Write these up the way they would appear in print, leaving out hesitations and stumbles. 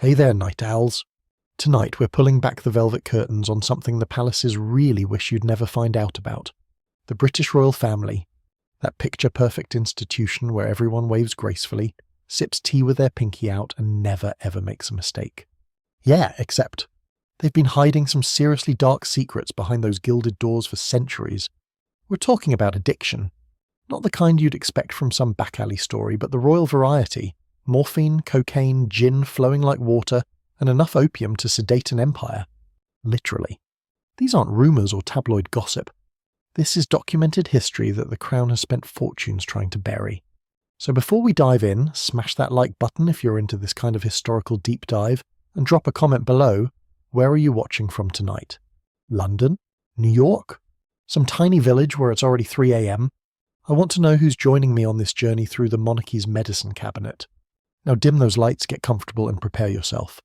Hey there, night owls. Tonight we're pulling back the velvet curtains on something the palaces really wish you'd never find out about. The British royal family. That picture-perfect institution where everyone waves gracefully, sips tea with their pinky out, and never ever makes a mistake. Yeah, except they've been hiding some seriously dark secrets behind those gilded doors for centuries. We're talking about addiction. Not the kind you'd expect from some back-alley story, but the royal variety. Morphine, cocaine, gin flowing like water, and enough opium to sedate an empire. Literally. These aren't rumours or tabloid gossip. This is documented history that the Crown has spent fortunes trying to bury. So before we dive in, smash that like button if you're into this kind of historical deep dive, and drop a comment below. Where are you watching from tonight? London? New York? Some tiny village where it's already 3 a.m? I want to know who's joining me on this journey through the monarchy's medicine cabinet. Now dim those lights, get comfortable, and prepare yourself.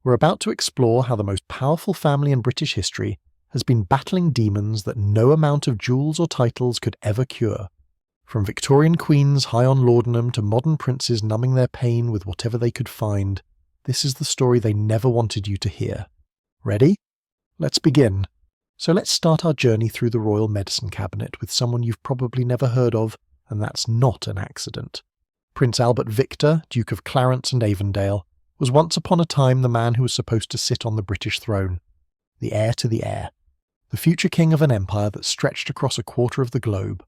We're about to explore how the most powerful family in British history has been battling demons that no amount of jewels or titles could ever cure. From Victorian queens high on laudanum to modern princes numbing their pain with whatever they could find, this is the story they never wanted you to hear. Ready? Let's begin. So let's start our journey through the royal medicine cabinet with someone you've probably never heard of, and that's not an accident. Prince Albert Victor, Duke of Clarence and Avondale, was once upon a time the man who was supposed to sit on the British throne. The heir to the heir. The future king of an empire that stretched across a quarter of the globe.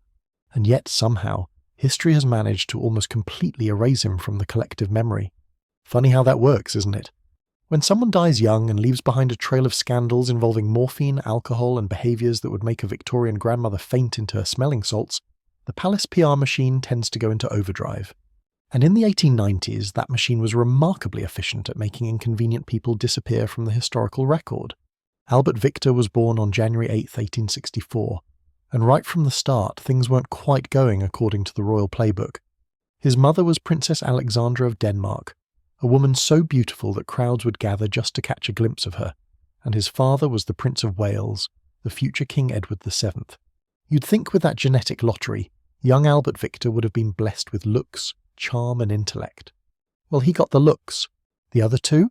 And yet, somehow, history has managed to almost completely erase him from the collective memory. Funny how that works, isn't it? When someone dies young and leaves behind a trail of scandals involving morphine, alcohol, and behaviours that would make a Victorian grandmother faint into her smelling salts, the palace PR machine tends to go into overdrive. And in the 1890s, that machine was remarkably efficient at making inconvenient people disappear from the historical record. Albert Victor was born on January 8, 1864, and right from the start, things weren't quite going according to the royal playbook. His mother was Princess Alexandra of Denmark, a woman so beautiful that crowds would gather just to catch a glimpse of her, and his father was the Prince of Wales, the future King Edward VII. You'd think with that genetic lottery, young Albert Victor would have been blessed with looks, charm and intellect. Well, he got the looks. The other two?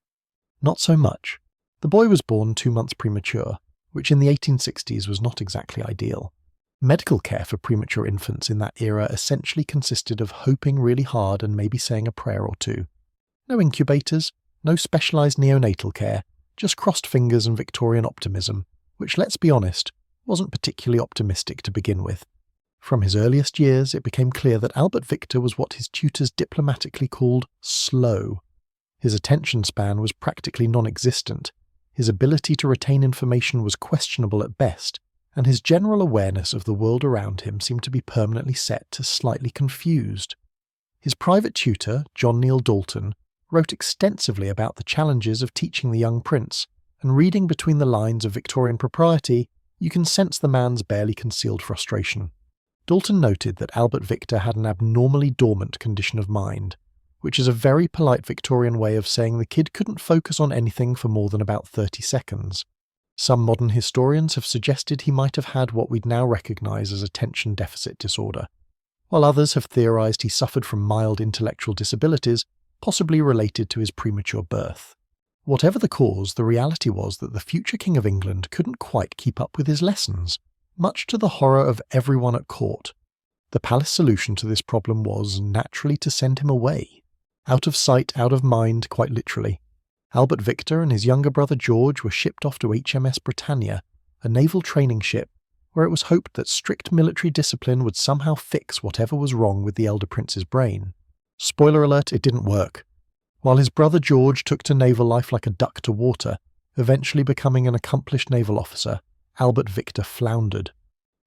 Not so much. The boy was born 2 months premature, which in the 1860s was not exactly ideal. Medical care for premature infants in that era essentially consisted of hoping really hard and maybe saying a prayer or two. No incubators, no specialised neonatal care, just crossed fingers and Victorian optimism, which, let's be honest, wasn't particularly optimistic to begin with. From his earliest years, it became clear that Albert Victor was what his tutors diplomatically called slow. His attention span was practically non-existent, his ability to retain information was questionable at best, and his general awareness of the world around him seemed to be permanently set to slightly confused. His private tutor, John Neil Dalton, wrote extensively about the challenges of teaching the young prince, and reading between the lines of Victorian propriety, you can sense the man's barely concealed frustration. Dalton noted that Albert Victor had an abnormally dormant condition of mind, which is a very polite Victorian way of saying the kid couldn't focus on anything for more than about 30 seconds. Some modern historians have suggested he might have had what we'd now recognise as attention deficit disorder, while others have theorised he suffered from mild intellectual disabilities, possibly related to his premature birth. Whatever the cause, the reality was that the future King of England couldn't quite keep up with his lessons, much to the horror of everyone at court. The palace solution to this problem was, naturally, to send him away. Out of sight, out of mind, quite literally. Albert Victor and his younger brother George were shipped off to HMS Britannia, a naval training ship, where it was hoped that strict military discipline would somehow fix whatever was wrong with the elder prince's brain. Spoiler alert, it didn't work. While his brother George took to naval life like a duck to water, eventually becoming an accomplished naval officer, Albert Victor floundered.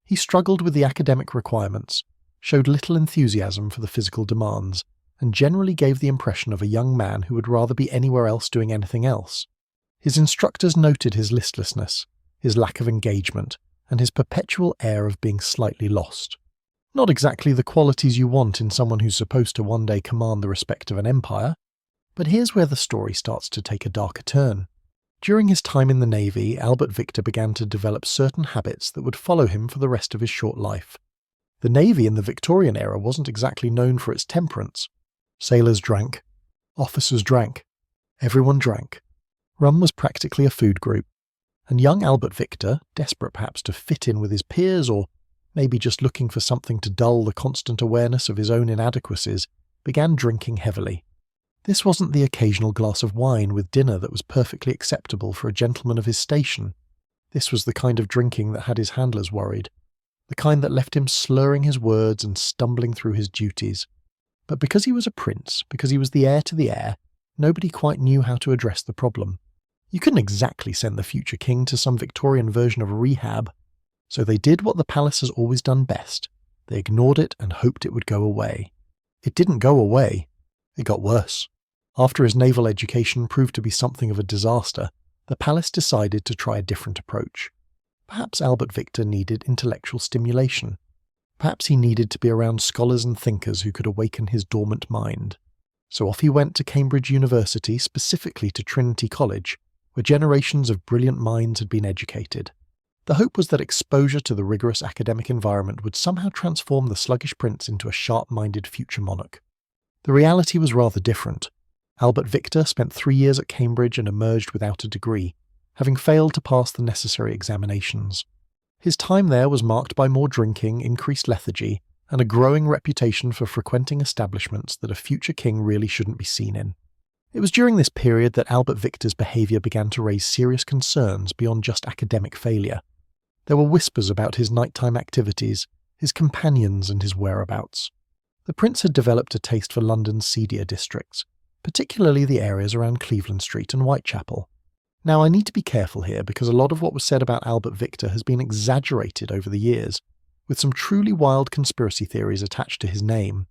He struggled with the academic requirements, showed little enthusiasm for the physical demands, and generally gave the impression of a young man who would rather be anywhere else doing anything else. His instructors noted his listlessness, his lack of engagement, and his perpetual air of being slightly lost. Not exactly the qualities you want in someone who's supposed to one day command the respect of an empire. But here's where the story starts to take a darker turn. During his time in the Navy, Albert Victor began to develop certain habits that would follow him for the rest of his short life. The Navy in the Victorian era wasn't exactly known for its temperance. Sailors drank. Officers drank. Everyone drank. Rum was practically a food group, and young Albert Victor, desperate perhaps to fit in with his peers or maybe just looking for something to dull the constant awareness of his own inadequacies, began drinking heavily. This wasn't the occasional glass of wine with dinner that was perfectly acceptable for a gentleman of his station. This was the kind of drinking that had his handlers worried, the kind that left him slurring his words and stumbling through his duties. But because he was a prince, because he was the heir to the heir, nobody quite knew how to address the problem. You couldn't exactly send the future king to some Victorian version of rehab, so they did what the palace has always done best. They ignored it and hoped it would go away. It didn't go away. It got worse. After his naval education proved to be something of a disaster, the palace decided to try a different approach. Perhaps Albert Victor needed intellectual stimulation. Perhaps he needed to be around scholars and thinkers who could awaken his dormant mind. So off he went to Cambridge University, specifically to Trinity College, where generations of brilliant minds had been educated. The hope was that exposure to the rigorous academic environment would somehow transform the sluggish prince into a sharp-minded future monarch. The reality was rather different. Albert Victor spent 3 years at Cambridge and emerged without a degree, having failed to pass the necessary examinations. His time there was marked by more drinking, increased lethargy, and a growing reputation for frequenting establishments that a future king really shouldn't be seen in. It was during this period that Albert Victor's behaviour began to raise serious concerns beyond just academic failure. There were whispers about his nighttime activities, his companions and his whereabouts. The prince had developed a taste for London's seedier districts, particularly the areas around Cleveland Street and Whitechapel. Now, I need to be careful here because a lot of what was said about Albert Victor has been exaggerated over the years, with some truly wild conspiracy theories attached to his name.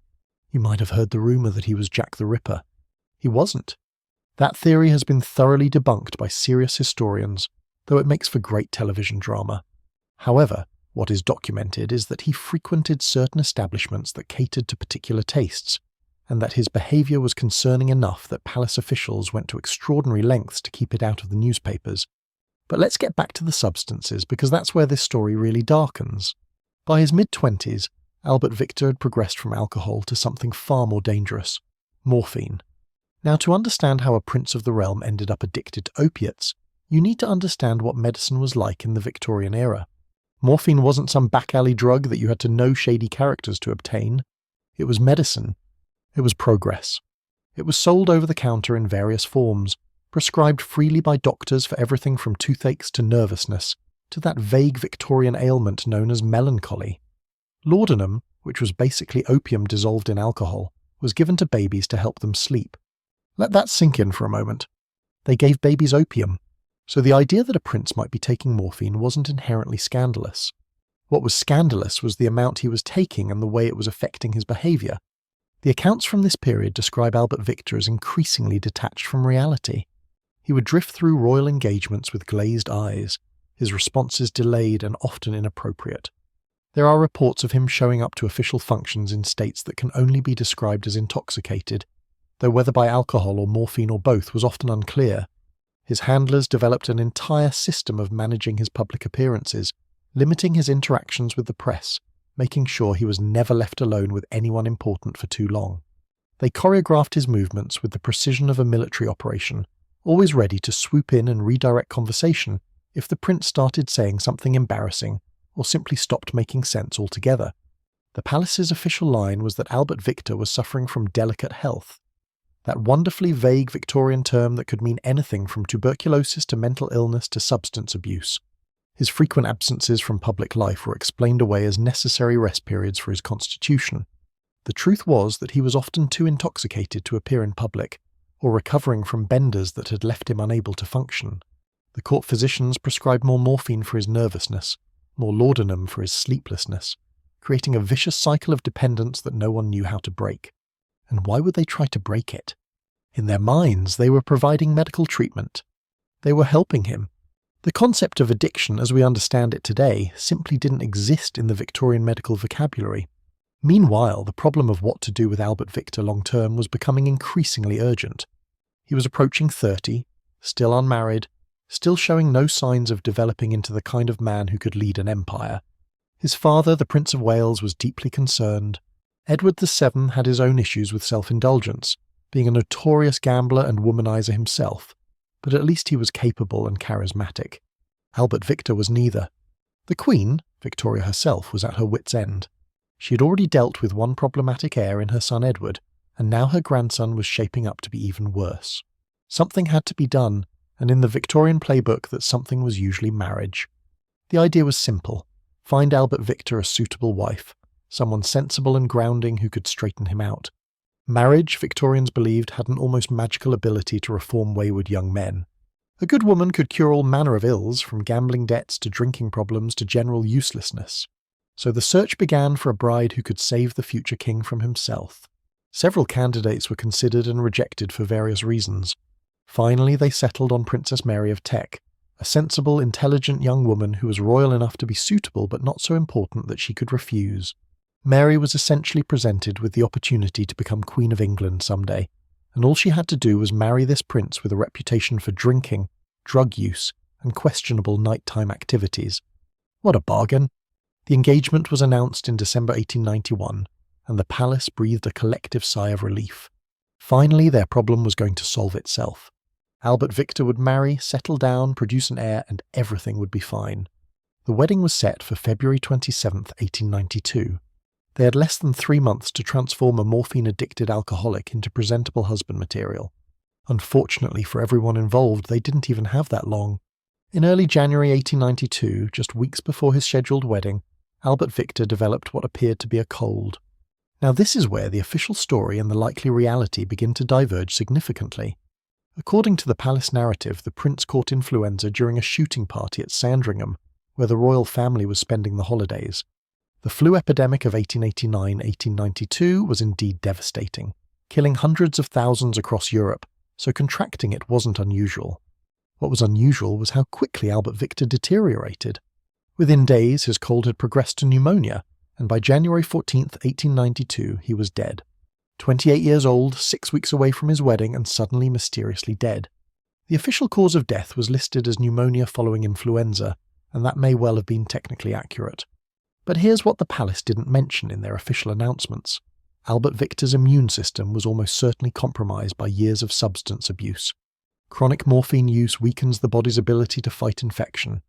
You might have heard the rumour that he was Jack the Ripper. He wasn't. That theory has been thoroughly debunked by serious historians, though it makes for great television drama. However, what is documented is that he frequented certain establishments that catered to particular tastes, and that his behaviour was concerning enough that palace officials went to extraordinary lengths to keep it out of the newspapers. But let's get back to the substances, because that's where this story really darkens. By his mid-20s, Albert Victor had progressed from alcohol to something far more dangerous: morphine. Now, to understand how a prince of the realm ended up addicted to opiates, you need to understand what medicine was like in the Victorian era. Morphine wasn't some back-alley drug that you had to know shady characters to obtain. It was medicine. It was progress. It was sold over the counter in various forms, prescribed freely by doctors for everything from toothaches to nervousness, to that vague Victorian ailment known as melancholy. Laudanum, which was basically opium dissolved in alcohol, was given to babies to help them sleep. Let that sink in for a moment. They gave babies opium, so the idea that a prince might be taking morphine wasn't inherently scandalous. What was scandalous was the amount he was taking and the way it was affecting his behaviour. The accounts from this period describe Albert Victor as increasingly detached from reality. He would drift through royal engagements with glazed eyes, his responses delayed and often inappropriate. There are reports of him showing up to official functions in states that can only be described as intoxicated, though whether by alcohol or morphine or both was often unclear. His handlers developed an entire system of managing his public appearances, limiting his interactions with the press, making sure he was never left alone with anyone important for too long. They choreographed his movements with the precision of a military operation, always ready to swoop in and redirect conversation if the prince started saying something embarrassing or simply stopped making sense altogether. The palace's official line was that Albert Victor was suffering from delicate health, that wonderfully vague Victorian term that could mean anything from tuberculosis to mental illness to substance abuse. His frequent absences from public life were explained away as necessary rest periods for his constitution. The truth was that he was often too intoxicated to appear in public, or recovering from benders that had left him unable to function. The court physicians prescribed more morphine for his nervousness, more laudanum for his sleeplessness, creating a vicious cycle of dependence that no one knew how to break. And why would they try to break it? In their minds, they were providing medical treatment. They were helping him. The concept of addiction, as we understand it today, simply didn't exist in the Victorian medical vocabulary. Meanwhile, the problem of what to do with Albert Victor long-term was becoming increasingly urgent. He was approaching 30, still unmarried, still showing no signs of developing into the kind of man who could lead an empire. His father, the Prince of Wales, was deeply concerned. Edward VII had his own issues with self-indulgence, being a notorious gambler and womanizer himself, but at least he was capable and charismatic. Albert Victor was neither. The Queen, Victoria herself, was at her wits' end. She had already dealt with one problematic heir in her son Edward, and now her grandson was shaping up to be even worse. Something had to be done, and in the Victorian playbook that something was usually marriage. The idea was simple. Find Albert Victor a suitable wife, someone sensible and grounding who could straighten him out. Marriage, Victorians believed, had an almost magical ability to reform wayward young men. A good woman could cure all manner of ills, from gambling debts to drinking problems to general uselessness. So the search began for a bride who could save the future king from himself. Several candidates were considered and rejected for various reasons. Finally, they settled on Princess Mary of Teck, a sensible, intelligent young woman who was royal enough to be suitable but not so important that she could refuse. Mary was essentially presented with the opportunity to become Queen of England someday, and all she had to do was marry this prince with a reputation for drinking, drug use, and questionable nighttime activities. What a bargain! The engagement was announced in December 1891, and the palace breathed a collective sigh of relief. Finally, their problem was going to solve itself. Albert Victor would marry, settle down, produce an heir, and everything would be fine. The wedding was set for February 27, 1892. They had less than 3 months to transform a morphine-addicted alcoholic into presentable husband material. Unfortunately for everyone involved, they didn't even have that long. In early January 1892, just weeks before his scheduled wedding, Albert Victor developed what appeared to be a cold. Now this is where the official story and the likely reality begin to diverge significantly. According to the palace narrative, the prince caught influenza during a shooting party at Sandringham, where the royal family was spending the holidays. The flu epidemic of 1889-1892 was indeed devastating, killing hundreds of thousands across Europe, so contracting it wasn't unusual. What was unusual was how quickly Albert Victor deteriorated. Within days, his cold had progressed to pneumonia, and by January 14, 1892, he was dead. 28 years old, 6 weeks away from his wedding, and suddenly mysteriously dead. The official cause of death was listed as pneumonia following influenza, and that may well have been technically accurate. But here's what the palace didn't mention in their official announcements. Albert Victor's immune system was almost certainly compromised by years of substance abuse. Chronic morphine use weakens the body's ability to fight infection.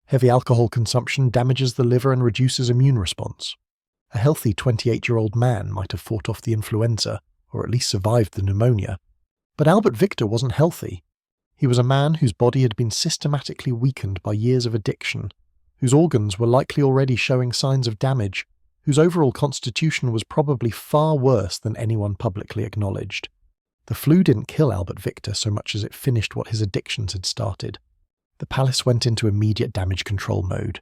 Heavy alcohol consumption damages the liver and reduces immune response. A healthy 28-year-old man might have fought off the influenza, or at least survived the pneumonia. But Albert Victor wasn't healthy. He was a man whose body had been systematically weakened by years of addiction, whose organs were likely already showing signs of damage, whose overall constitution was probably far worse than anyone publicly acknowledged. The flu didn't kill Albert Victor so much as it finished what his addictions had started. The palace went into immediate damage control mode.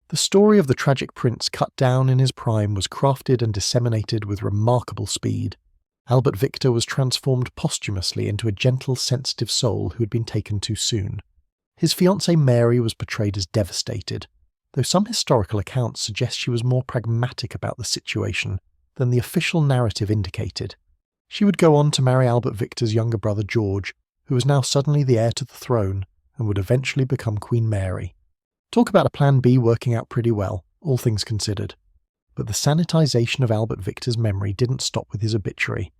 The story of the tragic prince cut down in his prime was crafted and disseminated with remarkable speed. Albert Victor was transformed posthumously into a gentle, sensitive soul who had been taken too soon. His fiancée Mary was portrayed as devastated, though some historical accounts suggest she was more pragmatic about the situation than the official narrative indicated. She would go on to marry Albert Victor's younger brother George, who was now suddenly the heir to the throne and would eventually become Queen Mary. Talk about a plan B working out pretty well, all things considered. But the sanitization of Albert Victor's memory didn't stop with his obituary.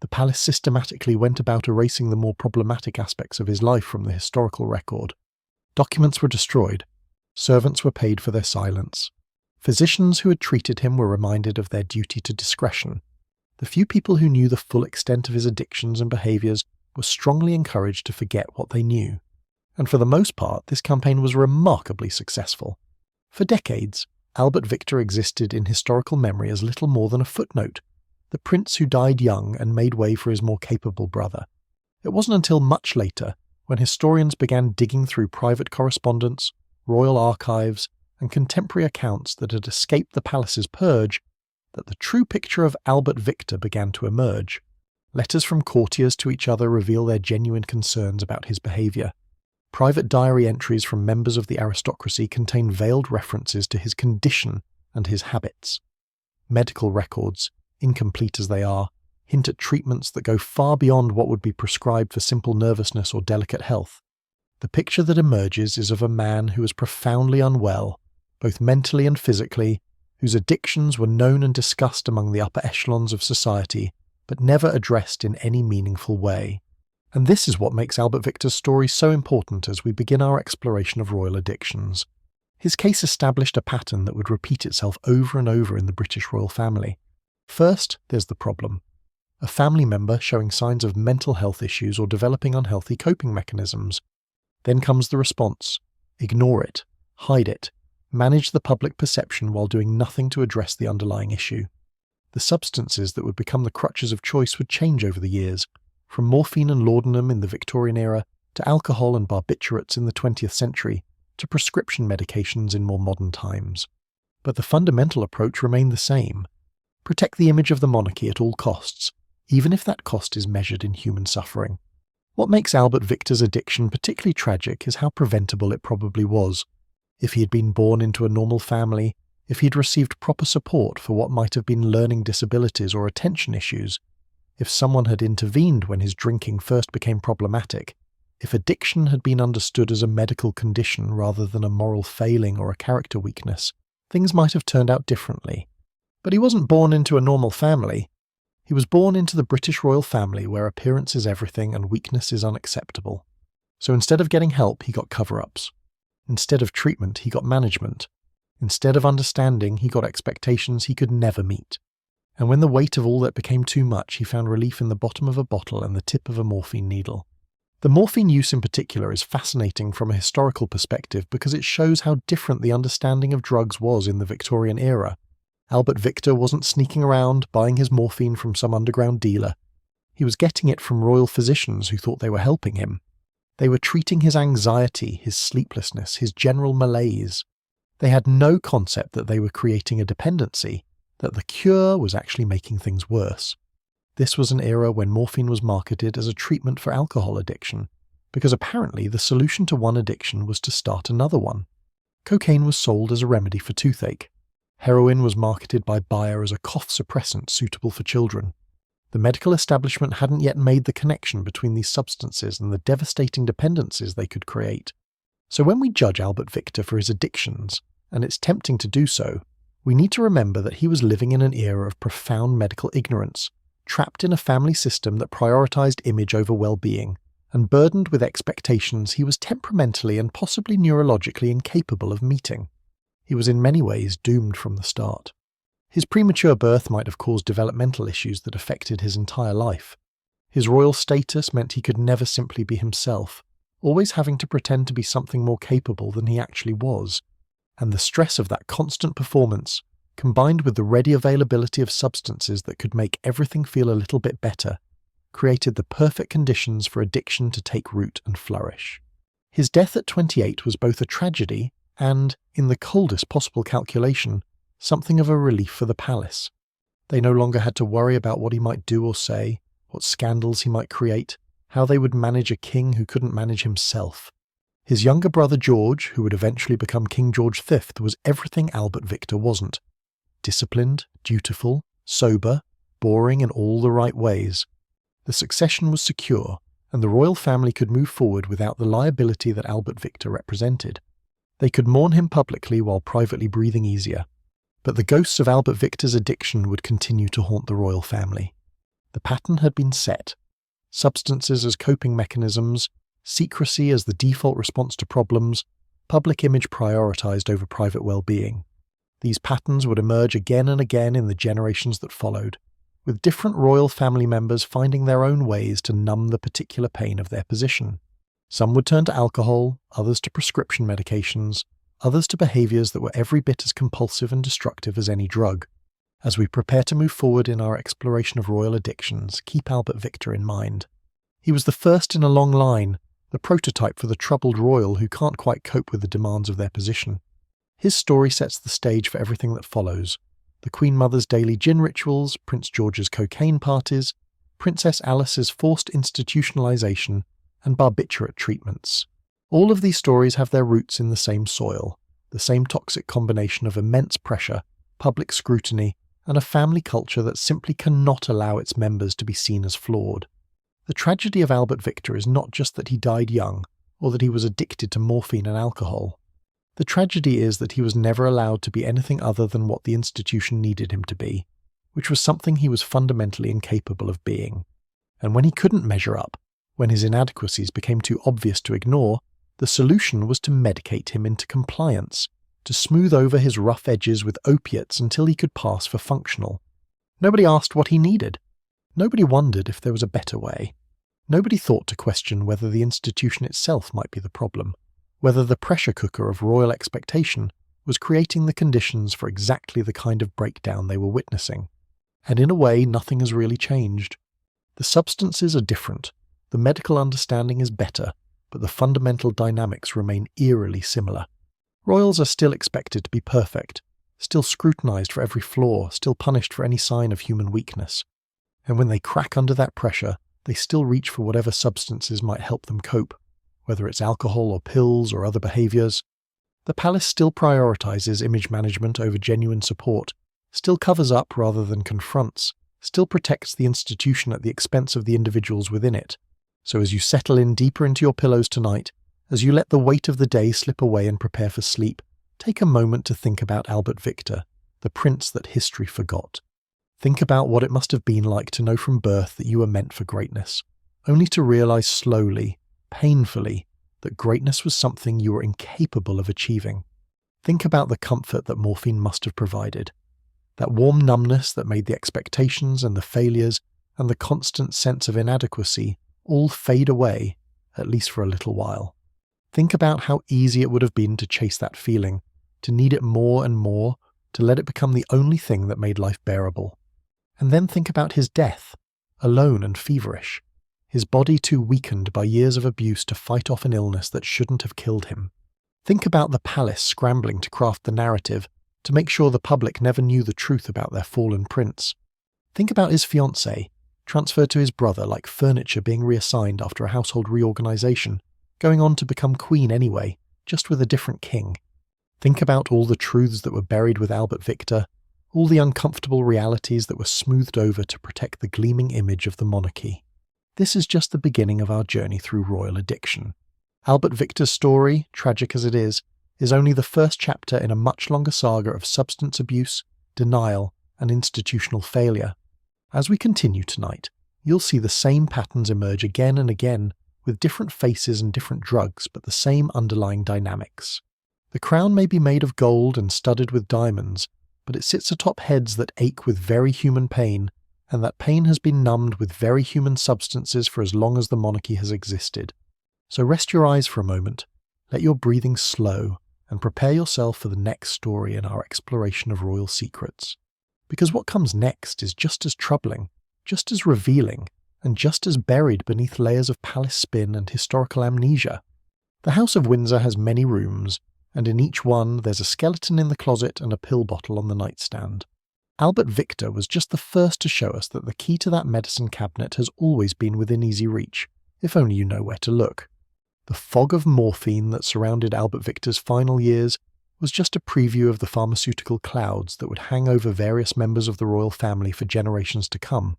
The palace systematically went about erasing the more problematic aspects of his life from the historical record. Documents were destroyed. Servants were paid for their silence. Physicians who had treated him were reminded of their duty to discretion. The few people who knew the full extent of his addictions and behaviours were strongly encouraged to forget what they knew. And for the most part, this campaign was remarkably successful. For decades, Albert Victor existed in historical memory as little more than a footnote, the prince who died young and made way for his more capable brother. It wasn't until much later, when historians began digging through private correspondence, royal archives, and contemporary accounts that had escaped the palace's purge, that the true picture of Albert Victor began to emerge. Letters from courtiers to each other reveal their genuine concerns about his behaviour. Private diary entries from members of the aristocracy contain veiled references to his condition and his habits. Medical records, incomplete as they are, hint at treatments that go far beyond what would be prescribed for simple nervousness or delicate health. The picture that emerges is of a man who was profoundly unwell, both mentally and physically, whose addictions were known and discussed among the upper echelons of society, but never addressed in any meaningful way. And this is what makes Albert Victor's story so important as we begin our exploration of royal addictions. His case established a pattern that would repeat itself over and over in the British royal family. First, there's the problem. A family member showing signs of mental health issues or developing unhealthy coping mechanisms. Then comes the response. Ignore it, hide it, manage the public perception while doing nothing to address the underlying issue. The substances that would become the crutches of choice would change over the years, from morphine and laudanum in the Victorian era to alcohol and barbiturates in the 20th century to prescription medications in more modern times. But the fundamental approach remained the same. Protect the image of the monarchy at all costs, even if that cost is measured in human suffering. What makes Albert Victor's addiction particularly tragic is how preventable it probably was. If he had been born into a normal family, if he had received proper support for what might have been learning disabilities or attention issues, if someone had intervened when his drinking first became problematic, if addiction had been understood as a medical condition rather than a moral failing or a character weakness, things might have turned out differently. But he wasn't born into a normal family. He was born into the British royal family where appearance is everything and weakness is unacceptable. So instead of getting help, he got cover-ups. Instead of treatment, he got management. Instead of understanding, he got expectations he could never meet. And when the weight of all that became too much, he found relief in the bottom of a bottle and the tip of a morphine needle. The morphine use in particular is fascinating from a historical perspective because it shows how different the understanding of drugs was in the Victorian era. Albert Victor wasn't sneaking around buying his morphine from some underground dealer. He was getting it from royal physicians who thought they were helping him. They were treating his anxiety, his sleeplessness, his general malaise. They had no concept that they were creating a dependency, that the cure was actually making things worse. This was an era when morphine was marketed as a treatment for alcohol addiction, because apparently the solution to one addiction was to start another one. Cocaine was sold as a remedy for toothache. Heroin was marketed by Bayer as a cough suppressant suitable for children. The medical establishment hadn't yet made the connection between these substances and the devastating dependencies they could create. So when we judge Albert Victor for his addictions, and it's tempting to do so, we need to remember that he was living in an era of profound medical ignorance, trapped in a family system that prioritized image over well-being, and burdened with expectations he was temperamentally and possibly neurologically incapable of meeting. He was in many ways doomed from the start. His premature birth might have caused developmental issues that affected his entire life. His royal status meant he could never simply be himself, always having to pretend to be something more capable than he actually was. And the stress of that constant performance, combined with the ready availability of substances that could make everything feel a little bit better, created the perfect conditions for addiction to take root and flourish. His death at 28 was both a tragedy and, in the coldest possible calculation, something of a relief for the palace. They no longer had to worry about what he might do or say, what scandals he might create, how they would manage a king who couldn't manage himself. His younger brother George, who would eventually become King George V, was everything Albert Victor wasn't. Disciplined, dutiful, sober, boring in all the right ways. The succession was secure, and the royal family could move forward without the liability that Albert Victor represented. They could mourn him publicly while privately breathing easier. But the ghosts of Albert Victor's addiction would continue to haunt the royal family. The pattern had been set. Substances as coping mechanisms, secrecy as the default response to problems, public image prioritized over private well-being. These patterns would emerge again and again in the generations that followed, with different royal family members finding their own ways to numb the particular pain of their position. Some would turn to alcohol, others to prescription medications, others to behaviours that were every bit as compulsive and destructive as any drug. As we prepare to move forward in our exploration of royal addictions, keep Albert Victor in mind. He was the first in a long line, the prototype for the troubled royal who can't quite cope with the demands of their position. His story sets the stage for everything that follows: the Queen Mother's daily gin rituals, Prince George's cocaine parties, Princess Alice's forced institutionalization, and barbiturate treatments. All of these stories have their roots in the same soil, the same toxic combination of immense pressure, public scrutiny, and a family culture that simply cannot allow its members to be seen as flawed. The tragedy of Albert Victor is not just that he died young, or that he was addicted to morphine and alcohol. The tragedy is that he was never allowed to be anything other than what the institution needed him to be. which was something he was fundamentally incapable of being. And when he couldn't measure up, when his inadequacies became too obvious to ignore, the solution was to medicate him into compliance, to smooth over his rough edges with opiates until he could pass for functional. Nobody asked what he needed. Nobody wondered if there was a better way. Nobody thought to question whether the institution itself might be the problem, whether the pressure cooker of royal expectation was creating the conditions for exactly the kind of breakdown they were witnessing. And in a way, nothing has really changed. The substances are different, the medical understanding is better, but the fundamental dynamics remain eerily similar. Royals are still expected to be perfect, still scrutinized for every flaw, still punished for any sign of human weakness. And when they crack under that pressure, they still reach for whatever substances might help them cope, whether it's alcohol or pills or other behaviors. The palace still prioritizes image management over genuine support, still covers up rather than confronts, still protects the institution at the expense of the individuals within it. So as you settle in deeper into your pillows tonight, as you let the weight of the day slip away and prepare for sleep, take a moment to think about Albert Victor, the prince that history forgot. Think about what it must have been like to know from birth that you were meant for greatness, only to realize slowly, painfully, that greatness was something you were incapable of achieving. Think about the comfort that morphine must have provided, that warm numbness that made the expectations and the failures and the constant sense of inadequacy all fade away, at least for a little while. Think about how easy it would have been to chase that feeling, to need it more and more, to let it become the only thing that made life bearable. And then think about his death, alone and feverish, his body too weakened by years of abuse to fight off an illness that shouldn't have killed him. Think about the palace scrambling to craft the narrative to make sure the public never knew the truth about their fallen prince. Think about his fiancée, transferred to his brother like furniture being reassigned after a household reorganization, going on to become queen anyway, just with a different king. Think about all the truths that were buried with Albert Victor, all the uncomfortable realities that were smoothed over to protect the gleaming image of the monarchy. This is just the beginning of our journey through royal addiction. Albert Victor's story, tragic as it is only the first chapter in a much longer saga of substance abuse, denial, and institutional failure. As we continue tonight, you'll see the same patterns emerge again and again, with different faces and different drugs, but the same underlying dynamics. The crown may be made of gold and studded with diamonds, but it sits atop heads that ache with very human pain, and that pain has been numbed with very human substances for as long as the monarchy has existed. So rest your eyes for a moment, let your breathing slow, and prepare yourself for the next story in our exploration of royal secrets. Because what comes next is just as troubling, just as revealing, and just as buried beneath layers of palace spin and historical amnesia. The House of Windsor has many rooms, and in each one there's a skeleton in the closet and a pill bottle on the nightstand. Albert Victor was just the first to show us that the key to that medicine cabinet has always been within easy reach, if only you know where to look. The fog of morphine that surrounded Albert Victor's final years was just a preview of the pharmaceutical clouds that would hang over various members of the royal family for generations to come.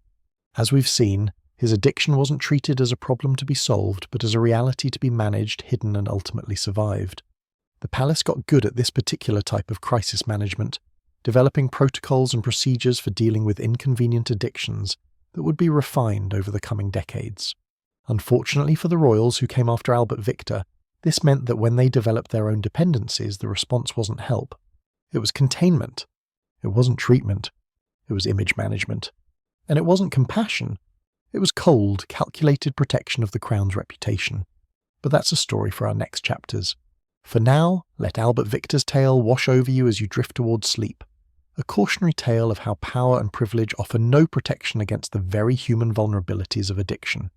As we've seen, his addiction wasn't treated as a problem to be solved, but as a reality to be managed, hidden, and ultimately survived. The palace got good at this particular type of crisis management, developing protocols and procedures for dealing with inconvenient addictions that would be refined over the coming decades. Unfortunately for the royals who came after Albert Victor, this meant that when they developed their own dependencies, the response wasn't help. It was containment. It wasn't treatment. It was image management. And it wasn't compassion. It was cold, calculated protection of the crown's reputation. But that's a story for our next chapters. For now, let Albert Victor's tale wash over you as you drift towards sleep. A cautionary tale of how power and privilege offer no protection against the very human vulnerabilities of addiction.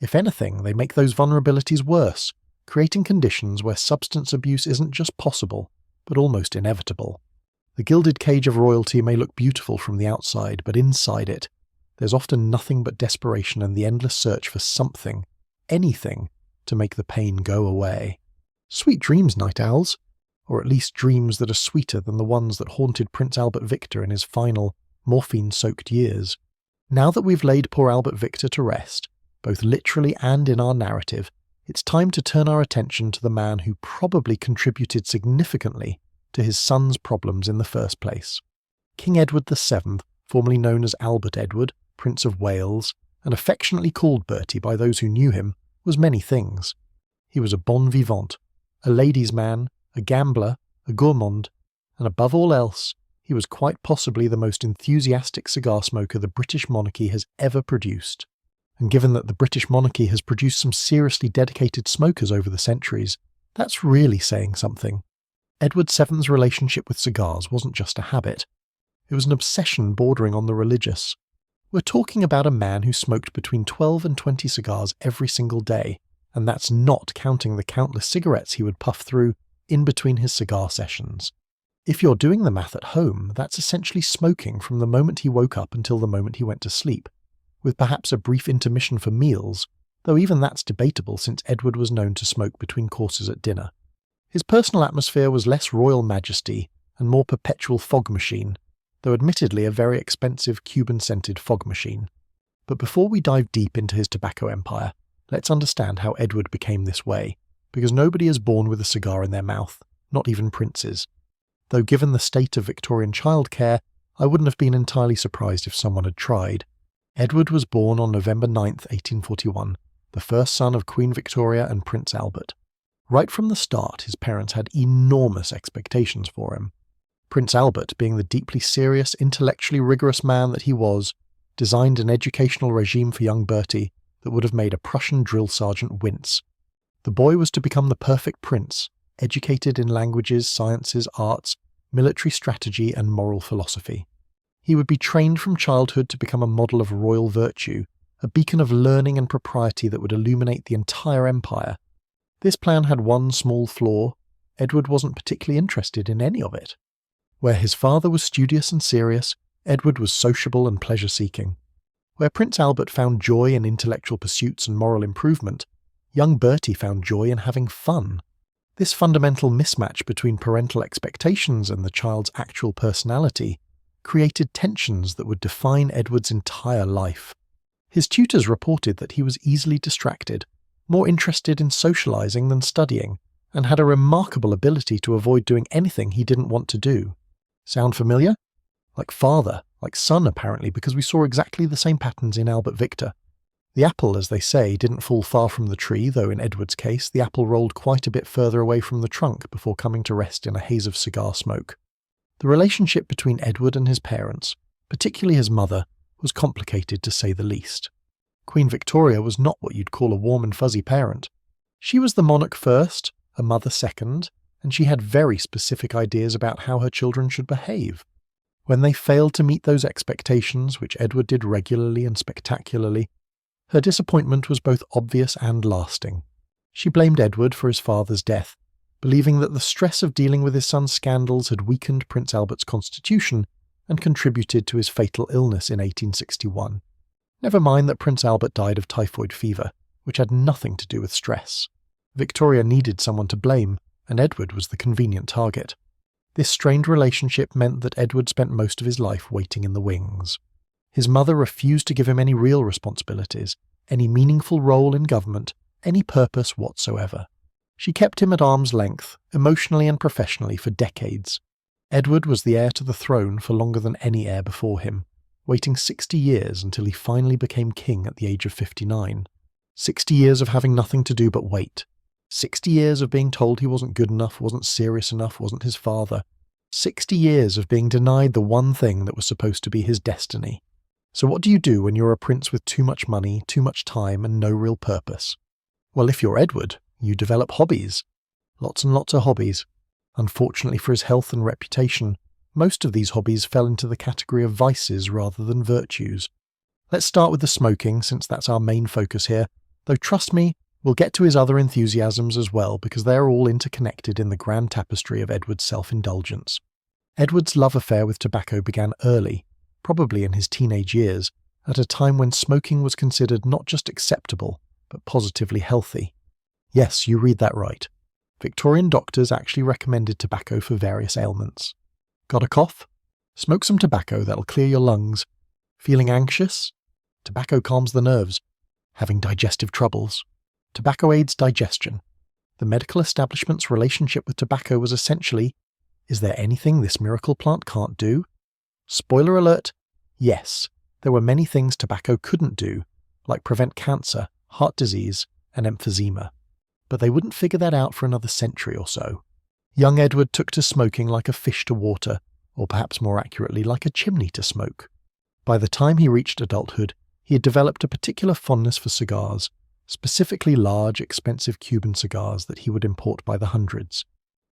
If anything, they make those vulnerabilities worse, creating conditions where substance abuse isn't just possible, but almost inevitable. The gilded cage of royalty may look beautiful from the outside, but inside it, there's often nothing but desperation and the endless search for something, anything, to make the pain go away. Sweet dreams, night owls, or at least dreams that are sweeter than the ones that haunted Prince Albert Victor in his final, morphine-soaked years. Now that we've laid poor Albert Victor to rest, both literally and in our narrative, it's time to turn our attention to the man who probably contributed significantly to his son's problems in the first place. King Edward VII formerly known as Albert Edward, Prince of Wales, and affectionately called Bertie by those who knew him, was many things. He was a bon vivant, a ladies' man, a gambler, a gourmand, and above all else, he was quite possibly the most enthusiastic cigar smoker the British monarchy has ever produced. And given that the British monarchy has produced some seriously dedicated smokers over the centuries, that's really saying something. Edward VII's relationship with cigars wasn't just a habit. It was an obsession bordering on the religious. We're talking about a man who smoked between 12 and 20 cigars every single day, and that's not counting the countless cigarettes he would puff through in between his cigar sessions. If you're doing the math at home, that's essentially smoking from the moment he woke up until the moment he went to sleep, with perhaps a brief intermission for meals, though even that's debatable since Edward was known to smoke between courses at dinner. His personal atmosphere was less royal majesty and more perpetual fog machine, though admittedly a very expensive Cuban-scented fog machine. But before we dive deep into his tobacco empire, let's understand how Edward became this way, because nobody is born with a cigar in their mouth, not even princes. Though given the state of Victorian childcare, I wouldn't have been entirely surprised if someone had tried. Edward was born on November 9, 1841, the first son of Queen Victoria and Prince Albert. Right from the start, his parents had enormous expectations for him. Prince Albert, being the deeply serious, intellectually rigorous man that he was, designed an educational regime for young Bertie that would have made a Prussian drill sergeant wince. The boy was to become the perfect prince, educated in languages, sciences, arts, military strategy, and moral philosophy. He would be trained from childhood to become a model of royal virtue, a beacon of learning and propriety that would illuminate the entire empire. This plan had one small flaw: Edward wasn't particularly interested in any of it. Where his father was studious and serious, Edward was sociable and pleasure-seeking. Where Prince Albert found joy in intellectual pursuits and moral improvement, young Bertie found joy in having fun. This fundamental mismatch between parental expectations and the child's actual personality created tensions that would define Edward's entire life. His tutors reported that he was easily distracted, more interested in socializing than studying, and had a remarkable ability to avoid doing anything he didn't want to do. Sound familiar? Like father, like son apparently, because we saw exactly the same patterns in Albert Victor. The apple, as they say, didn't fall far from the tree, though in Edward's case the apple rolled quite a bit further away from the trunk before coming to rest in a haze of cigar smoke. The relationship between Edward and his parents, particularly his mother, was complicated to say the least. Queen Victoria was not what you'd call a warm and fuzzy parent. She was the monarch first, a mother second, and she had very specific ideas about how her children should behave. When they failed to meet those expectations, which Edward did regularly and spectacularly, her disappointment was both obvious and lasting. She blamed Edward for his father's death, believing that the stress of dealing with his son's scandals had weakened Prince Albert's constitution and contributed to his fatal illness in 1861. Never mind that Prince Albert died of typhoid fever, which had nothing to do with stress. Victoria needed someone to blame, and Edward was the convenient target. This strained relationship meant that Edward spent most of his life waiting in the wings. His mother refused to give him any real responsibilities, any meaningful role in government, any purpose whatsoever. She kept him at arm's length, emotionally and professionally, for decades. Edward was the heir to the throne for longer than any heir before him, waiting 60 years until he finally became king at the age of 59. 60 years of having nothing to do but wait. 60 years of being told he wasn't good enough, wasn't serious enough, wasn't his father. 60 years of being denied the one thing that was supposed to be his destiny. So what do you do when you're a prince with too much money, too much time, and no real purpose? Well, if you're Edward, you develop hobbies. Lots and lots of hobbies. Unfortunately for his health and reputation, most of these hobbies fell into the category of vices rather than virtues. Let's start with the smoking, since that's our main focus here, though trust me, we'll get to his other enthusiasms as well, because they're all interconnected in the grand tapestry of Edward's self-indulgence. Edward's love affair with tobacco began early, probably in his teenage years, at a time when smoking was considered not just acceptable, but positively healthy. Yes, you read that right. Victorian doctors actually recommended tobacco for various ailments. Got a cough? Smoke some tobacco, that'll clear your lungs. Feeling anxious? Tobacco calms the nerves. Having digestive troubles? Tobacco aids digestion. The medical establishment's relationship with tobacco was essentially, is there anything this miracle plant can't do? Spoiler alert, Yes, there were many things tobacco couldn't do, like prevent cancer, heart disease, and emphysema. But they wouldn't figure that out for another century or so. Young Edward took to smoking like a fish to water, or perhaps more accurately, like a chimney to smoke. By the time he reached adulthood, he had developed a particular fondness for cigars, specifically large, expensive Cuban cigars that he would import by the hundreds.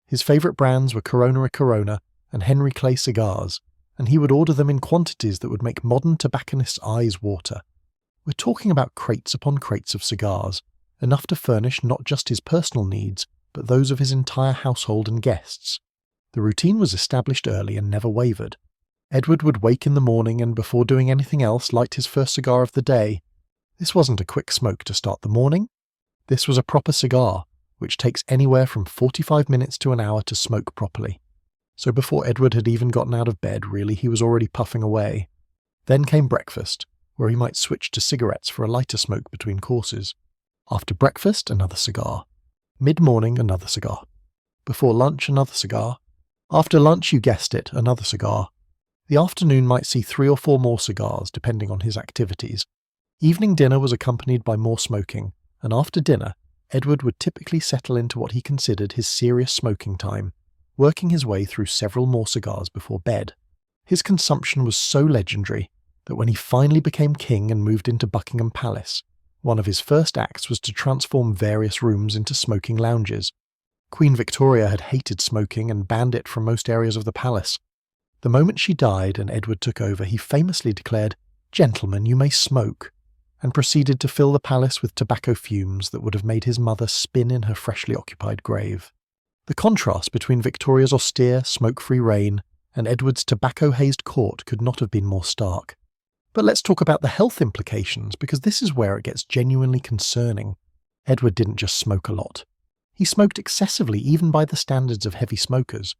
His favourite brands were Corona y Corona and Henry Clay cigars, and he would order them in quantities that would make modern tobacconists' eyes water. We're talking about crates upon crates of cigars, enough to furnish not just his personal needs, but those of his entire household and guests. The routine was established early and never wavered. Edward would wake in the morning and, before doing anything else, light his first cigar of the day. This wasn't a quick smoke to start the morning. This was a proper cigar, which takes anywhere from 45 minutes to an hour to smoke properly. So before Edward had even gotten out of bed, really, he was already puffing away. Then came breakfast, where he might switch to cigarettes for a lighter smoke between courses. After breakfast, another cigar. Mid-morning, another cigar. Before lunch, another cigar. After lunch, you guessed it, another cigar. The afternoon might see 3 or 4 more cigars, depending on his activities. Evening dinner was accompanied by more smoking, and after dinner, Edward would typically settle into what he considered his serious smoking time, working his way through several more cigars before bed. His consumption was so legendary that when he finally became king and moved into Buckingham Palace, one of his first acts was to transform various rooms into smoking lounges. Queen Victoria had hated smoking and banned it from most areas of the palace. The moment she died and Edward took over, he famously declared, "Gentlemen, you may smoke," and proceeded to fill the palace with tobacco fumes that would have made his mother spin in her freshly occupied grave. The contrast between Victoria's austere, smoke-free reign and Edward's tobacco-hazed court could not have been more stark. But let's talk about the health implications, because this is where it gets genuinely concerning. Edward didn't just smoke a lot. He smoked excessively, even by the standards of heavy smokers.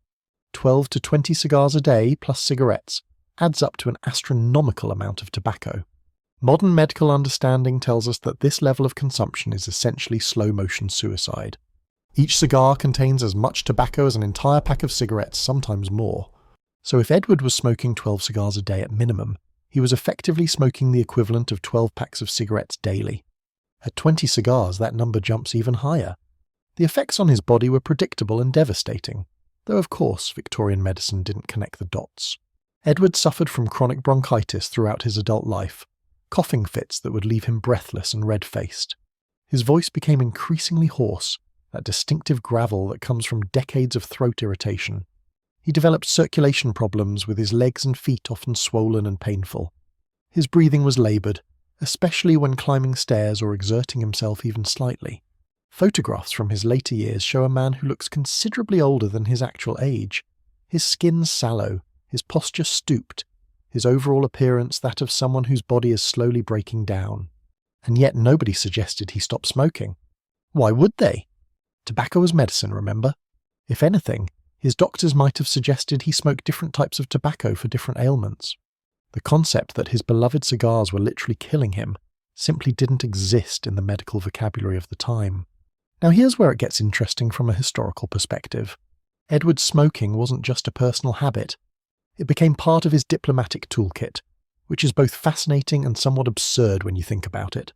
12 to 20 cigars a day, plus cigarettes, adds up to an astronomical amount of tobacco. Modern medical understanding tells us that this level of consumption is essentially slow-motion suicide. Each cigar contains as much tobacco as an entire pack of cigarettes, sometimes more. So if Edward was smoking 12 cigars a day at minimum, he was effectively smoking the equivalent of 12 packs of cigarettes daily. At 20 cigars, that number jumps even higher. The effects on his body were predictable and devastating, though of course Victorian medicine didn't connect the dots. Edward suffered from chronic bronchitis throughout his adult life, coughing fits that would leave him breathless and red-faced. His voice became increasingly hoarse, that distinctive gravel that comes from decades of throat irritation. He developed circulation problems, with his legs and feet often swollen and painful. His breathing was laboured, especially when climbing stairs or exerting himself even slightly. Photographs from his later years show a man who looks considerably older than his actual age. His skin sallow, his posture stooped, his overall appearance that of someone whose body is slowly breaking down. And yet nobody suggested he stop smoking. Why would they? Tobacco was medicine, remember? If anything, his doctors might have suggested he smoke different types of tobacco for different ailments. The concept that his beloved cigars were literally killing him simply didn't exist in the medical vocabulary of the time. Now here's where it gets interesting from a historical perspective. Edward's smoking wasn't just a personal habit. It became part of his diplomatic toolkit, which is both fascinating and somewhat absurd when you think about it.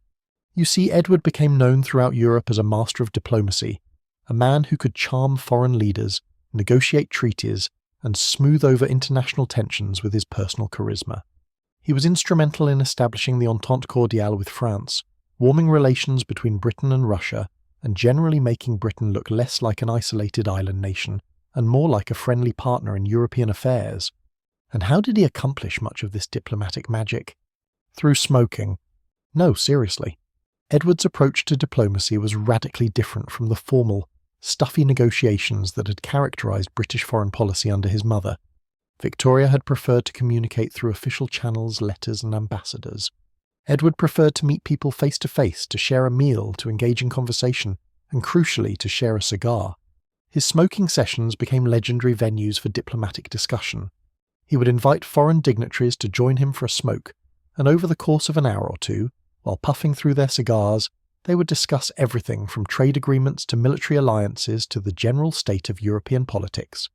You see, Edward became known throughout Europe as a master of diplomacy, a man who could charm foreign leaders, negotiate treaties, and smooth over international tensions with his personal charisma. He was instrumental in establishing the Entente Cordiale with France, warming relations between Britain and Russia, and generally making Britain look less like an isolated island nation and more like a friendly partner in European affairs. And how did he accomplish much of this diplomatic magic? Through smoking. No, seriously. Edward's approach to diplomacy was radically different from the formal, stuffy negotiations that had characterized British foreign policy under his mother. Victoria had preferred to communicate through official channels, letters, and ambassadors. Edward preferred to meet people face to face, to share a meal, to engage in conversation, and crucially, to share a cigar. His smoking sessions became legendary venues for diplomatic discussion. He would invite foreign dignitaries to join him for a smoke, and over the course of an hour or two, while puffing through their cigars, they would discuss everything from trade agreements to military alliances to the general state of European politics.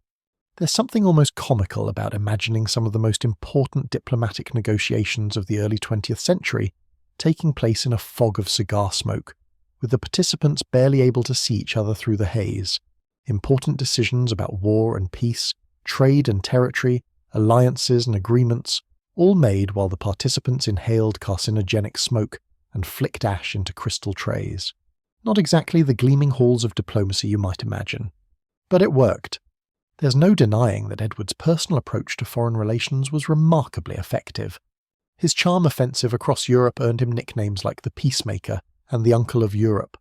There's something almost comical about imagining some of the most important diplomatic negotiations of the early 20th century taking place in a fog of cigar smoke, with the participants barely able to see each other through the haze. Important decisions about war and peace, trade and territory, alliances and agreements, all made while the participants inhaled carcinogenic smoke and flicked ash into crystal trays. Not exactly the gleaming halls of diplomacy you might imagine. But it worked. There's no denying that Edward's personal approach to foreign relations was remarkably effective. His charm offensive across Europe earned him nicknames like the Peacemaker and the Uncle of Europe,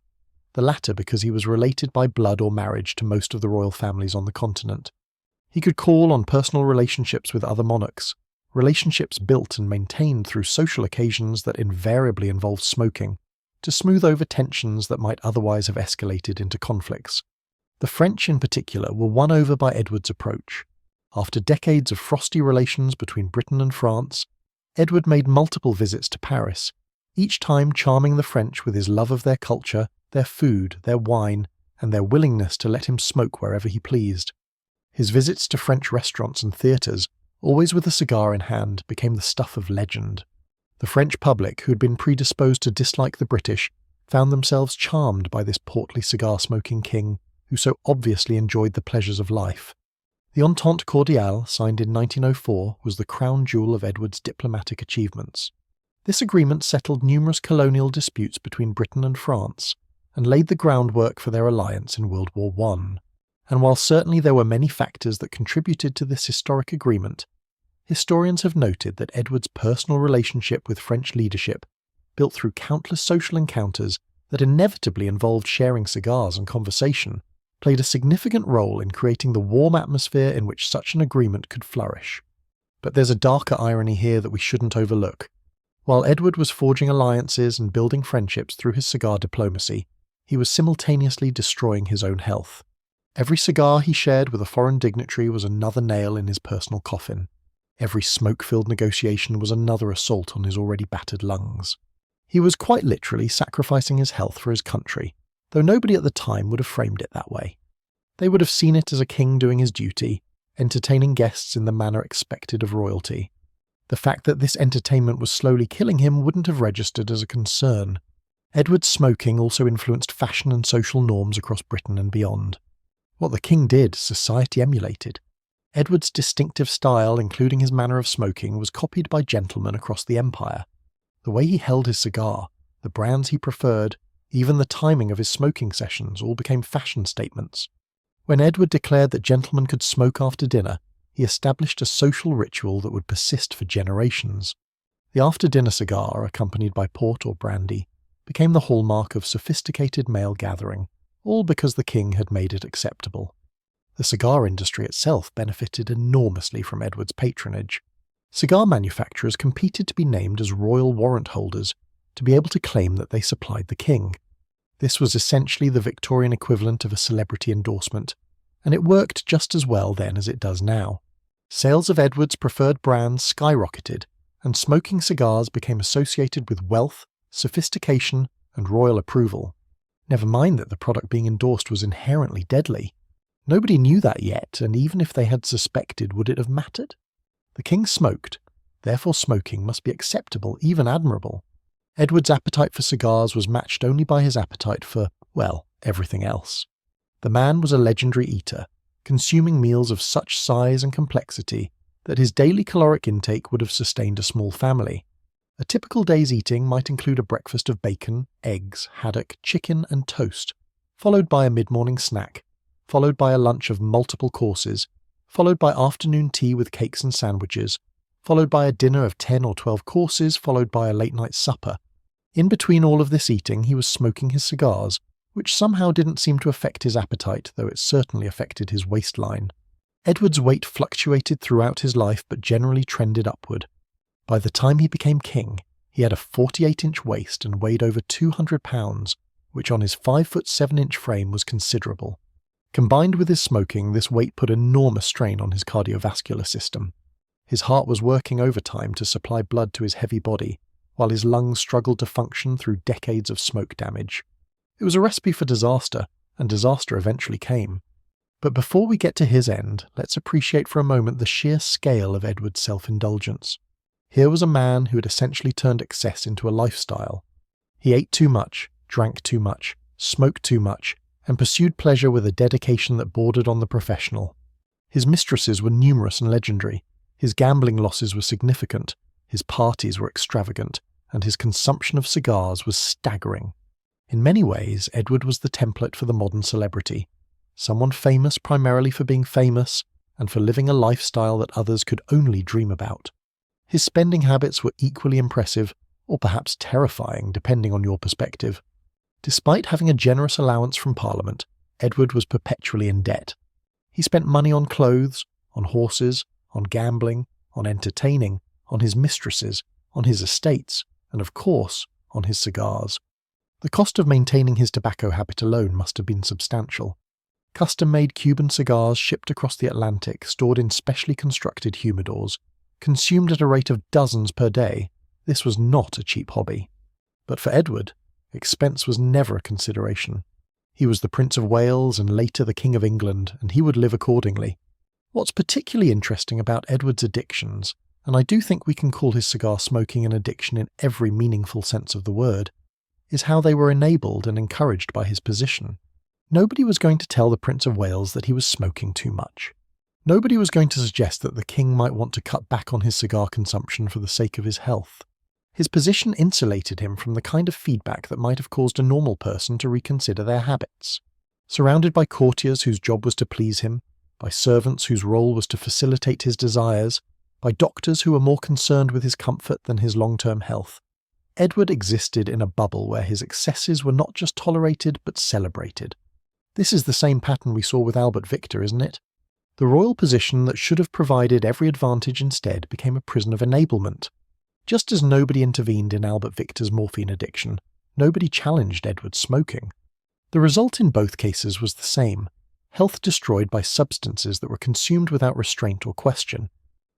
the latter because he was related by blood or marriage to most of the royal families on the continent. He could call on personal relationships with other monarchs, relationships built and maintained through social occasions that invariably involved smoking, to smooth over tensions that might otherwise have escalated into conflicts. The French in particular were won over by Edward's approach. After decades of frosty relations between Britain and France, Edward made multiple visits to Paris, each time charming the French with his love of their culture, their food, their wine, and their willingness to let him smoke wherever he pleased. His visits to French restaurants and theatres, always with a cigar in hand, became the stuff of legend. The French public, who had been predisposed to dislike the British, found themselves charmed by this portly cigar-smoking king who so obviously enjoyed the pleasures of life. The Entente Cordiale, signed in 1904, was the crown jewel of Edward's diplomatic achievements. This agreement settled numerous colonial disputes between Britain and France, and laid the groundwork for their alliance in World War I. And while certainly there were many factors that contributed to this historic agreement, historians have noted that Edward's personal relationship with French leadership, built through countless social encounters that inevitably involved sharing cigars and conversation, played a significant role in creating the warm atmosphere in which such an agreement could flourish. But there's a darker irony here that we shouldn't overlook. While Edward was forging alliances and building friendships through his cigar diplomacy, he was simultaneously destroying his own health. Every cigar he shared with a foreign dignitary was another nail in his personal coffin. Every smoke-filled negotiation was another assault on his already battered lungs. He was quite literally sacrificing his health for his country, though nobody at the time would have framed it that way. They would have seen it as a king doing his duty, entertaining guests in the manner expected of royalty. The fact that this entertainment was slowly killing him wouldn't have registered as a concern. Edward's smoking also influenced fashion and social norms across Britain and beyond. What the king did, society emulated. Edward's distinctive style, including his manner of smoking, was copied by gentlemen across the empire. The way he held his cigar, the brands he preferred, even the timing of his smoking sessions all became fashion statements. When Edward declared that gentlemen could smoke after dinner, he established a social ritual that would persist for generations. The after-dinner cigar, accompanied by port or brandy, became the hallmark of sophisticated male gathering, all because the king had made it acceptable. The cigar industry itself benefited enormously from Edward's patronage. Cigar manufacturers competed to be named as royal warrant holders, to be able to claim that they supplied the king. This was essentially the Victorian equivalent of a celebrity endorsement, and it worked just as well then as it does now. Sales of Edward's preferred brands skyrocketed, and smoking cigars became associated with wealth, sophistication, and royal approval. Never mind that the product being endorsed was inherently deadly. Nobody knew that yet, and even if they had suspected, would it have mattered? The king smoked, therefore smoking must be acceptable, even admirable. Edward's appetite for cigars was matched only by his appetite for, well, everything else. The man was a legendary eater, consuming meals of such size and complexity that his daily caloric intake would have sustained a small family. A typical day's eating might include a breakfast of bacon, eggs, haddock, chicken, and toast, followed by a mid-morning snack, followed by a lunch of multiple courses, followed by afternoon tea with cakes and sandwiches, followed by a dinner of 10 or 12 courses, followed by a late-night supper. In between all of this eating, he was smoking his cigars, which somehow didn't seem to affect his appetite, though it certainly affected his waistline. Edward's weight fluctuated throughout his life, but generally trended upward. By the time he became king, he had a 48-inch waist and weighed over 200 pounds, which on his 5'7" frame was considerable. Combined with his smoking, this weight put enormous strain on his cardiovascular system. His heart was working overtime to supply blood to his heavy body, while his lungs struggled to function through decades of smoke damage. It was a recipe for disaster, and disaster eventually came. But before we get to his end, let's appreciate for a moment the sheer scale of Edward's self-indulgence. Here was a man who had essentially turned excess into a lifestyle. He ate too much, drank too much, smoked too much, and pursued pleasure with a dedication that bordered on the professional. His mistresses were numerous and legendary, his gambling losses were significant, his parties were extravagant, and his consumption of cigars was staggering. In many ways, Edward was the template for the modern celebrity, someone famous primarily for being famous and for living a lifestyle that others could only dream about. His spending habits were equally impressive, or perhaps terrifying, depending on your perspective. Despite having a generous allowance from Parliament, Edward was perpetually in debt. He spent money on clothes, on horses, on gambling, on entertaining, on his mistresses, on his estates, and of course, on his cigars. The cost of maintaining his tobacco habit alone must have been substantial. Custom-made Cuban cigars shipped across the Atlantic, stored in specially constructed humidors, consumed at a rate of dozens per day, this was not a cheap hobby. But for Edward, expense was never a consideration. He was the Prince of Wales and later the King of England, and he would live accordingly. What's particularly interesting about Edward's addictions, and I do think we can call his cigar smoking an addiction in every meaningful sense of the word, is how they were enabled and encouraged by his position. Nobody was going to tell the Prince of Wales that he was smoking too much. Nobody was going to suggest that the king might want to cut back on his cigar consumption for the sake of his health. His position insulated him from the kind of feedback that might have caused a normal person to reconsider their habits. Surrounded by courtiers whose job was to please him, by servants whose role was to facilitate his desires, by doctors who were more concerned with his comfort than his long-term health, Edward existed in a bubble where his excesses were not just tolerated but celebrated. This is the same pattern we saw with Albert Victor, isn't it? The royal position that should have provided every advantage instead became a prison of enablement. Just as nobody intervened in Albert Victor's morphine addiction, nobody challenged Edward's smoking. The result in both cases was the same: health destroyed by substances that were consumed without restraint or question.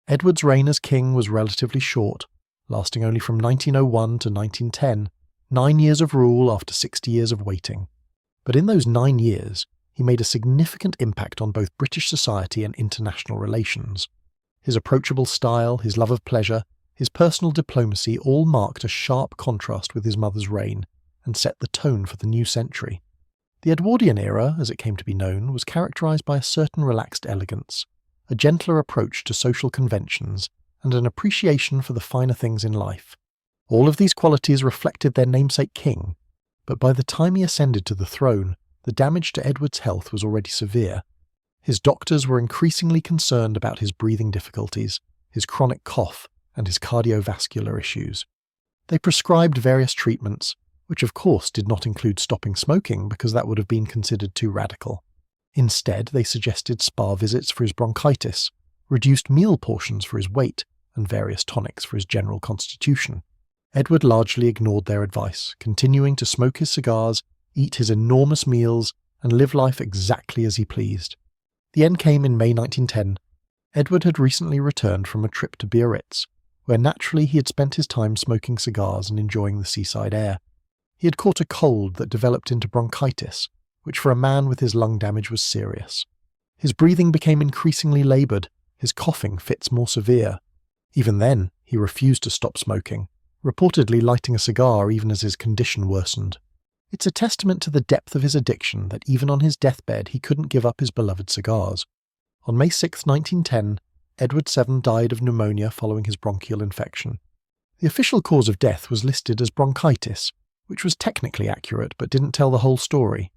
Edward's reign as king was relatively short, lasting only from 1901 to 1910, 9 years of rule after 60 years of waiting. But in those 9 years, he made a significant impact on both British society and international relations. His approachable style, his love of pleasure, his personal diplomacy all marked a sharp contrast with his mother's reign and set the tone for the new century. The Edwardian era, as it came to be known, was characterised by a certain relaxed elegance, a gentler approach to social conventions, and an appreciation for the finer things in life. All of these qualities reflected their namesake king, but by the time he ascended to the throne, the damage to Edward's health was already severe. His doctors were increasingly concerned about his breathing difficulties, his chronic cough, and his cardiovascular issues. They prescribed various treatments, which of course did not include stopping smoking because that would have been considered too radical. Instead, they suggested spa visits for his bronchitis, reduced meal portions for his weight, and various tonics for his general constitution. Edward largely ignored their advice, continuing to smoke his cigars, eat his enormous meals, and live life exactly as he pleased. The end came in May 1910. Edward had recently returned from a trip to Biarritz, where naturally he had spent his time smoking cigars and enjoying the seaside air. He had caught a cold that developed into bronchitis, which for a man with his lung damage was serious. His breathing became increasingly laboured, his coughing fits more severe. Even then, he refused to stop smoking, reportedly lighting a cigar even as his condition worsened. It's a testament to the depth of his addiction that even on his deathbed he couldn't give up his beloved cigars. On May 6, 1910, Edward VII died of pneumonia following his bronchial infection. The official cause of death was listed as bronchitis, which was technically accurate but didn't tell the whole story.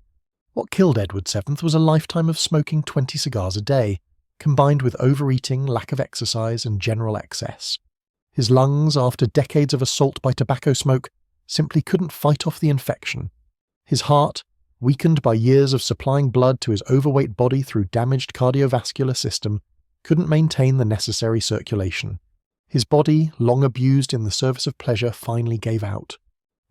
What killed Edward VII was a lifetime of smoking 20 cigars a day, combined with overeating, lack of exercise, and general excess. His lungs, after decades of assault by tobacco smoke, simply couldn't fight off the infection. His heart, weakened by years of supplying blood to his overweight body through damaged cardiovascular system, couldn't maintain the necessary circulation. His body, long abused in the service of pleasure, finally gave out.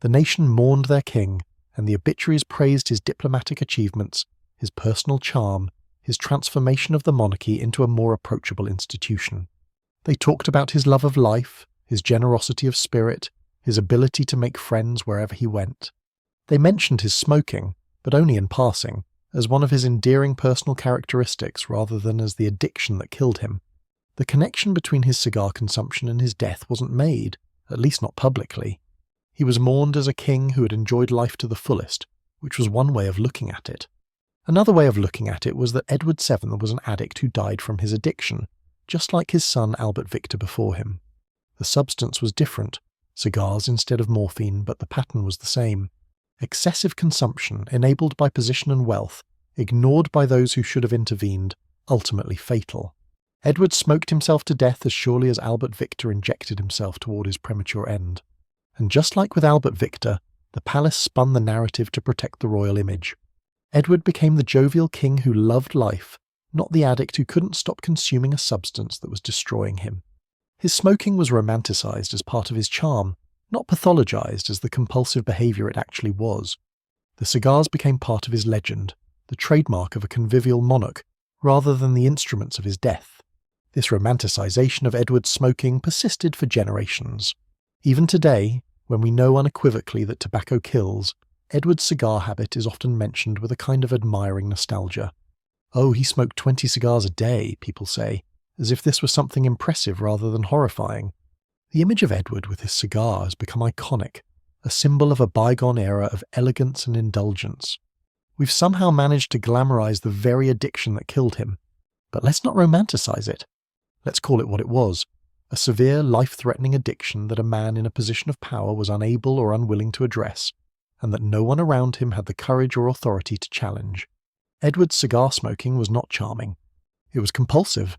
The nation mourned their king, and the obituaries praised his diplomatic achievements, his personal charm, his transformation of the monarchy into a more approachable institution. They talked about his love of life, his generosity of spirit, his ability to make friends wherever he went. They mentioned his smoking, but only in passing, as one of his endearing personal characteristics rather than as the addiction that killed him. The connection between his cigar consumption and his death wasn't made, at least not publicly. He was mourned as a king who had enjoyed life to the fullest, which was one way of looking at it. Another way of looking at it was that Edward VII was an addict who died from his addiction, just like his son Albert Victor before him. The substance was different, cigars instead of morphine, but the pattern was the same. Excessive consumption, enabled by position and wealth, ignored by those who should have intervened, ultimately fatal. Edward smoked himself to death as surely as Albert Victor injected himself toward his premature end. And just like with Albert Victor, the palace spun the narrative to protect the royal image. Edward became the jovial king who loved life, not the addict who couldn't stop consuming a substance that was destroying him. His smoking was romanticized as part of his charm, not pathologized as the compulsive behavior it actually was. The cigars became part of his legend, the trademark of a convivial monarch, rather than the instruments of his death. This romanticization of Edward's smoking persisted for generations. Even today, when we know unequivocally that tobacco kills, Edward's cigar habit is often mentioned with a kind of admiring nostalgia. Oh, he smoked 20 cigars a day, people say, as if this was something impressive rather than horrifying. The image of Edward with his cigar has become iconic, a symbol of a bygone era of elegance and indulgence. We've somehow managed to glamorize the very addiction that killed him, but let's not romanticize it. Let's call it what it was, a severe, life-threatening addiction that a man in a position of power was unable or unwilling to address, and that no one around him had the courage or authority to challenge. Edward's cigar smoking was not charming. It was compulsive.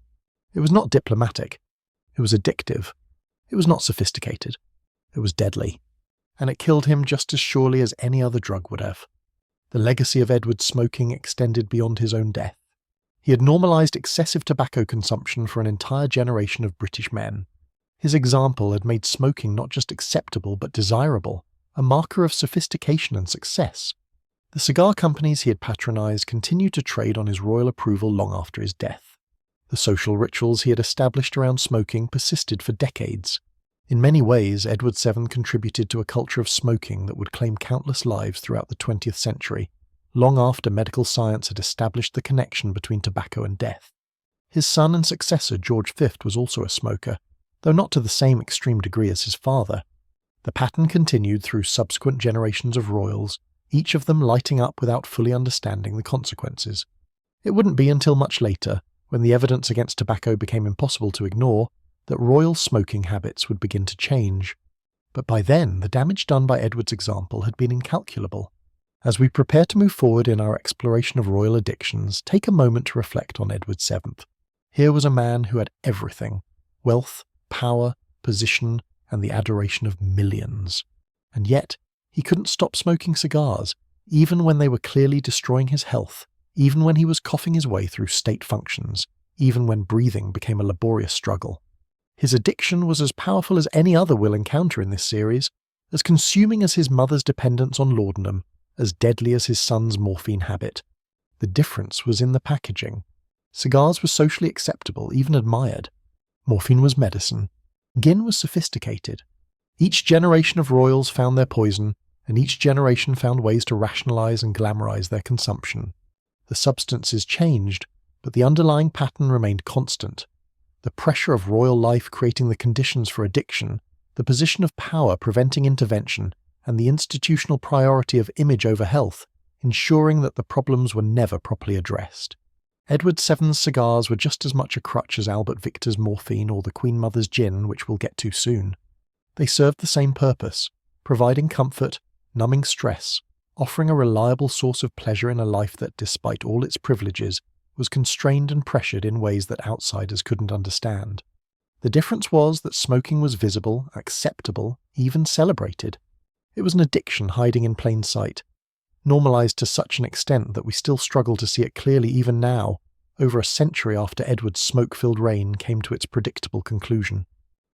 It was not diplomatic. It was addictive. It was not sophisticated. It was deadly. And it killed him just as surely as any other drug would have. The legacy of Edward's smoking extended beyond his own death. He had normalized excessive tobacco consumption for an entire generation of British men. His example had made smoking not just acceptable but desirable, a marker of sophistication and success. The cigar companies he had patronized continued to trade on his royal approval long after his death. The social rituals he had established around smoking persisted for decades. In many ways, Edward VII contributed to a culture of smoking that would claim countless lives throughout the 20th century, long after medical science had established the connection between tobacco and death. His son and successor, George V, was also a smoker, though not to the same extreme degree as his father. The pattern continued through subsequent generations of royals, each of them lighting up without fully understanding the consequences. It wouldn't be until much later, when the evidence against tobacco became impossible to ignore, that royal smoking habits would begin to change. But by then, the damage done by Edward's example had been incalculable. As we prepare to move forward in our exploration of royal addictions, take a moment to reflect on Edward VII. Here was a man who had everything: wealth, power, position, and the adoration of millions. And yet, he couldn't stop smoking cigars, even when they were clearly destroying his health, even when he was coughing his way through state functions, even when breathing became a laborious struggle. His addiction was as powerful as any other we'll encounter in this series, as consuming as his mother's dependence on laudanum, as deadly as his son's morphine habit. The difference was in the packaging. Cigars were socially acceptable, even admired. Morphine was medicine. Gin was sophisticated. Each generation of royals found their poison, and each generation found ways to rationalize and glamorize their consumption. The substances changed, but the underlying pattern remained constant. The pressure of royal life creating the conditions for addiction, the position of power preventing intervention, and the institutional priority of image over health, ensuring that the problems were never properly addressed. Edward VII's cigars were just as much a crutch as Albert Victor's morphine or the Queen Mother's gin, which we'll get to soon. They served the same purpose, providing comfort, numbing stress, offering a reliable source of pleasure in a life that, despite all its privileges, was constrained and pressured in ways that outsiders couldn't understand. The difference was that smoking was visible, acceptable, even celebrated. It was an addiction hiding in plain sight, normalized to such an extent that we still struggle to see it clearly even now, over a century after Edward's smoke-filled reign came to its predictable conclusion.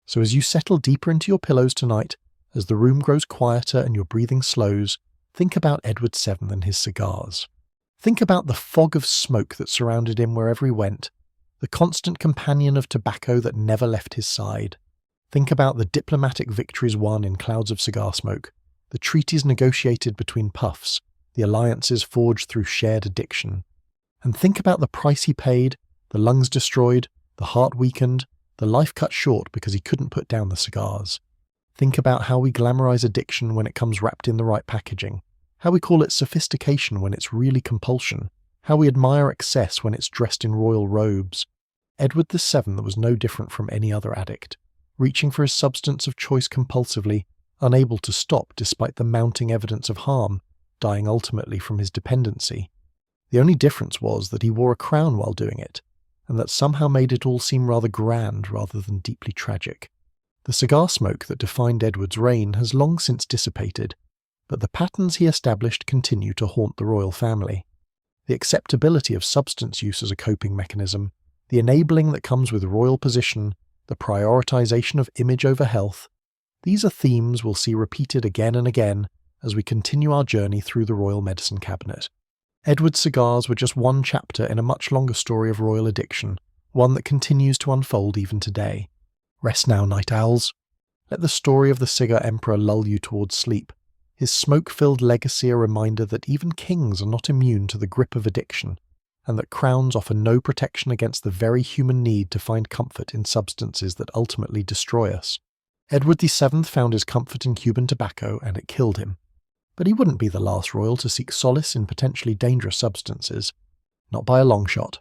So as you settle deeper into your pillows tonight, as the room grows quieter and your breathing slows, think about Edward VII and his cigars. Think about the fog of smoke that surrounded him wherever he went, the constant companion of tobacco that never left his side. Think about the diplomatic victories won in clouds of cigar smoke, the treaties negotiated between puffs, the alliances forged through shared addiction. And think about the price he paid, the lungs destroyed, the heart weakened, the life cut short because he couldn't put down the cigars. Think about how we glamorize addiction when it comes wrapped in the right packaging, how we call it sophistication when it's really compulsion, how we admire excess when it's dressed in royal robes. Edward VII was no different from any other addict, reaching for his substance of choice compulsively, unable to stop despite the mounting evidence of harm, dying ultimately from his dependency. The only difference was that he wore a crown while doing it, and that somehow made it all seem rather grand rather than deeply tragic. The cigar smoke that defined Edward's reign has long since dissipated, but the patterns he established continue to haunt the royal family. The acceptability of substance use as a coping mechanism, the enabling that comes with royal position, the prioritization of image over health, these are themes we'll see repeated again and again as we continue our journey through the royal medicine cabinet. Edward's cigars were just one chapter in a much longer story of royal addiction, one that continues to unfold even today. Rest now, night owls. Let the story of the cigar emperor lull you towards sleep, his smoke-filled legacy a reminder that even kings are not immune to the grip of addiction, and that crowns offer no protection against the very human need to find comfort in substances that ultimately destroy us. Edward VII found his comfort in Cuban tobacco, and it killed him. But he wouldn't be the last royal to seek solace in potentially dangerous substances. Not by a long shot.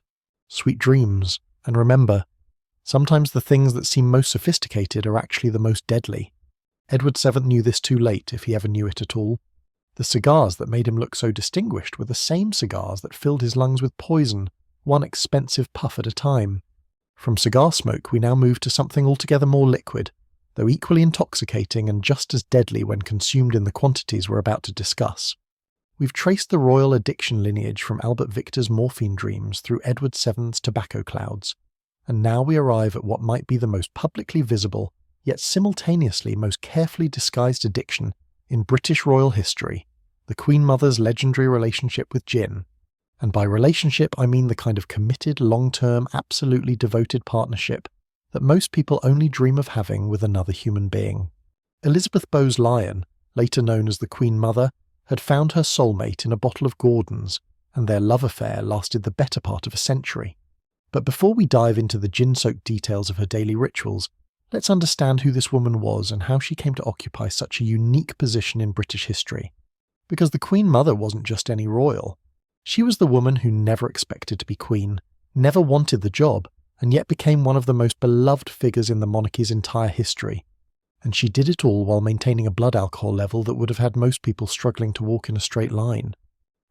Sweet dreams, and remember, sometimes the things that seem most sophisticated are actually the most deadly. Edward VII knew this too late, if he ever knew it at all. The cigars that made him look so distinguished were the same cigars that filled his lungs with poison, one expensive puff at a time. From cigar smoke we now move to something altogether more liquid, though equally intoxicating and just as deadly when consumed in the quantities we're about to discuss. We've traced the royal addiction lineage from Albert Victor's morphine dreams through Edward VII's tobacco clouds, and now we arrive at what might be the most publicly visible, yet simultaneously most carefully disguised addiction in British royal history, the Queen Mother's legendary relationship with gin. And by relationship I mean the kind of committed, long-term, absolutely devoted partnership that most people only dream of having with another human being. Elizabeth Bowes-Lyon, later known as the Queen Mother, had found her soulmate in a bottle of Gordon's, and their love affair lasted the better part of a century. But before we dive into the gin-soaked details of her daily rituals, let's understand who this woman was and how she came to occupy such a unique position in British history. Because the Queen Mother wasn't just any royal. She was the woman who never expected to be queen, never wanted the job, and yet became one of the most beloved figures in the monarchy's entire history. And she did it all while maintaining a blood alcohol level that would have had most people struggling to walk in a straight line.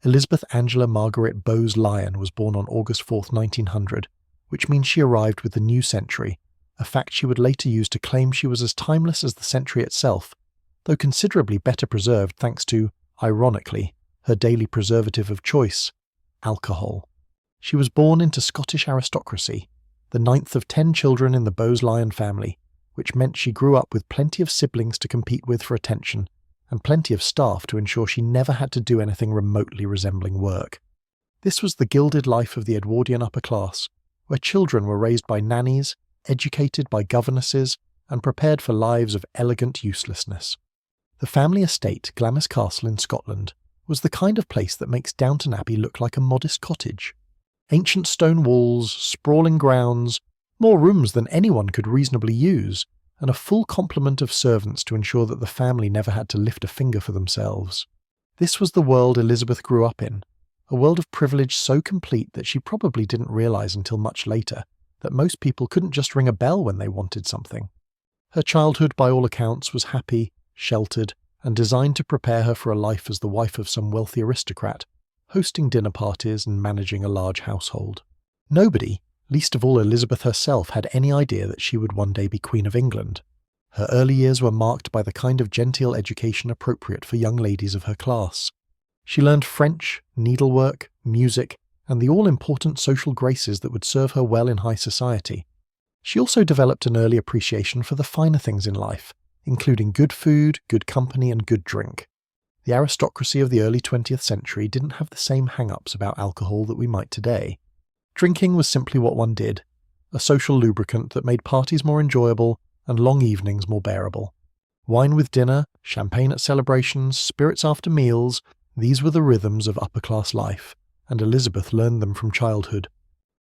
Elizabeth Angela Margaret Bowes-Lyon was born on August 4, 1900, which means she arrived with the new century, a fact she would later use to claim she was as timeless as the century itself, though considerably better preserved thanks to, ironically, her daily preservative of choice, alcohol. She was born into Scottish aristocracy, the 9th of 10 children in the Bowes-Lyon family, which meant she grew up with plenty of siblings to compete with for attention, and plenty of staff to ensure she never had to do anything remotely resembling work. This was the gilded life of the Edwardian upper class, where children were raised by nannies, educated by governesses, and prepared for lives of elegant uselessness. The family estate, Glamis Castle in Scotland, was the kind of place that makes Downton Abbey look like a modest cottage. Ancient stone walls, sprawling grounds, more rooms than anyone could reasonably use, and a full complement of servants to ensure that the family never had to lift a finger for themselves. This was the world Elizabeth grew up in, a world of privilege so complete that she probably didn't realise until much later that most people couldn't just ring a bell when they wanted something. Her childhood, by all accounts, was happy, sheltered, and designed to prepare her for a life as the wife of some wealthy aristocrat, hosting dinner parties and managing a large household. Nobody, least of all Elizabeth herself, had any idea that she would one day be Queen of England. Her early years were marked by the kind of genteel education appropriate for young ladies of her class. She learned French, needlework, music, and the all-important social graces that would serve her well in high society. She also developed an early appreciation for the finer things in life, including good food, good company, and good drink. The aristocracy of the early 20th century didn't have the same hang-ups about alcohol that we might today. Drinking was simply what one did, a social lubricant that made parties more enjoyable and long evenings more bearable. Wine with dinner, champagne at celebrations, spirits after meals, These were the rhythms of upper-class life, and Elizabeth learned them from childhood.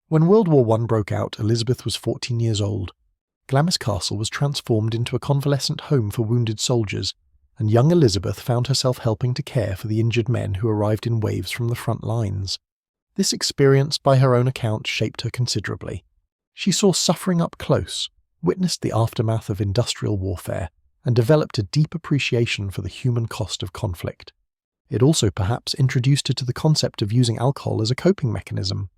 When World War I broke out, Elizabeth was 14 years old. Glamis Castle was transformed into a convalescent home for wounded soldiers, and young Elizabeth found herself helping to care for the injured men who arrived in waves from the front lines. This experience, by her own account, shaped her considerably. She saw suffering up close, witnessed the aftermath of industrial warfare, and developed a deep appreciation for the human cost of conflict. It also perhaps introduced her to the concept of using alcohol as a coping mechanism.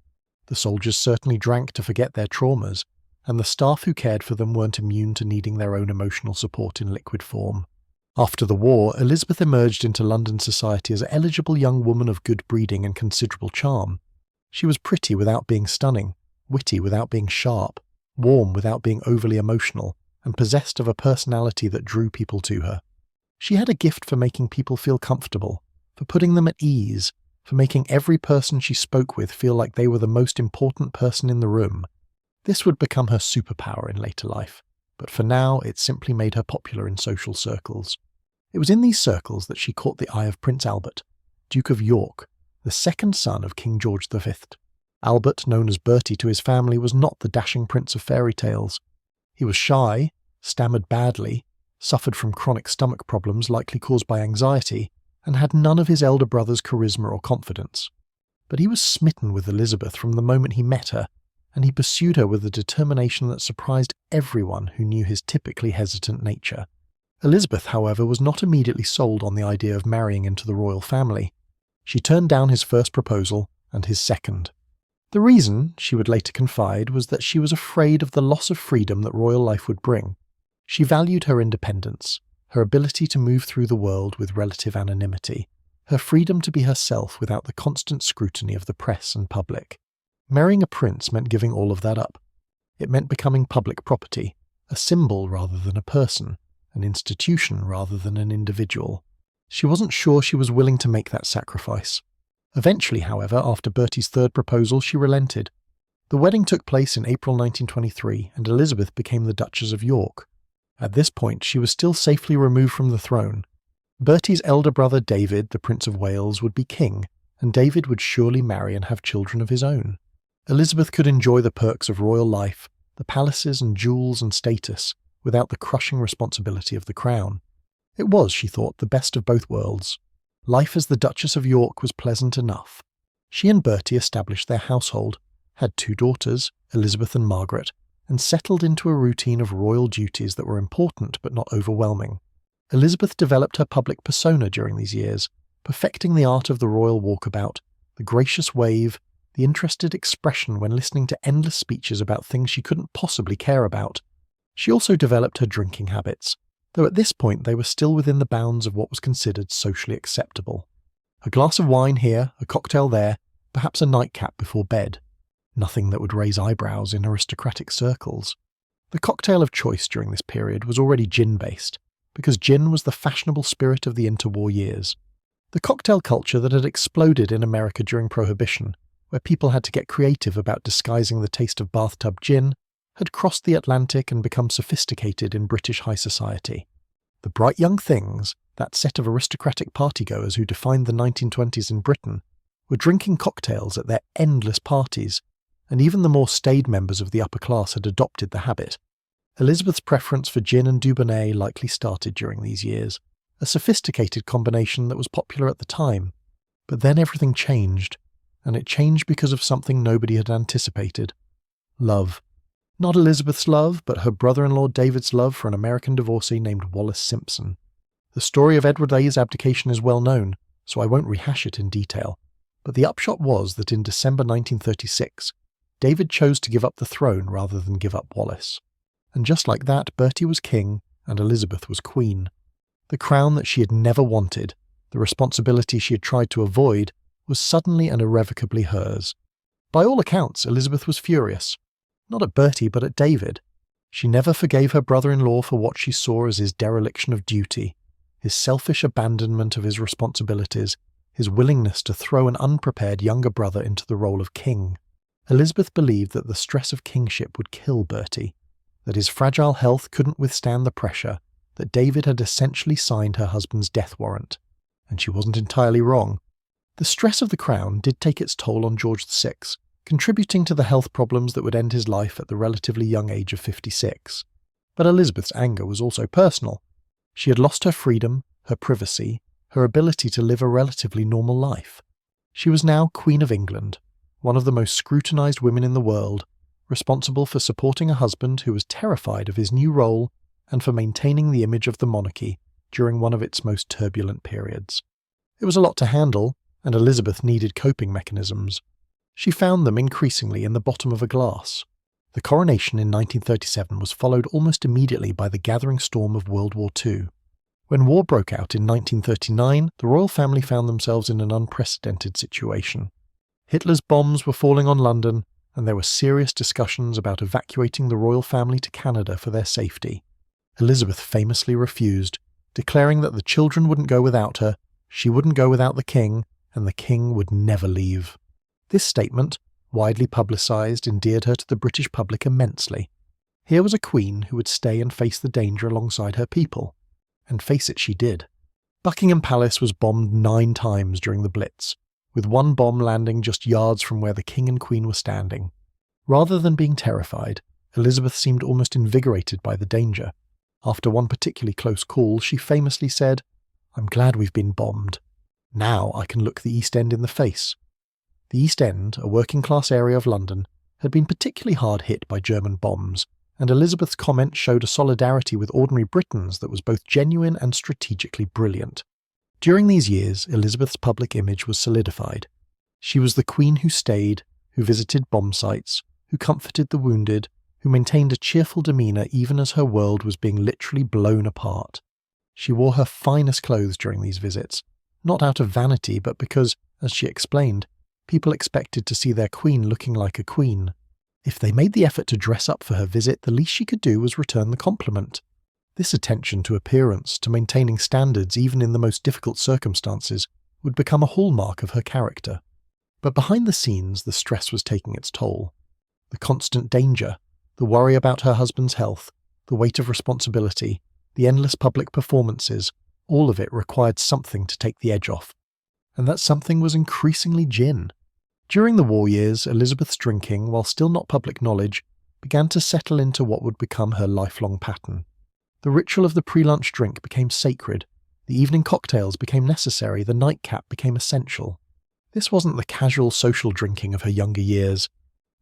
The soldiers certainly drank to forget their traumas, and the staff who cared for them weren't immune to needing their own emotional support in liquid form. After the war, Elizabeth emerged into London society as an eligible young woman of good breeding and considerable charm. She was pretty without being stunning, witty without being sharp, warm without being overly emotional, and possessed of a personality that drew people to her. She had a gift for making people feel comfortable, for putting them at ease, for making every person she spoke with feel like they were the most important person in the room. This would become her superpower in later life, but for now it simply made her popular in social circles. It was in these circles that she caught the eye of Prince Albert, Duke of York, the second son of King George V. Albert, known as Bertie to his family, was not the dashing prince of fairy tales. He was shy, stammered badly, suffered from chronic stomach problems likely caused by anxiety, and had none of his elder brother's charisma or confidence. But he was smitten with Elizabeth from the moment he met her, and he pursued her with a determination that surprised everyone who knew his typically hesitant nature. Elizabeth, however, was not immediately sold on the idea of marrying into the royal family. She turned down his first proposal and his second. The reason, she would later confide, was that she was afraid of the loss of freedom that royal life would bring. She valued her independence, her ability to move through the world with relative anonymity, her freedom to be herself without the constant scrutiny of the press and public. Marrying a prince meant giving all of that up. It meant becoming public property, a symbol rather than a person, an institution rather than an individual. She wasn't sure she was willing to make that sacrifice. Eventually, however, after Bertie's third proposal, she relented. The wedding took place in April 1923, and Elizabeth became the Duchess of York. At this point, she was still safely removed from the throne. Bertie's elder brother David, the Prince of Wales, would be king, and David would surely marry and have children of his own. Elizabeth could enjoy the perks of royal life, the palaces and jewels and status, without the crushing responsibility of the crown. It was, she thought, the best of both worlds. Life as the Duchess of York was pleasant enough. She and Bertie established their household, had 2 daughters, Elizabeth and Margaret, and settled into a routine of royal duties that were important but not overwhelming. Elizabeth developed her public persona during these years, perfecting the art of the royal walkabout, the gracious wave, the interested expression when listening to endless speeches about things she couldn't possibly care about. She also developed her drinking habits, though at this point they were still within the bounds of what was considered socially acceptable. A glass of wine here, a cocktail there, perhaps a nightcap before bed. Nothing that would raise eyebrows in aristocratic circles. The cocktail of choice during this period was already gin-based, because gin was the fashionable spirit of the interwar years. The cocktail culture that had exploded in America during Prohibition, where people had to get creative about disguising the taste of bathtub gin, had crossed the Atlantic and become sophisticated in British high society. The bright young things, that set of aristocratic partygoers who defined the 1920s in Britain, were drinking cocktails at their endless parties, and even the more staid members of the upper class had adopted the habit. Elizabeth's preference for gin and Dubonnet likely started during these years, a sophisticated combination that was popular at the time. But then everything changed, and it changed because of something nobody had anticipated. Love. Not Elizabeth's love, but her brother-in-law David's love for an American divorcee named Wallace Simpson. The story of Edward VIII's abdication is well known, so I won't rehash it in detail, but the upshot was that in December 1936, David chose to give up the throne rather than give up Wallace. And just like that, Bertie was king and Elizabeth was queen. The crown that she had never wanted, the responsibility she had tried to avoid, was suddenly and irrevocably hers. By all accounts, Elizabeth was furious. Not at Bertie, but at David. She never forgave her brother-in-law for what she saw as his dereliction of duty, his selfish abandonment of his responsibilities, his willingness to throw an unprepared younger brother into the role of king. Elizabeth believed that the stress of kingship would kill Bertie, that his fragile health couldn't withstand the pressure, that David had essentially signed her husband's death warrant. And she wasn't entirely wrong. The stress of the crown did take its toll on George VI, contributing to the health problems that would end his life at the relatively young age of 56. But Elizabeth's anger was also personal. She had lost her freedom, her privacy, her ability to live a relatively normal life. She was now Queen of England, one of the most scrutinised women in the world, responsible for supporting a husband who was terrified of his new role and for maintaining the image of the monarchy during one of its most turbulent periods. It was a lot to handle, and Elizabeth needed coping mechanisms. She found them increasingly in the bottom of a glass. The coronation in 1937 was followed almost immediately by the gathering storm of World War II. When war broke out in 1939, the royal family found themselves in an unprecedented situation. Hitler's bombs were falling on London, and there were serious discussions about evacuating the royal family to Canada for their safety. Elizabeth famously refused, declaring that the children wouldn't go without her, she wouldn't go without the king, and the king would never leave. This statement, widely publicised, endeared her to the British public immensely. Here was a queen who would stay and face the danger alongside her people. And face it she did. Buckingham Palace was bombed 9 times during the Blitz, with one bomb landing just yards from where the king and queen were standing. Rather than being terrified, Elizabeth seemed almost invigorated by the danger. After one particularly close call, she famously said, "I'm glad we've been bombed. Now I can look the East End in the face." The East End, a working-class area of London, had been particularly hard hit by German bombs, and Elizabeth's comment showed a solidarity with ordinary Britons that was both genuine and strategically brilliant. During these years, Elizabeth's public image was solidified. She was the queen who stayed, who visited bomb sites, who comforted the wounded, who maintained a cheerful demeanour even as her world was being literally blown apart. She wore her finest clothes during these visits, not out of vanity but because, as she explained, people expected to see their queen looking like a queen. If they made the effort to dress up for her visit, the least she could do was return the compliment. This attention to appearance, to maintaining standards even in the most difficult circumstances, would become a hallmark of her character. But behind the scenes, the stress was taking its toll. The constant danger, the worry about her husband's health, the weight of responsibility, the endless public performances, all of it required something to take the edge off. And that something was increasingly gin. During the war years, Elizabeth's drinking, while still not public knowledge, began to settle into what would become her lifelong pattern. The ritual of the pre-lunch drink became sacred, the evening cocktails became necessary, the nightcap became essential. This wasn't the casual social drinking of her younger years.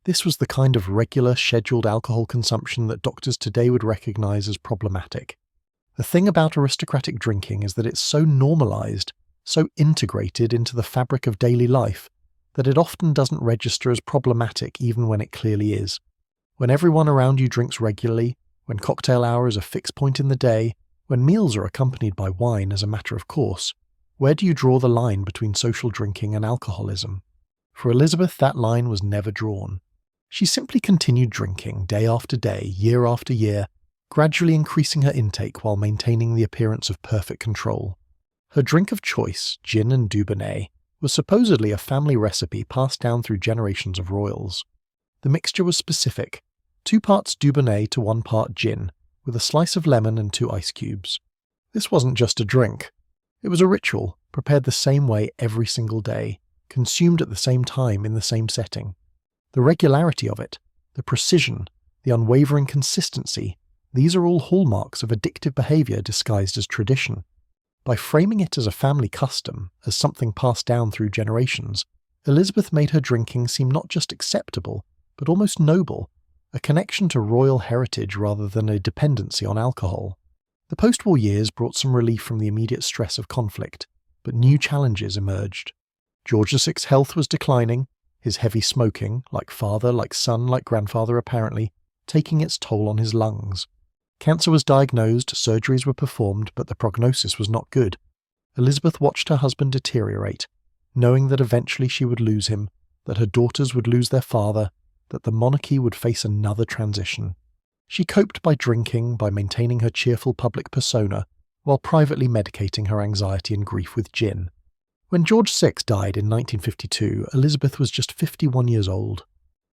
This was the kind of regular, scheduled alcohol consumption that doctors today would recognise as problematic. The thing about aristocratic drinking is that it's so normalised, so integrated into the fabric of daily life, that it often doesn't register as problematic even when it clearly is. When everyone around you drinks regularly, when cocktail hour is a fixed point in the day, when meals are accompanied by wine as a matter of course, where do you draw the line between social drinking and alcoholism? For Elizabeth, that line was never drawn. She simply continued drinking day after day, year after year, gradually increasing her intake while maintaining the appearance of perfect control. Her drink of choice, gin and Dubonnet, was supposedly a family recipe passed down through generations of royals. The mixture was specific, 2 parts Dubonnet to 1 part gin, with a slice of lemon and 2 ice cubes. This wasn't just a drink. It was a ritual, prepared the same way every single day, consumed at the same time in the same setting. The regularity of it, the precision, the unwavering consistency, these are all hallmarks of addictive behaviour disguised as tradition. By framing it as a family custom, as something passed down through generations, Elizabeth made her drinking seem not just acceptable, but almost noble, a connection to royal heritage rather than a dependency on alcohol. The post-war years brought some relief from the immediate stress of conflict, but new challenges emerged. George VI's health was declining, his heavy smoking, like father, like son, like grandfather apparently, taking its toll on his lungs. Cancer was diagnosed, surgeries were performed, but the prognosis was not good. Elizabeth watched her husband deteriorate, knowing that eventually she would lose him, that her daughters would lose their father, that the monarchy would face another transition. She coped by drinking, by maintaining her cheerful public persona, while privately medicating her anxiety and grief with gin. When George VI died in 1952, Elizabeth was just 51 years old.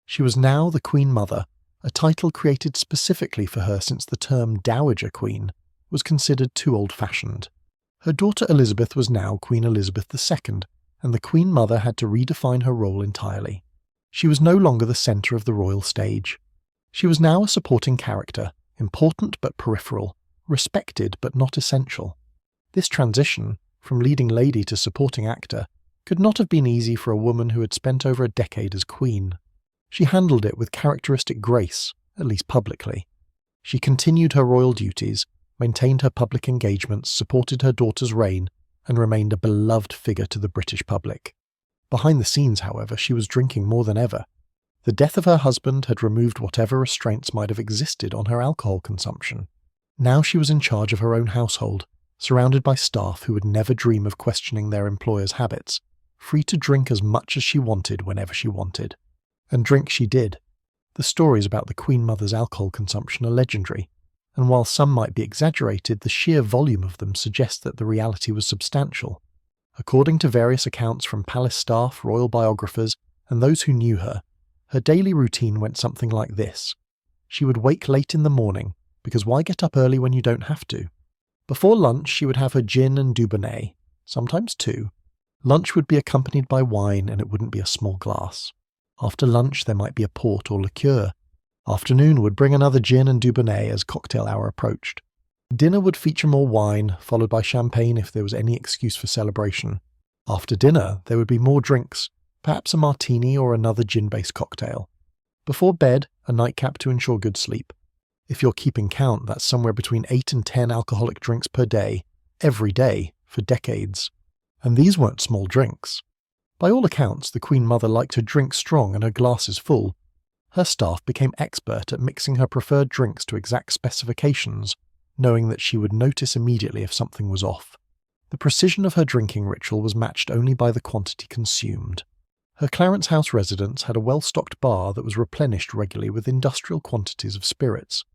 She was now the Queen Mother, a title created specifically for her since the term Dowager Queen was considered too old-fashioned. Her daughter Elizabeth was now Queen Elizabeth II, and the Queen Mother had to redefine her role entirely. She was no longer the centre of the royal stage. She was now a supporting character, important but peripheral, respected but not essential. This transition, from leading lady to supporting actor, could not have been easy for a woman who had spent over a decade as queen. She handled it with characteristic grace, at least publicly. She continued her royal duties, maintained her public engagements, supported her daughter's reign, and remained a beloved figure to the British public. Behind the scenes, however, she was drinking more than ever. The death of her husband had removed whatever restraints might have existed on her alcohol consumption. Now she was in charge of her own household, surrounded by staff who would never dream of questioning their employer's habits, free to drink as much as she wanted whenever she wanted. And drink she did. The stories about the Queen Mother's alcohol consumption are legendary, and while some might be exaggerated, the sheer volume of them suggests that the reality was substantial. According to various accounts from palace staff, royal biographers, and those who knew her, her daily routine went something like this. She would wake late in the morning, because why get up early when you don't have to? Before lunch, she would have her gin and Dubonnet, sometimes two. Lunch would be accompanied by wine, and it wouldn't be a small glass. After lunch, there might be a port or liqueur. Afternoon would bring another gin and Dubonnet as cocktail hour approached. Dinner would feature more wine, followed by champagne if there was any excuse for celebration. After dinner, there would be more drinks, perhaps a martini or another gin-based cocktail. Before bed, a nightcap to ensure good sleep. If you're keeping count, that's somewhere between 8 and 10 alcoholic drinks per day, every day, for decades. And these weren't small drinks. By all accounts, the Queen Mother liked her drinks strong and her glasses full. Her staff became expert at mixing her preferred drinks to exact specifications, knowing that she would notice immediately if something was off. The precision of her drinking ritual was matched only by the quantity consumed. Her Clarence House residence had a well-stocked bar that was replenished regularly with industrial quantities of spirits.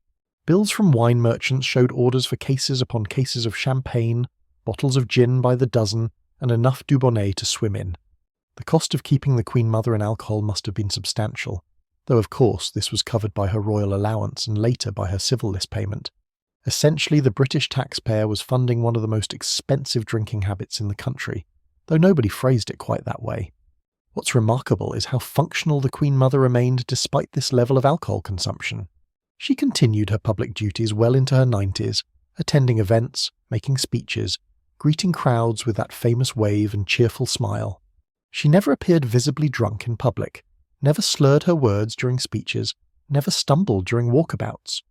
Bills from wine merchants showed orders for cases upon cases of champagne, bottles of gin by the dozen, and enough Dubonnet to swim in. The cost of keeping the Queen Mother in alcohol must have been substantial, though of course this was covered by her royal allowance and later by her civil list payment. Essentially, the British taxpayer was funding one of the most expensive drinking habits in the country, though nobody phrased it quite that way. What's remarkable is how functional the Queen Mother remained despite this level of alcohol consumption. She continued her public duties well into her 90s, attending events, making speeches, greeting crowds with that famous wave and cheerful smile. She never appeared visibly drunk in public, never slurred her words during speeches, never stumbled during walkabouts.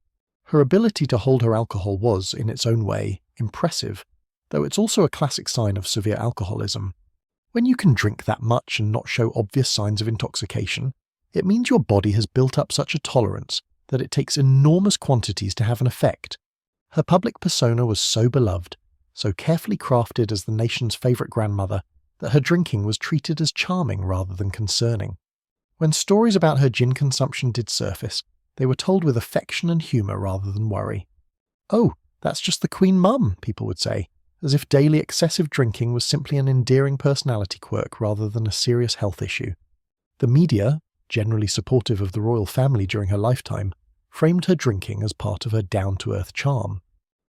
Her ability to hold her alcohol was, in its own way, impressive, though it's also a classic sign of severe alcoholism. When you can drink that much and not show obvious signs of intoxication, it means your body has built up such a tolerance that it takes enormous quantities to have an effect. Her public persona was so beloved, so carefully crafted as the nation's favourite grandmother, that her drinking was treated as charming rather than concerning. When stories about her gin consumption did surface, they were told with affection and humour rather than worry. "Oh, that's just the Queen Mum," people would say, as if daily excessive drinking was simply an endearing personality quirk rather than a serious health issue. The media, generally supportive of the royal family during her lifetime, framed her drinking as part of her down-to-earth charm.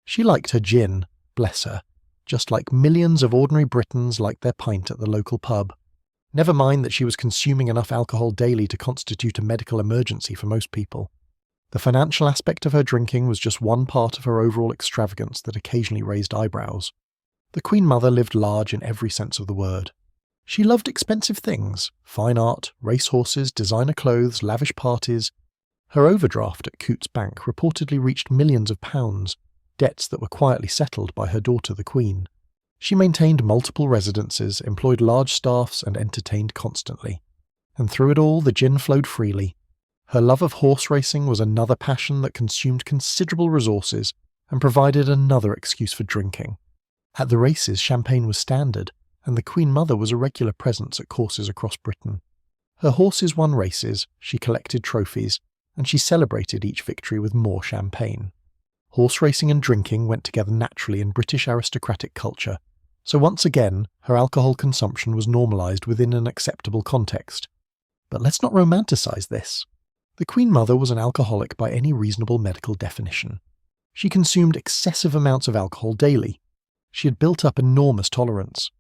She liked her gin, bless her, just like millions of ordinary Britons liked their pint at the local pub. Never mind that she was consuming enough alcohol daily to constitute a medical emergency for most people. The financial aspect of her drinking was just one part of her overall extravagance that occasionally raised eyebrows. The Queen Mother lived large in every sense of the word. She loved expensive things, fine art, racehorses, designer clothes, lavish parties. Her overdraft at Coutts Bank reportedly reached millions of pounds, debts that were quietly settled by her daughter the Queen. She maintained multiple residences, employed large staffs, and entertained constantly. And through it all, the gin flowed freely. Her love of horse racing was another passion that consumed considerable resources and provided another excuse for drinking. At the races, champagne was standard, and the Queen Mother was a regular presence at courses across Britain. Her horses won races, she collected trophies, and she celebrated each victory with more champagne. Horse racing and drinking went together naturally in British aristocratic culture, so once again, her alcohol consumption was normalised within an acceptable context. But let's not romanticise this. The Queen Mother was an alcoholic by any reasonable medical definition. She consumed excessive amounts of alcohol daily. She had built up enormous tolerance.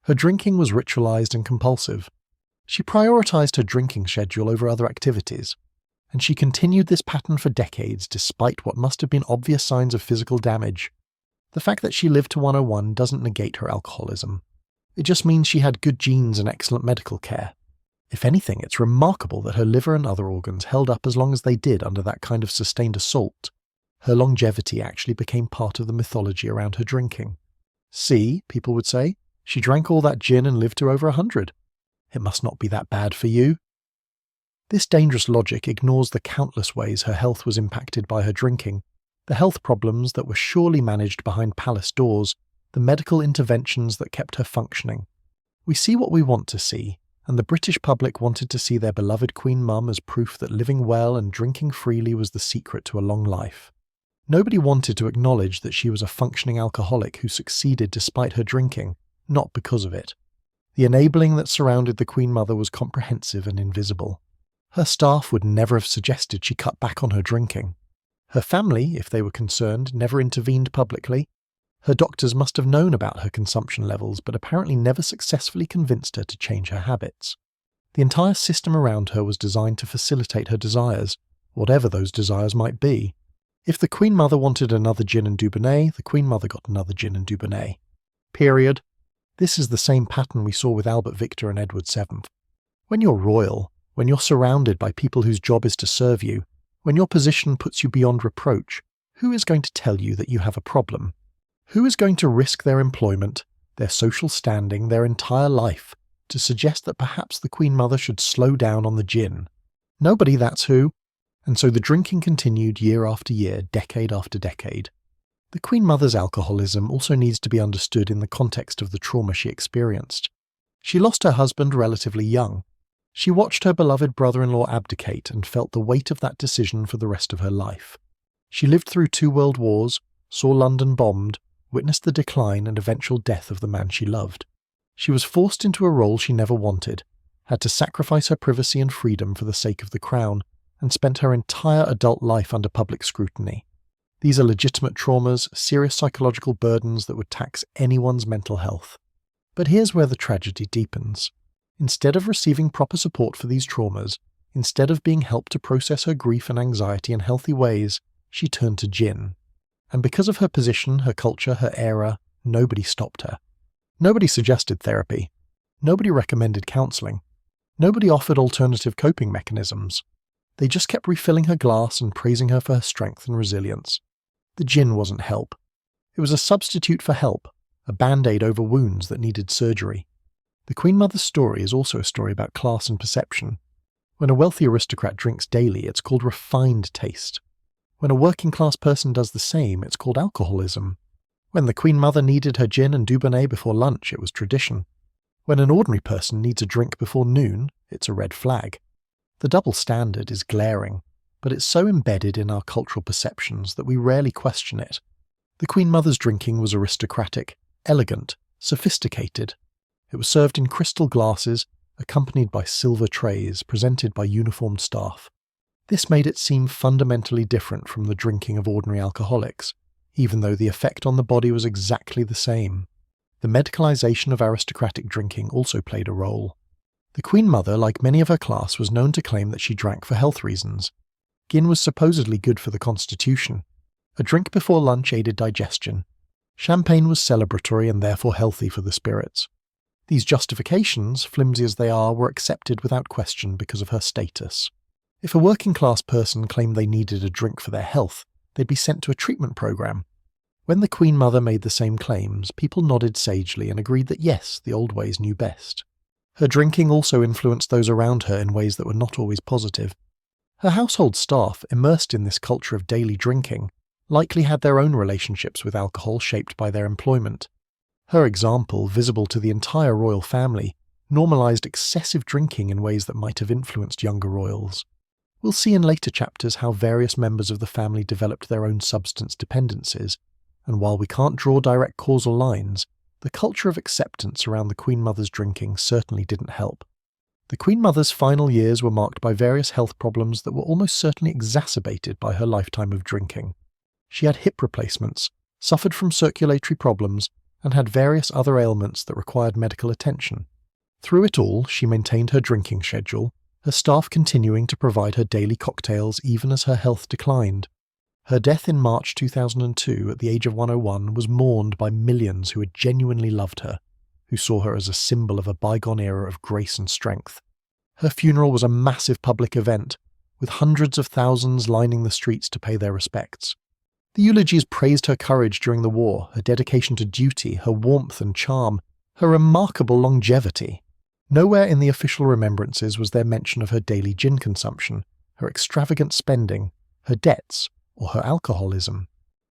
Her drinking was ritualized and compulsive. She prioritized her drinking schedule over other activities, and she continued this pattern for decades despite what must have been obvious signs of physical damage. The fact that she lived to 101 doesn't negate her alcoholism. It just means she had good genes and excellent medical care. If anything, it's remarkable that her liver and other organs held up as long as they did under that kind of sustained assault. Her longevity actually became part of the mythology around her drinking. See, people would say, she drank all that gin and lived to over 100. It must not be that bad for you. This dangerous logic ignores the countless ways her health was impacted by her drinking, the health problems that were surely managed behind palace doors, the medical interventions that kept her functioning. We see what we want to see, and the British public wanted to see their beloved Queen Mum as proof that living well and drinking freely was the secret to a long life. Nobody wanted to acknowledge that she was a functioning alcoholic who succeeded despite her drinking, not because of it. The enabling that surrounded the Queen Mother was comprehensive and invisible. Her staff would never have suggested she cut back on her drinking. Her family, if they were concerned, never intervened publicly. Her doctors must have known about her consumption levels, but apparently never successfully convinced her to change her habits. The entire system around her was designed to facilitate her desires, whatever those desires might be. If the Queen Mother wanted another gin and Dubonnet, the Queen Mother got another gin and Dubonnet. Period. This is the same pattern we saw with Albert Victor and Edward VII. When you're royal, when you're surrounded by people whose job is to serve you, when your position puts you beyond reproach, who is going to tell you that you have a problem? Who is going to risk their employment, their social standing, their entire life, to suggest that perhaps the Queen Mother should slow down on the gin? Nobody, that's who. And so the drinking continued year after year, decade after decade. The Queen Mother's alcoholism also needs to be understood in the context of the trauma she experienced. She lost her husband relatively young. She watched her beloved brother-in-law abdicate and felt the weight of that decision for the rest of her life. She lived through 2 world wars, saw London bombed, witnessed the decline and eventual death of the man she loved. She was forced into a role she never wanted, had to sacrifice her privacy and freedom for the sake of the crown, and spent her entire adult life under public scrutiny. These are legitimate traumas, serious psychological burdens that would tax anyone's mental health. But here's where the tragedy deepens. Instead of receiving proper support for these traumas, instead of being helped to process her grief and anxiety in healthy ways, she turned to gin. And because of her position, her culture, her era, nobody stopped her. Nobody suggested therapy. Nobody recommended counselling. Nobody offered alternative coping mechanisms. They just kept refilling her glass and praising her for her strength and resilience. The gin wasn't help. It was a substitute for help, a band-aid over wounds that needed surgery. The Queen Mother's story is also a story about class and perception. When a wealthy aristocrat drinks daily, it's called refined taste. When a working-class person does the same, it's called alcoholism. When the Queen Mother needed her gin and Dubonnet before lunch, it was tradition. When an ordinary person needs a drink before noon, it's a red flag. The double standard is glaring, but it's so embedded in our cultural perceptions that we rarely question it. The Queen Mother's drinking was aristocratic, elegant, sophisticated. It was served in crystal glasses, accompanied by silver trays, presented by uniformed staff. This made it seem fundamentally different from the drinking of ordinary alcoholics, even though the effect on the body was exactly the same. The medicalization of aristocratic drinking also played a role. The Queen Mother, like many of her class, was known to claim that she drank for health reasons. Gin was supposedly good for the constitution. A drink before lunch aided digestion. Champagne was celebratory and therefore healthy for the spirits. These justifications, flimsy as they are, were accepted without question because of her status. If a working-class person claimed they needed a drink for their health, they'd be sent to a treatment program. When the Queen Mother made the same claims, people nodded sagely and agreed that yes, the old ways knew best. Her drinking also influenced those around her in ways that were not always positive. Her household staff, immersed in this culture of daily drinking, likely had their own relationships with alcohol shaped by their employment. Her example, visible to the entire royal family, normalised excessive drinking in ways that might have influenced younger royals. We'll see in later chapters how various members of the family developed their own substance dependencies, and while we can't draw direct causal lines, the culture of acceptance around the Queen Mother's drinking certainly didn't help. The Queen Mother's final years were marked by various health problems that were almost certainly exacerbated by her lifetime of drinking. She had hip replacements, suffered from circulatory problems, and had various other ailments that required medical attention. Through it all, she maintained her drinking schedule, her staff continuing to provide her daily cocktails even as her health declined. Her death in March 2002 at the age of 101 was mourned by millions who had genuinely loved her, who saw her as a symbol of a bygone era of grace and strength. Her funeral was a massive public event, with hundreds of thousands lining the streets to pay their respects. The eulogies praised her courage during the war, her dedication to duty, her warmth and charm, her remarkable longevity. Nowhere in the official remembrances was there mention of her daily gin consumption, her extravagant spending, her debts, or her alcoholism.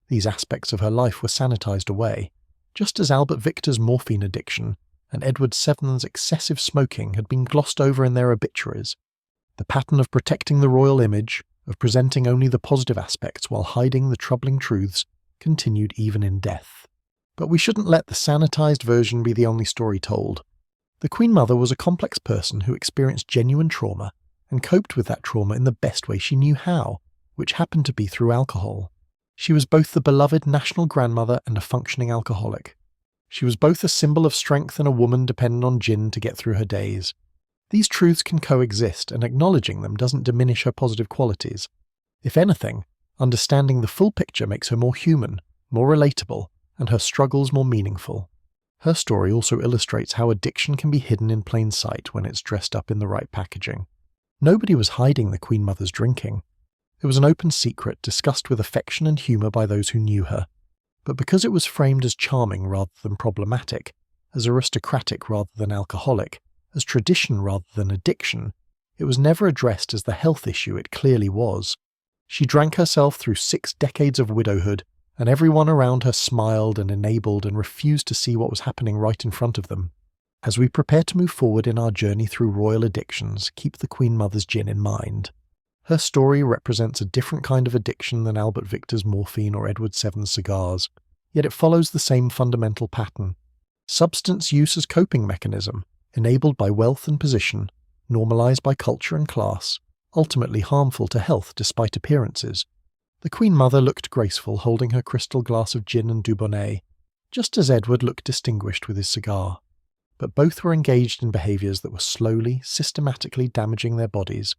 These aspects of her life were sanitized away, just as Albert Victor's morphine addiction and Edward VII's excessive smoking had been glossed over in their obituaries. The pattern of protecting the royal image, of presenting only the positive aspects while hiding the troubling truths, continued even in death. But we shouldn't let the sanitized version be the only story told. The Queen Mother was a complex person who experienced genuine trauma and coped with that trauma in the best way she knew how, which happened to be through alcohol. She was both the beloved national grandmother and a functioning alcoholic. She was both a symbol of strength and a woman dependent on gin to get through her days. These truths can coexist, and acknowledging them doesn't diminish her positive qualities. If anything, understanding the full picture makes her more human, more relatable, and her struggles more meaningful. Her story also illustrates how addiction can be hidden in plain sight when it's dressed up in the right packaging. Nobody was hiding the Queen Mother's drinking. It was an open secret discussed with affection and humour by those who knew her. But because it was framed as charming rather than problematic, as aristocratic rather than alcoholic, as tradition rather than addiction, it was never addressed as the health issue it clearly was. She drank herself through 6 decades of widowhood, and everyone around her smiled and enabled and refused to see what was happening right in front of them. As we prepare to move forward in our journey through royal addictions, keep the Queen Mother's gin in mind. Her story represents a different kind of addiction than Albert Victor's morphine or Edward VII's cigars, yet it follows the same fundamental pattern. Substance use as coping mechanism, enabled by wealth and position, normalized by culture and class, ultimately harmful to health despite appearances. The Queen Mother looked graceful holding her crystal glass of gin and Dubonnet, just as Edward looked distinguished with his cigar. But both were engaged in behaviours that were slowly, systematically damaging their bodies,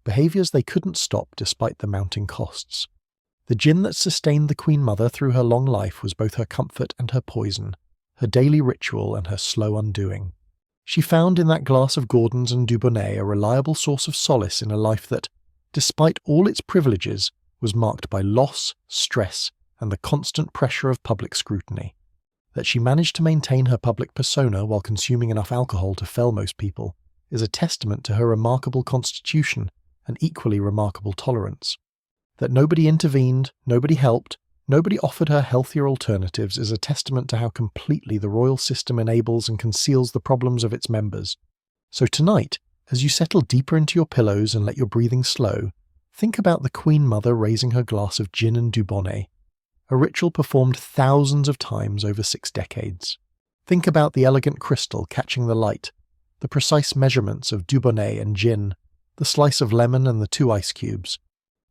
behaviours they couldn't stop despite the mounting costs. The gin that sustained the Queen Mother through her long life was both her comfort and her poison, her daily ritual and her slow undoing. She found in that glass of Gordon's and Dubonnet a reliable source of solace in a life that, despite all its privileges, was marked by loss, stress, and the constant pressure of public scrutiny. That she managed to maintain her public persona while consuming enough alcohol to fell most people is a testament to her remarkable constitution and equally remarkable tolerance. That nobody intervened, nobody helped, nobody offered her healthier alternatives is a testament to how completely the royal system enables and conceals the problems of its members. So tonight, as you settle deeper into your pillows and let your breathing slow, think about the Queen Mother raising her glass of gin and Dubonnet, a ritual performed thousands of times over 6 decades. Think about the elegant crystal catching the light, the precise measurements of Dubonnet and gin, the slice of lemon and the 2 ice cubes.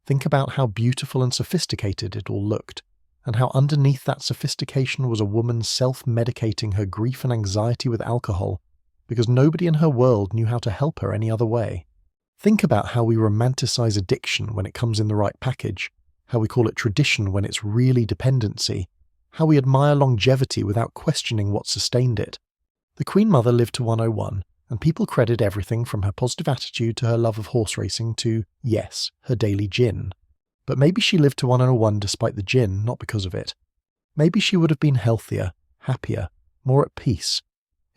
Think about how beautiful and sophisticated it all looked, and how underneath that sophistication was a woman self-medicating her grief and anxiety with alcohol, because nobody in her world knew how to help her any other way. Think about how we romanticize addiction when it comes in the right package, how we call it tradition when it's really dependency, how we admire longevity without questioning what sustained it. The Queen Mother lived to 101, and people credit everything from her positive attitude to her love of horse racing to, yes, her daily gin. But maybe she lived to 101 despite the gin, not because of it. Maybe she would have been healthier, happier, more at peace,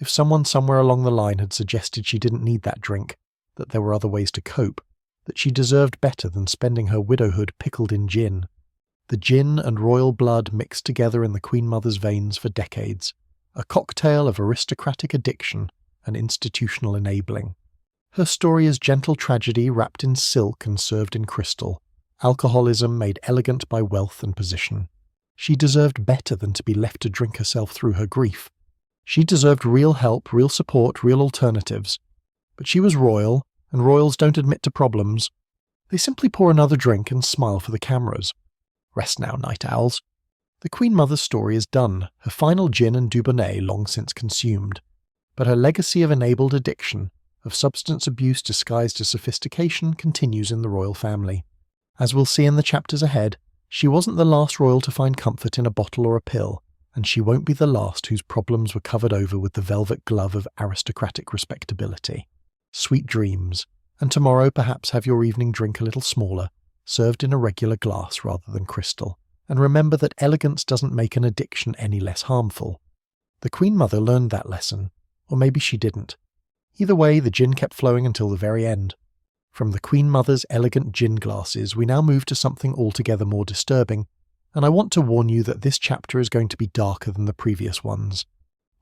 if someone somewhere along the line had suggested she didn't need that drink, that there were other ways to cope, that she deserved better than spending her widowhood pickled in gin. The gin and royal blood mixed together in the Queen Mother's veins for decades, a cocktail of aristocratic addiction and institutional enabling. Her story is gentle tragedy wrapped in silk and served in crystal, alcoholism made elegant by wealth and position. She deserved better than to be left to drink herself through her grief. She deserved real help, real support, real alternatives. But she was royal, and royals don't admit to problems. They simply pour another drink and smile for the cameras. Rest now, night owls. The Queen Mother's story is done, her final gin and Dubonnet long since consumed. But her legacy of enabled addiction, of substance abuse disguised as sophistication, continues in the royal family. As we'll see in the chapters ahead, she wasn't the last royal to find comfort in a bottle or a pill, and she won't be the last whose problems were covered over with the velvet glove of aristocratic respectability. Sweet dreams, and tomorrow perhaps have your evening drink a little smaller, served in a regular glass rather than crystal, and remember that elegance doesn't make an addiction any less harmful. The Queen Mother learned that lesson, or maybe she didn't. Either way, the gin kept flowing until the very end. From the Queen Mother's elegant gin glasses, we now move to something altogether more disturbing, and I want to warn you that this chapter is going to be darker than the previous ones.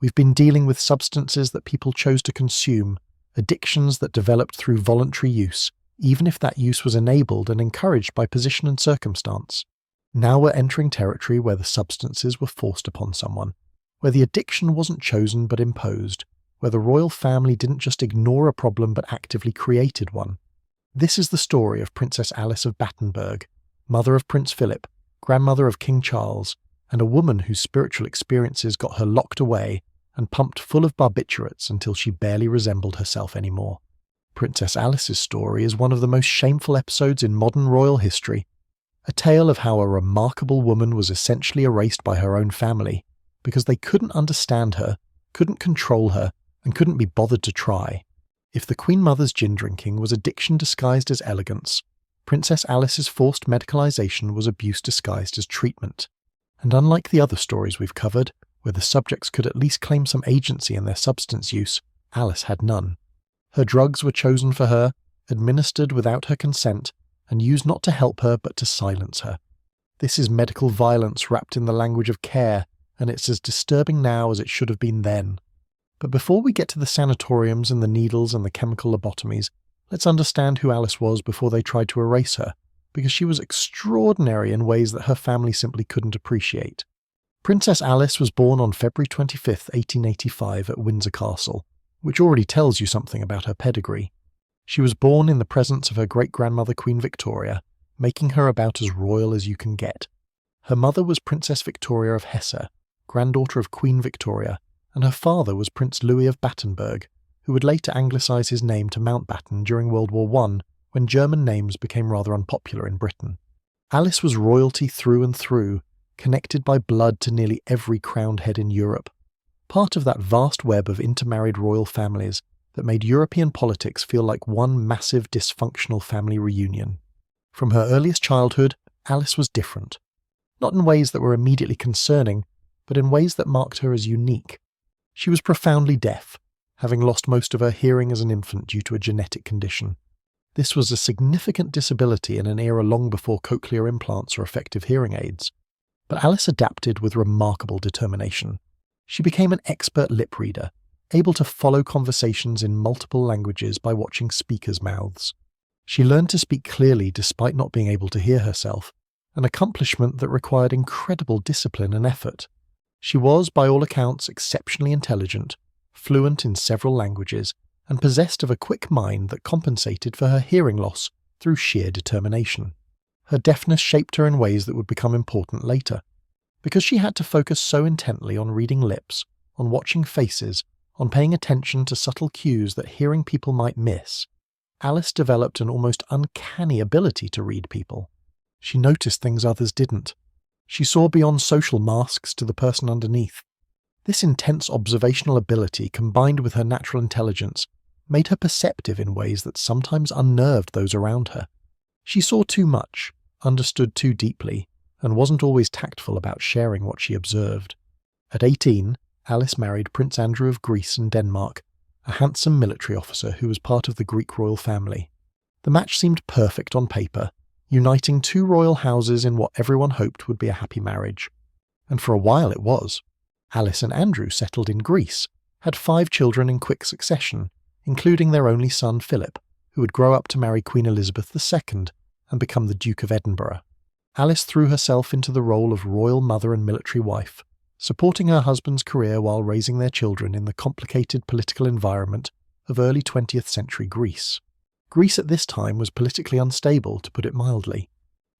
We've been dealing with substances that people chose to consume, addictions that developed through voluntary use, even if that use was enabled and encouraged by position and circumstance. Now we're entering territory where the substances were forced upon someone, where the addiction wasn't chosen but imposed, where the royal family didn't just ignore a problem but actively created one. This is the story of Princess Alice of Battenberg, mother of Prince Philip, grandmother of King Charles, and a woman whose spiritual experiences got her locked away and pumped full of barbiturates until she barely resembled herself anymore. Princess Alice's story is one of the most shameful episodes in modern royal history, a tale of how a remarkable woman was essentially erased by her own family because they couldn't understand her, couldn't control her, and couldn't be bothered to try. If the Queen Mother's gin drinking was addiction disguised as elegance, Princess Alice's forced medicalization was abuse disguised as treatment. And unlike the other stories we've covered, where the subjects could at least claim some agency in their substance use, Alice had none. Her drugs were chosen for her, administered without her consent, and used not to help her but to silence her. This is medical violence wrapped in the language of care, and it's as disturbing now as it should have been then. But before we get to the sanatoriums and the needles and the chemical lobotomies, let's understand who Alice was before they tried to erase her, because she was extraordinary in ways that her family simply couldn't appreciate. Princess Alice was born on February 25, 1885 at Windsor Castle, which already tells you something about her pedigree. She was born in the presence of her great-grandmother Queen Victoria, making her about as royal as you can get. Her mother was Princess Victoria of Hesse, granddaughter of Queen Victoria, and her father was Prince Louis of Battenberg, who would later anglicise his name to Mountbatten during World War I, when German names became rather unpopular in Britain. Alice was royalty through and through, connected by blood to nearly every crowned head in Europe, part of that vast web of intermarried royal families that made European politics feel like one massive dysfunctional family reunion. From her earliest childhood, Alice was different. Not in ways that were immediately concerning, but in ways that marked her as unique. She was profoundly deaf, having lost most of her hearing as an infant due to a genetic condition. This was a significant disability in an era long before cochlear implants or effective hearing aids. But Alice adapted with remarkable determination. She became an expert lip reader, able to follow conversations in multiple languages by watching speakers' mouths. She learned to speak clearly despite not being able to hear herself, an accomplishment that required incredible discipline and effort. She was, by all accounts, exceptionally intelligent, fluent in several languages, and possessed of a quick mind that compensated for her hearing loss through sheer determination. Her deafness shaped her in ways that would become important later. Because she had to focus so intently on reading lips, on watching faces, on paying attention to subtle cues that hearing people might miss, Alice developed an almost uncanny ability to read people. She noticed things others didn't. She saw beyond social masks to the person underneath. This intense observational ability, combined with her natural intelligence, made her perceptive in ways that sometimes unnerved those around her. She saw too much, understood too deeply, and wasn't always tactful about sharing what she observed. At 18, Alice married Prince Andrew of Greece and Denmark, a handsome military officer who was part of the Greek royal family. The match seemed perfect on paper, uniting two royal houses in what everyone hoped would be a happy marriage. And for a while it was. Alice and Andrew settled in Greece, had 5 children in quick succession, including their only son Philip, who would grow up to marry Queen Elizabeth II and become the Duke of Edinburgh. Alice threw herself into the role of royal mother and military wife, supporting her husband's career while raising their children in the complicated political environment of early 20th century Greece. Greece at this time was politically unstable, to put it mildly.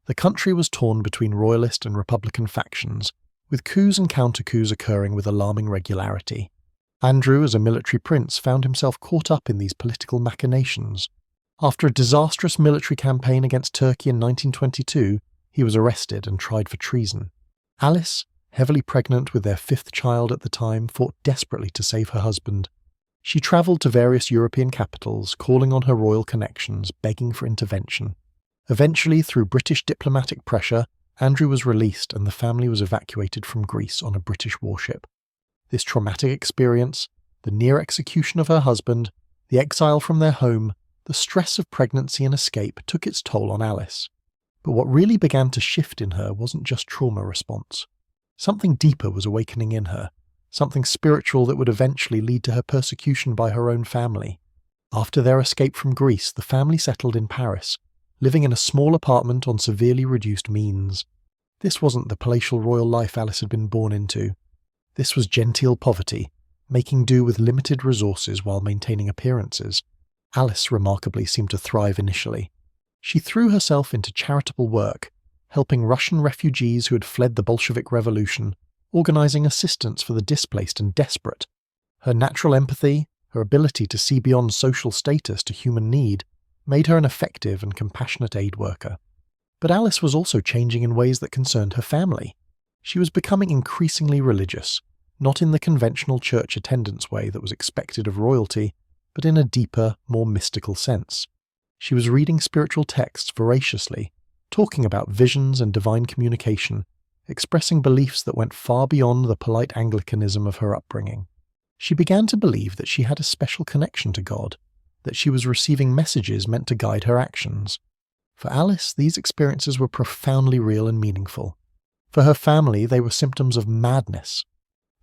The country was torn between royalist and republican factions, with coups and counter-coups occurring with alarming regularity. Andrew, as a military prince, found himself caught up in these political machinations. After a disastrous military campaign against Turkey in 1922, he was arrested and tried for treason. Alice, heavily pregnant with their 5th child at the time, fought desperately to save her husband. She travelled to various European capitals, calling on her royal connections, begging for intervention. Eventually, through British diplomatic pressure, Andrew was released and the family was evacuated from Greece on a British warship. This traumatic experience, the near execution of her husband, the exile from their home, the stress of pregnancy and escape took its toll on Alice. But what really began to shift in her wasn't just trauma response. Something deeper was awakening in her, something spiritual that would eventually lead to her persecution by her own family. After their escape from Greece, the family settled in Paris, living in a small apartment on severely reduced means. This wasn't the palatial royal life Alice had been born into. This was genteel poverty, making do with limited resources while maintaining appearances. Alice remarkably seemed to thrive initially. She threw herself into charitable work, helping Russian refugees who had fled the Bolshevik Revolution, organising assistance for the displaced and desperate. Her natural empathy, her ability to see beyond social status to human need, made her an effective and compassionate aid worker. But Alice was also changing in ways that concerned her family. She was becoming increasingly religious, not in the conventional church attendance way that was expected of royalty, but in a deeper, more mystical sense. She was reading spiritual texts voraciously, talking about visions and divine communication, expressing beliefs that went far beyond the polite Anglicanism of her upbringing. She began to believe that she had a special connection to God, that she was receiving messages meant to guide her actions. For Alice, these experiences were profoundly real and meaningful. For her family, they were symptoms of madness.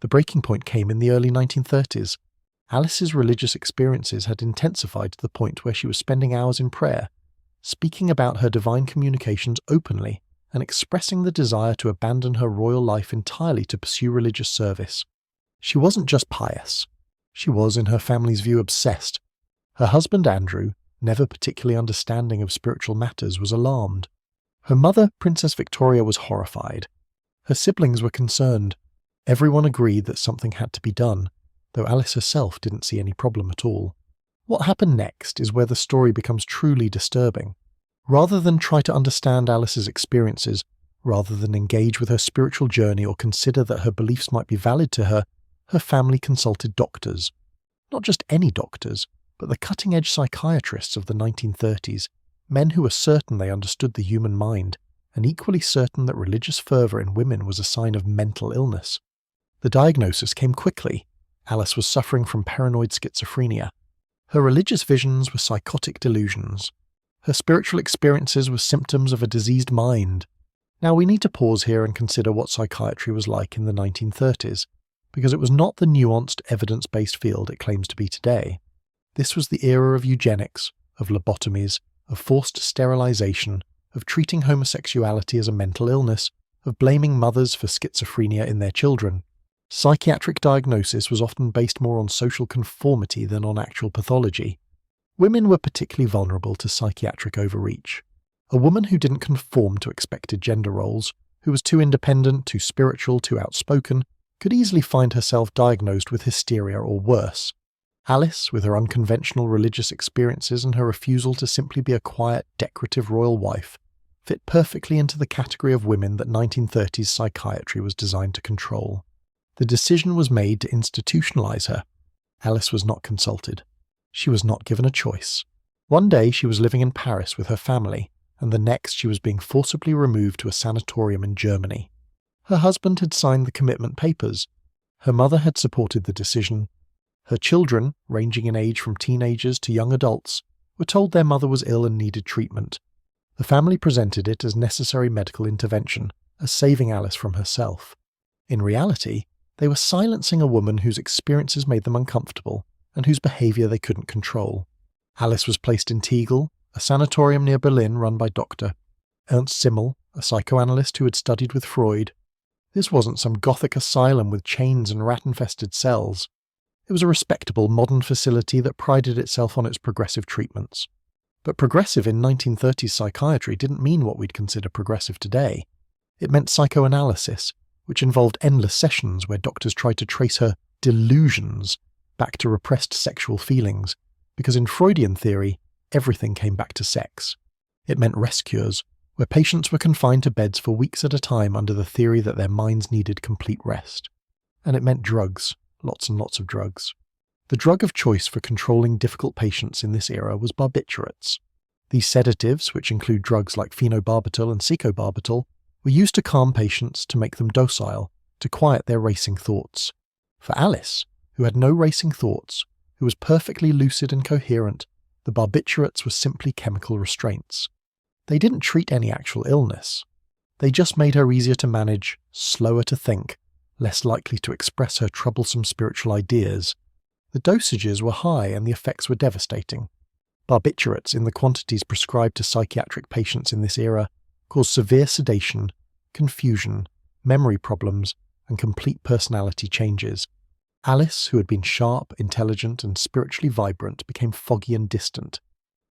The breaking point came in the early 1930s. Alice's religious experiences had intensified to the point where she was spending hours in prayer, speaking about her divine communications openly and expressing the desire to abandon her royal life entirely to pursue religious service. She wasn't just pious. She was, in her family's view, obsessed. Her husband Andrew, never particularly understanding of spiritual matters, was alarmed. Her mother, Princess Victoria, was horrified. Her siblings were concerned. Everyone agreed that something had to be done, though Alice herself didn't see any problem at all. What happened next is where the story becomes truly disturbing. Rather than try to understand Alice's experiences, rather than engage with her spiritual journey or consider that her beliefs might be valid to her, her family consulted doctors. Not just any doctors, but the cutting-edge psychiatrists of the 1930s, men who were certain they understood the human mind, and equally certain that religious fervour in women was a sign of mental illness. The diagnosis came quickly. Alice was suffering from paranoid schizophrenia. Her religious visions were psychotic delusions. Her spiritual experiences were symptoms of a diseased mind. Now we need to pause here and consider what psychiatry was like in the 1930s, because it was not the nuanced, evidence-based field it claims to be today. This was the era of eugenics, of lobotomies, of forced sterilization, of treating homosexuality as a mental illness, of blaming mothers for schizophrenia in their children. Psychiatric diagnosis was often based more on social conformity than on actual pathology. Women were particularly vulnerable to psychiatric overreach. A woman who didn't conform to expected gender roles, who was too independent, too spiritual, too outspoken, could easily find herself diagnosed with hysteria or worse. Alice, with her unconventional religious experiences and her refusal to simply be a quiet, decorative royal wife, fit perfectly into the category of women that 1930s psychiatry was designed to control. The decision was made to institutionalize her. Alice was not consulted. She was not given a choice. One day she was living in Paris with her family, and the next she was being forcibly removed to a sanatorium in Germany. Her husband had signed the commitment papers. Her mother had supported the decision. Her children, ranging in age from teenagers to young adults, were told their mother was ill and needed treatment. The family presented it as necessary medical intervention, as saving Alice from herself. In reality, they were silencing a woman whose experiences made them uncomfortable and whose behaviour they couldn't control. Alice was placed in Tegel, a sanatorium near Berlin run by Dr. Ernst Simmel, a psychoanalyst who had studied with Freud. This wasn't some gothic asylum with chains and rat-infested cells. It was a respectable modern facility that prided itself on its progressive treatments. But progressive in 1930s psychiatry didn't mean what we'd consider progressive today. It meant psychoanalysis, which involved endless sessions where doctors tried to trace her delusions back to repressed sexual feelings, because in Freudian theory, everything came back to sex. It meant rest cures, where patients were confined to beds for weeks at a time under the theory that their minds needed complete rest. And it meant drugs, lots and lots of drugs. The drug of choice for controlling difficult patients in this era was barbiturates. These sedatives, which include drugs like phenobarbital and secobarbital, were used to calm patients, to make them docile, to quiet their racing thoughts. For Alice, who had no racing thoughts, who was perfectly lucid and coherent, the barbiturates were simply chemical restraints. They didn't treat any actual illness. They just made her easier to manage, slower to think, less likely to express her troublesome spiritual ideas. The dosages were high and the effects were devastating. Barbiturates in the quantities prescribed to psychiatric patients in this era caused severe sedation, confusion, memory problems, and complete personality changes. Alice, who had been sharp, intelligent, and spiritually vibrant, became foggy and distant.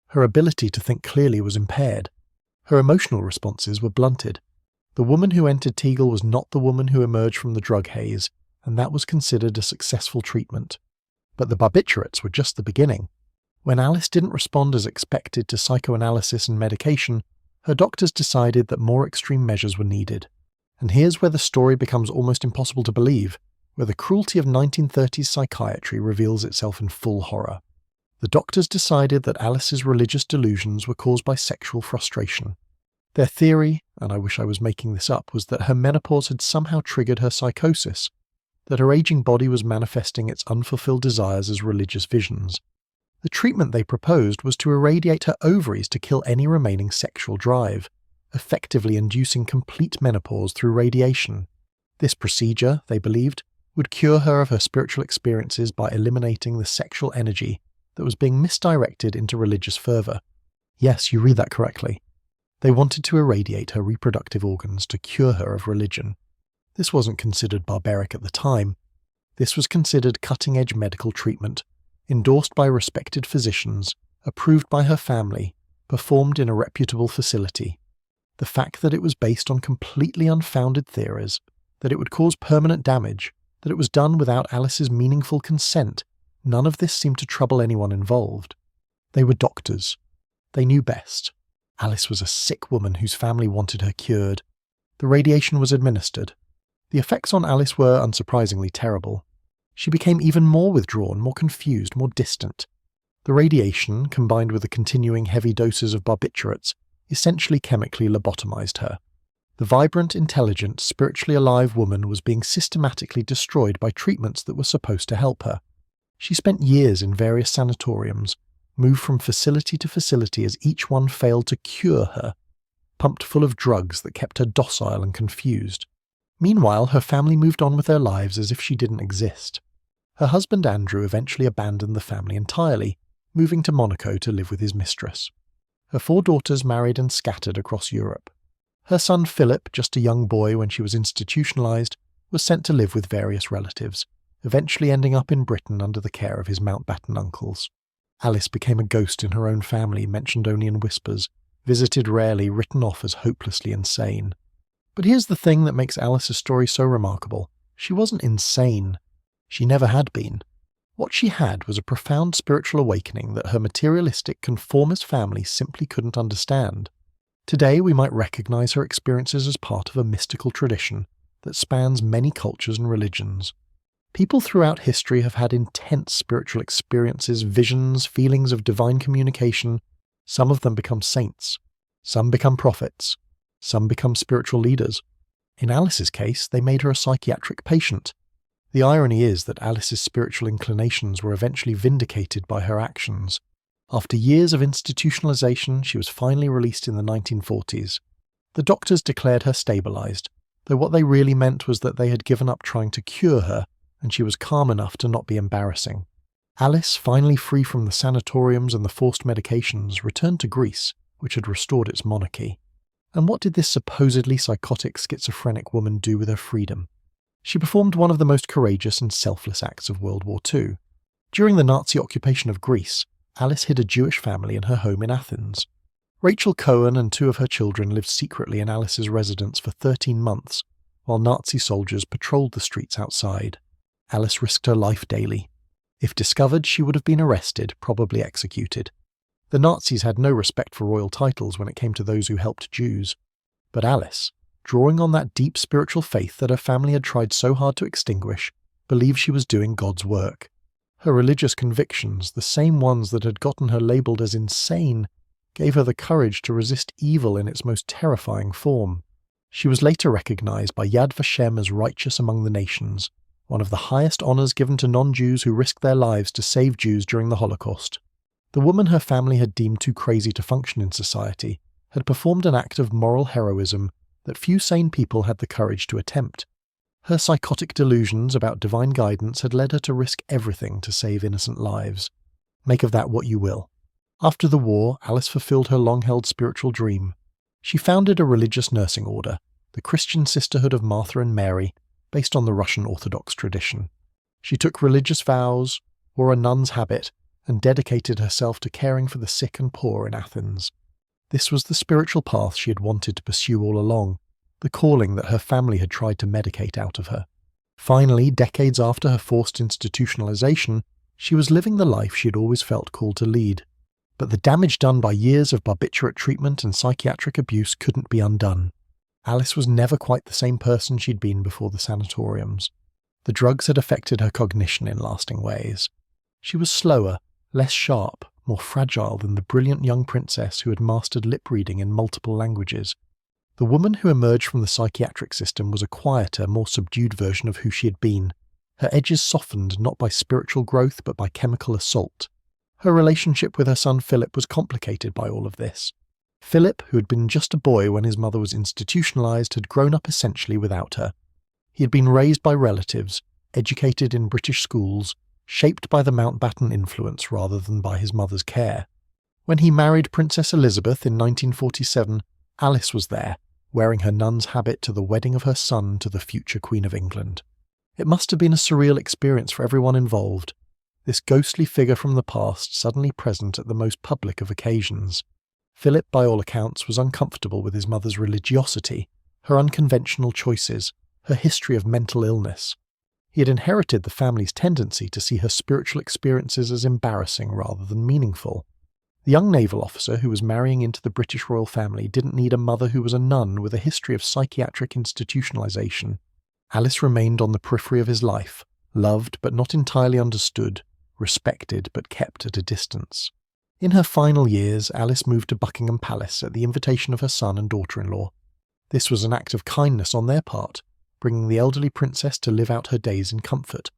Her ability to think clearly was impaired. Her emotional responses were blunted. The woman who entered Tegel was not the woman who emerged from the drug haze, and that was considered a successful treatment. But the barbiturates were just the beginning. When Alice didn't respond as expected to psychoanalysis and medication, her doctors decided that more extreme measures were needed. And here's where the story becomes almost impossible to believe, where the cruelty of 1930s psychiatry reveals itself in full horror. The doctors decided that Alice's religious delusions were caused by sexual frustration. Their theory, and I wish I was making this up, was that her menopause had somehow triggered her psychosis, that her aging body was manifesting its unfulfilled desires as religious visions. The treatment they proposed was to irradiate her ovaries to kill any remaining sexual drive, effectively inducing complete menopause through radiation. This procedure, they believed, would cure her of her spiritual experiences by eliminating the sexual energy that was being misdirected into religious fervor. Yes, you read that correctly. They wanted to irradiate her reproductive organs to cure her of religion. This wasn't considered barbaric at the time. This was considered cutting-edge medical treatment, endorsed by respected physicians, approved by her family, performed in a reputable facility. The fact that it was based on completely unfounded theories, that it would cause permanent damage, that it was done without Alice's meaningful consent, none of this seemed to trouble anyone involved. They were doctors. They knew best. Alice was a sick woman whose family wanted her cured. The radiation was administered. The effects on Alice were, unsurprisingly, terrible. She became even more withdrawn, more confused, more distant. The radiation, combined with the continuing heavy doses of barbiturates, essentially chemically lobotomized her. The vibrant, intelligent, spiritually alive woman was being systematically destroyed by treatments that were supposed to help her. She spent years in various sanatoriums, moved from facility to facility as each one failed to cure her, pumped full of drugs that kept her docile and confused. Meanwhile, her family moved on with their lives as if she didn't exist. Her husband Andrew eventually abandoned the family entirely, moving to Monaco to live with his mistress. Her 4 daughters married and scattered across Europe. Her son Philip, just a young boy when she was institutionalized, was sent to live with various relatives, eventually ending up in Britain under the care of his Mountbatten uncles. Alice became a ghost in her own family, mentioned only in whispers, visited rarely, written off as hopelessly insane. But here's the thing that makes Alice's story so remarkable. She wasn't insane. She never had been. What she had was a profound spiritual awakening that her materialistic, conformist family simply couldn't understand. Today we might recognize her experiences as part of a mystical tradition that spans many cultures and religions. People throughout history have had intense spiritual experiences, visions, feelings of divine communication. Some of them become saints. Some become prophets. Some become spiritual leaders. In Alice's case, they made her a psychiatric patient. The irony is that Alice's spiritual inclinations were eventually vindicated by her actions. After years of institutionalization, she was finally released in the 1940s. The doctors declared her stabilized, though what they really meant was that they had given up trying to cure her, and she was calm enough to not be embarrassing. Alice, finally free from the sanatoriums and the forced medications, returned to Greece, which had restored its monarchy. And what did this supposedly psychotic schizophrenic woman do with her freedom? She performed one of the most courageous and selfless acts of World War II. During the Nazi occupation of Greece, Alice hid a Jewish family in her home in Athens. Rachel Cohen and 2 of her children lived secretly in Alice's residence for 13 months, while Nazi soldiers patrolled the streets outside. Alice risked her life daily. If discovered, she would have been arrested, probably executed. The Nazis had no respect for royal titles when it came to those who helped Jews. But Alice, drawing on that deep spiritual faith that her family had tried so hard to extinguish, believed she was doing God's work. Her religious convictions, the same ones that had gotten her labelled as insane, gave her the courage to resist evil in its most terrifying form. She was later recognised by Yad Vashem as righteous among the nations, one of the highest honours given to non-Jews who risked their lives to save Jews during the Holocaust. The woman her family had deemed too crazy to function in society had performed an act of moral heroism that few sane people had the courage to attempt. Her psychotic delusions about divine guidance had led her to risk everything to save innocent lives. Make of that what you will. After the war, Alice fulfilled her long-held spiritual dream. She founded a religious nursing order, the Christian Sisterhood of Martha and Mary, based on the Russian Orthodox tradition. She took religious vows, wore a nun's habit, and dedicated herself to caring for the sick and poor in Athens. This was the spiritual path she had wanted to pursue all along, the calling that her family had tried to medicate out of her. Finally, decades after her forced institutionalization, she was living the life she had always felt called to lead. But the damage done by years of barbiturate treatment and psychiatric abuse couldn't be undone. Alice was never quite the same person she'd been before the sanatoriums. The drugs had affected her cognition in lasting ways. She was slower, less sharp, more fragile than the brilliant young princess who had mastered lip reading in multiple languages. The woman who emerged from the psychiatric system was a quieter, more subdued version of who she had been, her edges softened not by spiritual growth but by chemical assault. Her relationship with her son Philip was complicated by all of this. Philip, who had been just a boy when his mother was institutionalized, had grown up essentially without her. He had been raised by relatives, educated in British schools, shaped by the Mountbatten influence rather than by his mother's care. When he married Princess Elizabeth in 1947, Alice was there, wearing her nun's habit to the wedding of her son to the future Queen of England. It must have been a surreal experience for everyone involved, this ghostly figure from the past suddenly present at the most public of occasions. Philip, by all accounts, was uncomfortable with his mother's religiosity, her unconventional choices, her history of mental illness. He had inherited the family's tendency to see her spiritual experiences as embarrassing rather than meaningful. The young naval officer who was marrying into the British royal family didn't need a mother who was a nun with a history of psychiatric institutionalization. Alice remained on the periphery of his life, loved but not entirely understood, respected but kept at a distance. In her final years, Alice moved to Buckingham Palace at the invitation of her son and daughter-in-law. This was an act of kindness on their part, bringing the elderly princess to live out her days in comfort.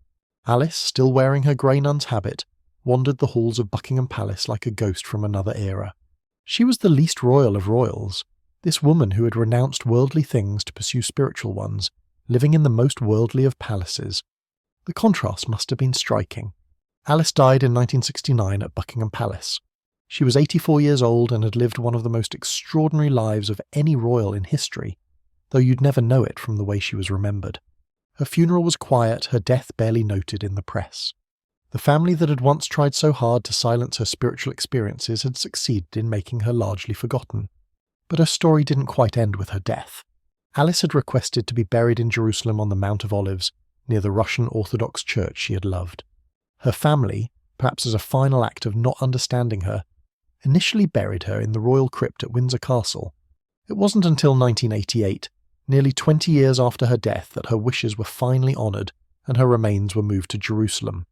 Alice, still wearing her grey nun's habit, wandered the halls of Buckingham Palace like a ghost from another era. She was the least royal of royals, this woman who had renounced worldly things to pursue spiritual ones, living in the most worldly of palaces. The contrast must have been striking. Alice died in 1969 at Buckingham Palace. She was 84 years old and had lived one of the most extraordinary lives of any royal in history, though you'd never know it from the way she was remembered. Her funeral was quiet, her death barely noted in the press. The family that had once tried so hard to silence her spiritual experiences had succeeded in making her largely forgotten. But her story didn't quite end with her death. Alice had requested to be buried in Jerusalem on the Mount of Olives, near the Russian Orthodox Church she had loved. Her family, perhaps as a final act of not understanding her, initially buried her in the royal crypt at Windsor Castle. It wasn't until 1988, nearly 20 years after her death, that her wishes were finally honoured and her remains were moved to Jerusalem.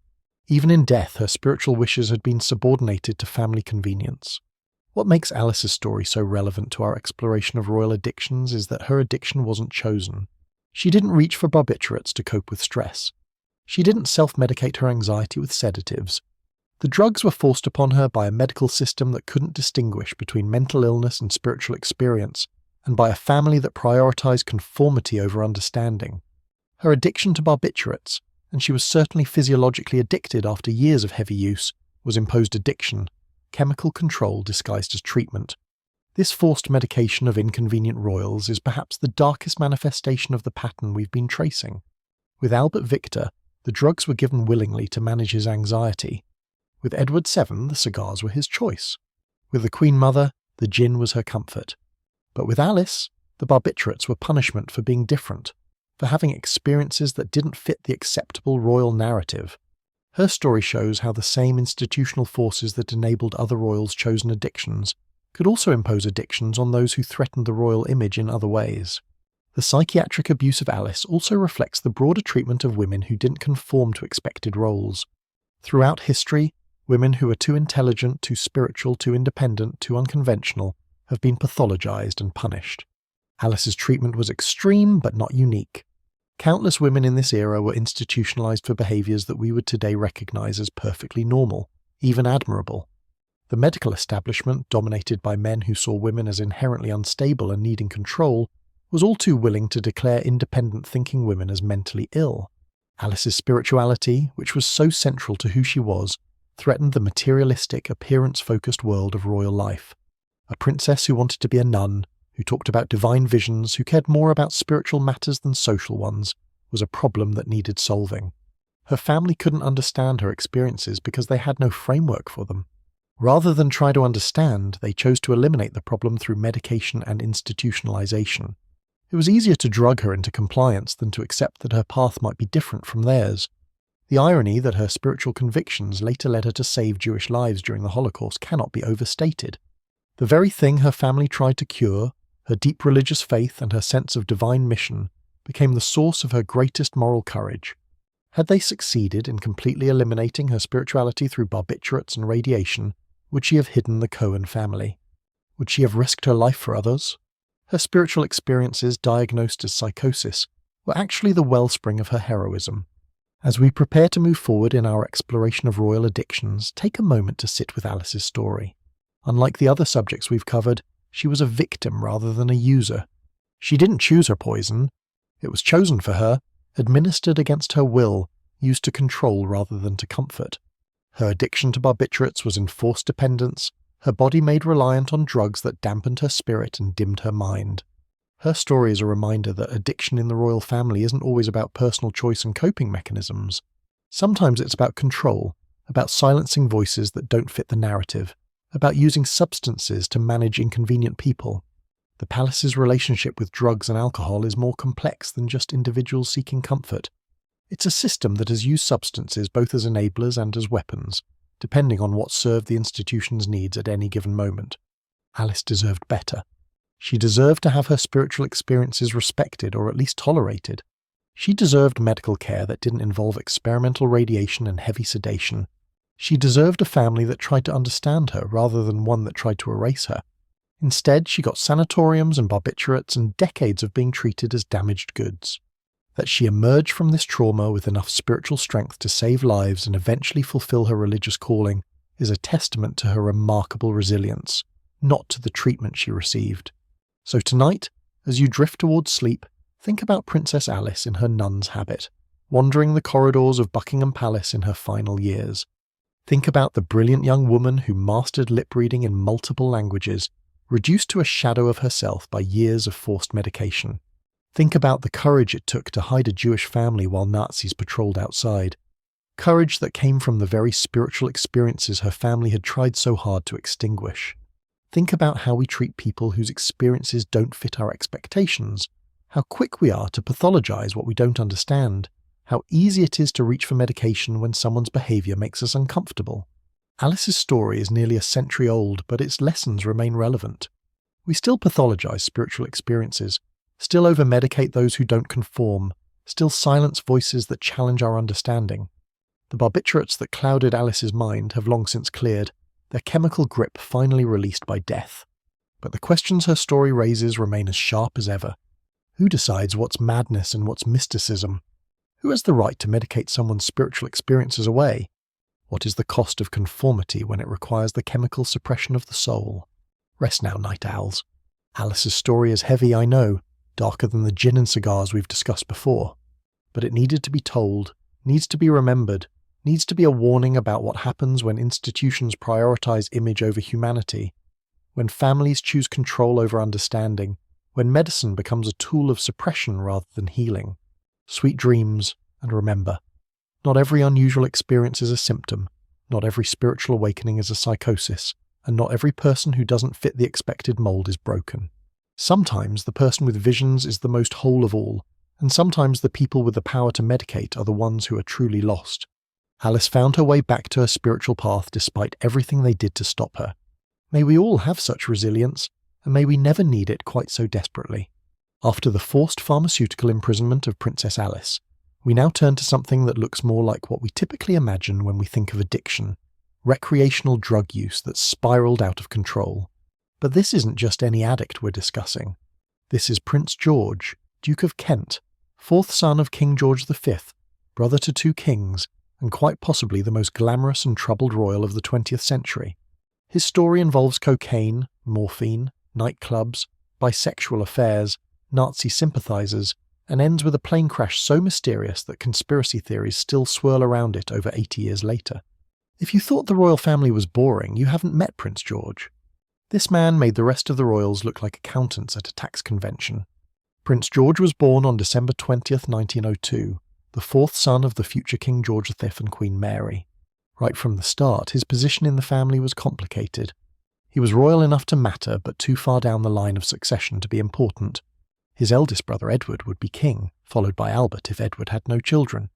Even in death, her spiritual wishes had been subordinated to family convenience. What makes Alice's story so relevant to our exploration of royal addictions is that her addiction wasn't chosen. She didn't reach for barbiturates to cope with stress. She didn't self-medicate her anxiety with sedatives. The drugs were forced upon her by a medical system that couldn't distinguish between mental illness and spiritual experience, and by a family that prioritized conformity over understanding. Her addiction to barbiturates, and she was certainly physiologically addicted after years of heavy use, was imposed addiction, chemical control disguised as treatment. This forced medication of inconvenient royals is perhaps the darkest manifestation of the pattern we've been tracing. With Albert Victor, the drugs were given willingly to manage his anxiety. With Edward VII, the cigars were his choice. With the Queen Mother, the gin was her comfort. But with Alice, the barbiturates were punishment for being different. for having experiences that didn't fit the acceptable royal narrative. Her story shows how the same institutional forces that enabled other royals' chosen addictions could also impose addictions on those who threatened the royal image in other ways. The psychiatric abuse of Alice also reflects the broader treatment of women who didn't conform to expected roles. Throughout history, women who are too intelligent, too spiritual, too independent, too unconventional have been pathologized and punished. Alice's treatment was extreme but not unique. Countless women in this era were institutionalized for behaviors that we would today recognize as perfectly normal, even admirable. The medical establishment, dominated by men who saw women as inherently unstable and needing control, was all too willing to declare independent-thinking women as mentally ill. Alice's spirituality, which was so central to who she was, threatened the materialistic, appearance-focused world of royal life. A princess who wanted to be a nun, who talked about divine visions, who cared more about spiritual matters than social ones, was a problem that needed solving. Her family couldn't understand her experiences because they had no framework for them. Rather than try to understand, they chose to eliminate the problem through medication and institutionalization. It was easier to drug her into compliance than to accept that her path might be different from theirs. The irony that her spiritual convictions later led her to save Jewish lives during the Holocaust cannot be overstated. The very thing her family tried to cure, her deep religious faith and her sense of divine mission, became the source of her greatest moral courage. Had they succeeded in completely eliminating her spirituality through barbiturates and radiation, would she have hidden the Cohen family? Would she have risked her life for others? Her spiritual experiences, diagnosed as psychosis, were actually the wellspring of her heroism. As we prepare to move forward in our exploration of royal addictions, take a moment to sit with Alice's story. Unlike the other subjects we've covered, she was a victim rather than a user. She didn't choose her poison. It was chosen for her, administered against her will, used to control rather than to comfort. Her addiction to barbiturates was enforced dependence, her body made reliant on drugs that dampened her spirit and dimmed her mind. Her story is a reminder that addiction in the royal family isn't always about personal choice and coping mechanisms. Sometimes it's about control, about silencing voices that don't fit the narrative, about using substances to manage inconvenient people. The palace's relationship with drugs and alcohol is more complex than just individuals seeking comfort. It's a system that has used substances both as enablers and as weapons, depending on what served the institution's needs at any given moment. Alice deserved better. She deserved to have her spiritual experiences respected or at least tolerated. She deserved medical care that didn't involve experimental radiation and heavy sedation. She deserved a family that tried to understand her rather than one that tried to erase her. Instead, she got sanatoriums and barbiturates and decades of being treated as damaged goods. That she emerged from this trauma with enough spiritual strength to save lives and eventually fulfill her religious calling is a testament to her remarkable resilience, not to the treatment she received. So tonight, as you drift towards sleep, think about Princess Alice in her nun's habit, wandering the corridors of Buckingham Palace in her final years. Think about the brilliant young woman who mastered lip reading in multiple languages, reduced to a shadow of herself by years of forced medication. Think about the courage it took to hide a Jewish family while Nazis patrolled outside. Courage that came from the very spiritual experiences her family had tried so hard to extinguish. Think about how we treat people whose experiences don't fit our expectations, how quick we are to pathologize what we don't understand, how easy it is to reach for medication when someone's behavior makes us uncomfortable. Alice's story is nearly a century old, but its lessons remain relevant. We still pathologize spiritual experiences, still over-medicate those who don't conform, still silence voices that challenge our understanding. The barbiturates that clouded Alice's mind have long since cleared, their chemical grip finally released by death. But the questions her story raises remain as sharp as ever. Who decides what's madness and what's mysticism? Who has the right to medicate someone's spiritual experiences away? What is the cost of conformity when it requires the chemical suppression of the soul? Rest now, night owls. Alice's story is heavy, I know, darker than the gin and cigars we've discussed before. But it needed to be told, needs to be remembered, needs to be a warning about what happens when institutions prioritize image over humanity, when families choose control over understanding, when medicine becomes a tool of suppression rather than healing. Sweet dreams, and remember, not every unusual experience is a symptom, not every spiritual awakening is a psychosis, and not every person who doesn't fit the expected mold is broken. Sometimes the person with visions is the most whole of all, And sometimes the people with the power to medicate are the ones who are truly lost. Alice found her way back to her spiritual path despite everything they did to stop her. May we all have such resilience, and may we never need it quite so desperately. After the forced pharmaceutical imprisonment of Princess Alice, we now turn to something that looks more like what we typically imagine when we think of addiction: recreational drug use that's spiraled out of control. But this isn't just any addict we're discussing. This is Prince George, Duke of Kent, fourth son of King George V, brother to two kings, and quite possibly the most glamorous and troubled royal of the 20th century. His story involves cocaine, morphine, nightclubs, bisexual affairs, Nazi sympathizers, and ends with a plane crash so mysterious that conspiracy theories still swirl around it over 80 years later. If you thought the royal family was boring, you haven't met Prince George. This man made the rest of the royals look like accountants at a tax convention. Prince George was born on December 20th, 1902, the fourth son of the future King George V and Queen Mary. Right from the start, his position in the family was complicated. He was royal enough to matter, but too far down the line of succession to be important. His eldest brother Edward would be king, followed by Albert if Edward had no children.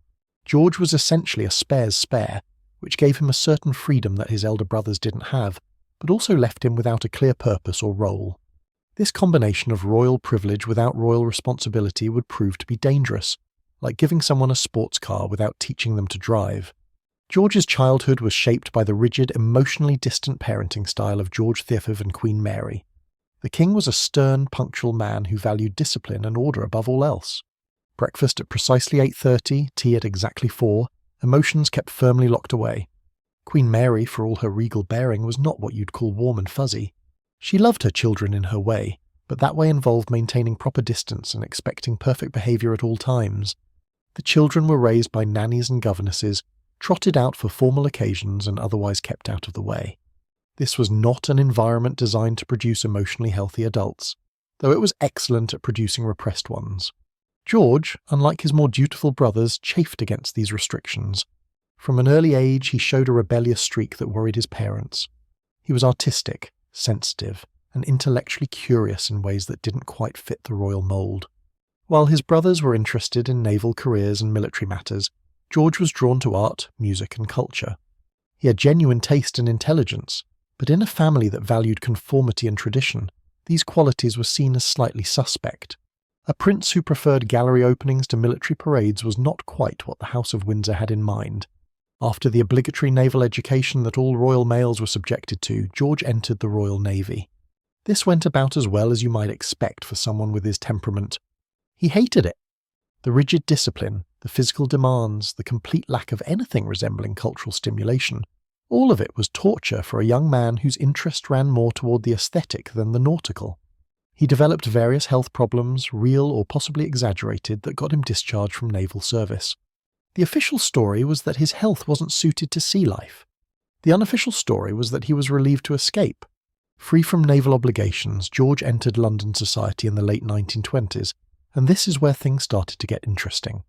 George was essentially a spare's spare, which gave him a certain freedom that his elder brothers didn't have, but also left him without a clear purpose or role. This combination of royal privilege without royal responsibility would prove to be dangerous, like giving someone a sports car without teaching them to drive. George's childhood was shaped by the rigid, emotionally distant parenting style of George V and Queen Mary. The king was a stern, punctual man who valued discipline and order above all else. Breakfast at precisely 8:30, tea at exactly 4, emotions kept firmly locked away. Queen Mary, for all her regal bearing, was not what you'd call warm and fuzzy. She loved her children in her way, but that way involved maintaining proper distance and expecting perfect behaviour at all times. The children were raised by nannies and governesses, trotted out for formal occasions and otherwise kept out of the way. This was not an environment designed to produce emotionally healthy adults, though it was excellent at producing repressed ones. George, unlike his more dutiful brothers, chafed against these restrictions. From an early age, he showed a rebellious streak that worried his parents. He was artistic, sensitive, and intellectually curious in ways that didn't quite fit the royal mould. While his brothers were interested in naval careers and military matters, George was drawn to art, music, and culture. He had genuine taste and intelligence, but in a family that valued conformity and tradition, these qualities were seen as slightly suspect. A prince who preferred gallery openings to military parades was not quite what the House of Windsor had in mind. After the obligatory naval education that all royal males were subjected to, George entered the Royal Navy. This went about as well as you might expect for someone with his temperament. He hated it. The rigid discipline, the physical demands, the complete lack of anything resembling cultural stimulation, all of it was torture for a young man whose interest ran more toward the aesthetic than the nautical. He developed various health problems, real or possibly exaggerated, that got him discharged from naval service. The official story was that his health wasn't suited to sea life. The unofficial story was that he was relieved to escape. Free from naval obligations, George entered London society in the late 1920s, and this is where things started to get interesting.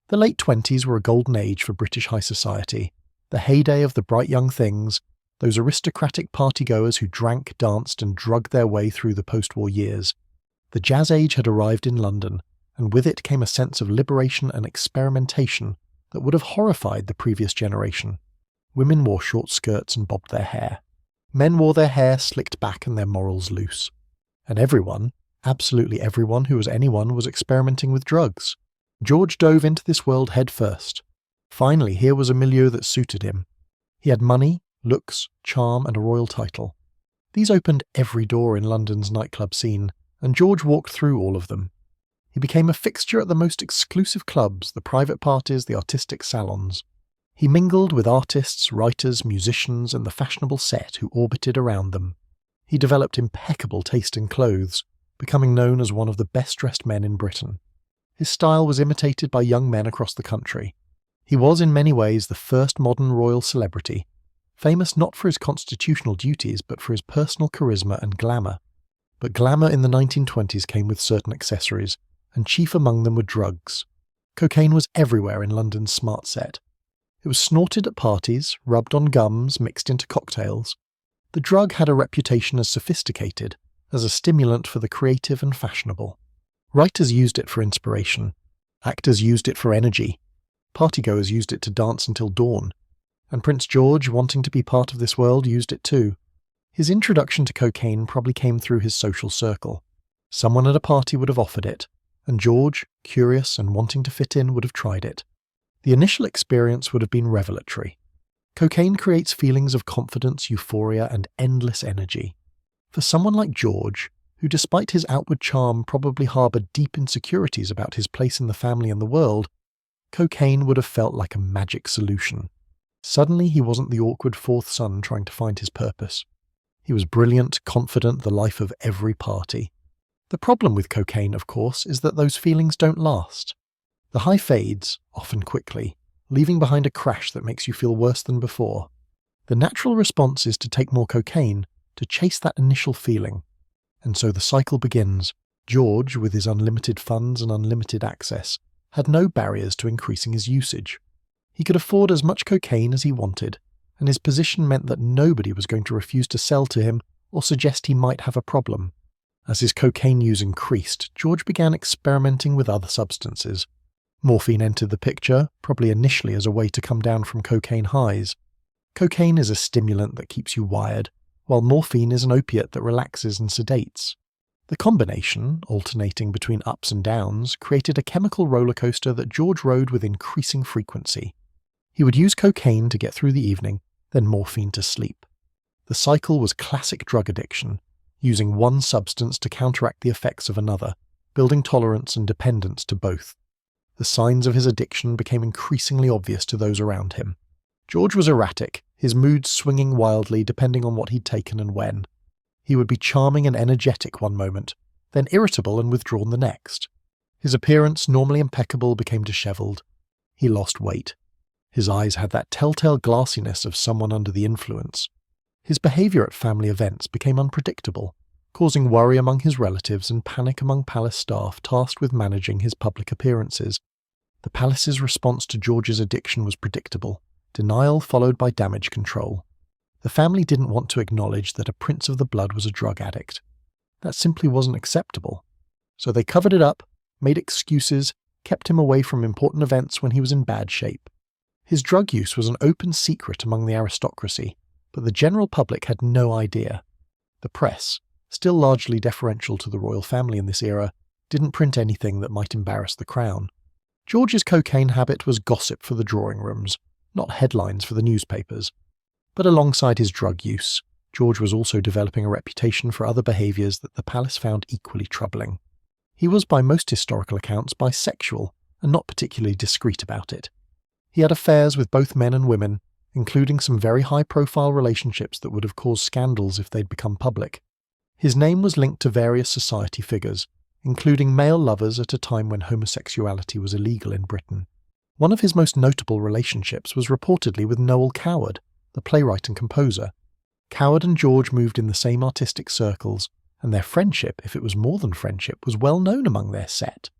The late 20s were a golden age for British high society, the heyday of the bright young things, those aristocratic partygoers who drank, danced, and drugged their way through the post-war years. The jazz age had arrived in London, and with it came a sense of liberation and experimentation that would have horrified the previous generation. Women wore short skirts and bobbed their hair. Men wore their hair slicked back and their morals loose. And everyone, absolutely everyone who was anyone, was experimenting with drugs. George dove into this world head first. Finally, here was a milieu that suited him. He had money, looks, charm, and a royal title. These opened every door in London's nightclub scene, and George walked through all of them. He became a fixture at the most exclusive clubs, the private parties, the artistic salons. He mingled with artists, writers, musicians, and the fashionable set who orbited around them. He developed impeccable taste in clothes, becoming known as one of the best-dressed men in Britain. His style was imitated by young men across the country. He was in many ways the first modern royal celebrity, famous not for his constitutional duties but for his personal charisma and glamour. But glamour in the 1920s came with certain accessories, and chief among them were drugs. Cocaine was everywhere in London's smart set. It was snorted at parties, rubbed on gums, mixed into cocktails. The drug had a reputation as sophisticated, as a stimulant for the creative and fashionable. Writers used it for inspiration. Actors used it for energy. Partygoers used it to dance until dawn. And Prince George, wanting to be part of this world, used it too. His introduction to cocaine probably came through his social circle. Someone at a party would have offered it, and George, curious and wanting to fit in, would have tried it. The initial experience would have been revelatory. Cocaine creates feelings of confidence, euphoria, and endless energy. For someone like George, who despite his outward charm probably harboured deep insecurities about his place in the family and the world, cocaine would have felt like a magic solution. Suddenly he wasn't the awkward fourth son trying to find his purpose. He was brilliant, confident, the life of every party. The problem with cocaine, of course, is that those feelings don't last. The high fades, often quickly, leaving behind a crash that makes you feel worse than before. The natural response is to take more cocaine, to chase that initial feeling. And so the cycle begins. George, with his unlimited funds and unlimited access, had no barriers to increasing his usage. He could afford as much cocaine as he wanted, and his position meant that nobody was going to refuse to sell to him or suggest he might have a problem. As his cocaine use increased, George began experimenting with other substances. Morphine entered the picture, probably initially as a way to come down from cocaine highs. Cocaine is a stimulant that keeps you wired, while morphine is an opiate that relaxes and sedates. The combination, alternating between ups and downs, created a chemical roller coaster that George rode with increasing frequency. He would use cocaine to get through the evening, then morphine to sleep. The cycle was classic drug addiction, using one substance to counteract the effects of another, building tolerance and dependence to both. The signs of his addiction became increasingly obvious to those around him. George was erratic, his moods swinging wildly depending on what he'd taken and when. He would be charming and energetic one moment, then irritable and withdrawn the next. His appearance, normally impeccable, became dishevelled. He lost weight. His eyes had that telltale glassiness of someone under the influence. His behaviour at family events became unpredictable, causing worry among his relatives and panic among palace staff tasked with managing his public appearances. The palace's response to George's addiction was predictable: denial followed by damage control. The family didn't want to acknowledge that a prince of the blood was a drug addict. That simply wasn't acceptable. So they covered it up, made excuses, kept him away from important events when he was in bad shape. His drug use was an open secret among the aristocracy, but the general public had no idea. The press, still largely deferential to the royal family in this era, didn't print anything that might embarrass the crown. George's cocaine habit was gossip for the drawing rooms, not headlines for the newspapers. But alongside his drug use, George was also developing a reputation for other behaviours that the palace found equally troubling. He was, by most historical accounts, bisexual, and not particularly discreet about it. He had affairs with both men and women, including some very high-profile relationships that would have caused scandals if they'd become public. His name was linked to various society figures, including male lovers at a time when homosexuality was illegal in Britain. One of his most notable relationships was reportedly with Noel Coward, the playwright and composer. Coward and George moved in the same artistic circles, and their friendship, if it was more than friendship, was well known among their set.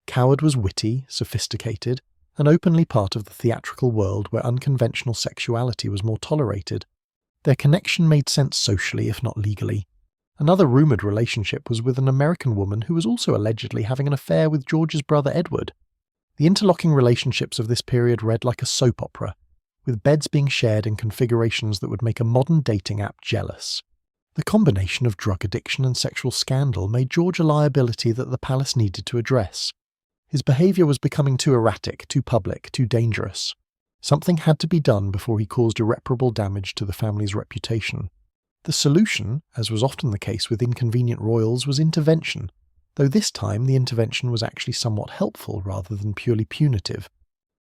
Coward was witty, sophisticated, and openly part of the theatrical world where unconventional sexuality was more tolerated. Their connection made sense socially, if not legally. Another rumoured relationship was with an American woman who was also allegedly having an affair with George's brother Edward. The interlocking relationships of this period read like a soap opera, with beds being shared in configurations that would make a modern dating app jealous. The combination of drug addiction and sexual scandal made George a liability that the palace needed to address. His behaviour was becoming too erratic, too public, too dangerous. Something had to be done before he caused irreparable damage to the family's reputation. The solution, as was often the case with inconvenient royals, was intervention, though this time the intervention was actually somewhat helpful rather than purely punitive.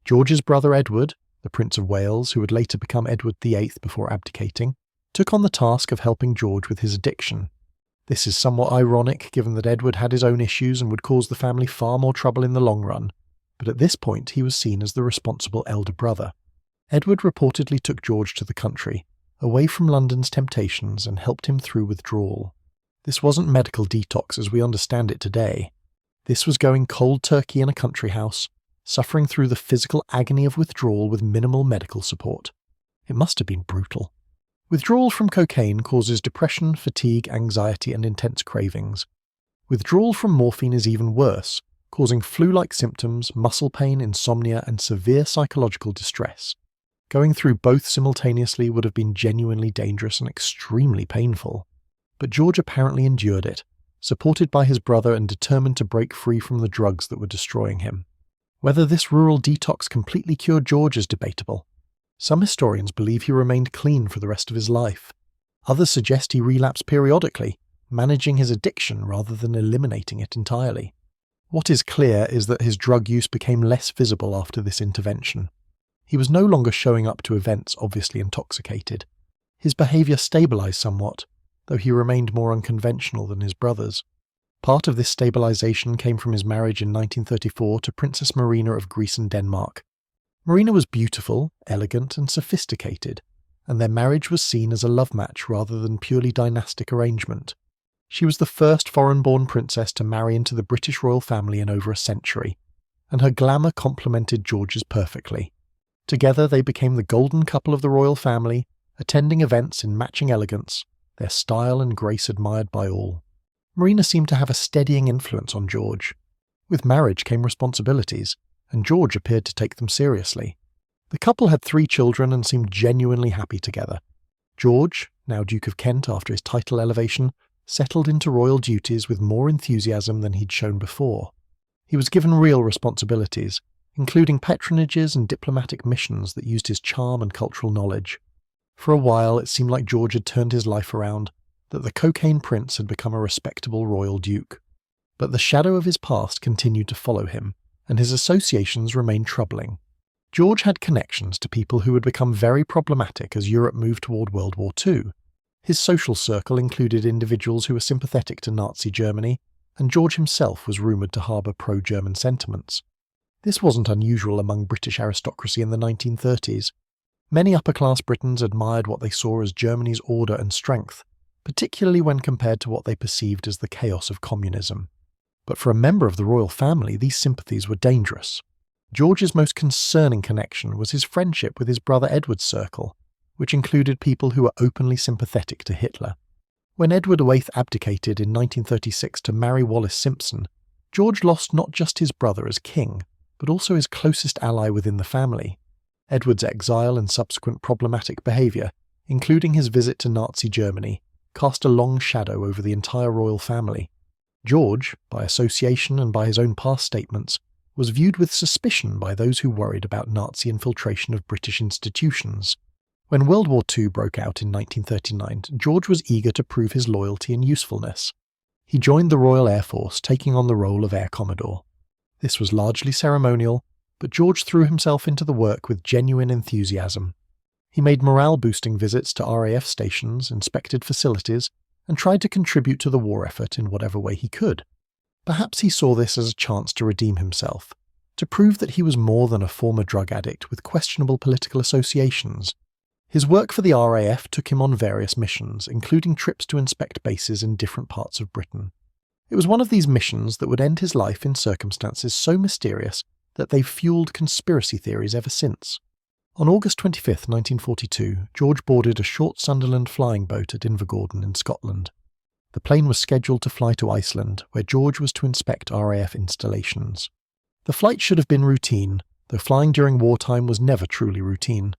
George's brother Edward, the Prince of Wales, who would later become Edward VIII before abdicating, took on the task of helping George with his addiction. This is somewhat ironic given that Edward had his own issues and would cause the family far more trouble in the long run, but at this point he was seen as the responsible elder brother. Edward reportedly took George to the country, away from London's temptations, and helped him through withdrawal. This wasn't medical detox as we understand it today. This was going cold turkey in a country house, suffering through the physical agony of withdrawal with minimal medical support. It must have been brutal. Withdrawal from cocaine causes depression, fatigue, anxiety, and intense cravings. Withdrawal from morphine is even worse, causing flu-like symptoms, muscle pain, insomnia, and severe psychological distress. Going through both simultaneously would have been genuinely dangerous and extremely painful. But George apparently endured it, supported by his brother and determined to break free from the drugs that were destroying him. Whether this rural detox completely cured George is debatable. Some historians believe he remained clean for the rest of his life. Others suggest he relapsed periodically, managing his addiction rather than eliminating it entirely. What is clear is that his drug use became less visible after this intervention. He was no longer showing up to events obviously intoxicated. His behaviour stabilised somewhat, though he remained more unconventional than his brothers. Part of this stabilisation came from his marriage in 1934 to Princess Marina of Greece and Denmark. Marina was beautiful, elegant, and sophisticated, and their marriage was seen as a love match rather than purely dynastic arrangement. She was the first foreign-born princess to marry into the British royal family in over a century, and her glamour complemented George's perfectly. Together they became the golden couple of the royal family, attending events in matching elegance, their style and grace admired by all. Marina seemed to have a steadying influence on George. With marriage came responsibilities, and George appeared to take them seriously. The couple had 3 children and seemed genuinely happy together. George, now Duke of Kent after his title elevation, settled into royal duties with more enthusiasm than he'd shown before. He was given real responsibilities, including patronages and diplomatic missions that used his charm and cultural knowledge. For a while it seemed like George had turned his life around, that the cocaine prince had become a respectable royal duke. But the shadow of his past continued to follow him, and his associations remained troubling. George had connections to people who would become very problematic as Europe moved toward World War II. His social circle included individuals who were sympathetic to Nazi Germany, and George himself was rumoured to harbour pro-German sentiments. This wasn't unusual among British aristocracy in the 1930s. Many upper-class Britons admired what they saw as Germany's order and strength, particularly when compared to what they perceived as the chaos of communism. But for a member of the royal family, these sympathies were dangerous. George's most concerning connection was his friendship with his brother Edward's circle, which included people who were openly sympathetic to Hitler. When Edward VIII abdicated in 1936 to marry Wallis Simpson, George lost not just his brother as king, but also his closest ally within the family. Edward's exile and subsequent problematic behaviour, including his visit to Nazi Germany, cast a long shadow over the entire royal family. George, by association and by his own past statements, was viewed with suspicion by those who worried about Nazi infiltration of British institutions. When World War II broke out in 1939, George was eager to prove his loyalty and usefulness. He joined the Royal Air Force, taking on the role of Air Commodore. This was largely ceremonial, but George threw himself into the work with genuine enthusiasm. He made morale-boosting visits to RAF stations, inspected facilities, and tried to contribute to the war effort in whatever way he could. Perhaps he saw this as a chance to redeem himself, to prove that he was more than a former drug addict with questionable political associations. His work for the RAF took him on various missions, including trips to inspect bases in different parts of Britain. It was one of these missions that would end his life in circumstances so mysterious that they've fueled conspiracy theories ever since. On August 25, 1942, George boarded a short Sunderland flying boat at Invergordon in Scotland. The plane was scheduled to fly to Iceland, where George was to inspect RAF installations. The flight should have been routine, though flying during wartime was never truly routine.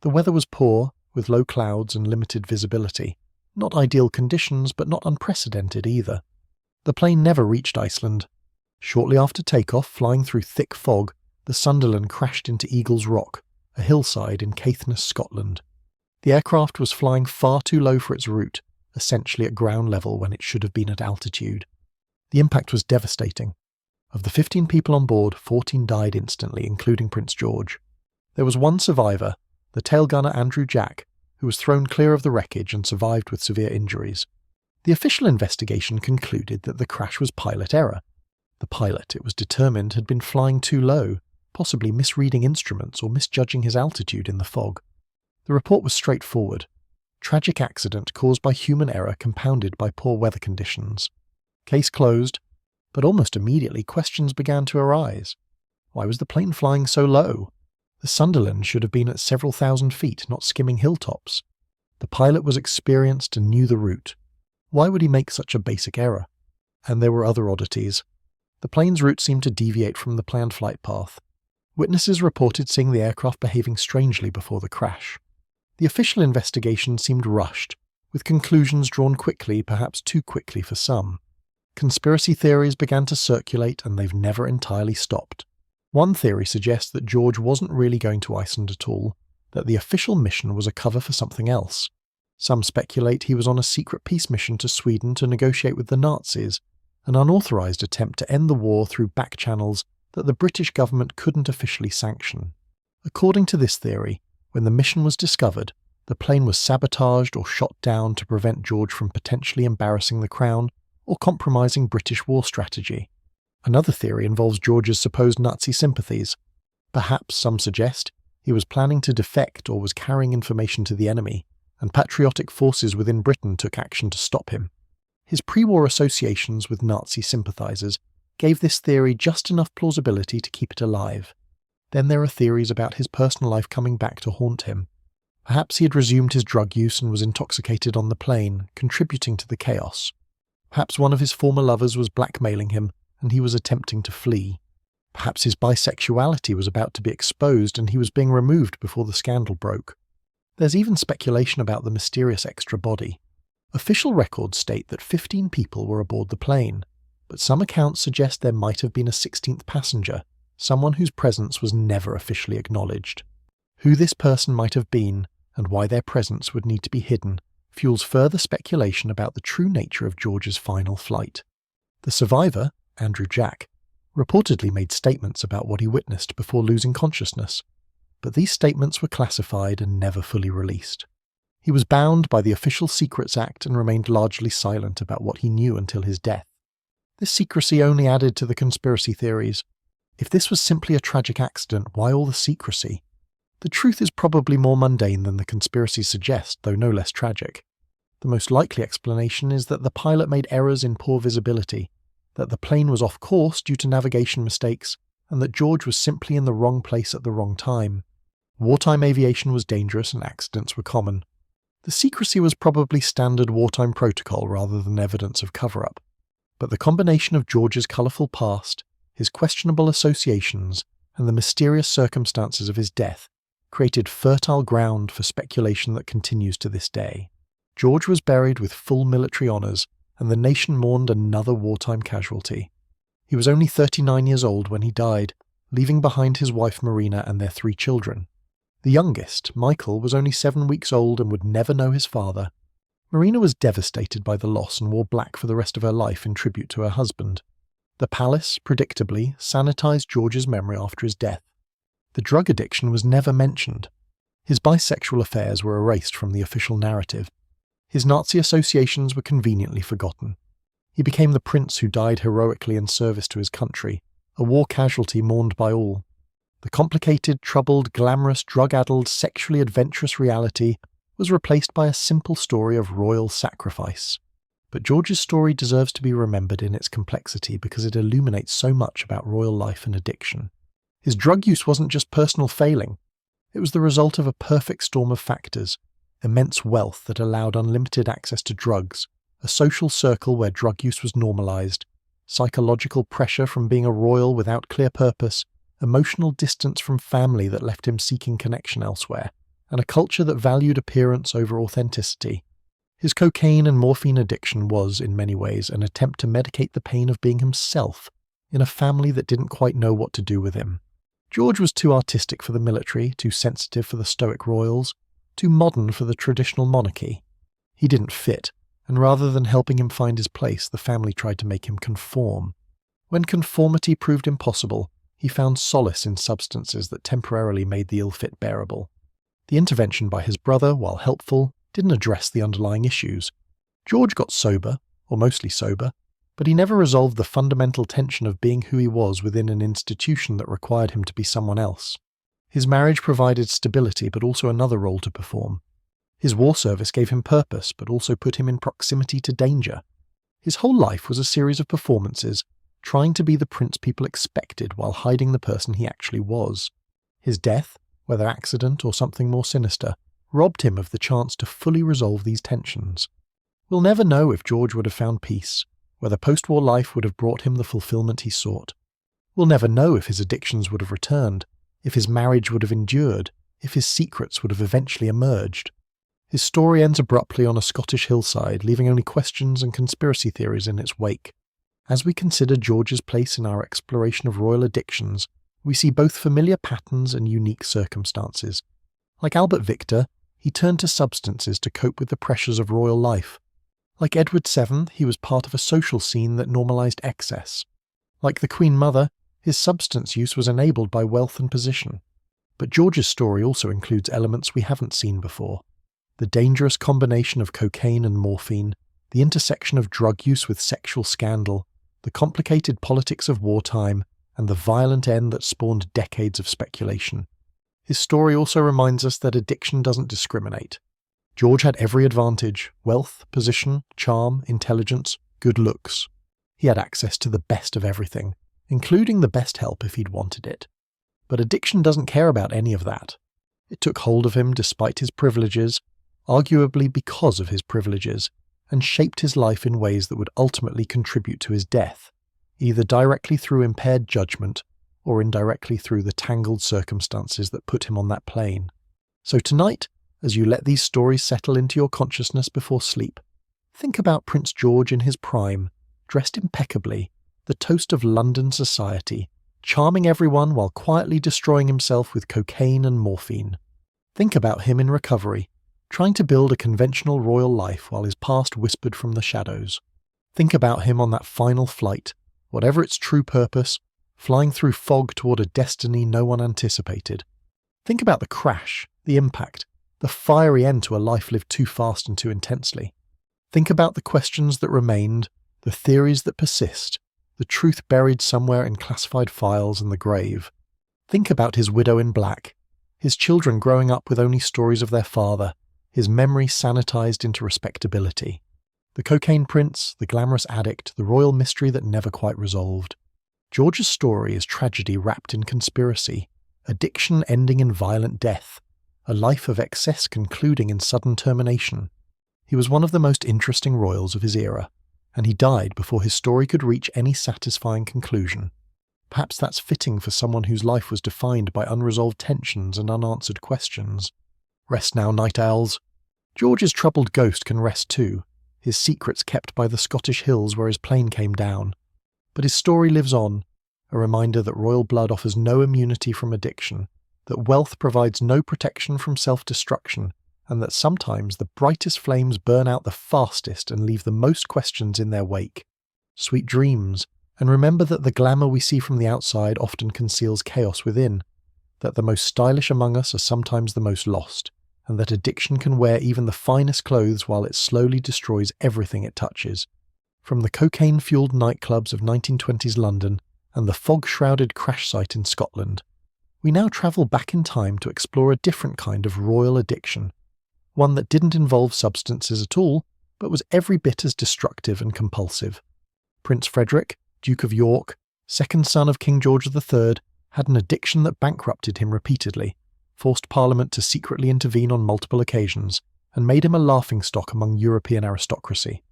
The weather was poor, with low clouds and limited visibility. Not ideal conditions, but not unprecedented either. The plane never reached Iceland. Shortly after takeoff, flying through thick fog, the Sunderland crashed into Eagles Rock, a hillside in Caithness, Scotland. The aircraft was flying far too low for its route, essentially at ground level when it should have been at altitude. The impact was devastating. Of the 15 people on board, 14 died instantly, including Prince George. There was one survivor, the tail gunner Andrew Jack, who was thrown clear of the wreckage and survived with severe injuries. The official investigation concluded that the crash was pilot error. The pilot, it was determined, had been flying too low, possibly misreading instruments or misjudging his altitude in the fog. The report was straightforward. Tragic accident caused by human error compounded by poor weather conditions. Case closed, but almost immediately questions began to arise. Why was the plane flying so low? The Sunderland should have been at several thousand feet, not skimming hilltops. The pilot was experienced and knew the route. Why would he make such a basic error? And there were other oddities. The plane's route seemed to deviate from the planned flight path. Witnesses reported seeing the aircraft behaving strangely before the crash. The official investigation seemed rushed, with conclusions drawn quickly, perhaps too quickly for some. Conspiracy theories began to circulate, and they've never entirely stopped. One theory suggests that George wasn't really going to Iceland at all, that the official mission was a cover for something else. Some speculate he was on a secret peace mission to Sweden to negotiate with the Nazis, an unauthorized attempt to end the war through back channels that the British government couldn't officially sanction. According to this theory, when the mission was discovered, the plane was sabotaged or shot down to prevent George from potentially embarrassing the Crown or compromising British war strategy. Another theory involves George's supposed Nazi sympathies. Perhaps, some suggest, he was planning to defect or was carrying information to the enemy, and patriotic forces within Britain took action to stop him. His pre-war associations with Nazi sympathizers gave this theory just enough plausibility to keep it alive. Then there are theories about his personal life coming back to haunt him. Perhaps he had resumed his drug use and was intoxicated on the plane, contributing to the chaos. Perhaps one of his former lovers was blackmailing him, and he was attempting to flee. Perhaps his bisexuality was about to be exposed and he was being removed before the scandal broke. There's even speculation about the mysterious extra body. Official records state that 15 people were aboard the plane, but some accounts suggest there might have been a 16th passenger, someone whose presence was never officially acknowledged. Who this person might have been, and why their presence would need to be hidden, fuels further speculation about the true nature of George's final flight. The survivor, Andrew Jack, reportedly made statements about what he witnessed before losing consciousness, but these statements were classified and never fully released. He was bound by the Official Secrets Act and remained largely silent about what he knew until his death. This secrecy only added to the conspiracy theories. If this was simply a tragic accident, why all the secrecy? The truth is probably more mundane than the conspiracies suggest, though no less tragic. The most likely explanation is that the pilot made errors in poor visibility, that the plane was off course due to navigation mistakes, and that George was simply in the wrong place at the wrong time. Wartime aviation was dangerous and accidents were common. The secrecy was probably standard wartime protocol rather than evidence of cover-up. But the combination of George's colourful past, his questionable associations, and the mysterious circumstances of his death created fertile ground for speculation that continues to this day. George was buried with full military honours, and the nation mourned another wartime casualty. He was only 39 years old when he died, leaving behind his wife Marina and their 3 children. The youngest, Michael, was only 7 weeks old and would never know his father. Marina was devastated by the loss and wore black for the rest of her life in tribute to her husband. The palace, predictably, sanitized George's memory after his death. The drug addiction was never mentioned. His bisexual affairs were erased from the official narrative. His Nazi associations were conveniently forgotten. He became the prince who died heroically in service to his country, a war casualty mourned by all. The complicated, troubled, glamorous, drug-addled, sexually adventurous reality was replaced by a simple story of royal sacrifice. But George's story deserves to be remembered in its complexity because it illuminates so much about royal life and addiction. His drug use wasn't just personal failing. It was the result of a perfect storm of factors: immense wealth that allowed unlimited access to drugs, a social circle where drug use was normalized, psychological pressure from being a royal without clear purpose, emotional distance from family that left him seeking connection elsewhere, and a culture that valued appearance over authenticity. His cocaine and morphine addiction was, in many ways, an attempt to medicate the pain of being himself in a family that didn't quite know what to do with him. George was too artistic for the military, too sensitive for the stoic royals, too modern for the traditional monarchy. He didn't fit, and rather than helping him find his place, the family tried to make him conform. When conformity proved impossible, he found solace in substances that temporarily made the ill fit bearable. The intervention by his brother, while helpful, didn't address the underlying issues. George got sober, or mostly sober, but he never resolved the fundamental tension of being who he was within an institution that required him to be someone else. His marriage provided stability but also another role to perform. His war service gave him purpose but also put him in proximity to danger. His whole life was a series of performances, trying to be the prince people expected while hiding the person he actually was. His death, whether accident or something more sinister, robbed him of the chance to fully resolve these tensions. We'll never know if George would have found peace, whether post-war life would have brought him the fulfillment he sought. We'll never know if his addictions would have returned, if his marriage would have endured, if his secrets would have eventually emerged. His story ends abruptly on a Scottish hillside, leaving only questions and conspiracy theories in its wake. As we consider George's place in our exploration of royal addictions, we see both familiar patterns and unique circumstances. Like Albert Victor, he turned to substances to cope with the pressures of royal life. Like Edward VII, he was part of a social scene that normalised excess. Like the Queen Mother, his substance use was enabled by wealth and position. But George's story also includes elements we haven't seen before. The dangerous combination of cocaine and morphine, the intersection of drug use with sexual scandal, the complicated politics of wartime, and the violent end that spawned decades of speculation. His story also reminds us that addiction doesn't discriminate. George had every advantage: wealth, position, charm, intelligence, good looks. He had access to the best of everything, including the best help if he'd wanted it. But addiction doesn't care about any of that. It took hold of him despite his privileges, arguably because of his privileges, and shaped his life in ways that would ultimately contribute to his death, either directly through impaired judgment or indirectly through the tangled circumstances that put him on that plane. So tonight, as you let these stories settle into your consciousness before sleep, think about Prince George in his prime, dressed impeccably, the toast of London society, charming everyone while quietly destroying himself with cocaine and morphine. Think about him in recovery, trying to build a conventional royal life while his past whispered from the shadows. Think about him on that final flight, whatever its true purpose, flying through fog toward a destiny no one anticipated. Think about the crash, the impact, the fiery end to a life lived too fast and too intensely. Think about the questions that remained, the theories that persist, the truth buried somewhere in classified files and the grave. Think about his widow in black, his children growing up with only stories of their father, his memory sanitized into respectability. The cocaine prince, the glamorous addict, the royal mystery that never quite resolved. George's story is tragedy wrapped in conspiracy, addiction ending in violent death, a life of excess concluding in sudden termination. He was one of the most interesting royals of his era, and he died before his story could reach any satisfying conclusion. Perhaps that's fitting for someone whose life was defined by unresolved tensions and unanswered questions. Rest now, night owls. George's troubled ghost can rest too, his secrets kept by the Scottish hills where his plane came down. But his story lives on, a reminder that royal blood offers no immunity from addiction, that wealth provides no protection from self-destruction, and that sometimes the brightest flames burn out the fastest and leave the most questions in their wake. Sweet dreams, and remember that the glamour we see from the outside often conceals chaos within, that the most stylish among us are sometimes the most lost, and that addiction can wear even the finest clothes while it slowly destroys everything it touches. From the cocaine-fueled nightclubs of 1920s London and the fog-shrouded crash site in Scotland, we now travel back in time to explore a different kind of royal addiction, one that didn't involve substances at all, but was every bit as destructive and compulsive. Prince Frederick, Duke of York, second son of King George III, had an addiction that bankrupted him repeatedly, forced Parliament to secretly intervene on multiple occasions, and made him a laughingstock among European aristocracy.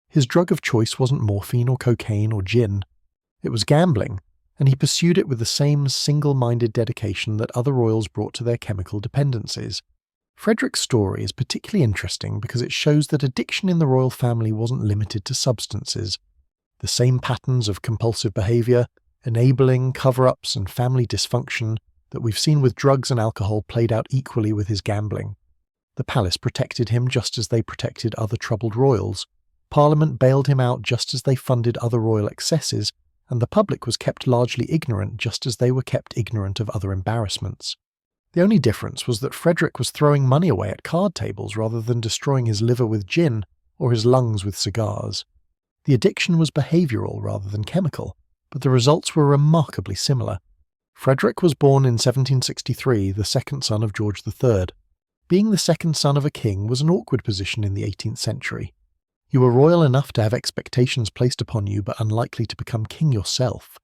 His drug of choice wasn't morphine or cocaine or gin. It was gambling, and he pursued it with the same single-minded dedication that other royals brought to their chemical dependencies. Frederick's story is particularly interesting because it shows that addiction in the royal family wasn't limited to substances. The same patterns of compulsive behaviour, enabling, cover-ups and family dysfunction that we've seen with drugs and alcohol played out equally with his gambling. The palace protected him just as they protected other troubled royals. Parliament bailed him out just as they funded other royal excesses, and the public was kept largely ignorant just as they were kept ignorant of other embarrassments. The only difference was that Frederick was throwing money away at card tables rather than destroying his liver with gin or his lungs with cigars. The addiction was behavioural rather than chemical, but the results were remarkably similar. Frederick was born in 1763, the second son of George III. Being the second son of a king was an awkward position in the 18th century. You were royal enough to have expectations placed upon you but unlikely to become king yourself.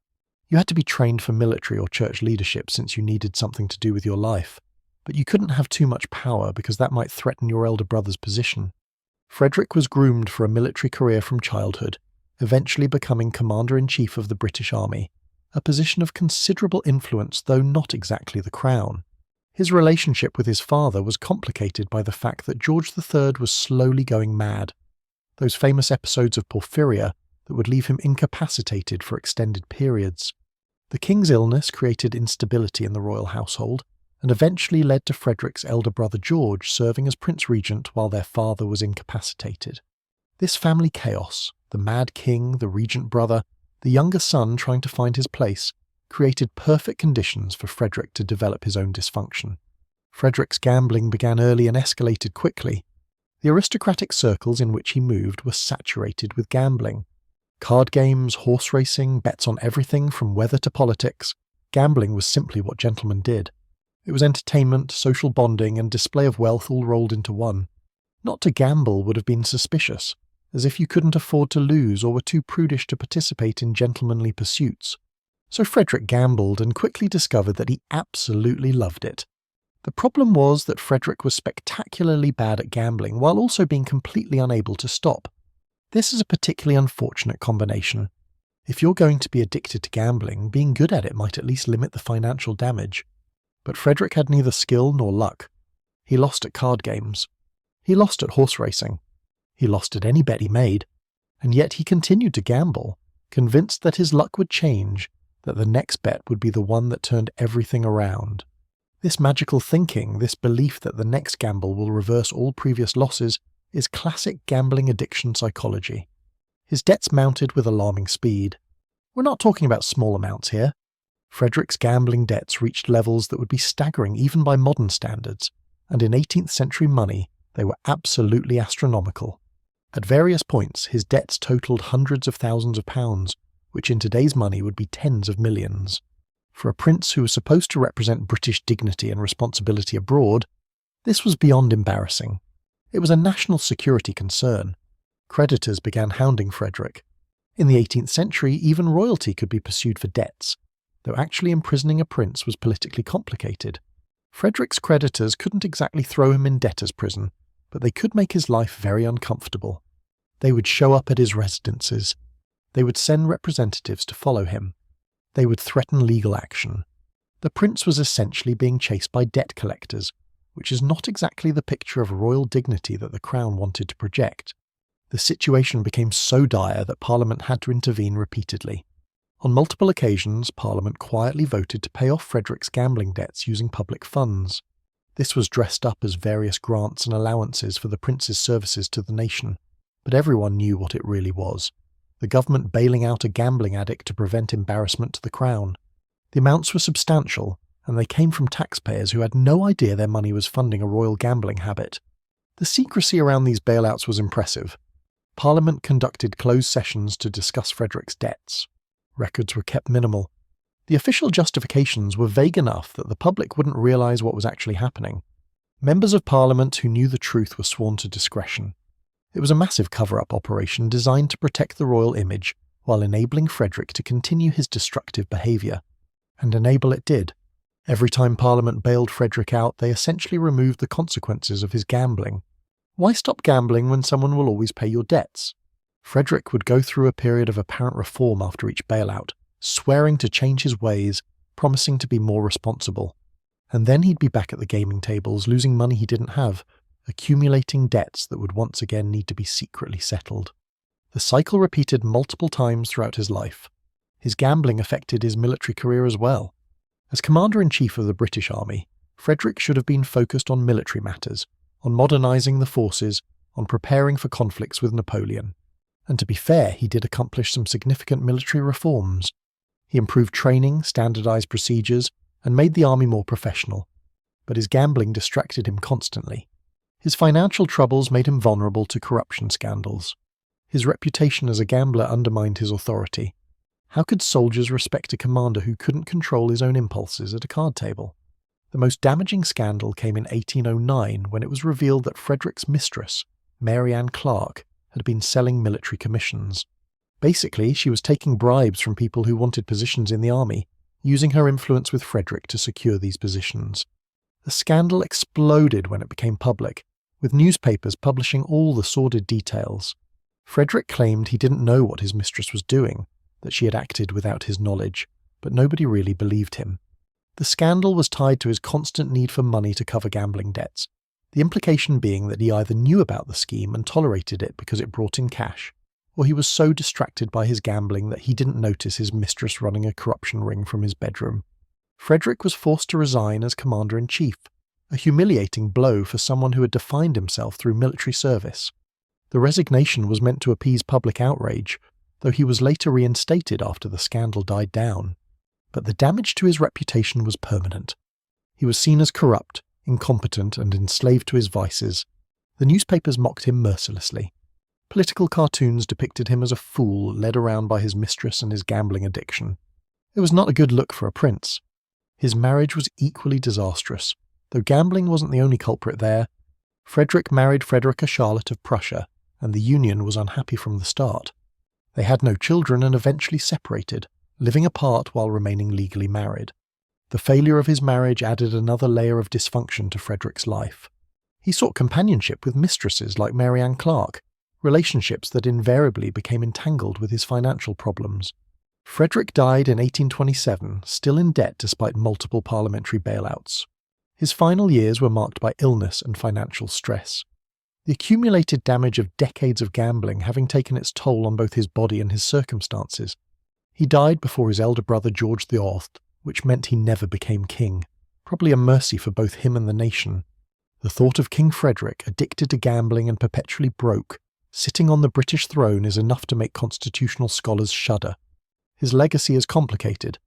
You had to be trained for military or church leadership since you needed something to do with your life, but you couldn't have too much power because that might threaten your elder brother's position. Frederick was groomed for a military career from childhood, eventually becoming Commander-in-Chief of the British Army, a position of considerable influence though not exactly the crown. His relationship with his father was complicated by the fact that George III was slowly going mad. Those famous episodes of porphyria that would leave him incapacitated for extended periods. The king's illness created instability in the royal household and eventually led to Frederick's elder brother George serving as Prince Regent while their father was incapacitated. This family chaos, the mad king, the regent brother, the younger son trying to find his place, created perfect conditions for Frederick to develop his own dysfunction. Frederick's gambling began early and escalated quickly. The aristocratic circles in which he moved were saturated with gambling. Card games, horse racing, bets on everything from weather to politics, gambling was simply what gentlemen did. It was entertainment, social bonding, and display of wealth all rolled into one. Not to gamble would have been suspicious, as if you couldn't afford to lose or were too prudish to participate in gentlemanly pursuits. So Frederick gambled and quickly discovered that he absolutely loved it. The problem was that Frederick was spectacularly bad at gambling while also being completely unable to stop. This is a particularly unfortunate combination. If you're going to be addicted to gambling, being good at it might at least limit the financial damage. But Frederick had neither skill nor luck. He lost at card games. He lost at horse racing. He lost at any bet he made. And yet he continued to gamble, convinced that his luck would change, that the next bet would be the one that turned everything around. This magical thinking, this belief that the next gamble will reverse all previous losses, is classic gambling addiction psychology. His debts mounted with alarming speed. We're not talking about small amounts here. Frederick's gambling debts reached levels that would be staggering even by modern standards, and in 18th century money, they were absolutely astronomical. At various points, his debts totaled hundreds of thousands of pounds, which in today's money would be tens of millions. For a prince who was supposed to represent British dignity and responsibility abroad, this was beyond embarrassing. It was a national security concern. Creditors began hounding Frederick. In the 18th century, even royalty could be pursued for debts, though actually imprisoning a prince was politically complicated. Frederick's creditors couldn't exactly throw him in debtor's prison, but they could make his life very uncomfortable. They would show up at his residences. They would send representatives to follow him. They would threaten legal action. The prince was essentially being chased by debt collectors, which is not exactly the picture of royal dignity that the crown wanted to project. The situation became so dire that Parliament had to intervene repeatedly. On multiple occasions, Parliament quietly voted to pay off Frederick's gambling debts using public funds. This was dressed up as various grants and allowances for the prince's services to the nation, but everyone knew what it really was. The government bailing out a gambling addict to prevent embarrassment to the crown. The amounts were substantial, and they came from taxpayers who had no idea their money was funding a royal gambling habit. The secrecy around these bailouts was impressive. Parliament conducted closed sessions to discuss Frederick's debts. Records were kept minimal. The official justifications were vague enough that the public wouldn't realise what was actually happening. Members of Parliament who knew the truth were sworn to discretion. It was a massive cover-up operation designed to protect the royal image while enabling Frederick to continue his destructive behaviour. And enable it did. Every time Parliament bailed Frederick out, they essentially removed the consequences of his gambling. Why stop gambling when someone will always pay your debts? Frederick would go through a period of apparent reform after each bailout, swearing to change his ways, promising to be more responsible. And then he'd be back at the gaming tables, losing money he didn't have, accumulating debts that would once again need to be secretly settled. The cycle repeated multiple times throughout his life. His gambling affected his military career as well. As Commander-in-Chief of the British Army, Frederick should have been focused on military matters, on modernising the forces, on preparing for conflicts with Napoleon. And to be fair, he did accomplish some significant military reforms. He improved training, standardised procedures, and made the army more professional. But his gambling distracted him constantly. His financial troubles made him vulnerable to corruption scandals. His reputation as a gambler undermined his authority. How could soldiers respect a commander who couldn't control his own impulses at a card table? The most damaging scandal came in 1809 when it was revealed that Frederick's mistress, Mary Ann Clark, had been selling military commissions. Basically, she was taking bribes from people who wanted positions in the army, using her influence with Frederick to secure these positions. The scandal exploded when it became public, with newspapers publishing all the sordid details. Frederick claimed he didn't know what his mistress was doing, that she had acted without his knowledge, but nobody really believed him. The scandal was tied to his constant need for money to cover gambling debts, the implication being that he either knew about the scheme and tolerated it because it brought in cash, or he was so distracted by his gambling that he didn't notice his mistress running a corruption ring from his bedroom. Frederick was forced to resign as commander-in-chief, a humiliating blow for someone who had defined himself through military service. The resignation was meant to appease public outrage, though he was later reinstated after the scandal died down. But the damage to his reputation was permanent. He was seen as corrupt, incompetent, and enslaved to his vices. The newspapers mocked him mercilessly. Political cartoons depicted him as a fool led around by his mistress and his gambling addiction. It was not a good look for a prince. His marriage was equally disastrous. Though gambling wasn't the only culprit there, Frederick married Frederica Charlotte of Prussia, and the union was unhappy from the start. They had no children and eventually separated, living apart while remaining legally married. The failure of his marriage added another layer of dysfunction to Frederick's life. He sought companionship with mistresses like Mary Ann Clark, relationships that invariably became entangled with his financial problems. Frederick died in 1827, still in debt despite multiple parliamentary bailouts. His final years were marked by illness and financial stress. The accumulated damage of decades of gambling having taken its toll on both his body and his circumstances. He died before his elder brother George VIII, which meant he never became king, probably a mercy for both him and the nation. The thought of King Frederick, addicted to gambling and perpetually broke, sitting on the British throne is enough to make constitutional scholars shudder. His legacy is complicated.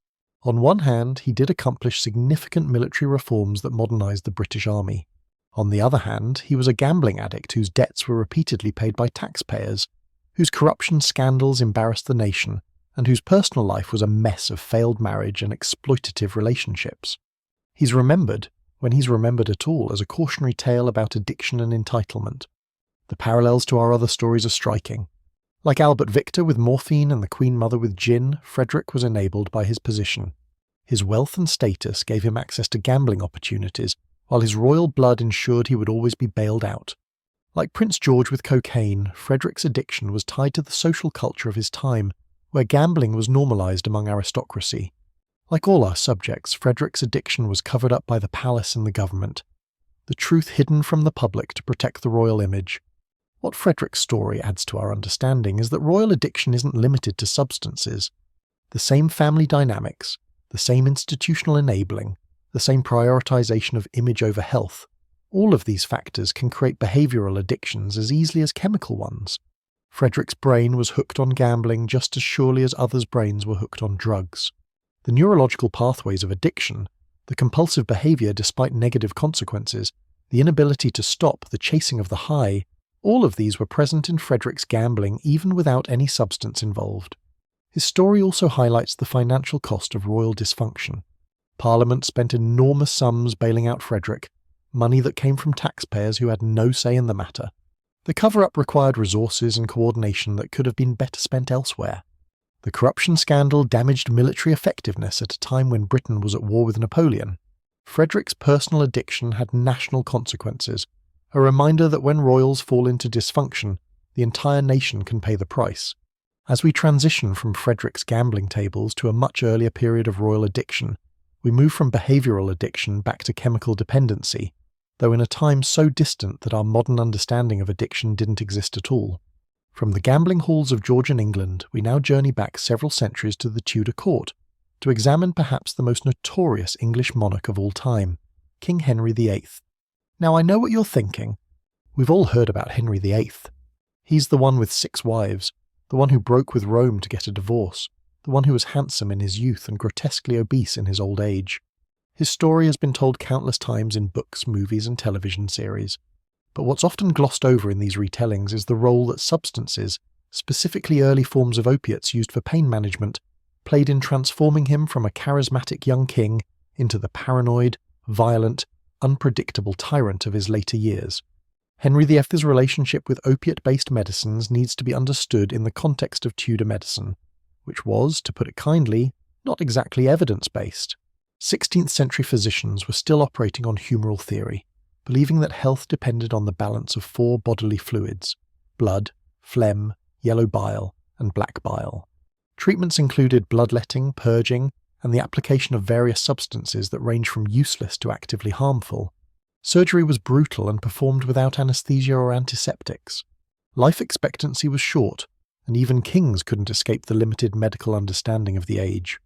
On one hand, he did accomplish significant military reforms that modernized the British Army. On the other hand, he was a gambling addict whose debts were repeatedly paid by taxpayers, whose corruption scandals embarrassed the nation, and whose personal life was a mess of failed marriage and exploitative relationships. He's remembered, when he's remembered at all, as a cautionary tale about addiction and entitlement. The parallels to our other stories are striking. Like Albert Victor with morphine and the Queen Mother with gin, Frederick was enabled by his position. His wealth and status gave him access to gambling opportunities, while his royal blood ensured he would always be bailed out. Like Prince George with cocaine, Frederick's addiction was tied to the social culture of his time, where gambling was normalized among aristocracy. Like all our subjects, Frederick's addiction was covered up by the palace and the government, the truth hidden from the public to protect the royal image. What Frederick's story adds to our understanding is that royal addiction isn't limited to substances. The same family dynamics, the same institutional enabling, the same prioritization of image over health, all of these factors can create behavioral addictions as easily as chemical ones. Frederick's brain was hooked on gambling just as surely as others' brains were hooked on drugs. The neurological pathways of addiction, the compulsive behavior despite negative consequences, the inability to stop, the chasing of the high, all of these were present in Frederick's gambling even without any substance involved. His story also highlights the financial cost of royal dysfunction. Parliament spent enormous sums bailing out Frederick, money that came from taxpayers who had no say in the matter. The cover-up required resources and coordination that could have been better spent elsewhere. The corruption scandal damaged military effectiveness at a time when Britain was at war with Napoleon. Frederick's personal addiction had national consequences, a reminder that when royals fall into dysfunction, the entire nation can pay the price. As we transition from Frederick's gambling tables to a much earlier period of royal addiction, we move from behavioral addiction back to chemical dependency, though in a time so distant that our modern understanding of addiction didn't exist at all. From the gambling halls of Georgian England, we now journey back several centuries to the Tudor court, to examine perhaps the most notorious English monarch of all time, King Henry VIII. Now I know what you're thinking. We've all heard about Henry VIII. He's the one with 6 wives, the one who broke with Rome to get a divorce, the one who was handsome in his youth and grotesquely obese in his old age. His story has been told countless times in books, movies, and television series. But what's often glossed over in these retellings is the role that substances, specifically early forms of opiates used for pain management, played in transforming him from a charismatic young king into the paranoid, violent, unpredictable tyrant of his later years. Henry VII's relationship with opiate-based medicines needs to be understood in the context of Tudor medicine, which was, to put it kindly, not exactly evidence-based. 16th century physicians were still operating on humoral theory, believing that health depended on the balance of 4 bodily fluids: blood, phlegm, yellow bile, and black bile. Treatments included bloodletting, purging, and the application of various substances that range from useless to actively harmful. Surgery was brutal and performed without anesthesia or antiseptics. Life expectancy was short, and even kings couldn't escape the limited medical understanding of the age.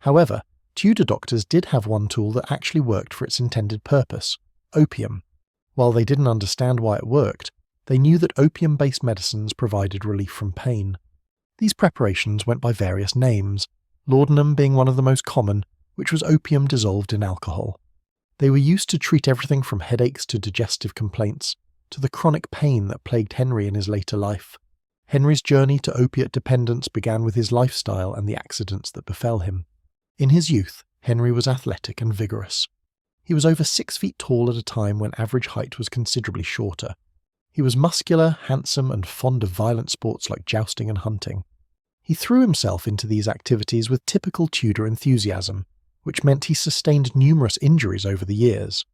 However, Tudor doctors did have one tool that actually worked for its intended purpose: opium. While they didn't understand why it worked, they knew that opium-based medicines provided relief from pain. These preparations went by various names, laudanum being one of the most common, which was opium dissolved in alcohol. They were used to treat everything from headaches to digestive complaints, to the chronic pain that plagued Henry in his later life. Henry's journey to opiate dependence began with his lifestyle and the accidents that befell him. In his youth, Henry was athletic and vigorous. He was over 6 feet tall at a time when average height was considerably shorter. He was muscular, handsome, and fond of violent sports like jousting and hunting. He threw himself into these activities with typical Tudor enthusiasm, which meant he sustained numerous injuries over the years.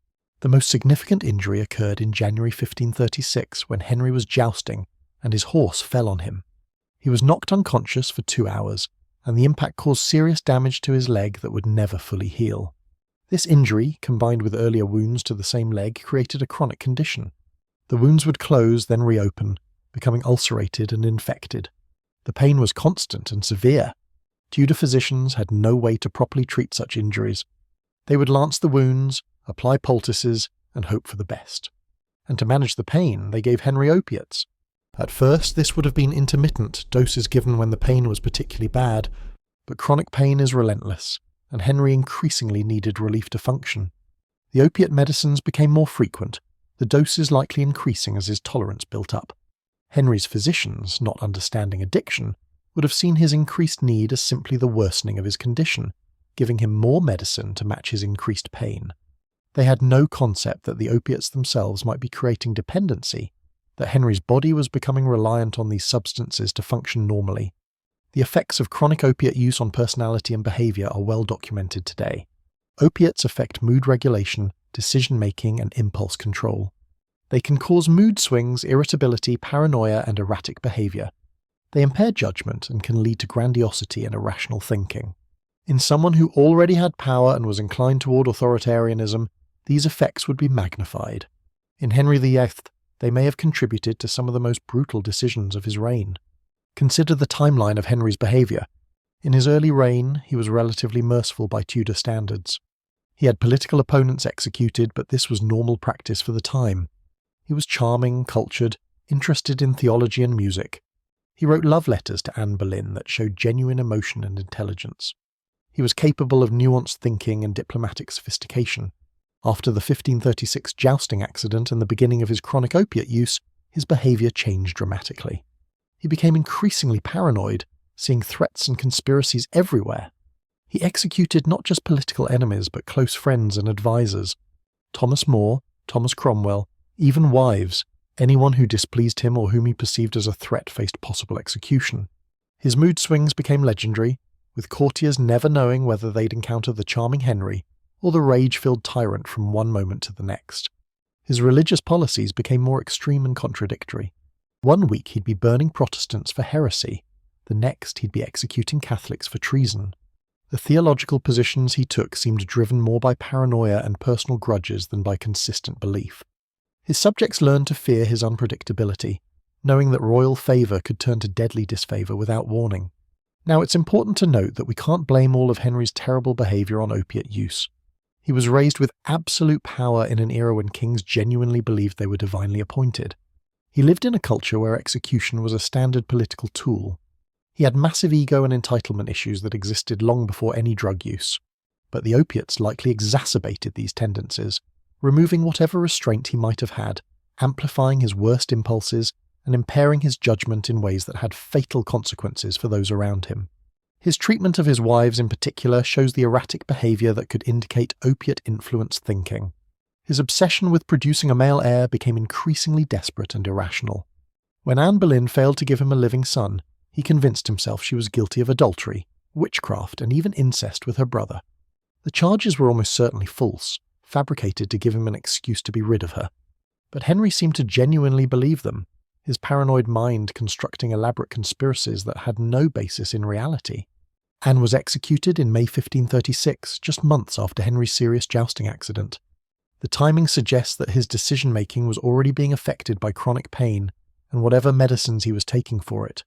The most significant injury occurred in January 1536 when Henry was jousting and his horse fell on him. He was knocked unconscious for 2 hours, and the impact caused serious damage to his leg that would never fully heal. This injury, combined with earlier wounds to the same leg, created a chronic condition. The wounds would close, then reopen, becoming ulcerated and infected. The pain was constant and severe. Tudor physicians had no way to properly treat such injuries. They would lance the wounds, apply poultices, and hope for the best. And to manage the pain, they gave Henry opiates. At first, this would have been intermittent, doses given when the pain was particularly bad, but chronic pain is relentless, and Henry increasingly needed relief to function. The opiate medicines became more frequent, the doses likely increasing as his tolerance built up. Henry's physicians, not understanding addiction, would have seen his increased need as simply the worsening of his condition, giving him more medicine to match his increased pain. They had no concept that the opiates themselves might be creating dependency, that Henry's body was becoming reliant on these substances to function normally. The effects of chronic opiate use on personality and behavior are well documented today. Opiates affect mood regulation, decision-making, and impulse control. They can cause mood swings, irritability, paranoia, and erratic behavior. They impair judgment and can lead to grandiosity and irrational thinking. In someone who already had power and was inclined toward authoritarianism, these effects would be magnified. In Henry VIII, they may have contributed to some of the most brutal decisions of his reign. Consider the timeline of Henry's behavior. In his early reign, he was relatively merciful by Tudor standards. He had political opponents executed, but this was normal practice for the time. He was charming, cultured, interested in theology and music. He wrote love letters to Anne Boleyn that showed genuine emotion and intelligence. He was capable of nuanced thinking and diplomatic sophistication. After the 1536 jousting accident and the beginning of his chronic opiate use, his behavior changed dramatically. He became increasingly paranoid, seeing threats and conspiracies everywhere. He executed not just political enemies but close friends and advisors. Thomas More, Thomas Cromwell, even wives, anyone who displeased him or whom he perceived as a threat faced possible execution. His mood swings became legendary, with courtiers never knowing whether they'd encounter the charming Henry or the rage-filled tyrant from one moment to the next. His religious policies became more extreme and contradictory. One week he'd be burning Protestants for heresy, the next he'd be executing Catholics for treason. The theological positions he took seemed driven more by paranoia and personal grudges than by consistent belief. His subjects learned to fear his unpredictability, knowing that royal favour could turn to deadly disfavour without warning. Now, it's important to note that we can't blame all of Henry's terrible behaviour on opiate use. He was raised with absolute power in an era when kings genuinely believed they were divinely appointed. He lived in a culture where execution was a standard political tool. He had massive ego and entitlement issues that existed long before any drug use. But the opiates likely exacerbated these tendencies, removing whatever restraint he might have had, amplifying his worst impulses, and impairing his judgment in ways that had fatal consequences for those around him. His treatment of his wives in particular shows the erratic behaviour that could indicate opiate-influenced thinking. His obsession with producing a male heir became increasingly desperate and irrational. When Anne Boleyn failed to give him a living son, he convinced himself she was guilty of adultery, witchcraft, and even incest with her brother. The charges were almost certainly false, fabricated to give him an excuse to be rid of her. But Henry seemed to genuinely believe them. his paranoid mind constructing elaborate conspiracies that had no basis in reality. Anne was executed in May 1536, just months after Henry's serious jousting accident. The timing suggests that his decision-making was already being affected by chronic pain and whatever medicines he was taking for it.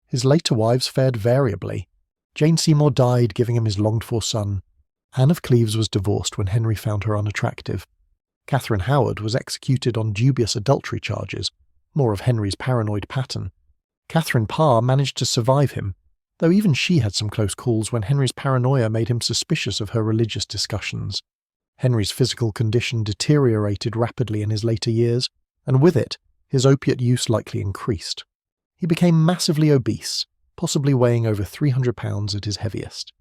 His later wives fared variably. Jane Seymour died, giving him his longed-for son. Anne of Cleves was divorced when Henry found her unattractive. Catherine Howard was executed on dubious adultery charges, more of Henry's paranoid pattern. Catherine Parr managed to survive him, though even she had some close calls when Henry's paranoia made him suspicious of her religious discussions. Henry's physical condition deteriorated rapidly in his later years, and with it, his opiate use likely increased. He became massively obese, possibly weighing over 300 pounds at his heaviest.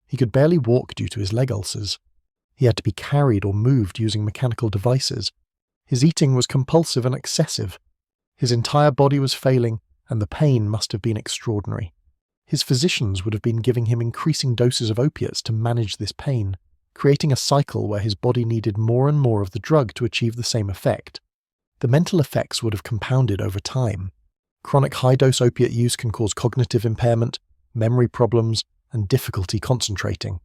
He could barely walk due to his leg ulcers. He had to be carried or moved using mechanical devices. His eating was compulsive and excessive. His entire body was failing, and the pain must have been extraordinary. His physicians would have been giving him increasing doses of opiates to manage this pain, creating a cycle where his body needed more and more of the drug to achieve the same effect. The mental effects would have compounded over time. Chronic high-dose opiate use can cause cognitive impairment, memory problems, and difficulty concentrating.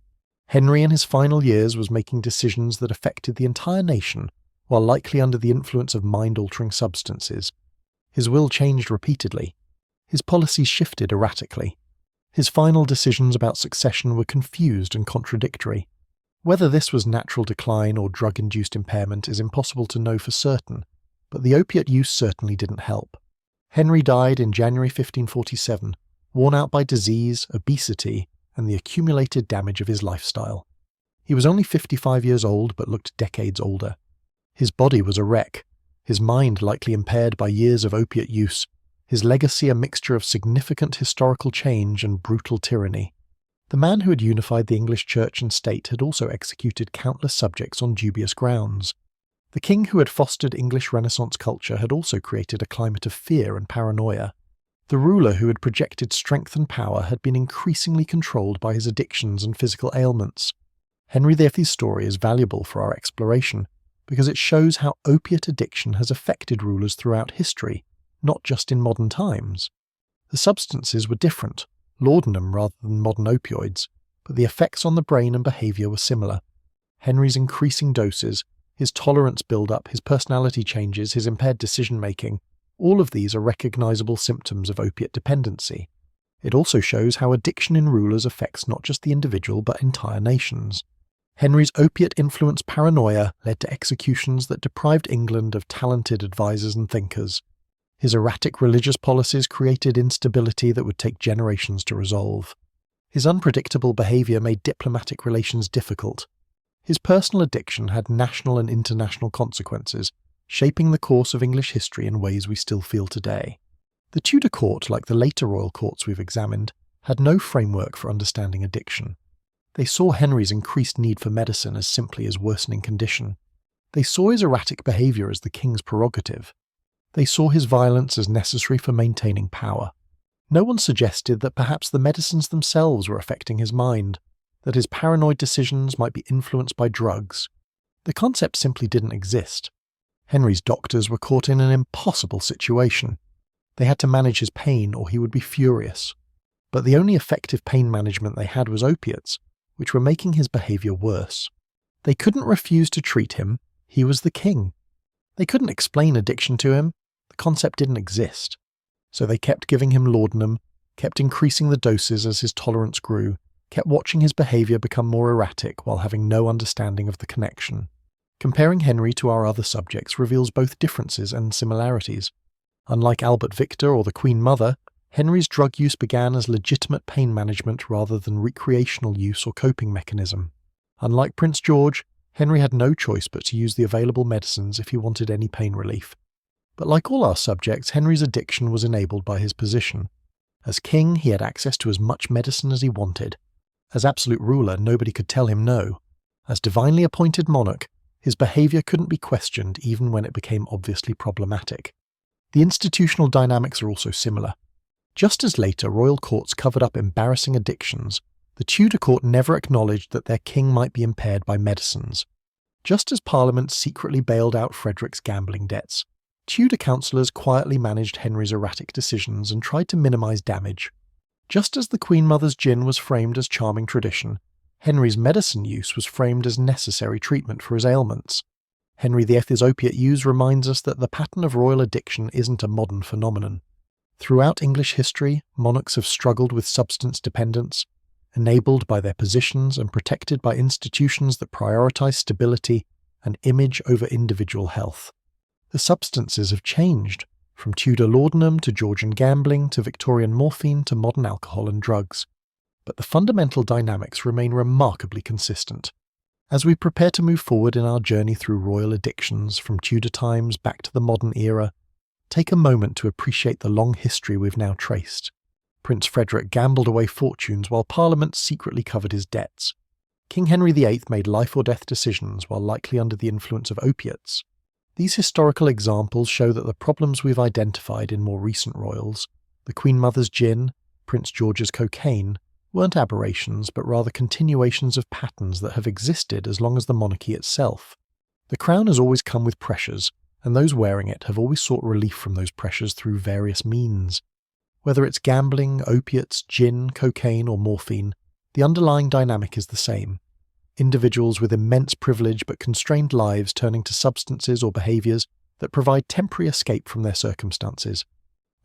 Henry in his final years was making decisions that affected the entire nation, while likely under the influence of mind-altering substances. His will changed repeatedly. His policies shifted erratically. His final decisions about succession were confused and contradictory. Whether this was natural decline or drug-induced impairment is impossible to know for certain, but the opiate use certainly didn't help. Henry died in January 1547, worn out by disease, obesity, and the accumulated damage of his lifestyle. He was only 55 years old but looked decades older. His body was a wreck, his mind likely impaired by years of opiate use, his legacy a mixture of significant historical change and brutal tyranny. The man who had unified the English church and state had also executed countless subjects on dubious grounds. The king who had fostered English Renaissance culture had also created a climate of fear and paranoia. The ruler who had projected strength and power had been increasingly controlled by his addictions and physical ailments. Henry VIII's story is valuable for our exploration because it shows how opiate addiction has affected rulers throughout history, not just in modern times. The substances were different, laudanum rather than modern opioids, but the effects on the brain and behaviour were similar. Henry's increasing doses, his tolerance build-up, his personality changes, his impaired decision-making, all of these are recognisable symptoms of opiate dependency. It also shows how addiction in rulers affects not just the individual but entire nations. Henry's opiate-influenced paranoia led to executions that deprived England of talented advisors and thinkers. His erratic religious policies created instability that would take generations to resolve. His unpredictable behaviour made diplomatic relations difficult. His personal addiction had national and international consequences, shaping the course of English history in ways we still feel today. The Tudor court, like the later royal courts we've examined, had no framework for understanding addiction. They saw Henry's increased need for medicine as simply his worsening condition. They saw his erratic behaviour as the king's prerogative. They saw his violence as necessary for maintaining power. No one suggested that perhaps the medicines themselves were affecting his mind, that his paranoid decisions might be influenced by drugs. The concept simply didn't exist. Henry's doctors were caught in an impossible situation. They had to manage his pain or he would be furious. But the only effective pain management they had was opiates, which were making his behaviour worse. They couldn't refuse to treat him. He was the king. They couldn't explain addiction to him. The concept didn't exist. So they kept giving him laudanum, kept increasing the doses as his tolerance grew, kept watching his behaviour become more erratic while having no understanding of the connection. Comparing Henry to our other subjects reveals both differences and similarities. Unlike Albert Victor or the Queen Mother, Henry's drug use began as legitimate pain management rather than recreational use or coping mechanism. Unlike Prince George, Henry had no choice but to use the available medicines if he wanted any pain relief. But like all our subjects, Henry's addiction was enabled by his position. As king, he had access to as much medicine as he wanted. As absolute ruler, nobody could tell him no. As divinely appointed monarch, his behaviour couldn't be questioned even when it became obviously problematic. The institutional dynamics are also similar. Just as later royal courts covered up embarrassing addictions, the Tudor court never acknowledged that their king might be impaired by medicines. Just as Parliament secretly bailed out Frederick's gambling debts, Tudor councillors quietly managed Henry's erratic decisions and tried to minimise damage. Just as the Queen Mother's gin was framed as charming tradition, Henry's medicine use was framed as necessary treatment for his ailments. Henry VIII's opiate use reminds us that the pattern of royal addiction isn't a modern phenomenon. Throughout English history, monarchs have struggled with substance dependence, enabled by their positions and protected by institutions that prioritise stability and image over individual health. The substances have changed, from Tudor laudanum to Georgian gambling to Victorian morphine to modern alcohol and drugs. But the fundamental dynamics remain remarkably consistent. As we prepare to move forward in our journey through royal addictions from Tudor times back to the modern era, take a moment to appreciate the long history we've now traced. Prince Frederick gambled away fortunes while Parliament secretly covered his debts. King Henry VIII made life-or-death decisions while likely under the influence of opiates. These historical examples show that the problems we've identified in more recent royals, the Queen Mother's gin, Prince George's cocaine, weren't aberrations but rather continuations of patterns that have existed as long as the monarchy itself. The crown has always come with pressures, and those wearing it have always sought relief from those pressures through various means. Whether it's gambling, opiates, gin, cocaine, or morphine, the underlying dynamic is the same. Individuals with immense privilege but constrained lives turning to substances or behaviours that provide temporary escape from their circumstances.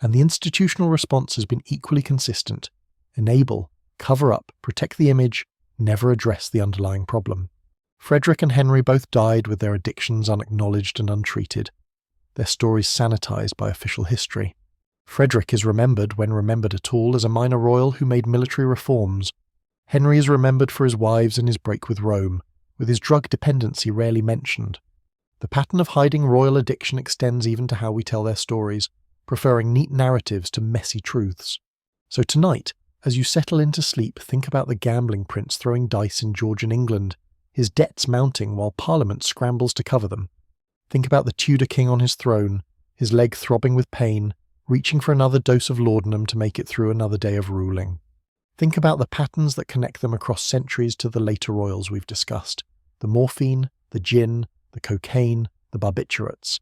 And the institutional response has been equally consistent: enable, cover up, protect the image, never address the underlying problem. Frederick and Henry both died with their addictions unacknowledged and untreated, their stories sanitised by official history. Frederick is remembered, when remembered at all, as a minor royal who made military reforms. Henry is remembered for his wives and his break with Rome, with his drug dependency rarely mentioned. The pattern of hiding royal addiction extends even to how we tell their stories, preferring neat narratives to messy truths. So tonight, as you settle into sleep, think about the gambling prince throwing dice in Georgian England, his debts mounting while Parliament scrambles to cover them. Think about the Tudor king on his throne, his leg throbbing with pain, reaching for another dose of laudanum to make it through another day of ruling. Think about the patterns that connect them across centuries to the later royals we've discussed: the morphine, the gin, the cocaine, the barbiturates.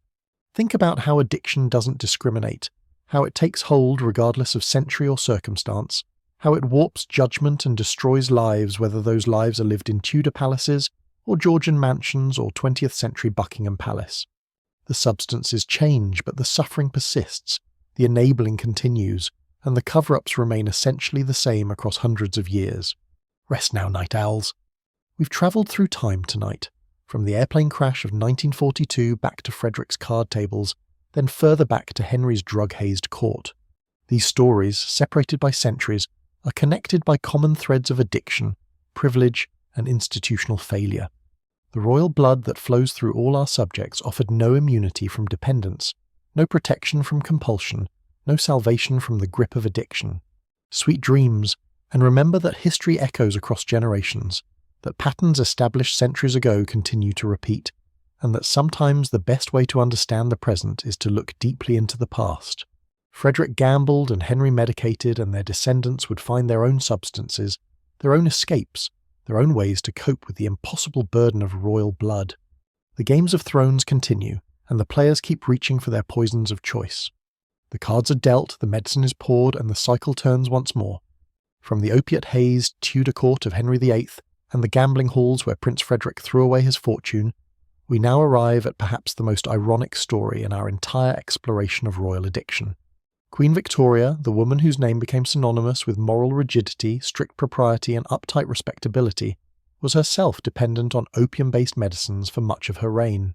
Think about how addiction doesn't discriminate, how it takes hold regardless of century or circumstance, how it warps judgment and destroys lives, whether those lives are lived in Tudor palaces or Georgian mansions or 20th century Buckingham Palace. The substances change, but the suffering persists, the enabling continues, and the cover-ups remain essentially the same across hundreds of years. Rest now, night owls. We've travelled through time tonight, from the airplane crash of 1942 back to Frederick's card tables, then further back to Henry's drug-hazed court. These stories, separated by centuries, are connected by common threads of addiction, privilege, and institutional failure. The royal blood that flows through all our subjects offered no immunity from dependence, no protection from compulsion, no salvation from the grip of addiction. Sweet dreams, and remember that history echoes across generations, that patterns established centuries ago continue to repeat, and that sometimes the best way to understand the present is to look deeply into the past. Frederick gambled and Henry medicated, and their descendants would find their own substances, their own escapes, their own ways to cope with the impossible burden of royal blood. The games of thrones continue, and the players keep reaching for their poisons of choice. The cards are dealt, the medicine is poured, and the cycle turns once more. From the opiate-hazed Tudor court of Henry VIII and the gambling halls where Prince Frederick threw away his fortune, we now arrive at perhaps the most ironic story in our entire exploration of royal addiction. Queen Victoria, the woman whose name became synonymous with moral rigidity, strict propriety, and uptight respectability, was herself dependent on opium-based medicines for much of her reign.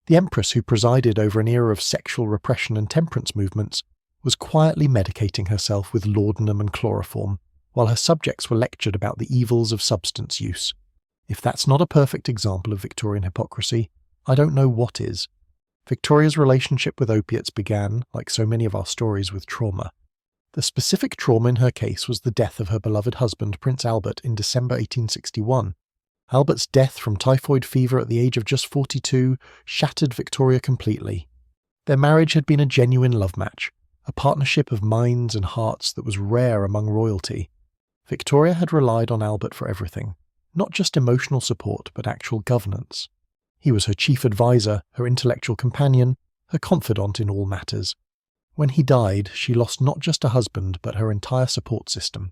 The Empress, who presided over an era of sexual repression and temperance movements, was quietly medicating herself with laudanum and chloroform, while her subjects were lectured about the evils of substance use. If that's not a perfect example of Victorian hypocrisy, I don't know what is. Victoria's relationship with opiates began, like so many of our stories, with trauma. The specific trauma in her case was the death of her beloved husband, Prince Albert, in December 1861. Albert's death from typhoid fever at the age of just 42 shattered Victoria completely. Their marriage had been a genuine love match, a partnership of minds and hearts that was rare among royalty. Victoria had relied on Albert for everything, not just emotional support but actual governance. He was her chief advisor, her intellectual companion, her confidant in all matters. When he died, she lost not just a husband but her entire support system.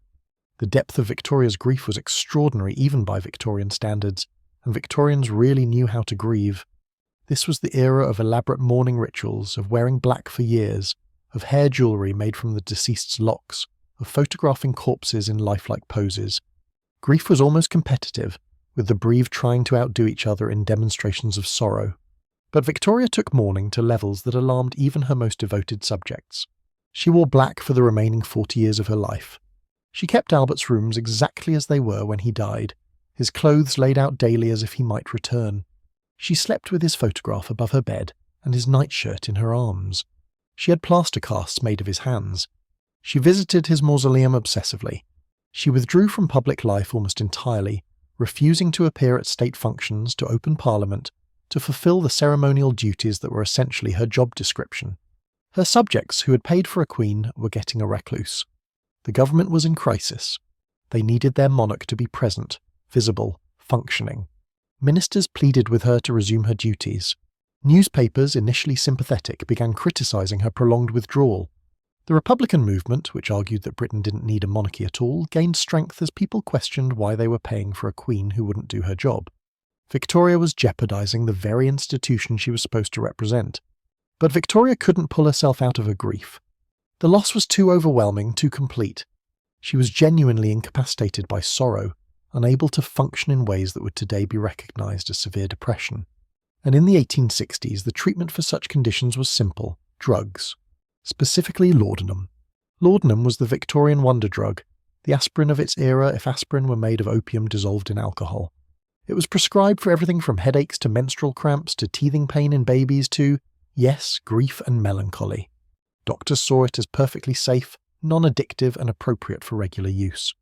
The depth of Victoria's grief was extraordinary even by Victorian standards, and Victorians really knew how to grieve. This was the era of elaborate mourning rituals, of wearing black for years, of hair jewellery made from the deceased's locks, of photographing corpses in lifelike poses. Grief was almost competitive, with the bereaved trying to outdo each other in demonstrations of sorrow. But Victoria took mourning to levels that alarmed even her most devoted subjects. She wore black for the remaining 40 years of her life. She kept Albert's rooms exactly as they were when he died, his clothes laid out daily as if he might return. She slept with his photograph above her bed and his nightshirt in her arms. She had plaster casts made of his hands. She visited his mausoleum obsessively. She withdrew from public life almost entirely, refusing to appear at state functions, to open parliament, to fulfill the ceremonial duties that were essentially her job description. Her subjects, who had paid for a queen, were getting a recluse. The government was in crisis. They needed their monarch to be present, visible, functioning. Ministers pleaded with her to resume her duties. Newspapers, initially sympathetic, began criticising her prolonged withdrawal. The Republican movement, which argued that Britain didn't need a monarchy at all, gained strength as people questioned why they were paying for a queen who wouldn't do her job. Victoria was jeopardising the very institution she was supposed to represent. But Victoria couldn't pull herself out of her grief. The loss was too overwhelming, too complete. She was genuinely incapacitated by sorrow, unable to function in ways that would today be recognised as severe depression. And in the 1860s, the treatment for such conditions was simple: drugs. Specifically laudanum. Laudanum was the Victorian wonder drug, the aspirin of its era if aspirin were made of opium dissolved in alcohol. It was prescribed for everything from headaches to menstrual cramps to teething pain in babies to, yes, grief and melancholy. Doctors saw it as perfectly safe, non-addictive and appropriate for regular use.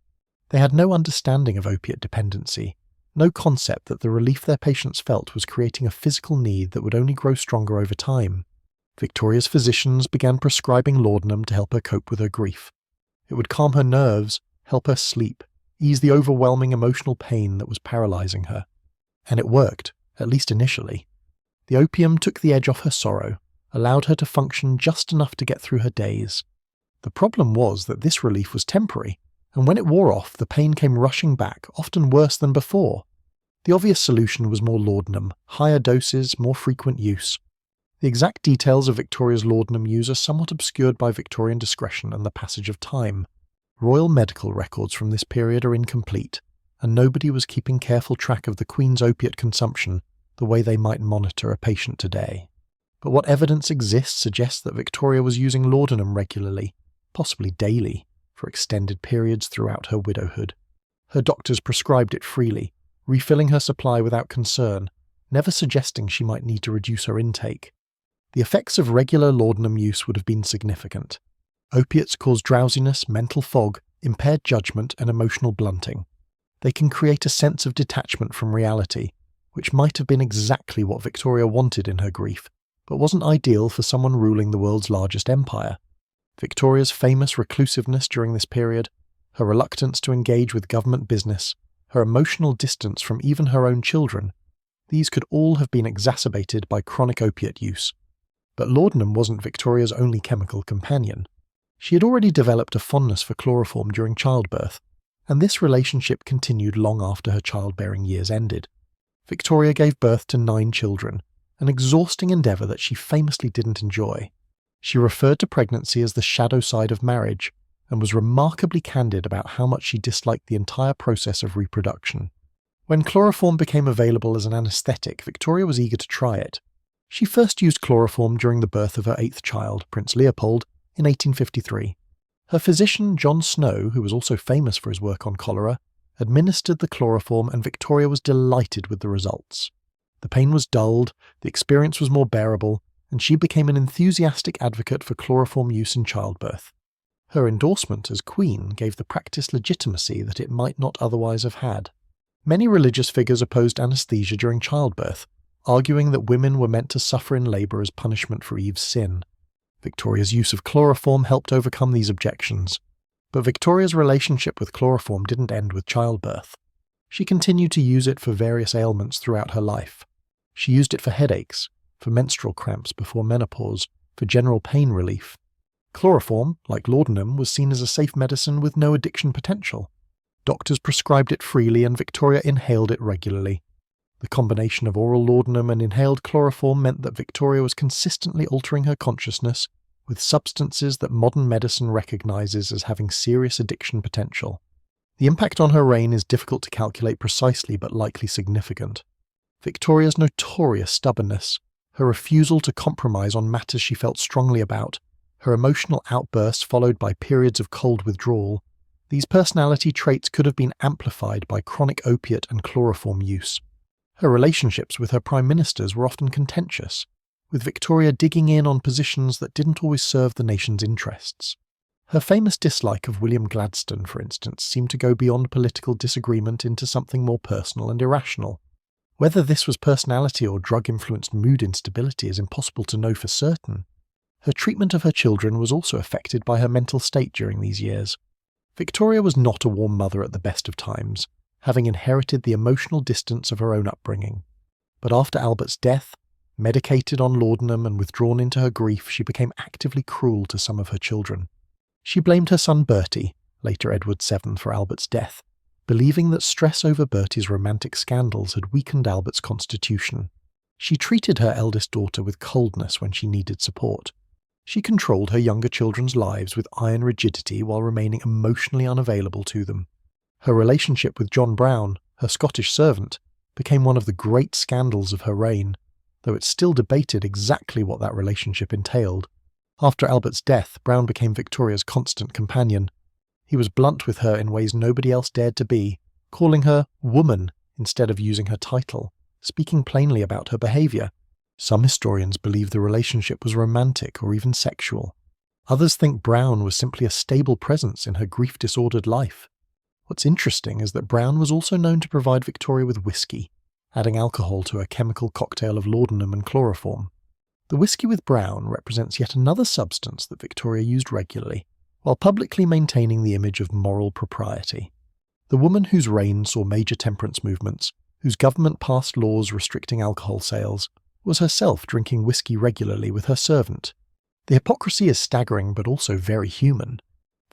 They had no understanding of opiate dependency, no concept that the relief their patients felt was creating a physical need that would only grow stronger over time. Victoria's physicians began prescribing laudanum to help her cope with her grief. It would calm her nerves, help her sleep, ease the overwhelming emotional pain that was paralysing her. And it worked, at least initially. The opium took the edge off her sorrow, allowed her to function just enough to get through her days. The problem was that this relief was temporary, and when it wore off, the pain came rushing back, often worse than before. The obvious solution was more laudanum, higher doses, more frequent use. The exact details of Victoria's laudanum use are somewhat obscured by Victorian discretion and the passage of time. Royal medical records from this period are incomplete, and nobody was keeping careful track of the Queen's opiate consumption the way they might monitor a patient today. But what evidence exists suggests that Victoria was using laudanum regularly, possibly daily, for extended periods throughout her widowhood. Her doctors prescribed it freely, refilling her supply without concern, never suggesting she might need to reduce her intake. The effects of regular laudanum use would have been significant. Opiates cause drowsiness, mental fog, impaired judgment, and emotional blunting. They can create a sense of detachment from reality, which might have been exactly what Victoria wanted in her grief, but wasn't ideal for someone ruling the world's largest empire. Victoria's famous reclusiveness during this period, her reluctance to engage with government business, her emotional distance from even her own children, these could all have been exacerbated by chronic opiate use. But laudanum wasn't Victoria's only chemical companion. She had already developed a fondness for chloroform during childbirth, and this relationship continued long after her childbearing years ended. Victoria gave birth to 9 children, an exhausting endeavour that she famously didn't enjoy. She referred to pregnancy as the shadow side of marriage, and was remarkably candid about how much she disliked the entire process of reproduction. When chloroform became available as an anaesthetic, Victoria was eager to try it. She first used chloroform during the birth of her 8th child, Prince Leopold, in 1853. Her physician, John Snow, who was also famous for his work on cholera, administered the chloroform, and Victoria was delighted with the results. The pain was dulled, the experience was more bearable, and she became an enthusiastic advocate for chloroform use in childbirth. Her endorsement as Queen gave the practice legitimacy that it might not otherwise have had. Many religious figures opposed anaesthesia during childbirth, arguing that women were meant to suffer in labour as punishment for Eve's sin. Victoria's use of chloroform helped overcome these objections. But Victoria's relationship with chloroform didn't end with childbirth. She continued to use it for various ailments throughout her life. She used it for headaches, for menstrual cramps before menopause, for general pain relief. Chloroform, like laudanum, was seen as a safe medicine with no addiction potential. Doctors prescribed it freely and Victoria inhaled it regularly. The combination of oral laudanum and inhaled chloroform meant that Victoria was consistently altering her consciousness with substances that modern medicine recognizes as having serious addiction potential. The impact on her reign is difficult to calculate precisely but likely significant. Victoria's notorious stubbornness, her refusal to compromise on matters she felt strongly about, her emotional outbursts followed by periods of cold withdrawal, these personality traits could have been amplified by chronic opiate and chloroform use. Her relationships with her prime ministers were often contentious, with Victoria digging in on positions that didn't always serve the nation's interests. Her famous dislike of William Gladstone, for instance, seemed to go beyond political disagreement into something more personal and irrational. Whether this was personality or drug-influenced mood instability is impossible to know for certain. Her treatment of her children was also affected by her mental state during these years. Victoria was not a warm mother at the best of times, having inherited the emotional distance of her own upbringing. But after Albert's death, medicated on laudanum and withdrawn into her grief, she became actively cruel to some of her children. She blamed her son Bertie, later Edward VII, for Albert's death, believing that stress over Bertie's romantic scandals had weakened Albert's constitution. She treated her eldest daughter with coldness when she needed support. She controlled her younger children's lives with iron rigidity while remaining emotionally unavailable to them. Her relationship with John Brown, her Scottish servant, became one of the great scandals of her reign, though it's still debated exactly what that relationship entailed. After Albert's death, Brown became Victoria's constant companion. He was blunt with her in ways nobody else dared to be, calling her woman instead of using her title, speaking plainly about her behaviour. Some historians believe the relationship was romantic or even sexual. Others think Brown was simply a stable presence in her grief-disordered life. What's interesting is that Brown was also known to provide Victoria with whiskey, adding alcohol to a chemical cocktail of laudanum and chloroform. The whiskey with Brown represents yet another substance that Victoria used regularly, while publicly maintaining the image of moral propriety. The woman whose reign saw major temperance movements, whose government passed laws restricting alcohol sales, was herself drinking whiskey regularly with her servant. The hypocrisy is staggering but also very human.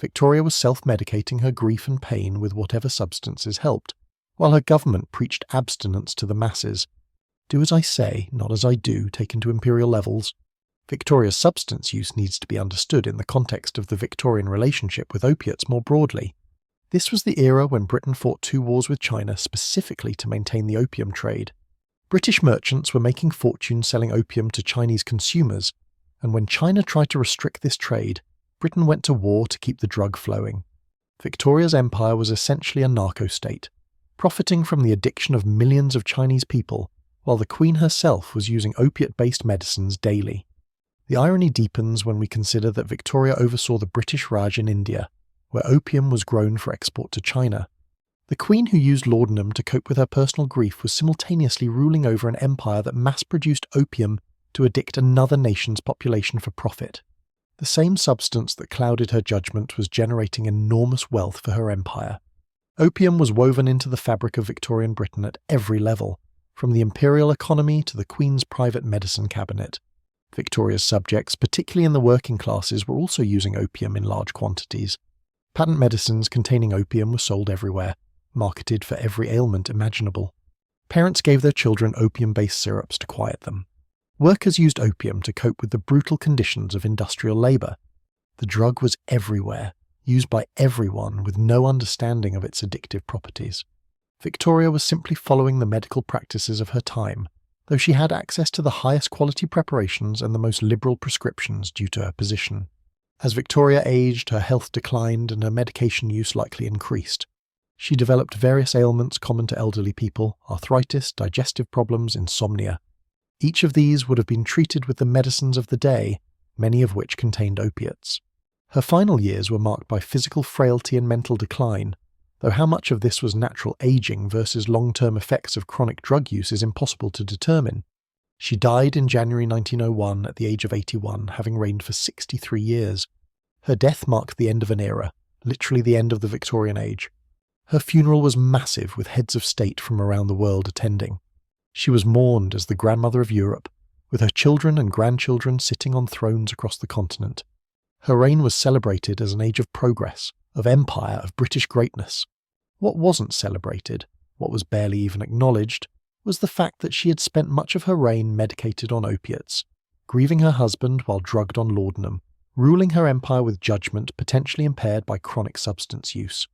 Victoria was self-medicating her grief and pain with whatever substances helped, while her government preached abstinence to the masses. Do as I say, not as I do, taken to imperial levels. Victoria's substance use needs to be understood in the context of the Victorian relationship with opiates more broadly. This was the era when Britain fought 2 wars with China specifically to maintain the opium trade. British merchants were making fortunes selling opium to Chinese consumers, and when China tried to restrict this trade, Britain went to war to keep the drug flowing. Victoria's empire was essentially a narco-state, profiting from the addiction of millions of Chinese people, while the Queen herself was using opiate-based medicines daily. The irony deepens when we consider that Victoria oversaw the British Raj in India, where opium was grown for export to China. The Queen who used laudanum to cope with her personal grief was simultaneously ruling over an empire that mass-produced opium to addict another nation's population for profit. The same substance that clouded her judgment was generating enormous wealth for her empire. Opium was woven into the fabric of Victorian Britain at every level, from the imperial economy to the Queen's private medicine cabinet. Victoria's subjects, particularly in the working classes, were also using opium in large quantities. Patent medicines containing opium were sold everywhere, marketed for every ailment imaginable. Parents gave their children opium-based syrups to quiet them. Workers used opium to cope with the brutal conditions of industrial labour. The drug was everywhere, used by everyone with no understanding of its addictive properties. Victoria was simply following the medical practices of her time, though she had access to the highest quality preparations and the most liberal prescriptions due to her position. As Victoria aged, her health declined and her medication use likely increased. She developed various ailments common to elderly people: arthritis, digestive problems, insomnia. Each of these would have been treated with the medicines of the day, many of which contained opiates. Her final years were marked by physical frailty and mental decline, though how much of this was natural aging versus long-term effects of chronic drug use is impossible to determine. She died in January 1901 at the age of 81, having reigned for 63 years. Her death marked the end of an era, literally the end of the Victorian age. Her funeral was massive, with heads of state from around the world attending. She was mourned as the grandmother of Europe, with her children and grandchildren sitting on thrones across the continent. Her reign was celebrated as an age of progress, of empire, of British greatness. What wasn't celebrated, what was barely even acknowledged, was the fact that she had spent much of her reign medicated on opiates, grieving her husband while drugged on laudanum, ruling her empire with judgment potentially impaired by chronic substance use.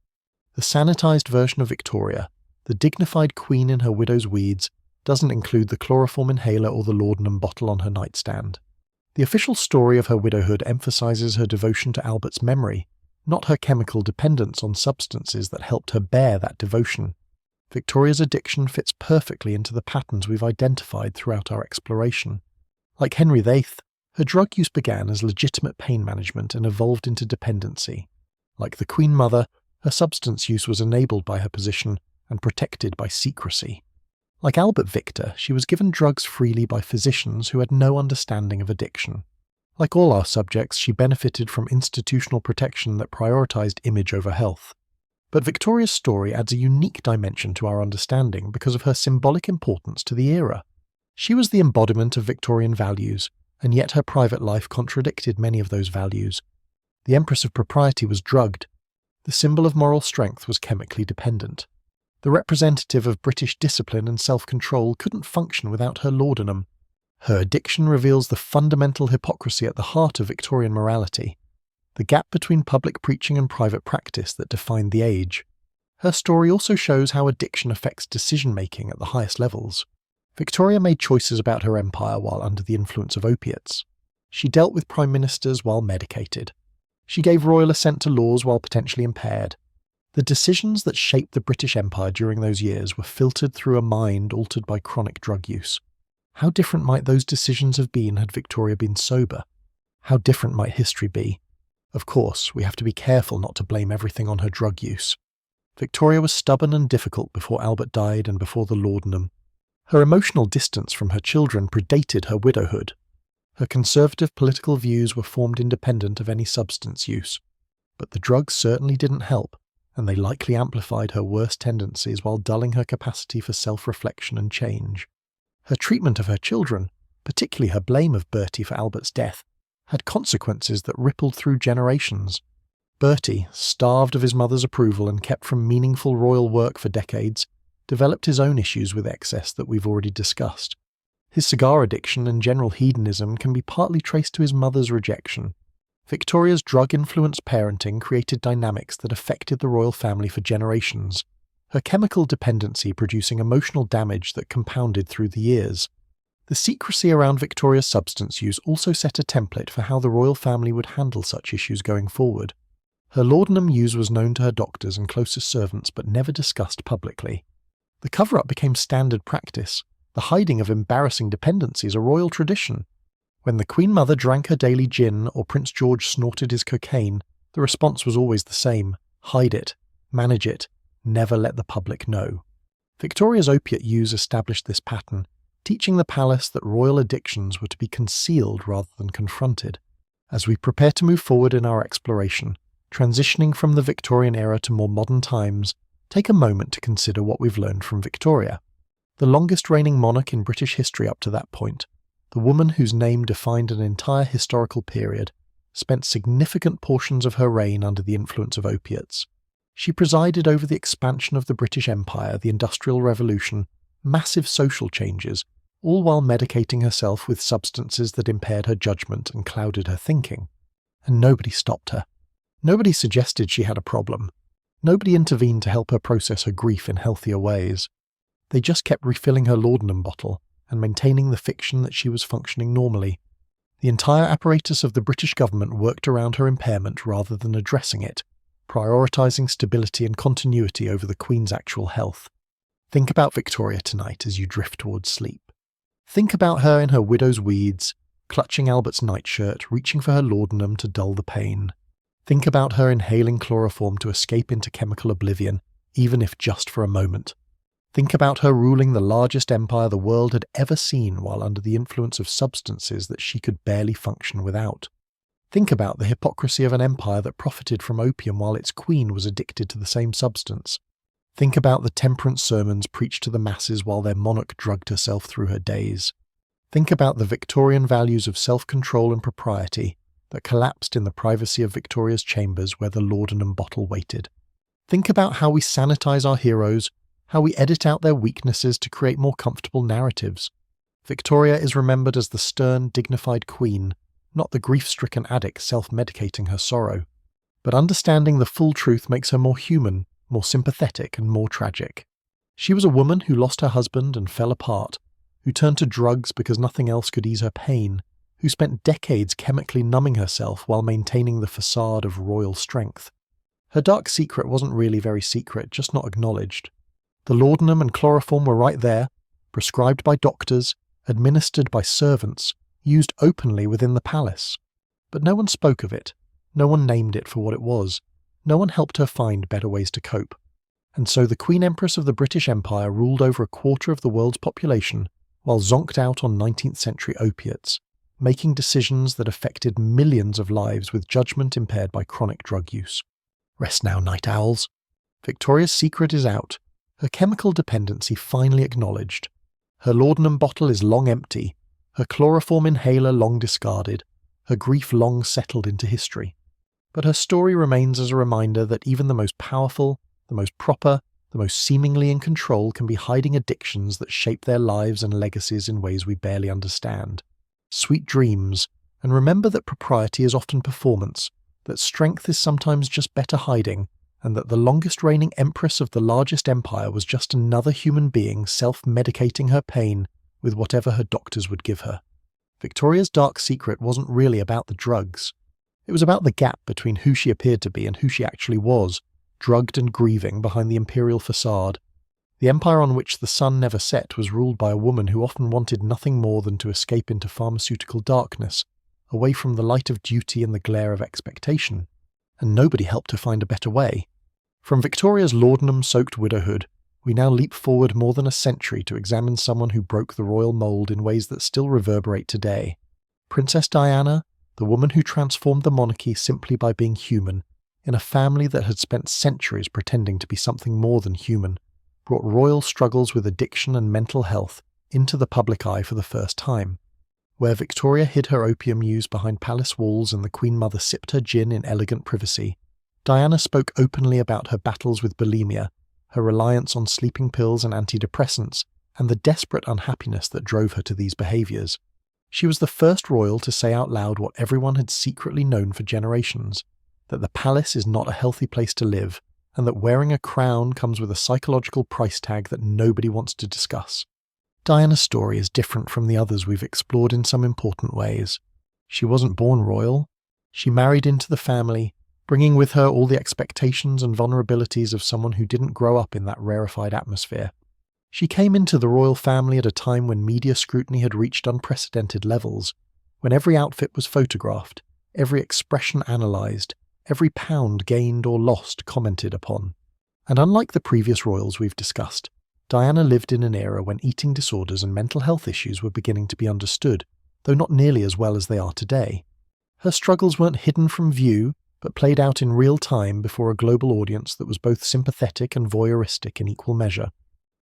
The sanitized version of Victoria, the dignified queen in her widow's weeds, doesn't include the chloroform inhaler or the laudanum bottle on her nightstand. The official story of her widowhood emphasizes her devotion to Albert's memory, not her chemical dependence on substances that helped her bear that devotion. Victoria's addiction fits perfectly into the patterns we've identified throughout our exploration. Like Henry VIII, her drug use began as legitimate pain management and evolved into dependency. Like the Queen Mother, her substance use was enabled by her position and protected by secrecy. Like Albert Victor, she was given drugs freely by physicians who had no understanding of addiction. Like all our subjects, she benefited from institutional protection that prioritized image over health. But Victoria's story adds a unique dimension to our understanding because of her symbolic importance to the era. She was the embodiment of Victorian values, and yet her private life contradicted many of those values. The Empress of Propriety was drugged. The symbol of moral strength was chemically dependent. The representative of British discipline and self-control couldn't function without her laudanum. Her addiction reveals the fundamental hypocrisy at the heart of Victorian morality, the gap between public preaching and private practice that defined the age. Her story also shows how addiction affects decision-making at the highest levels. Victoria made choices about her empire while under the influence of opiates. She dealt with prime ministers while medicated. She gave royal assent to laws while potentially impaired. The decisions that shaped the British Empire during those years were filtered through a mind altered by chronic drug use. How different might those decisions have been had Victoria been sober? How different might history be? Of course, we have to be careful not to blame everything on her drug use. Victoria was stubborn and difficult before Albert died and before the laudanum. Her emotional distance from her children predated her widowhood. Her conservative political views were formed independent of any substance use. But the drugs certainly didn't help, and they likely amplified her worst tendencies while dulling her capacity for self-reflection and change. Her treatment of her children, particularly her blame of Bertie for Albert's death, had consequences that rippled through generations. Bertie, starved of his mother's approval and kept from meaningful royal work for decades, developed his own issues with excess that we've already discussed. His cigar addiction and general hedonism can be partly traced to his mother's rejection. Victoria's drug-influenced parenting created dynamics that affected the royal family for generations, her chemical dependency producing emotional damage that compounded through the years. The secrecy around Victoria's substance use also set a template for how the royal family would handle such issues going forward. Her laudanum use was known to her doctors and closest servants but never discussed publicly. The cover-up became standard practice. The hiding of embarrassing dependencies a royal tradition. When the Queen Mother drank her daily gin or Prince George snorted his cocaine, the response was always the same: hide it, manage it, never let the public know. Victoria's opiate use established this pattern, teaching the palace that royal addictions were to be concealed rather than confronted. As we prepare to move forward in our exploration, transitioning from the Victorian era to more modern times, take a moment to consider what we've learned from Victoria. The longest reigning monarch in British history up to that point, the woman whose name defined an entire historical period, spent significant portions of her reign under the influence of opiates. She presided over the expansion of the British Empire, the Industrial Revolution, massive social changes, all while medicating herself with substances that impaired her judgment and clouded her thinking. And nobody stopped her. Nobody suggested she had a problem. Nobody intervened to help her process her grief in healthier ways. They just kept refilling her laudanum bottle and maintaining the fiction that she was functioning normally. The entire apparatus of the British government worked around her impairment rather than addressing it, prioritising stability and continuity over the Queen's actual health. Think about Victoria tonight as you drift towards sleep. Think about her in her widow's weeds, clutching Albert's nightshirt, reaching for her laudanum to dull the pain. Think about her inhaling chloroform to escape into chemical oblivion, even if just for a moment. Think about her ruling the largest empire the world had ever seen while under the influence of substances that she could barely function without. Think about the hypocrisy of an empire that profited from opium while its queen was addicted to the same substance. Think about the temperance sermons preached to the masses while their monarch drugged herself through her days. Think about the Victorian values of self-control and propriety that collapsed in the privacy of Victoria's chambers where the laudanum bottle waited. Think about how we sanitize our heroes, how we edit out their weaknesses to create more comfortable narratives. Victoria is remembered as the stern, dignified queen, not the grief-stricken addict self-medicating her sorrow. But understanding the full truth makes her more human, more sympathetic, and more tragic. She was a woman who lost her husband and fell apart, who turned to drugs because nothing else could ease her pain, who spent decades chemically numbing herself while maintaining the facade of royal strength. Her dark secret wasn't really very secret, just not acknowledged. The laudanum and chloroform were right there, prescribed by doctors, administered by servants, used openly within the palace. But no one spoke of it, no one named it for what it was, no one helped her find better ways to cope. And so the Queen Empress of the British Empire ruled over a quarter of the world's population while zonked out on 19th century opiates, making decisions that affected millions of lives with judgment impaired by chronic drug use. Rest now, night owls. Victoria's secret is out, her chemical dependency finally acknowledged. Her laudanum bottle is long empty, her chloroform inhaler long discarded, her grief long settled into history. But her story remains as a reminder that even the most powerful, the most proper, the most seemingly in control can be hiding addictions that shape their lives and legacies in ways we barely understand. Sweet dreams, and remember that propriety is often performance, that strength is sometimes just better hiding, and that the longest reigning empress of the largest empire was just another human being self-medicating her pain with whatever her doctors would give her. Victoria's dark secret wasn't really about the drugs. It was about the gap between who she appeared to be and who she actually was, drugged and grieving behind the imperial facade. The empire on which the sun never set was ruled by a woman who often wanted nothing more than to escape into pharmaceutical darkness, away from the light of duty and the glare of expectation, and nobody helped her find a better way. From Victoria's laudanum-soaked widowhood, we now leap forward more than a century to examine someone who broke the royal mould in ways that still reverberate today. Princess Diana, the woman who transformed the monarchy simply by being human, in a family that had spent centuries pretending to be something more than human, brought royal struggles with addiction and mental health into the public eye for the first time. Where Victoria hid her opium use behind palace walls and the Queen Mother sipped her gin in elegant privacy, Diana spoke openly about her battles with bulimia, her reliance on sleeping pills and antidepressants, and the desperate unhappiness that drove her to these behaviours. She was the first royal to say out loud what everyone had secretly known for generations, that the palace is not a healthy place to live, and that wearing a crown comes with a psychological price tag that nobody wants to discuss. Diana's story is different from the others we've explored in some important ways. She wasn't born royal. She married into the family, bringing with her all the expectations and vulnerabilities of someone who didn't grow up in that rarefied atmosphere. She came into the royal family at a time when media scrutiny had reached unprecedented levels, when every outfit was photographed, every expression analysed, every pound gained or lost commented upon. And unlike the previous royals we've discussed, Diana lived in an era when eating disorders and mental health issues were beginning to be understood, though not nearly as well as they are today. Her struggles weren't hidden from view, but played out in real time before a global audience that was both sympathetic and voyeuristic in equal measure.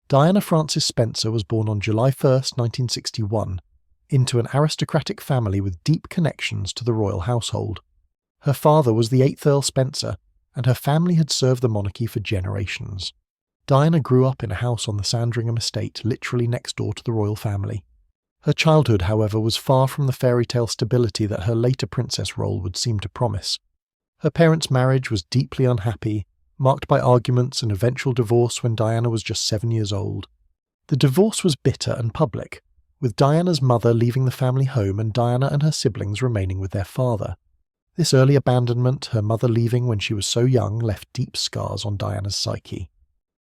Diana Frances Spencer was born on July 1st, 1961, into an aristocratic family with deep connections to the royal household. Her father was the 8th Earl Spencer, and her family had served the monarchy for generations. Diana grew up in a house on the Sandringham estate, literally next door to the royal family. Her childhood, however, was far from the fairy tale stability that her later princess role would seem to promise. Her parents' marriage was deeply unhappy, marked by arguments and eventual divorce when Diana was just 7 years old. The divorce was bitter and public, with Diana's mother leaving the family home and Diana and her siblings remaining with their father. This early abandonment, her mother leaving when she was so young, left deep scars on Diana's psyche.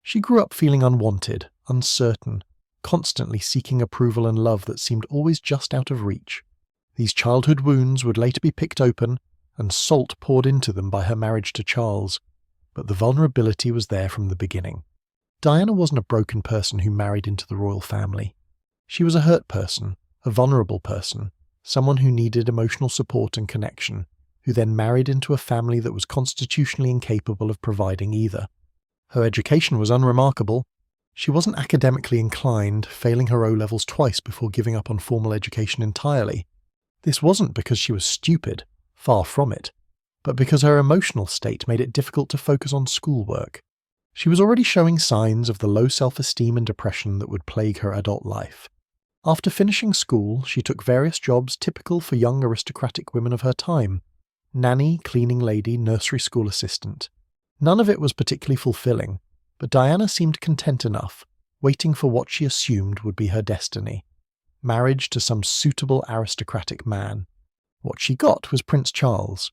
She grew up feeling unwanted, uncertain, constantly seeking approval and love that seemed always just out of reach. These childhood wounds would later be picked open and salt poured into them by her marriage to Charles, but the vulnerability was there from the beginning. Diana wasn't a broken person who married into the royal family. She was a hurt person, a vulnerable person, someone who needed emotional support and connection, who then married into a family that was constitutionally incapable of providing either. Her education was unremarkable. She wasn't academically inclined, failing her O-levels twice before giving up on formal education entirely. This wasn't because she was stupid, far from it, but because her emotional state made it difficult to focus on schoolwork. She was already showing signs of the low self-esteem and depression that would plague her adult life. After finishing school, she took various jobs typical for young aristocratic women of her time: nanny, cleaning lady, nursery school assistant. None of it was particularly fulfilling, but Diana seemed content enough, waiting for what she assumed would be her destiny: marriage to some suitable aristocratic man. What she got was Prince Charles.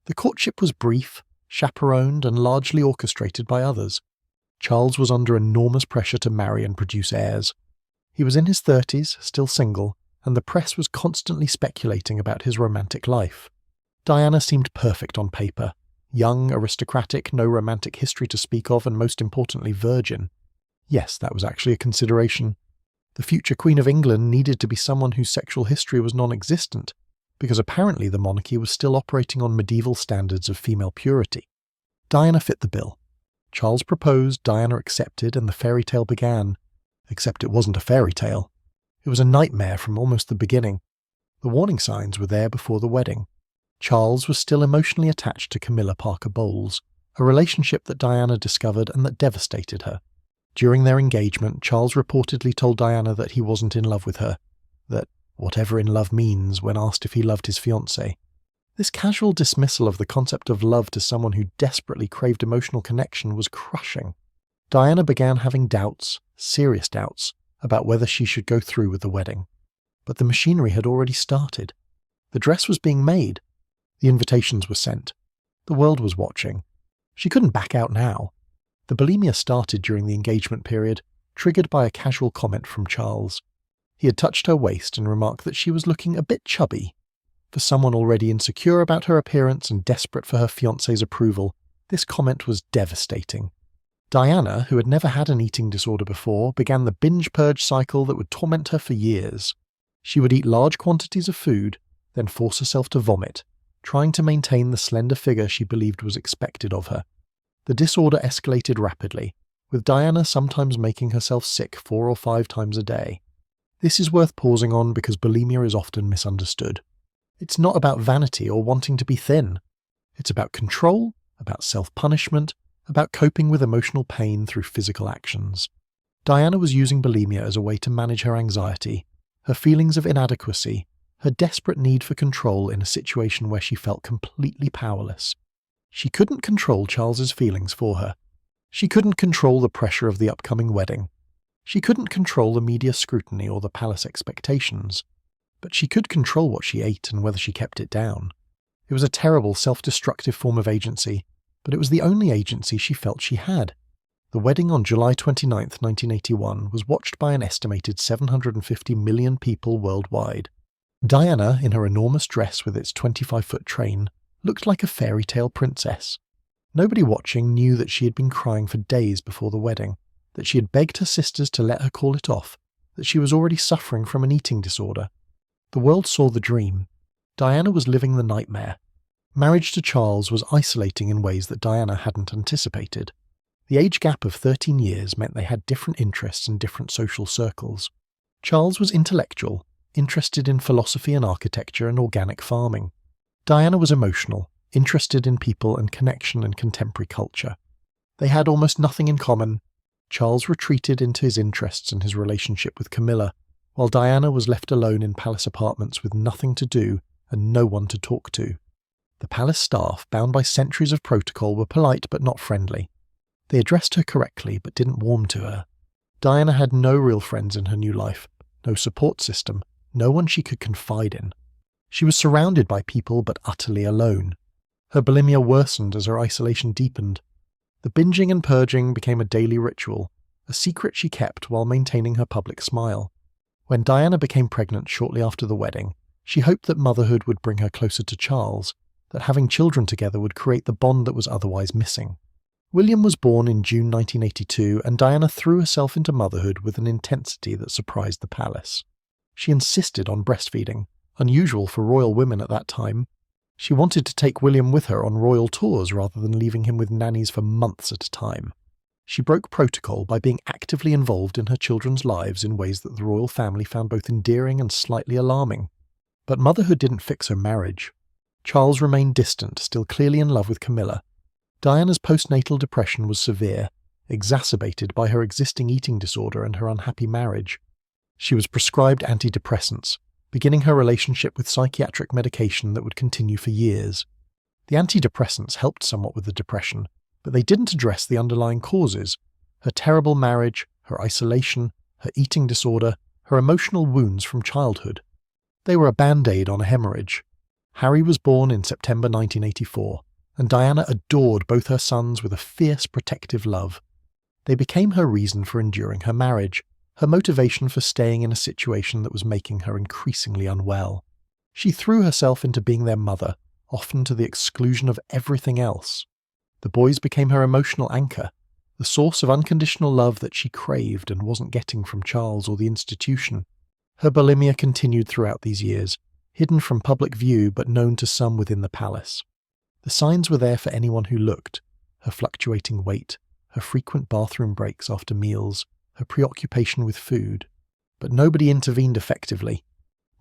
The courtship was brief, chaperoned, and largely orchestrated by others. Charles was under enormous pressure to marry and produce heirs. He was in his 30s, still single, and the press was constantly speculating about his romantic life. Diana seemed perfect on paper. Young, aristocratic, no romantic history to speak of, and most importantly, virgin. Yes, that was actually a consideration. The future Queen of England needed to be someone whose sexual history was non-existent, because apparently the monarchy was still operating on medieval standards of female purity. Diana fit the bill. Charles proposed, Diana accepted, and the fairy tale began. Except it wasn't a fairy tale. It was a nightmare from almost the beginning. The warning signs were there before the wedding. Charles was still emotionally attached to Camilla Parker Bowles, a relationship that Diana discovered and that devastated her. During their engagement, Charles reportedly told Diana that he wasn't in love with her, that whatever in love means when asked if he loved his fiancée. This casual dismissal of the concept of love to someone who desperately craved emotional connection was crushing. Diana began having doubts, serious doubts, about whether she should go through with the wedding. But the machinery had already started. The dress was being made. The invitations were sent. The world was watching. She couldn't back out now. The bulimia started during the engagement period, triggered by a casual comment from Charles. He had touched her waist and remarked that she was looking a bit chubby. For someone already insecure about her appearance and desperate for her fiancé's approval, this comment was devastating. Diana, who had never had an eating disorder before, began the binge-purge cycle that would torment her for years. She would eat large quantities of food, then force herself to vomit, trying to maintain the slender figure she believed was expected of her. The disorder escalated rapidly, with Diana sometimes making herself sick 4 or 5 times a day. This is worth pausing on because bulimia is often misunderstood. It's not about vanity or wanting to be thin. It's about control, about self-punishment, about coping with emotional pain through physical actions. Diana was using bulimia as a way to manage her anxiety, her feelings of inadequacy, her desperate need for control in a situation where she felt completely powerless. She couldn't control Charles's feelings for her. She couldn't control the pressure of the upcoming wedding. She couldn't control the media scrutiny or the palace expectations. But she could control what she ate and whether she kept it down. It was a terrible, self-destructive form of agency, but it was the only agency she felt she had. The wedding on July 29, 1981 was watched by an estimated 750 million people worldwide. Diana, in her enormous dress with its 25-foot train, looked like a fairy tale princess. Nobody watching knew that she had been crying for days before the wedding, that she had begged her sisters to let her call it off, that she was already suffering from an eating disorder. The world saw the dream. Diana was living the nightmare. Marriage to Charles was isolating in ways that Diana hadn't anticipated. The age gap of 13 years meant they had different interests and different social circles. Charles was intellectual, interested in philosophy and architecture and organic farming. Diana was emotional, interested in people and connection and contemporary culture. They had almost nothing in common. Charles retreated into his interests and his relationship with Camilla, while Diana was left alone in palace apartments with nothing to do and no one to talk to. The palace staff, bound by centuries of protocol, were polite but not friendly. They addressed her correctly but didn't warm to her. Diana had no real friends in her new life, no support system, no one she could confide in. She was surrounded by people but utterly alone. Her bulimia worsened as her isolation deepened. The binging and purging became a daily ritual, a secret she kept while maintaining her public smile. When Diana became pregnant shortly after the wedding, she hoped that motherhood would bring her closer to Charles, that having children together would create the bond that was otherwise missing. William was born in June 1982, and Diana threw herself into motherhood with an intensity that surprised the palace. She insisted on breastfeeding, unusual for royal women at that time. She wanted to take William with her on royal tours rather than leaving him with nannies for months at a time. She broke protocol by being actively involved in her children's lives in ways that the royal family found both endearing and slightly alarming. But motherhood didn't fix her marriage. Charles remained distant, still clearly in love with Camilla. Diana's postnatal depression was severe, exacerbated by her existing eating disorder and her unhappy marriage. She was prescribed antidepressants, beginning her relationship with psychiatric medication that would continue for years. The antidepressants helped somewhat with the depression, but they didn't address the underlying causes: her terrible marriage, her isolation, her eating disorder, her emotional wounds from childhood. They were a band-aid on a hemorrhage. Harry was born in September 1984, and Diana adored both her sons with a fierce protective love. They became her reason for enduring her marriage, her motivation for staying in a situation that was making her increasingly unwell. She threw herself into being their mother, often to the exclusion of everything else. The boys became her emotional anchor, the source of unconditional love that she craved and wasn't getting from Charles or the institution. Her bulimia continued throughout these years, hidden from public view but known to some within the palace. The signs were there for anyone who looked: her fluctuating weight, her frequent bathroom breaks after meals, her preoccupation with food. But nobody intervened effectively.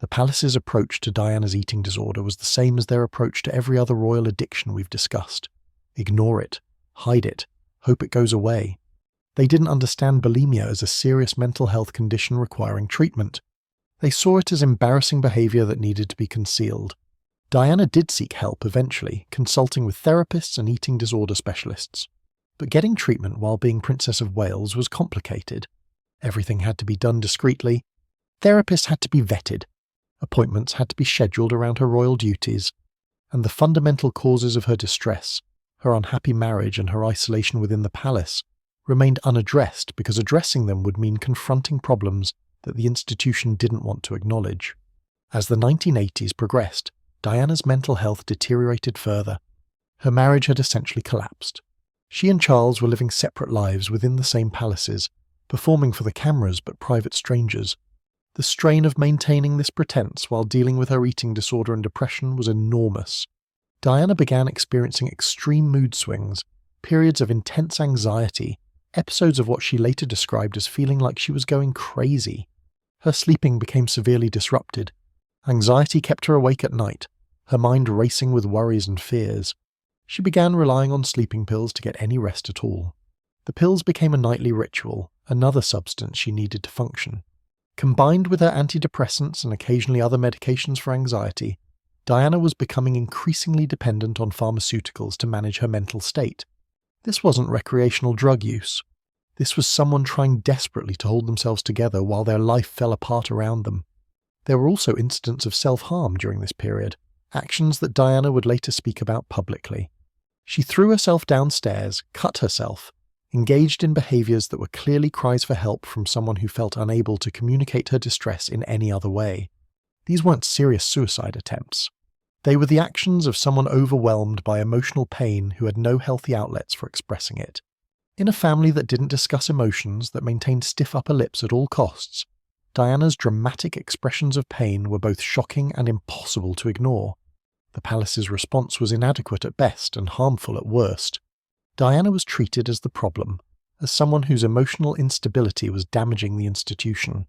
The palace's approach to Diana's eating disorder was the same as their approach to every other royal addiction we've discussed: ignore it, hide it, hope it goes away. They didn't understand bulimia as a serious mental health condition requiring treatment. They saw it as embarrassing behavior that needed to be concealed. Diana did seek help eventually, consulting with therapists and eating disorder specialists. But getting treatment while being Princess of Wales was complicated. Everything had to be done discreetly. Therapists had to be vetted. Appointments had to be scheduled around her royal duties. And the fundamental causes of her distress, her unhappy marriage and her isolation within the palace, remained unaddressed because addressing them would mean confronting problems that the institution didn't want to acknowledge. As the 1980s progressed, Diana's mental health deteriorated further. Her marriage had essentially collapsed. She and Charles were living separate lives within the same palaces, performing for the cameras but private strangers. The strain of maintaining this pretense while dealing with her eating disorder and depression was enormous. Diana began experiencing extreme mood swings, periods of intense anxiety, episodes of what she later described as feeling like she was going crazy. Her sleeping became severely disrupted. Anxiety kept her awake at night, her mind racing with worries and fears. She began relying on sleeping pills to get any rest at all. The pills became a nightly ritual, another substance she needed to function. Combined with her antidepressants and occasionally other medications for anxiety, Diana was becoming increasingly dependent on pharmaceuticals to manage her mental state. This wasn't recreational drug use. This was someone trying desperately to hold themselves together while their life fell apart around them. There were also incidents of self-harm during this period, actions that Diana would later speak about publicly. She threw herself downstairs, cut herself, engaged in behaviors that were clearly cries for help from someone who felt unable to communicate her distress in any other way. These weren't serious suicide attempts. They were the actions of someone overwhelmed by emotional pain who had no healthy outlets for expressing it. In a family that didn't discuss emotions, that maintained stiff upper lips at all costs, Diana's dramatic expressions of pain were both shocking and impossible to ignore. The palace's response was inadequate at best and harmful at worst. Diana was treated as the problem, as someone whose emotional instability was damaging the institution.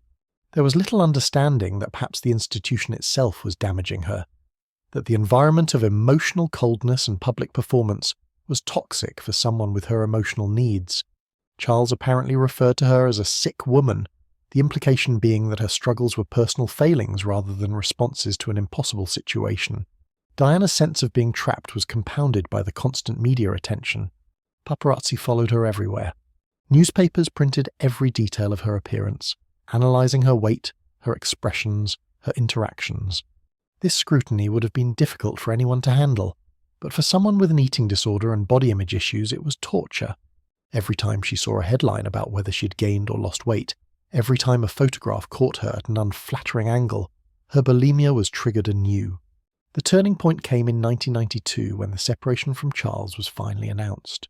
There was little understanding that perhaps the institution itself was damaging her, that the environment of emotional coldness and public performance was toxic for someone with her emotional needs. Charles apparently referred to her as a sick woman, the implication being that her struggles were personal failings rather than responses to an impossible situation. Diana's sense of being trapped was compounded by the constant media attention. Paparazzi followed her everywhere. Newspapers printed every detail of her appearance, analysing her weight, her expressions, her interactions. This scrutiny would have been difficult for anyone to handle, but for someone with an eating disorder and body image issues it was torture. Every time she saw a headline about whether she'd gained or lost weight, every time a photograph caught her at an unflattering angle, her bulimia was triggered anew. The turning point came in 1992 when the separation from Charles was finally announced.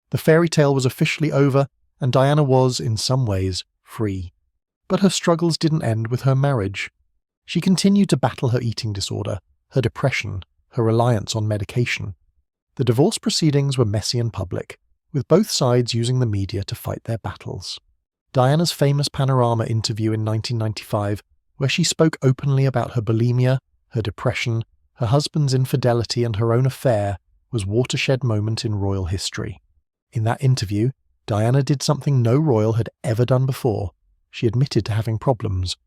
The fairy tale was officially over, and Diana was, in some ways, free. But her struggles didn't end with her marriage. She continued to battle her eating disorder, her depression, her reliance on medication. The divorce proceedings were messy and public, with both sides using the media to fight their battles. Diana's famous Panorama interview in 1995, where she spoke openly about her bulimia, her depression, her husband's infidelity and her own affair, was a watershed moment in royal history. In that interview, Diana did something no royal had ever done before. She admitted to having problems.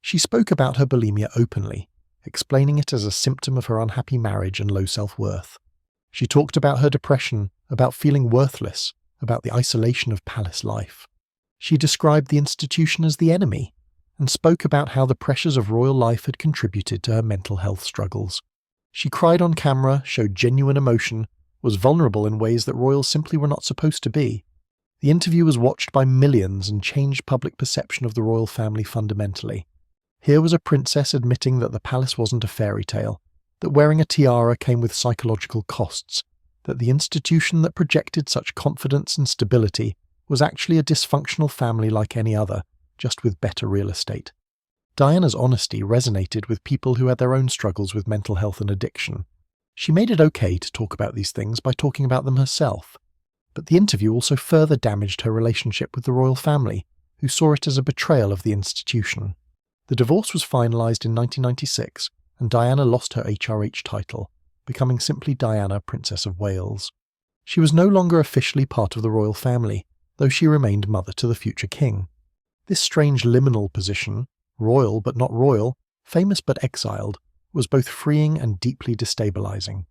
She spoke about her bulimia openly, explaining it as a symptom of her unhappy marriage and low self-worth. She talked about her depression, about feeling worthless, about the isolation of palace life. She described the institution as the enemy, and spoke about how the pressures of royal life had contributed to her mental health struggles. She cried on camera, showed genuine emotion, was vulnerable in ways that royals simply were not supposed to be. The interview was watched by millions and changed public perception of the royal family fundamentally. Here was a princess admitting that the palace wasn't a fairy tale, that wearing a tiara came with psychological costs, that the institution that projected such confidence and stability was actually a dysfunctional family like any other, just with better real estate. Diana's honesty resonated with people who had their own struggles with mental health and addiction. She made it okay to talk about these things by talking about them herself. But the interview also further damaged her relationship with the royal family, who saw it as a betrayal of the institution. The divorce was finalised in 1996, and Diana lost her HRH title, becoming simply Diana, Princess of Wales. She was no longer officially part of the royal family, though she remained mother to the future king. This strange liminal position, royal but not royal, famous but exiled, was both freeing and deeply destabilising.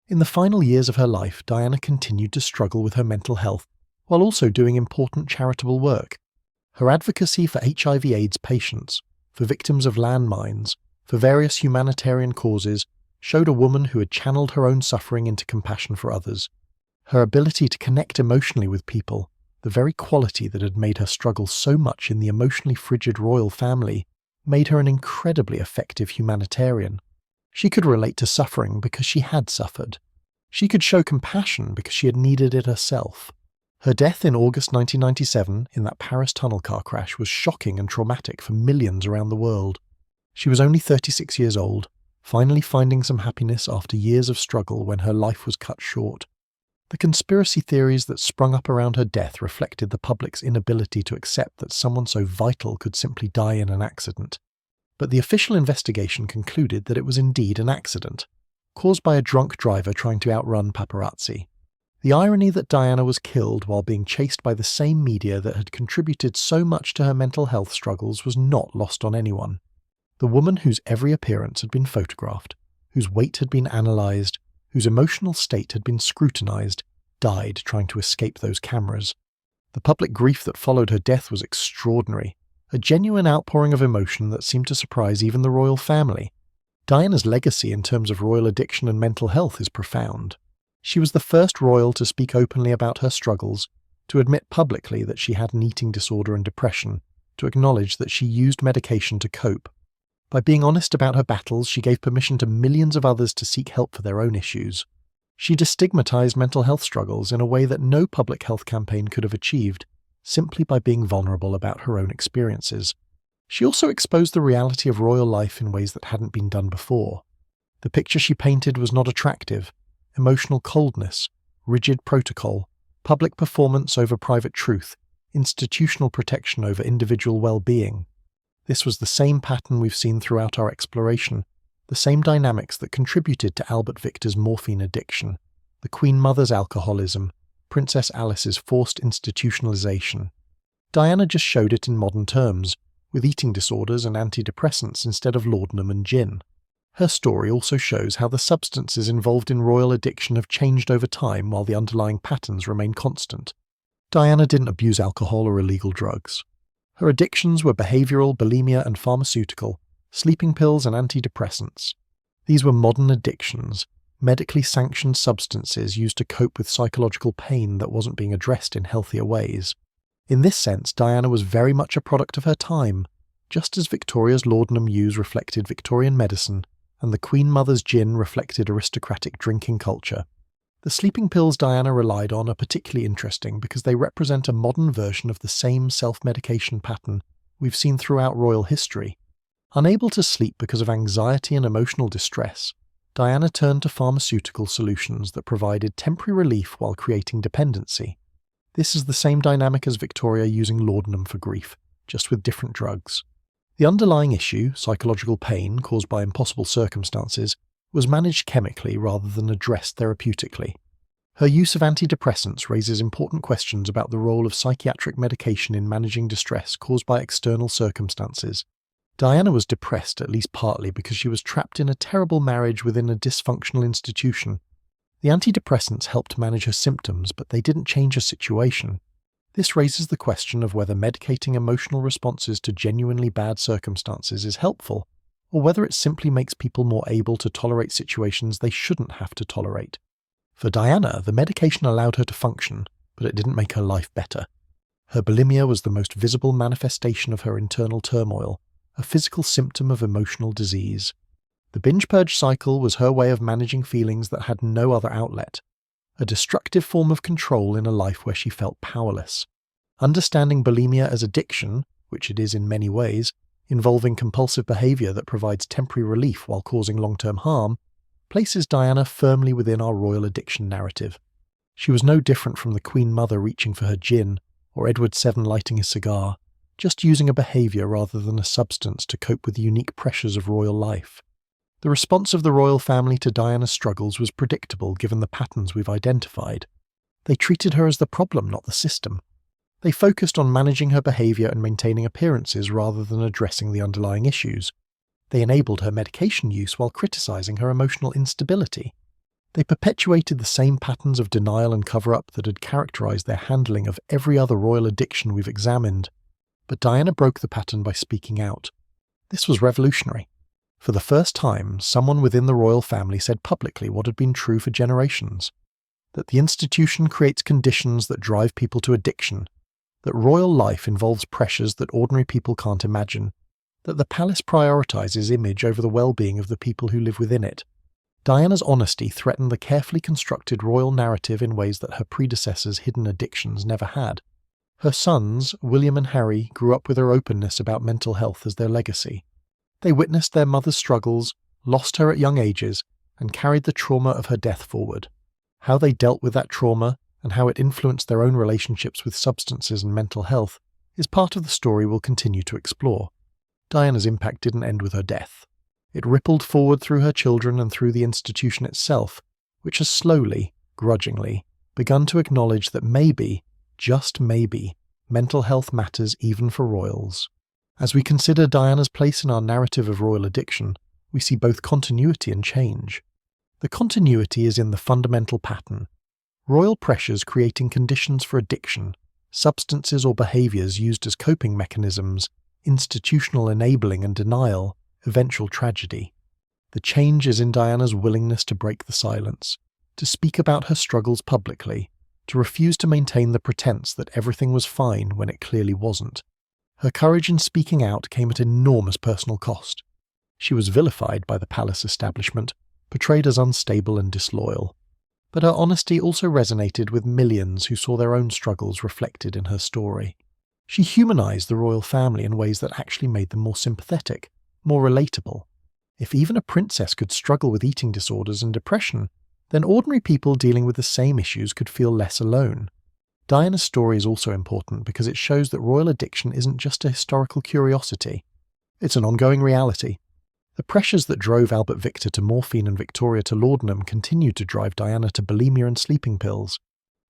In the final years of her life, Diana continued to struggle with her mental health, while also doing important charitable work. Her advocacy for HIV/AIDS patients, for victims of landmines, for various humanitarian causes, showed a woman who had channeled her own suffering into compassion for others. Her ability to connect emotionally with people, the very quality that had made her struggle so much in the emotionally frigid royal family, made her an incredibly effective humanitarian. She could relate to suffering because she had suffered. She could show compassion because she had needed it herself. Her death in August 1997 in that Paris tunnel car crash was shocking and traumatic for millions around the world. She was only 36 years old, finally finding some happiness after years of struggle when her life was cut short. The conspiracy theories that sprung up around her death reflected the public's inability to accept that someone so vital could simply die in an accident. But the official investigation concluded that it was indeed an accident, caused by a drunk driver trying to outrun paparazzi. The irony that Diana was killed while being chased by the same media that had contributed so much to her mental health struggles was not lost on anyone. The woman whose every appearance had been photographed, whose weight had been analysed, whose emotional state had been scrutinised, died trying to escape those cameras. The public grief that followed her death was extraordinary, a genuine outpouring of emotion that seemed to surprise even the royal family. Diana's legacy in terms of royal addiction and mental health is profound. She was the first royal to speak openly about her struggles, to admit publicly that she had an eating disorder and depression, to acknowledge that she used medication to cope. By being honest about her battles, she gave permission to millions of others to seek help for their own issues. She destigmatized mental health struggles in a way that no public health campaign could have achieved, simply by being vulnerable about her own experiences. She also exposed the reality of royal life in ways that hadn't been done before. The picture she painted was not attractive: emotional coldness, rigid protocol, public performance over private truth, institutional protection over individual well-being. This was the same pattern we've seen throughout our exploration, the same dynamics that contributed to Albert Victor's morphine addiction, the Queen Mother's alcoholism, Princess Alice's forced institutionalization. Diana just showed it in modern terms, with eating disorders and antidepressants instead of laudanum and gin. Her story also shows how the substances involved in royal addiction have changed over time while the underlying patterns remain constant. Diana didn't abuse alcohol or illegal drugs. Her addictions were behavioral, bulimia and pharmaceutical, sleeping pills and antidepressants. These were modern addictions, medically sanctioned substances used to cope with psychological pain that wasn't being addressed in healthier ways. In this sense, Diana was very much a product of her time, just as Victoria's laudanum use reflected Victorian medicine, and the Queen Mother's gin reflected aristocratic drinking culture. The sleeping pills Diana relied on are particularly interesting because they represent a modern version of the same self-medication pattern we've seen throughout royal history. Unable to sleep because of anxiety and emotional distress, Diana turned to pharmaceutical solutions that provided temporary relief while creating dependency. This is the same dynamic as Victoria using laudanum for grief, just with different drugs. The underlying issue, psychological pain caused by impossible circumstances, was managed chemically rather than addressed therapeutically. Her use of antidepressants raises important questions about the role of psychiatric medication in managing distress caused by external circumstances. Diana was depressed at least partly because she was trapped in a terrible marriage within a dysfunctional institution. The antidepressants helped manage her symptoms, but they didn't change her situation. This raises the question of whether medicating emotional responses to genuinely bad circumstances is helpful, or whether it simply makes people more able to tolerate situations they shouldn't have to tolerate. For Diana, the medication allowed her to function, but it didn't make her life better. Her bulimia was the most visible manifestation of her internal turmoil, a physical symptom of emotional disease. The binge-purge cycle was her way of managing feelings that had no other outlet, a destructive form of control in a life where she felt powerless. Understanding bulimia as addiction, which it is in many ways, involving compulsive behavior that provides temporary relief while causing long-term harm, places Diana firmly within our royal addiction narrative. She was no different from the Queen Mother reaching for her gin, or Edward VII lighting his cigar, just using a behavior rather than a substance to cope with the unique pressures of royal life. The response of the royal family to Diana's struggles was predictable given the patterns we've identified. They treated her as the problem, not the system. They focused on managing her behavior and maintaining appearances rather than addressing the underlying issues. They enabled her medication use while criticizing her emotional instability. They perpetuated the same patterns of denial and cover-up that had characterized their handling of every other royal addiction we've examined. But Diana broke the pattern by speaking out. This was revolutionary. For the first time, someone within the royal family said publicly what had been true for generations: that the institution creates conditions that drive people to addiction, that royal life involves pressures that ordinary people can't imagine, that the palace prioritizes image over the well-being of the people who live within it. Diana's honesty threatened the carefully constructed royal narrative in ways that her predecessors' hidden addictions never had. Her sons, William and Harry, grew up with her openness about mental health as their legacy. They witnessed their mother's struggles, lost her at young ages, and carried the trauma of her death forward. How they dealt with that trauma, and how it influenced their own relationships with substances and mental health, is part of the story we'll continue to explore. Diana's impact didn't end with her death. It rippled forward through her children and through the institution itself, which has slowly, grudgingly, begun to acknowledge that maybe, just maybe, mental health matters even for royals. As we consider Diana's place in our narrative of royal addiction, we see both continuity and change. The continuity is in the fundamental pattern. Royal pressures creating conditions for addiction, substances or behaviors used as coping mechanisms, institutional enabling and denial, eventual tragedy. The change is in Diana's willingness to break the silence, to speak about her struggles publicly, to refuse to maintain the pretense that everything was fine when it clearly wasn't. Her courage in speaking out came at enormous personal cost. She was vilified by the palace establishment, portrayed as unstable and disloyal. But her honesty also resonated with millions who saw their own struggles reflected in her story. She humanized the royal family in ways that actually made them more sympathetic, more relatable. If even a princess could struggle with eating disorders and depression, then ordinary people dealing with the same issues could feel less alone. Diana's story is also important because it shows that royal addiction isn't just a historical curiosity. It's an ongoing reality. The pressures that drove Albert Victor to morphine and Victoria to laudanum continue to drive Diana to bulimia and sleeping pills.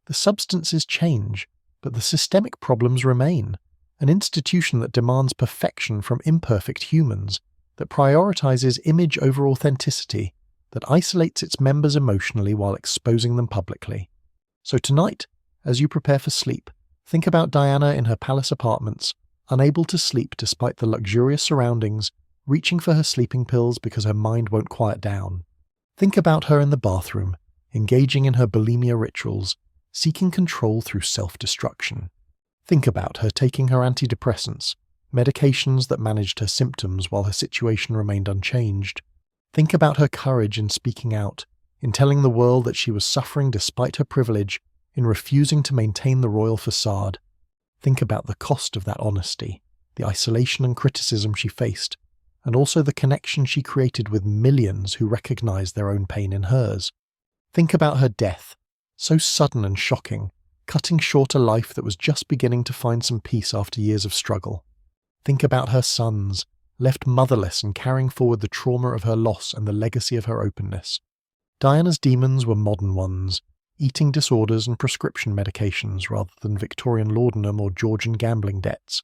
The substances change, but the systemic problems remain. An institution that demands perfection from imperfect humans, that prioritizes image over authenticity, that isolates its members emotionally while exposing them publicly. So tonight, as you prepare for sleep, think about Diana in her palace apartments, unable to sleep despite the luxurious surroundings, reaching for her sleeping pills because her mind won't quiet down. Think about her in the bathroom, engaging in her bulimia rituals, seeking control through self-destruction. Think about her taking her antidepressants, medications that managed her symptoms while her situation remained unchanged. Think about her courage in speaking out, in telling the world that she was suffering despite her privilege, in refusing to maintain the royal facade. Think about the cost of that honesty, the isolation and criticism she faced, and also the connection she created with millions who recognized their own pain in hers. Think about her death, so sudden and shocking, cutting short a life that was just beginning to find some peace after years of struggle. Think about her sons, left motherless and carrying forward the trauma of her loss and the legacy of her openness. Diana's demons were modern ones, eating disorders and prescription medications rather than Victorian laudanum or Georgian gambling debts.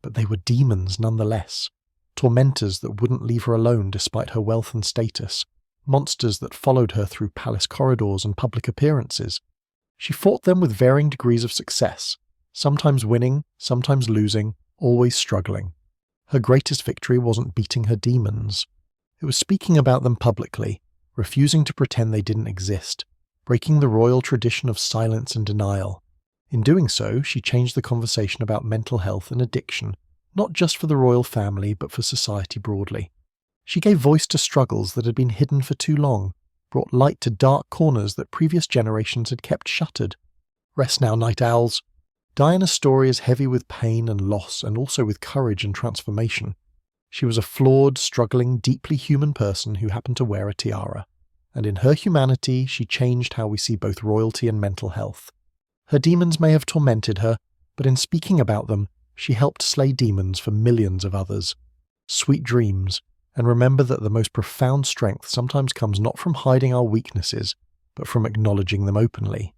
But they were demons nonetheless, tormentors that wouldn't leave her alone despite her wealth and status, monsters that followed her through palace corridors and public appearances. She fought them with varying degrees of success, sometimes winning, sometimes losing, always struggling. Her greatest victory wasn't beating her demons. It was speaking about them publicly, refusing to pretend they didn't exist, breaking the royal tradition of silence and denial. In doing so, she changed the conversation about mental health and addiction, not just for the royal family but for society broadly. She gave voice to struggles that had been hidden for too long, brought light to dark corners that previous generations had kept shuttered. Rest now, night owls. Diana's story is heavy with pain and loss and also with courage and transformation. She was a flawed, struggling, deeply human person who happened to wear a tiara, and in her humanity she changed how we see both royalty and mental health. Her demons may have tormented her, but in speaking about them, she helped slay demons for millions of others. Sweet dreams, and remember that the most profound strength sometimes comes not from hiding our weaknesses, but from acknowledging them openly.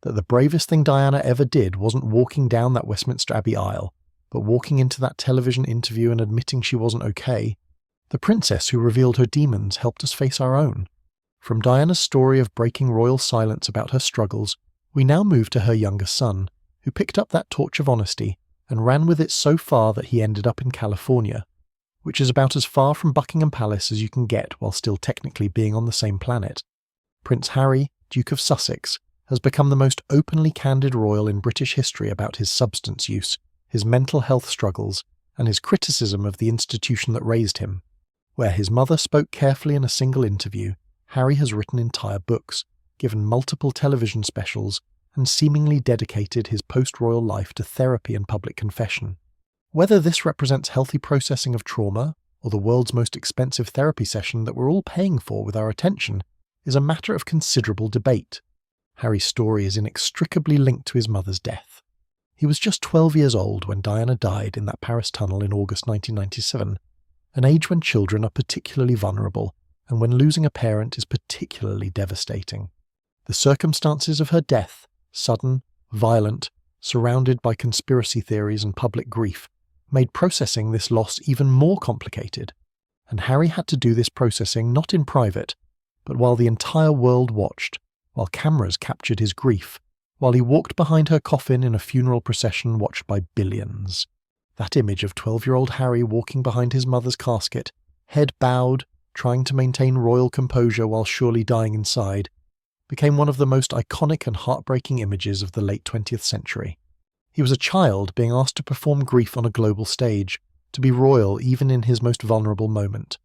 That the bravest thing Diana ever did wasn't walking down that Westminster Abbey aisle, but walking into that television interview and admitting she wasn't okay. The princess who revealed her demons helped us face our own. From Diana's story of breaking royal silence about her struggles, we now move to her younger son, who picked up that torch of honesty and ran with it so far that he ended up in California, which is about as far from Buckingham Palace as you can get while still technically being on the same planet. Prince Harry, Duke of Sussex, has become the most openly candid royal in British history about his substance use, his mental health struggles, and his criticism of the institution that raised him. Where his mother spoke carefully in a single interview, Harry has written entire books, given multiple television specials, and seemingly dedicated his post-royal life to therapy and public confession. Whether this represents healthy processing of trauma, or the world's most expensive therapy session that we're all paying for with our attention, is a matter of considerable debate. Harry's story is inextricably linked to his mother's death. He was just 12 years old when Diana died in that Paris tunnel in August 1997, an age when children are particularly vulnerable and when losing a parent is particularly devastating. The circumstances of her death, sudden, violent, surrounded by conspiracy theories and public grief, made processing this loss even more complicated, and Harry had to do this processing not in private, but while the entire world watched, while cameras captured his grief, while he walked behind her coffin in a funeral procession watched by billions. That image of 12-year-old Harry walking behind his mother's casket, head bowed, trying to maintain royal composure while surely dying inside, became one of the most iconic and heartbreaking images of the late 20th century. He was a child being asked to perform grief on a global stage, to be royal even in his most vulnerable moment.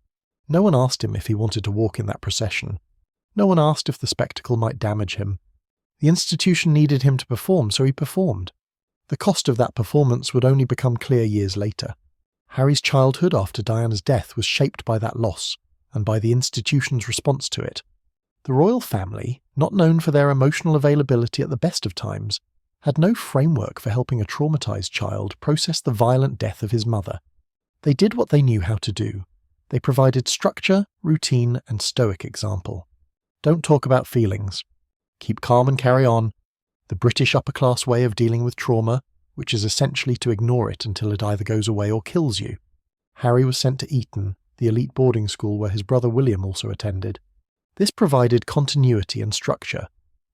No one asked him if he wanted to walk in that procession. No one asked if the spectacle might damage him. The institution needed him to perform, so he performed. The cost of that performance would only become clear years later. Harry's childhood after Diana's death was shaped by that loss, and by the institution's response to it. The royal family, not known for their emotional availability at the best of times, had no framework for helping a traumatized child process the violent death of his mother. They did what they knew how to do. They provided structure, routine, and stoic example. Don't talk about feelings. Keep calm and carry on. The British upper-class way of dealing with trauma, which is essentially to ignore it until it either goes away or kills you. Harry was sent to Eton, the elite boarding school where his brother William also attended. This provided continuity and structure,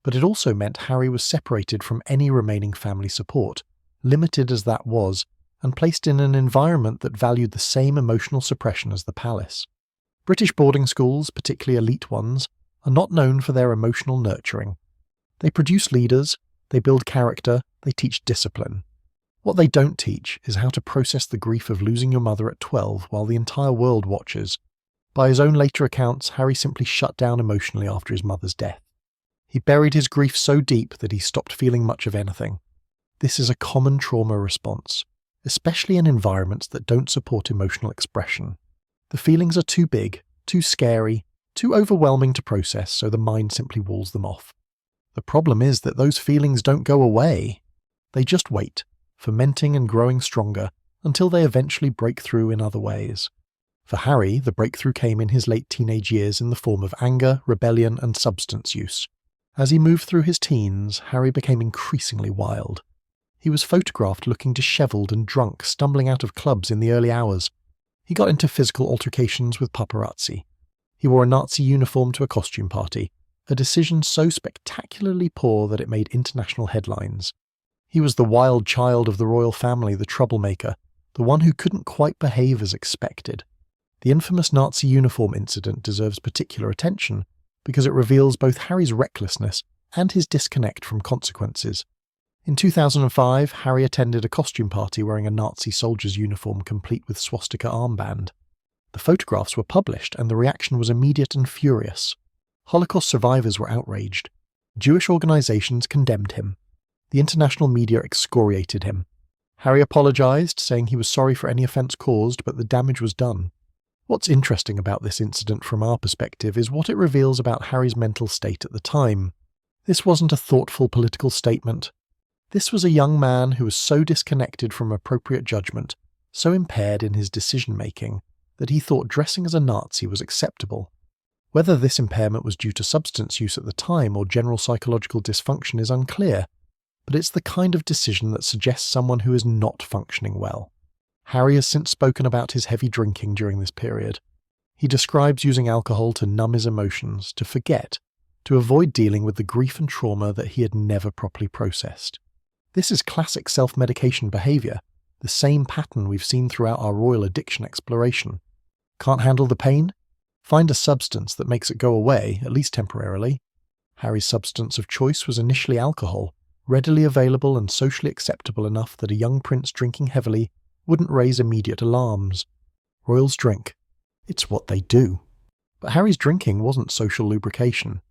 but it also meant Harry was separated from any remaining family support, limited as that was, and placed in an environment that valued the same emotional suppression as the palace. British boarding schools, particularly elite ones, are not known for their emotional nurturing. They produce leaders, they build character, they teach discipline. What they don't teach is how to process the grief of losing your mother at 12 while the entire world watches. By his own later accounts, Harry simply shut down emotionally after his mother's death. He buried his grief so deep that he stopped feeling much of anything. This is a common trauma response, especially in environments that don't support emotional expression. The feelings are too big, too scary, too overwhelming to process, so the mind simply walls them off. The problem is that those feelings don't go away. They just wait, fermenting and growing stronger until they eventually break through in other ways. For Harry, the breakthrough came in his late teenage years in the form of anger, rebellion, and substance use. As he moved through his teens, Harry became increasingly wild. He was photographed looking disheveled and drunk, stumbling out of clubs in the early hours. He got into physical altercations with paparazzi. He wore a Nazi uniform to a costume party, a decision so spectacularly poor that it made international headlines. He was the wild child of the royal family, the troublemaker, the one who couldn't quite behave as expected. The infamous Nazi uniform incident deserves particular attention because it reveals both Harry's recklessness and his disconnect from consequences. In 2005, Harry attended a costume party wearing a Nazi soldier's uniform complete with swastika armband. The photographs were published and the reaction was immediate and furious. Holocaust survivors were outraged. Jewish organizations condemned him. The international media excoriated him. Harry apologized, saying he was sorry for any offense caused, but the damage was done. What's interesting about this incident from our perspective is what it reveals about Harry's mental state at the time. This wasn't a thoughtful political statement. This was a young man who was so disconnected from appropriate judgment, so impaired in his decision-making, that he thought dressing as a Nazi was acceptable. Whether this impairment was due to substance use at the time or general psychological dysfunction is unclear, but it's the kind of decision that suggests someone who is not functioning well. Harry has since spoken about his heavy drinking during this period. He describes using alcohol to numb his emotions, to forget, to avoid dealing with the grief and trauma that he had never properly processed. This is classic self-medication behavior, the same pattern we've seen throughout our royal addiction exploration. Can't handle the pain? Find a substance that makes it go away, at least temporarily. Harry's substance of choice was initially alcohol, readily available and socially acceptable enough that a young prince drinking heavily wouldn't raise immediate alarms. Royals drink. It's what they do. But Harry's drinking wasn't social lubrication.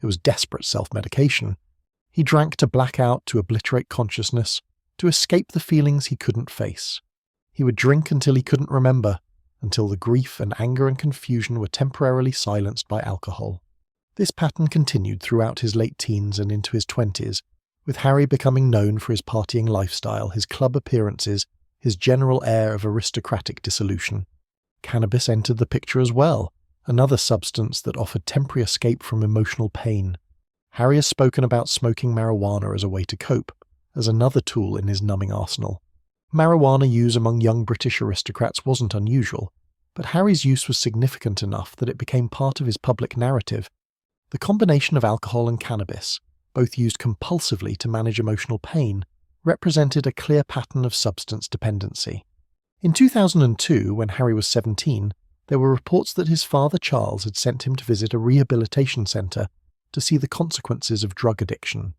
It was desperate self-medication. He drank to black out, to obliterate consciousness, to escape the feelings he couldn't face. He would drink until he couldn't remember, until the grief and anger and confusion were temporarily silenced by alcohol. This pattern continued throughout his late teens and into his 20s, with Harry becoming known for his partying lifestyle, his club appearances, his general air of aristocratic dissolution. Cannabis entered the picture as well, another substance that offered temporary escape from emotional pain. Harry has spoken about smoking marijuana as a way to cope, as another tool in his numbing arsenal. Marijuana use among young British aristocrats wasn't unusual, but Harry's use was significant enough that it became part of his public narrative. The combination of alcohol and cannabis, both used compulsively to manage emotional pain, represented a clear pattern of substance dependency. In 2002, when Harry was 17, there were reports that his father Charles had sent him to visit a rehabilitation centre to see the consequences of drug addiction.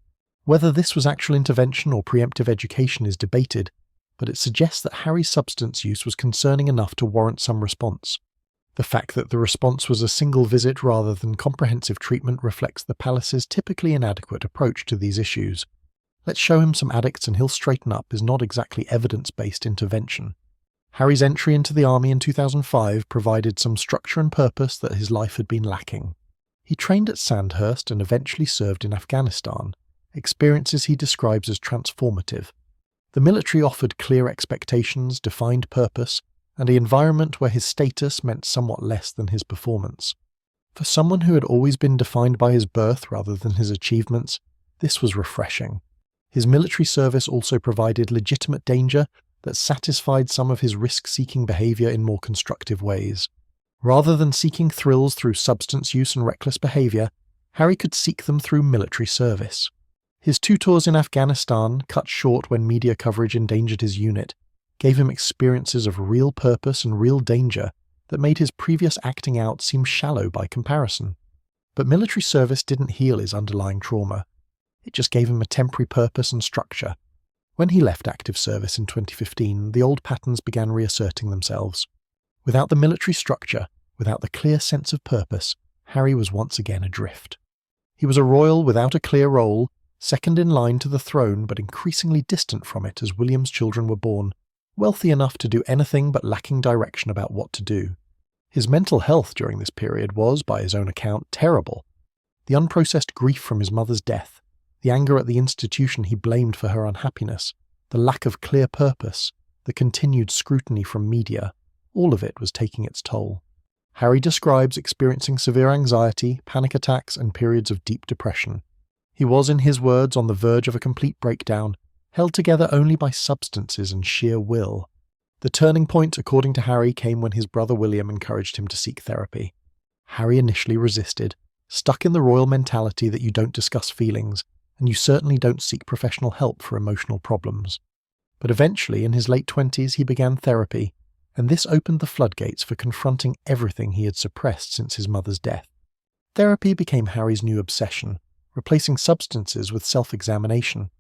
Whether this was actual intervention or preemptive education is debated, but it suggests that Harry's substance use was concerning enough to warrant some response. The fact that the response was a single visit rather than comprehensive treatment reflects the palace's typically inadequate approach to these issues. Let's show him some addicts and he'll straighten up is not exactly evidence-based intervention. Harry's entry into the army in 2005 provided some structure and purpose that his life had been lacking. He trained at Sandhurst and eventually served in Afghanistan, experiences he describes as transformative. The military offered clear expectations, defined purpose, and an environment where his status meant somewhat less than his performance. For someone who had always been defined by his birth rather than his achievements, this was refreshing. His military service also provided legitimate danger that satisfied some of his risk-seeking behavior in more constructive ways. Rather than seeking thrills through substance use and reckless behavior, Harry could seek them through military service. His 2 tours in Afghanistan, cut short when media coverage endangered his unit, gave him experiences of real purpose and real danger that made his previous acting out seem shallow by comparison. But military service didn't heal his underlying trauma. It just gave him a temporary purpose and structure. When he left active service in 2015, the old patterns began reasserting themselves. Without the military structure, without the clear sense of purpose, Harry was once again adrift. He was a royal without a clear role, second in line to the throne but increasingly distant from it as William's children were born, wealthy enough to do anything but lacking direction about what to do. His mental health during this period was, by his own account, terrible. The unprocessed grief from his mother's death, The anger at the institution he blamed for her unhappiness, the lack of clear purpose, the continued scrutiny from media, all of it was taking its toll. Harry describes experiencing severe anxiety, panic attacks, and periods of deep depression. He was, in his words, on the verge of a complete breakdown, held together only by substances and sheer will. The turning point, according to Harry, came when his brother William encouraged him to seek therapy. Harry initially resisted, stuck in the royal mentality that you don't discuss feelings, and you certainly don't seek professional help for emotional problems. But eventually, in his late 20s, he began therapy, and this opened the floodgates for confronting everything he had suppressed since his mother's death. Therapy became Harry's new obsession, replacing substances with self-examination.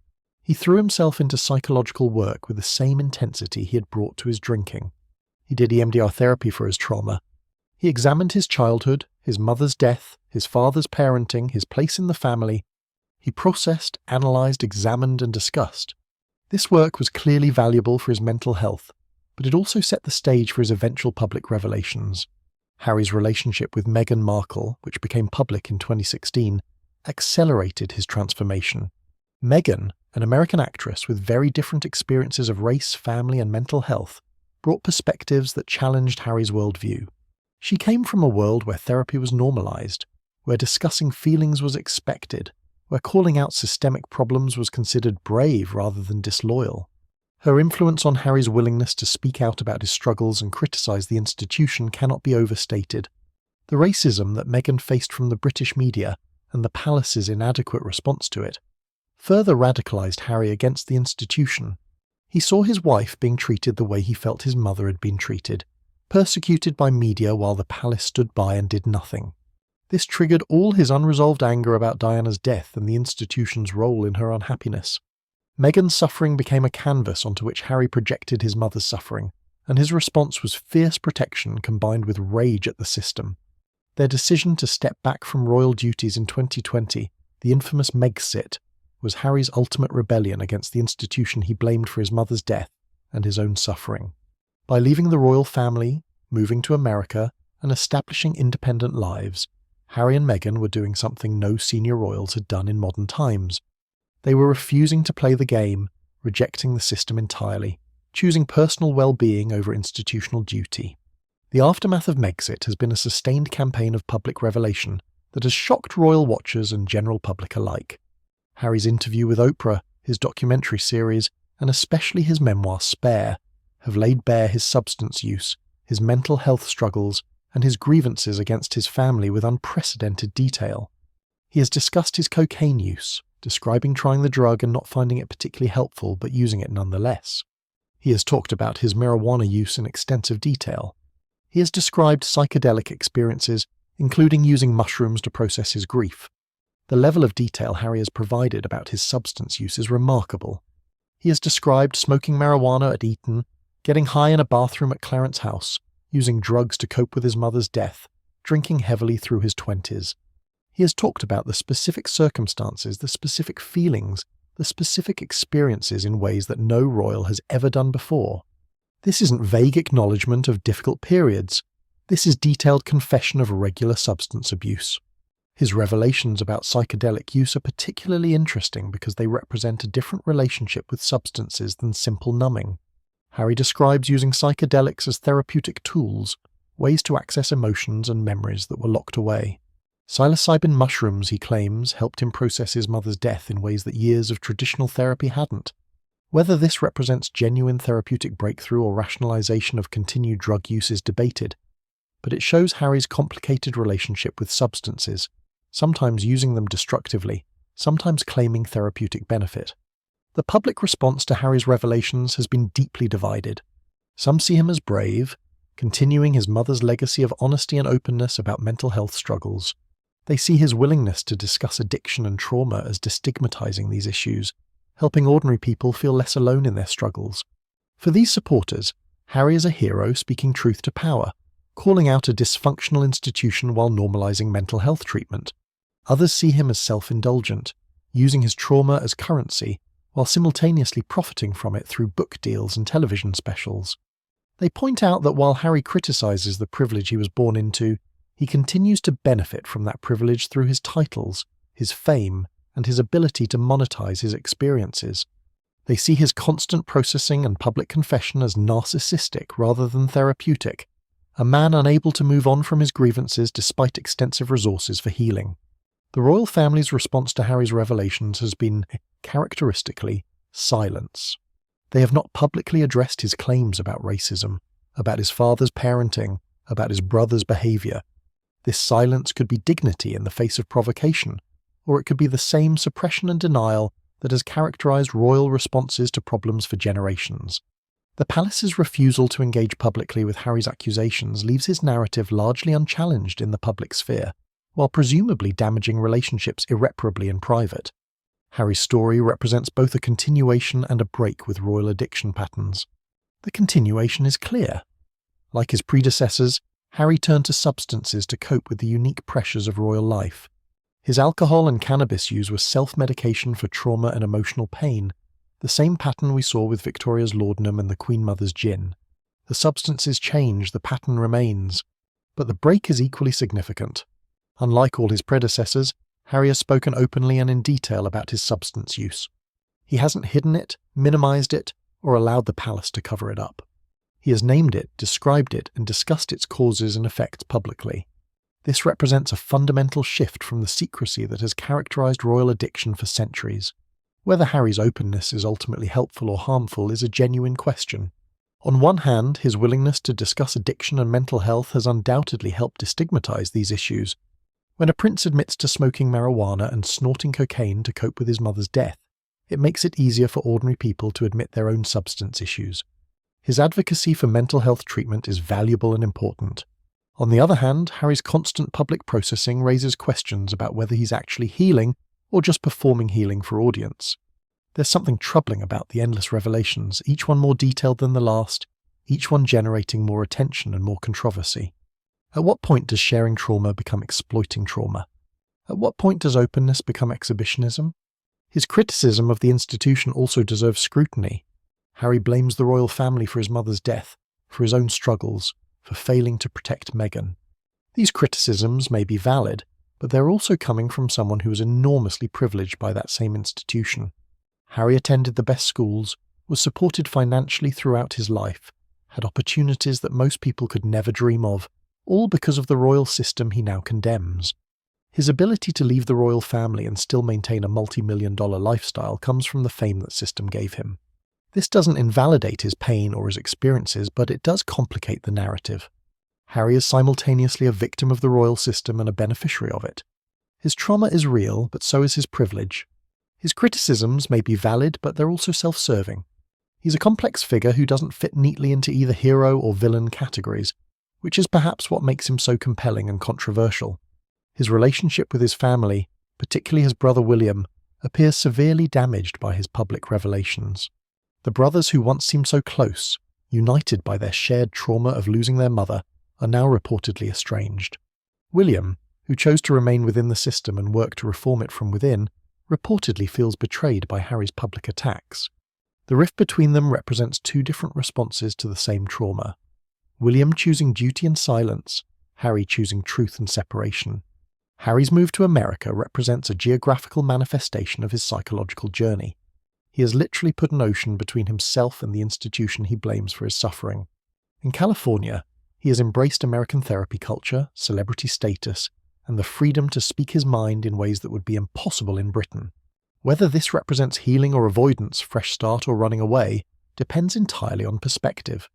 He threw himself into psychological work with the same intensity he had brought to his drinking. He did EMDR therapy for his trauma. He examined his childhood, his mother's death, his father's parenting, his place in the family. He processed, analysed, examined, and discussed. This work was clearly valuable for his mental health, but it also set the stage for his eventual public revelations. Harry's relationship with Meghan Markle, which became public in 2016, accelerated his transformation. Meghan, an American actress with very different experiences of race, family, and mental health, brought perspectives that challenged Harry's worldview. She came from a world where therapy was normalized, where discussing feelings was expected, where calling out systemic problems was considered brave rather than disloyal. Her influence on Harry's willingness to speak out about his struggles and criticize the institution cannot be overstated. The racism that Meghan faced from the British media and the palace's inadequate response to it further radicalized Harry against the institution. He saw his wife being treated the way he felt his mother had been treated, persecuted by media while the palace stood by and did nothing. This triggered all his unresolved anger about Diana's death and the institution's role in her unhappiness. Meghan's suffering became a canvas onto which Harry projected his mother's suffering, and his response was fierce protection combined with rage at the system. Their decision to step back from royal duties in 2020, the infamous Megxit, was Harry's ultimate rebellion against the institution he blamed for his mother's death and his own suffering. By leaving the royal family, moving to America, and establishing independent lives, Harry and Meghan were doing something no senior royals had done in modern times. They were refusing to play the game, rejecting the system entirely, choosing personal well-being over institutional duty. The aftermath of Megxit has been a sustained campaign of public revelation that has shocked royal watchers and general public alike. Harry's interview with Oprah, his documentary series, and especially his memoir Spare, have laid bare his substance use, his mental health struggles, and his grievances against his family with unprecedented detail. He has discussed his cocaine use, describing trying the drug and not finding it particularly helpful but using it nonetheless. He has talked about his marijuana use in extensive detail. He has described psychedelic experiences, including using mushrooms to process his grief. The level of detail Harry has provided about his substance use is remarkable. He has described smoking marijuana at Eton, getting high in a bathroom at Clarence House, using drugs to cope with his mother's death, drinking heavily through his 20s. He has talked about the specific circumstances, the specific feelings, the specific experiences in ways that no royal has ever done before. This isn't vague acknowledgement of difficult periods. This is detailed confession of regular substance abuse. His revelations about psychedelic use are particularly interesting because they represent a different relationship with substances than simple numbing. Harry describes using psychedelics as therapeutic tools, ways to access emotions and memories that were locked away. Psilocybin mushrooms, he claims, helped him process his mother's death in ways that years of traditional therapy hadn't. Whether this represents genuine therapeutic breakthrough or rationalization of continued drug use is debated, but it shows Harry's complicated relationship with substances, sometimes using them destructively, sometimes claiming therapeutic benefit. The public response to Harry's revelations has been deeply divided. Some see him as brave, continuing his mother's legacy of honesty and openness about mental health struggles. They see his willingness to discuss addiction and trauma as destigmatizing these issues, helping ordinary people feel less alone in their struggles. For these supporters, Harry is a hero speaking truth to power, calling out a dysfunctional institution while normalizing mental health treatment. Others see him as self-indulgent, using his trauma as currency, while simultaneously profiting from it through book deals and television specials. They point out that while Harry criticizes the privilege he was born into, he continues to benefit from that privilege through his titles, his fame, and his ability to monetize his experiences. They see his constant processing and public confession as narcissistic rather than therapeutic, a man unable to move on from his grievances despite extensive resources for healing. The royal family's response to Harry's revelations has been, characteristically, silence. They have not publicly addressed his claims about racism, about his father's parenting, about his brother's behavior. This silence could be dignity in the face of provocation, or it could be the same suppression and denial that has characterized royal responses to problems for generations. The palace's refusal to engage publicly with Harry's accusations leaves his narrative largely unchallenged in the public sphere, while presumably damaging relationships irreparably in private. Harry's story represents both a continuation and a break with royal addiction patterns. The continuation is clear. Like his predecessors, Harry turned to substances to cope with the unique pressures of royal life. His alcohol and cannabis use was self-medication for trauma and emotional pain, the same pattern we saw with Victoria's laudanum and the Queen Mother's gin. The substances change, the pattern remains. But the break is equally significant. Unlike all his predecessors, Harry has spoken openly and in detail about his substance use. He hasn't hidden it, minimized it, or allowed the palace to cover it up. He has named it, described it, and discussed its causes and effects publicly. This represents a fundamental shift from the secrecy that has characterized royal addiction for centuries. Whether Harry's openness is ultimately helpful or harmful is a genuine question. On one hand, his willingness to discuss addiction and mental health has undoubtedly helped destigmatize these issues. When a prince admits to smoking marijuana and snorting cocaine to cope with his mother's death, it makes it easier for ordinary people to admit their own substance issues. His advocacy for mental health treatment is valuable and important. On the other hand, Harry's constant public processing raises questions about whether he's actually healing or just performing healing for audience. There's something troubling about the endless revelations, each one more detailed than the last, each one generating more attention and more controversy. At what point does sharing trauma become exploiting trauma? At what point does openness become exhibitionism? His criticism of the institution also deserves scrutiny. Harry blames the royal family for his mother's death, for his own struggles, for failing to protect Meghan. These criticisms may be valid, but they're also coming from someone who was enormously privileged by that same institution. Harry attended the best schools, was supported financially throughout his life, had opportunities that most people could never dream of, all because of the royal system he now condemns. His ability to leave the royal family and still maintain a multi-million-dollar lifestyle comes from the fame that system gave him. This doesn't invalidate his pain or his experiences, but it does complicate the narrative. Harry is simultaneously a victim of the royal system and a beneficiary of it. His trauma is real, but so is his privilege. His criticisms may be valid, but they're also self-serving. He's a complex figure who doesn't fit neatly into either hero or villain categories, which is perhaps what makes him so compelling and controversial. His relationship with his family, particularly his brother William, appears severely damaged by his public revelations. The brothers who once seemed so close, united by their shared trauma of losing their mother, are now reportedly estranged. William, who chose to remain within the system and work to reform it from within, reportedly feels betrayed by Harry's public attacks. The rift between them represents two different responses to the same trauma. William choosing duty and silence, Harry choosing truth and separation. Harry's move to America represents a geographical manifestation of his psychological journey. He has literally put an ocean between himself and the institution he blames for his suffering. In California, he has embraced American therapy culture, celebrity status, and the freedom to speak his mind in ways that would be impossible in Britain. Whether this represents healing or avoidance, fresh start or running away, depends entirely on perspective.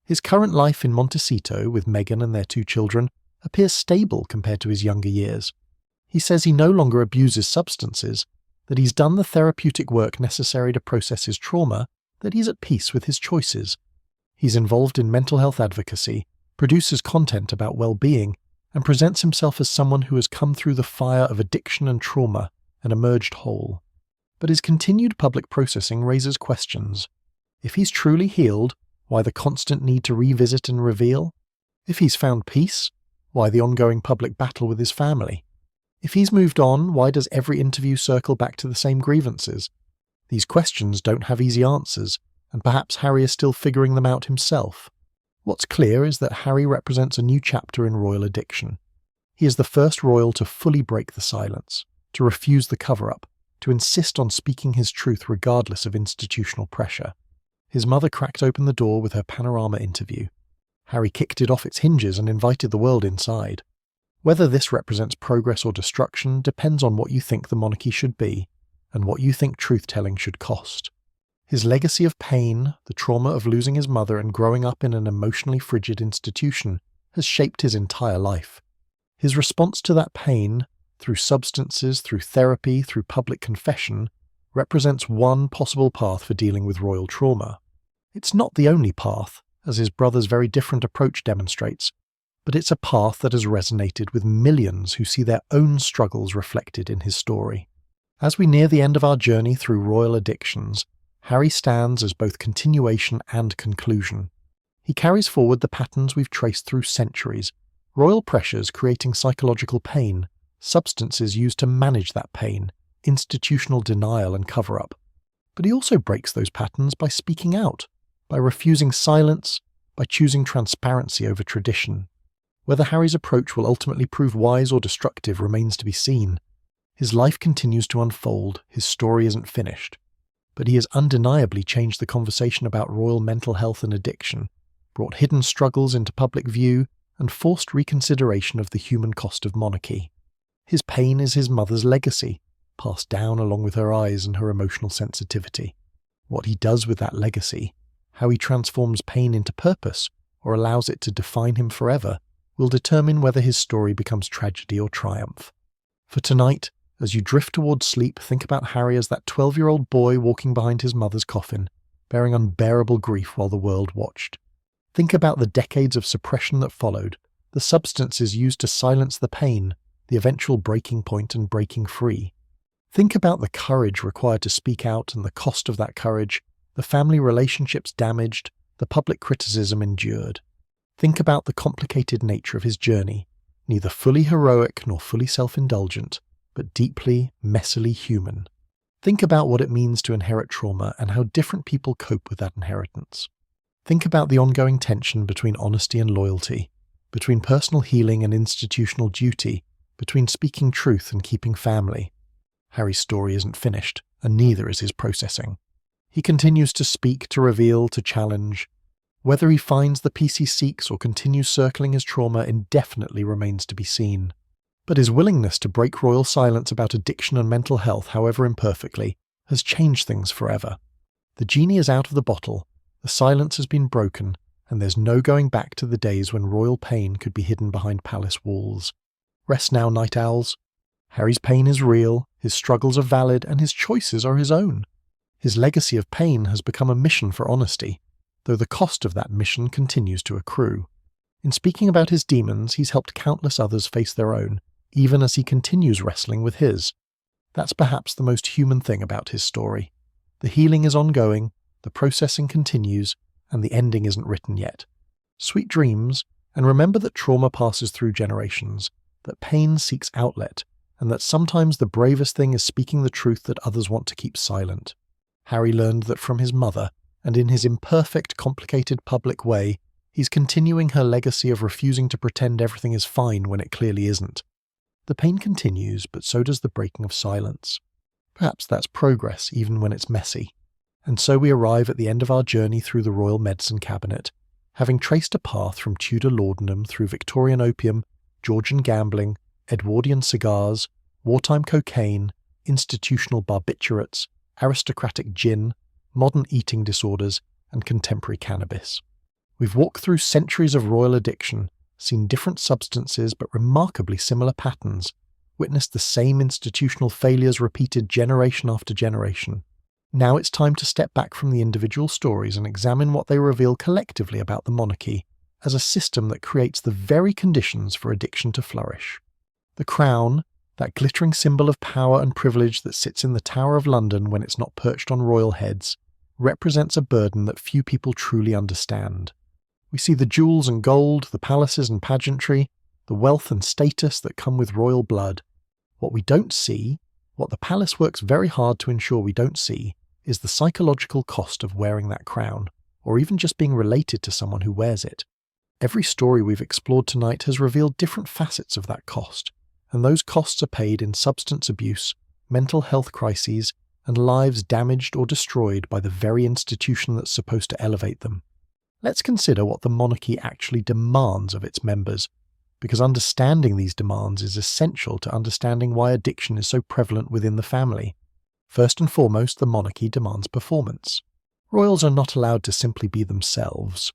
His current life in Montecito with Meghan and their 2 children appears stable compared to his younger years. He says he no longer abuses substances, that he's done the therapeutic work necessary to process his trauma, that he's at peace with his choices. He's involved in mental health advocacy, produces content about well-being, and presents himself as someone who has come through the fire of addiction and trauma and emerged whole. But his continued public processing raises questions. If he's truly healed, why the constant need to revisit and reveal? If he's found peace, why the ongoing public battle with his family? If he's moved on, why does every interview circle back to the same grievances? These questions don't have easy answers, and perhaps Harry is still figuring them out himself. What's clear is that Harry represents a new chapter in royal addiction. He is the first royal to fully break the silence, to refuse the cover-up, to insist on speaking his truth regardless of institutional pressure. His mother cracked open the door with her panorama interview. Harry kicked it off its hinges and invited the world inside. Whether this represents progress or destruction depends on what you think the monarchy should be, and what you think truth-telling should cost. His legacy of pain, the trauma of losing his mother and growing up in an emotionally frigid institution, has shaped his entire life. His response to that pain, through substances, through therapy, through public confession, represents one possible path for dealing with royal trauma. It's not the only path, as his brother's very different approach demonstrates, but it's a path that has resonated with millions who see their own struggles reflected in his story. As we near the end of our journey through royal addictions, Harry stands as both continuation and conclusion. He carries forward the patterns we've traced through centuries, royal pressures creating psychological pain, substances used to manage that pain, institutional denial and cover-up. But he also breaks those patterns by speaking out, by refusing silence, by choosing transparency over tradition. Whether Harry's approach will ultimately prove wise or destructive remains to be seen. His life continues to unfold, his story isn't finished. But he has undeniably changed the conversation about royal mental health and addiction, brought hidden struggles into public view, and forced reconsideration of the human cost of monarchy. His pain is his mother's legacy, passed down along with her eyes and her emotional sensitivity. What he does with that legacy, how he transforms pain into purpose, or allows it to define him forever, will determine whether his story becomes tragedy or triumph. For tonight, as you drift towards sleep, think about Harry as that 12-year-old boy walking behind his mother's coffin, bearing unbearable grief while the world watched. Think about the decades of suppression that followed, the substances used to silence the pain, the eventual breaking point and breaking free. Think about the courage required to speak out and the cost of that courage, the family relationships damaged, the public criticism endured. Think about the complicated nature of his journey, neither fully heroic nor fully self-indulgent, but deeply, messily human. Think about what it means to inherit trauma and how different people cope with that inheritance. Think about the ongoing tension between honesty and loyalty, between personal healing and institutional duty, between speaking truth and keeping family. Harry's story isn't finished, and neither is his processing. He continues to speak, to reveal, to challenge. Whether he finds the peace he seeks or continues circling his trauma indefinitely remains to be seen. But his willingness to break royal silence about addiction and mental health, however imperfectly, has changed things forever. The genie is out of the bottle, the silence has been broken, and there's no going back to the days when royal pain could be hidden behind palace walls. Rest now, night owls. Harry's pain is real, his struggles are valid, and his choices are his own. His legacy of pain has become a mission for honesty, though the cost of that mission continues to accrue. In speaking about his demons, he's helped countless others face their own, even as he continues wrestling with his. That's perhaps the most human thing about his story. The healing is ongoing, the processing continues, and the ending isn't written yet. Sweet dreams, and remember that trauma passes through generations, that pain seeks outlet, and that sometimes the bravest thing is speaking the truth that others want to keep silent. Harry learned that from his mother, and in his imperfect, complicated public way, he's continuing her legacy of refusing to pretend everything is fine when it clearly isn't. The pain continues, but so does the breaking of silence. Perhaps that's progress, even when it's messy. And so we arrive at the end of our journey through the Royal Medicine Cabinet, having traced a path from Tudor laudanum through Victorian opium, Georgian gambling, Edwardian cigars, wartime cocaine, institutional barbiturates, aristocratic gin, modern eating disorders, and contemporary cannabis. We've walked through centuries of royal addiction, seen different substances but remarkably similar patterns, witnessed the same institutional failures repeated generation after generation. Now it's time to step back from the individual stories and examine what they reveal collectively about the monarchy as a system that creates the very conditions for addiction to flourish. The crown, that glittering symbol of power and privilege that sits in the Tower of London when it's not perched on royal heads, represents a burden that few people truly understand. We see the jewels and gold, the palaces and pageantry, the wealth and status that come with royal blood. What we don't see, what the palace works very hard to ensure we don't see, is the psychological cost of wearing that crown, or even just being related to someone who wears it. Every story we've explored tonight has revealed different facets of that cost, and those costs are paid in substance abuse, mental health crises, and lives damaged or destroyed by the very institution that's supposed to elevate them. Let's consider what the monarchy actually demands of its members, because understanding these demands is essential to understanding why addiction is so prevalent within the family. First and foremost, the monarchy demands performance. Royals are not allowed to simply be themselves.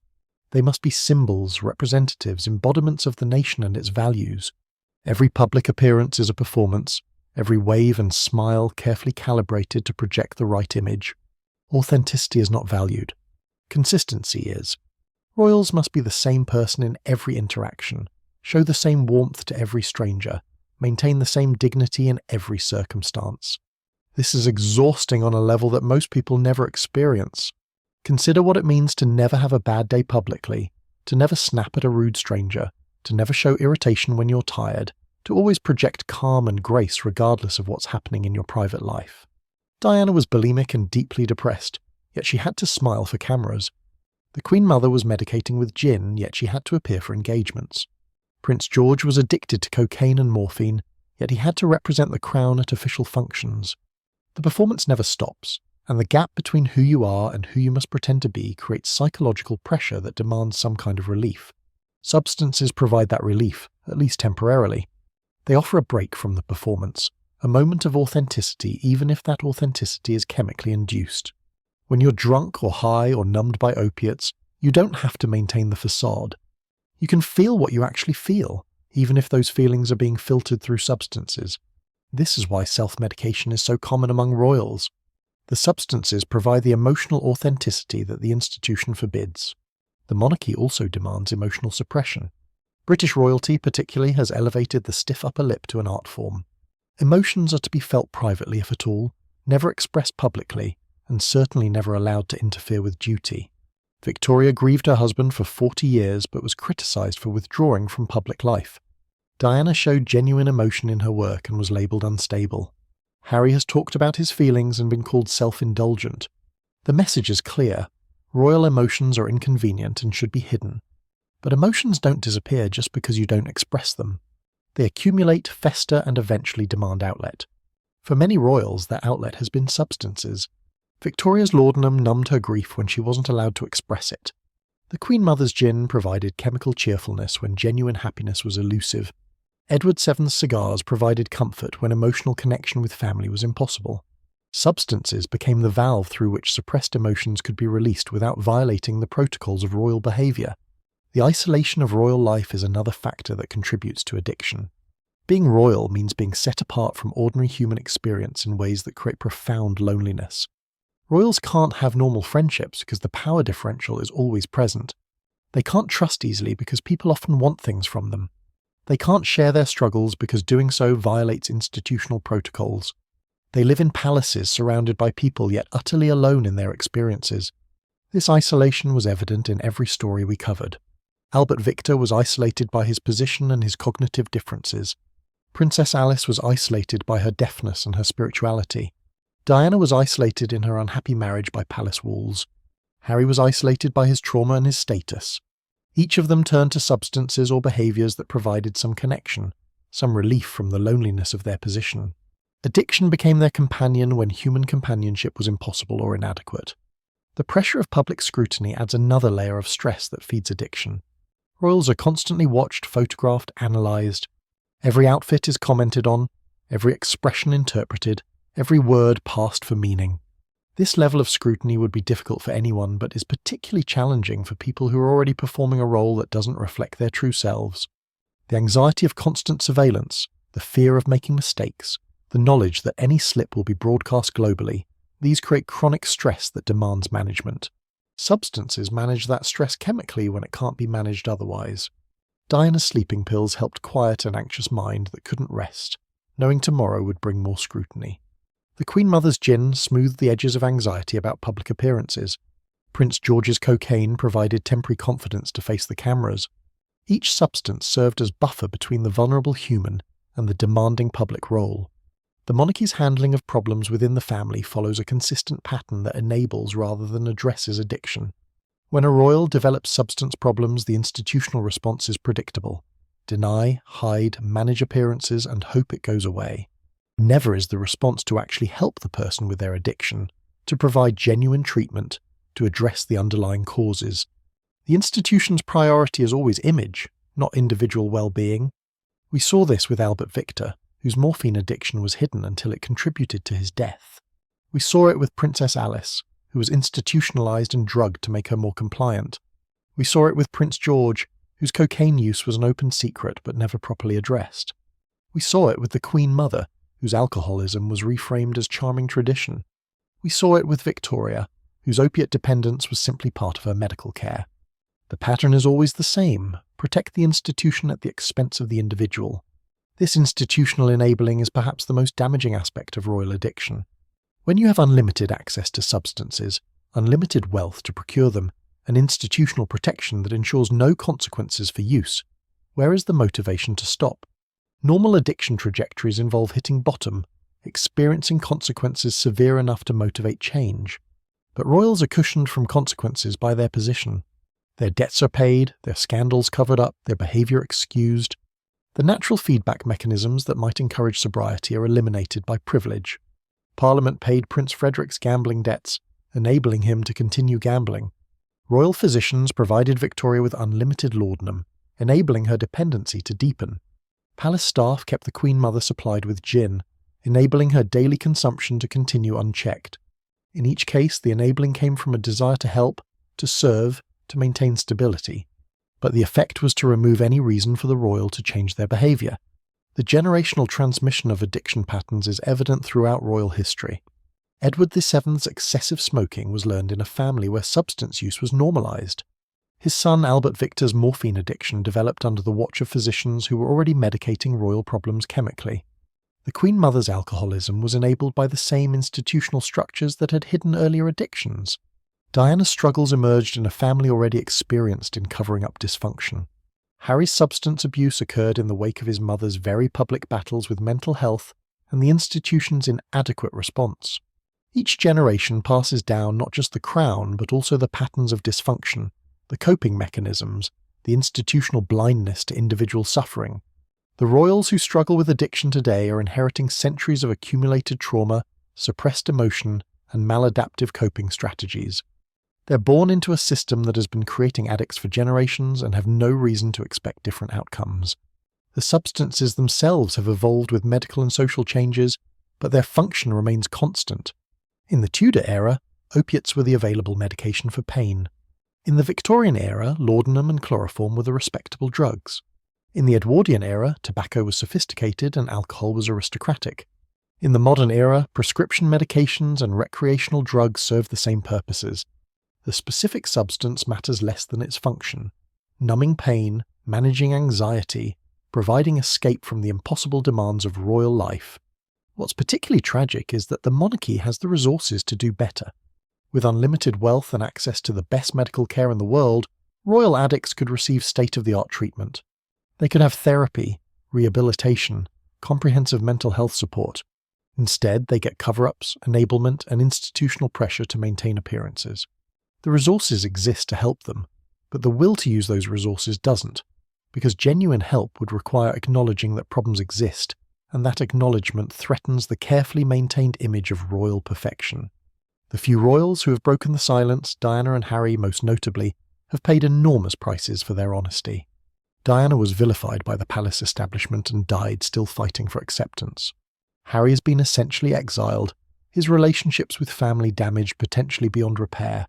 They must be symbols, representatives, embodiments of the nation and its values. Every public appearance is a performance, every wave and smile carefully calibrated to project the right image. Authenticity is not valued. Consistency is. Royals must be the same person in every interaction, show the same warmth to every stranger, maintain the same dignity in every circumstance. This is exhausting on a level that most people never experience. Consider what it means to never have a bad day publicly, to never snap at a rude stranger, to never show irritation when you're tired, to always project calm and grace regardless of what's happening in your private life. Diana was bulimic and deeply depressed, yet she had to smile for cameras. The Queen Mother was medicating with gin, yet she had to appear for engagements. Prince George was addicted to cocaine and morphine, yet he had to represent the crown at official functions. The performance never stops, and the gap between who you are and who you must pretend to be creates psychological pressure that demands some kind of relief. Substances provide that relief, at least temporarily. They offer a break from the performance, a moment of authenticity even if that authenticity is chemically induced. When you're drunk or high or numbed by opiates, you don't have to maintain the facade. You can feel what you actually feel, even if those feelings are being filtered through substances. This is why self-medication is so common among royals. The substances provide the emotional authenticity that the institution forbids. The monarchy also demands emotional suppression. British royalty particularly has elevated the stiff upper lip to an art form. Emotions are to be felt privately if at all, never expressed publicly, and certainly never allowed to interfere with duty. Victoria grieved her husband for 40 years but was criticised for withdrawing from public life. Diana showed genuine emotion in her work and was labelled unstable. Harry has talked about his feelings and been called self-indulgent. The message is clear. Royal emotions are inconvenient and should be hidden. But emotions don't disappear just because you don't express them. They accumulate, fester, and eventually demand outlet. For many royals, that outlet has been substances. Victoria's laudanum numbed her grief when she wasn't allowed to express it. The Queen Mother's gin provided chemical cheerfulness when genuine happiness was elusive. Edward VII's cigars provided comfort when emotional connection with family was impossible. Substances became the valve through which suppressed emotions could be released without violating the protocols of royal behaviour. The isolation of royal life is another factor that contributes to addiction. Being royal means being set apart from ordinary human experience in ways that create profound loneliness. Royals can't have normal friendships because the power differential is always present. They can't trust easily because people often want things from them. They can't share their struggles because doing so violates institutional protocols. They live in palaces surrounded by people yet utterly alone in their experiences. This isolation was evident in every story we covered. Albert Victor was isolated by his position and his cognitive differences. Princess Alice was isolated by her deafness and her spirituality. Diana was isolated in her unhappy marriage by palace walls. Harry was isolated by his trauma and his status. Each of them turned to substances or behaviours that provided some connection, some relief from the loneliness of their position. Addiction became their companion when human companionship was impossible or inadequate. The pressure of public scrutiny adds another layer of stress that feeds addiction. Royals are constantly watched, photographed, analysed. Every outfit is commented on, every expression interpreted, every word passed for meaning. This level of scrutiny would be difficult for anyone, but is particularly challenging for people who are already performing a role that doesn't reflect their true selves. The anxiety of constant surveillance, the fear of making mistakes, the knowledge that any slip will be broadcast globally, these create chronic stress that demands management. Substances manage that stress chemically when it can't be managed otherwise. Diana's sleeping pills helped quiet an anxious mind that couldn't rest, knowing tomorrow would bring more scrutiny. The Queen Mother's gin smoothed the edges of anxiety about public appearances. Prince George's cocaine provided temporary confidence to face the cameras. Each substance served as buffer between the vulnerable human and the demanding public role. The monarchy's handling of problems within the family follows a consistent pattern that enables rather than addresses addiction. When a royal develops substance problems, the institutional response is predictable. Deny, hide, manage appearances, and hope it goes away. Never is the response to actually help the person with their addiction, to provide genuine treatment, to address the underlying causes. The institution's priority is always image, not individual well-being. We saw this with Albert Victor, whose morphine addiction was hidden until it contributed to his death. We saw it with Princess Alice, who was institutionalized and drugged to make her more compliant. We saw it with Prince George, whose cocaine use was an open secret but never properly addressed. We saw it with the Queen Mother, whose alcoholism was reframed as charming tradition. We saw it with Victoria, whose opiate dependence was simply part of her medical care. The pattern is always the same: protect the institution at the expense of the individual. This institutional enabling is perhaps the most damaging aspect of royal addiction. When you have unlimited access to substances, unlimited wealth to procure them, and institutional protection that ensures no consequences for use, where is the motivation to stop? Normal addiction trajectories involve hitting bottom, experiencing consequences severe enough to motivate change. But royals are cushioned from consequences by their position. Their debts are paid, their scandals covered up, their behaviour excused. The natural feedback mechanisms that might encourage sobriety are eliminated by privilege. Parliament paid Prince Frederick's gambling debts, enabling him to continue gambling. Royal physicians provided Victoria with unlimited laudanum, enabling her dependency to deepen. Palace staff kept the Queen Mother supplied with gin, enabling her daily consumption to continue unchecked. In each case, the enabling came from a desire to help, to serve, to maintain stability. But the effect was to remove any reason for the royal to change their behaviour. The generational transmission of addiction patterns is evident throughout royal history. Edward VII's excessive smoking was learned in a family where substance use was normalised. His son Albert Victor's morphine addiction developed under the watch of physicians who were already medicating royal problems chemically. The Queen Mother's alcoholism was enabled by the same institutional structures that had hidden earlier addictions. Diana's struggles emerged in a family already experienced in covering up dysfunction. Harry's substance abuse occurred in the wake of his mother's very public battles with mental health and the institution's inadequate response. Each generation passes down not just the crown, but also the patterns of dysfunction, the coping mechanisms, the institutional blindness to individual suffering. The royals who struggle with addiction today are inheriting centuries of accumulated trauma, suppressed emotion, and maladaptive coping strategies. They're born into a system that has been creating addicts for generations and have no reason to expect different outcomes. The substances themselves have evolved with medical and social changes, but their function remains constant. In the Tudor era, opiates were the available medication for pain. In the Victorian era, laudanum and chloroform were the respectable drugs. In the Edwardian era, tobacco was sophisticated and alcohol was aristocratic. In the modern era, prescription medications and recreational drugs serve the same purposes. The specific substance matters less than its function: numbing pain, managing anxiety, providing escape from the impossible demands of royal life. What's particularly tragic is that the monarchy has the resources to do better. With unlimited wealth and access to the best medical care in the world, royal addicts could receive state-of-the-art treatment. They could have therapy, rehabilitation, comprehensive mental health support. Instead, they get cover-ups, enablement, and institutional pressure to maintain appearances. The resources exist to help them, but the will to use those resources doesn't, because genuine help would require acknowledging that problems exist, and that acknowledgement threatens the carefully maintained image of royal perfection. The few royals who have broken the silence, Diana and Harry most notably, have paid enormous prices for their honesty. Diana was vilified by the palace establishment and died still fighting for acceptance. Harry has been essentially exiled, his relationships with family damaged potentially beyond repair.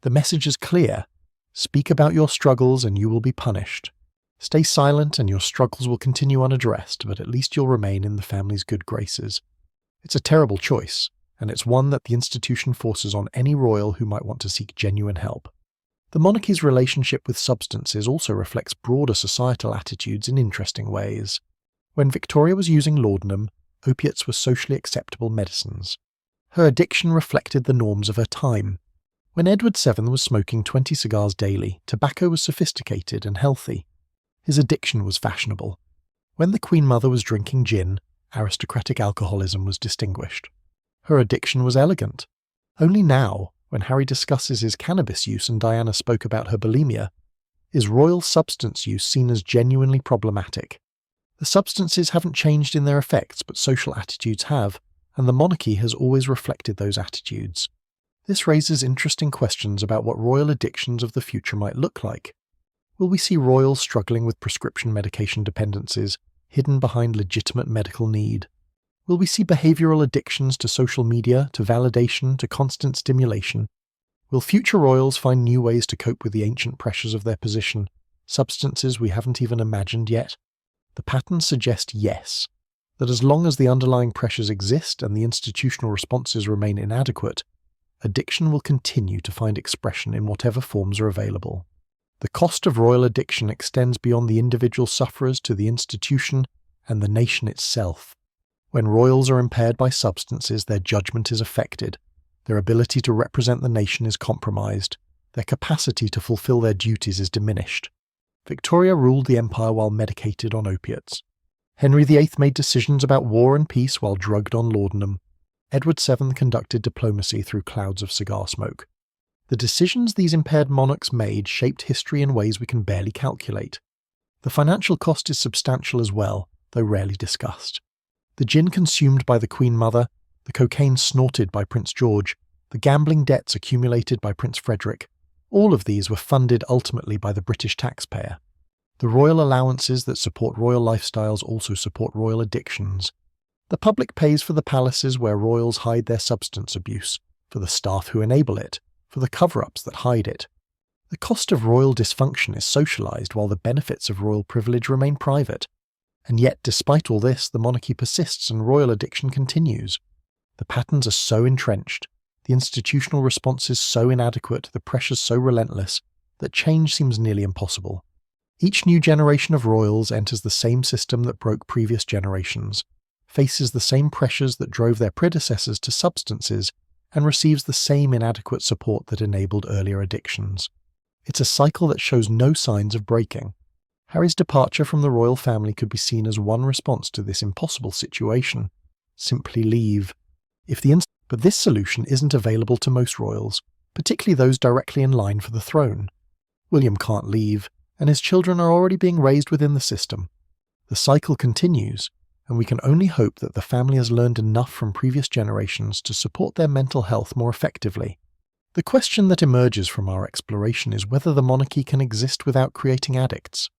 The message is clear: speak about your struggles and you will be punished. Stay silent and your struggles will continue unaddressed, but at least you'll remain in the family's good graces. It's a terrible choice, and it's one that the institution forces on any royal who might want to seek genuine help. The monarchy's relationship with substances also reflects broader societal attitudes in interesting ways. When Victoria was using laudanum, opiates were socially acceptable medicines. Her addiction reflected the norms of her time. When Edward VII was smoking 20 cigars daily, tobacco was sophisticated and healthy. His addiction was fashionable. When the Queen Mother was drinking gin, aristocratic alcoholism was distinguished. Her addiction was elegant. Only now, when Harry discusses his cannabis use and Diana spoke about her bulimia, is royal substance use seen as genuinely problematic. The substances haven't changed in their effects, but social attitudes have, and the monarchy has always reflected those attitudes. This raises interesting questions about what royal addictions of the future might look like. Will we see royals struggling with prescription medication dependencies, hidden behind legitimate medical need? Will we see behavioral addictions to social media, to validation, to constant stimulation? Will future royals find new ways to cope with the ancient pressures of their position, substances we haven't even imagined yet? The patterns suggest yes, that as long as the underlying pressures exist and the institutional responses remain inadequate, addiction will continue to find expression in whatever forms are available. The cost of royal addiction extends beyond the individual sufferers to the institution and the nation itself. When royals are impaired by substances, their judgment is affected, their ability to represent the nation is compromised, their capacity to fulfill their duties is diminished. Victoria ruled the empire while medicated on opiates. Henry VIII made decisions about war and peace while drugged on laudanum. Edward VII conducted diplomacy through clouds of cigar smoke. The decisions these impaired monarchs made shaped history in ways we can barely calculate. The financial cost is substantial as well, though rarely discussed. The gin consumed by the Queen Mother, the cocaine snorted by Prince George, the gambling debts accumulated by Prince Frederick, all of these were funded ultimately by the British taxpayer. The royal allowances that support royal lifestyles also support royal addictions. The public pays for the palaces where royals hide their substance abuse, for the staff who enable it, for the cover-ups that hide it. The cost of royal dysfunction is socialised while the benefits of royal privilege remain private. And yet, despite all this, the monarchy persists and royal addiction continues. The patterns are so entrenched, the institutional responses so inadequate, the pressures so relentless, that change seems nearly impossible. Each new generation of royals enters the same system that broke previous generations, faces the same pressures that drove their predecessors to substances, and receives the same inadequate support that enabled earlier addictions. It's a cycle that shows no signs of breaking. Harry's departure from the royal family could be seen as one response to this impossible situation. Simply leave. But this solution isn't available to most royals, particularly those directly in line for the throne. William can't leave, and his children are already being raised within the system. The cycle continues, and we can only hope that the family has learned enough from previous generations to support their mental health more effectively. The question that emerges from our exploration is whether the monarchy can exist without creating addicts.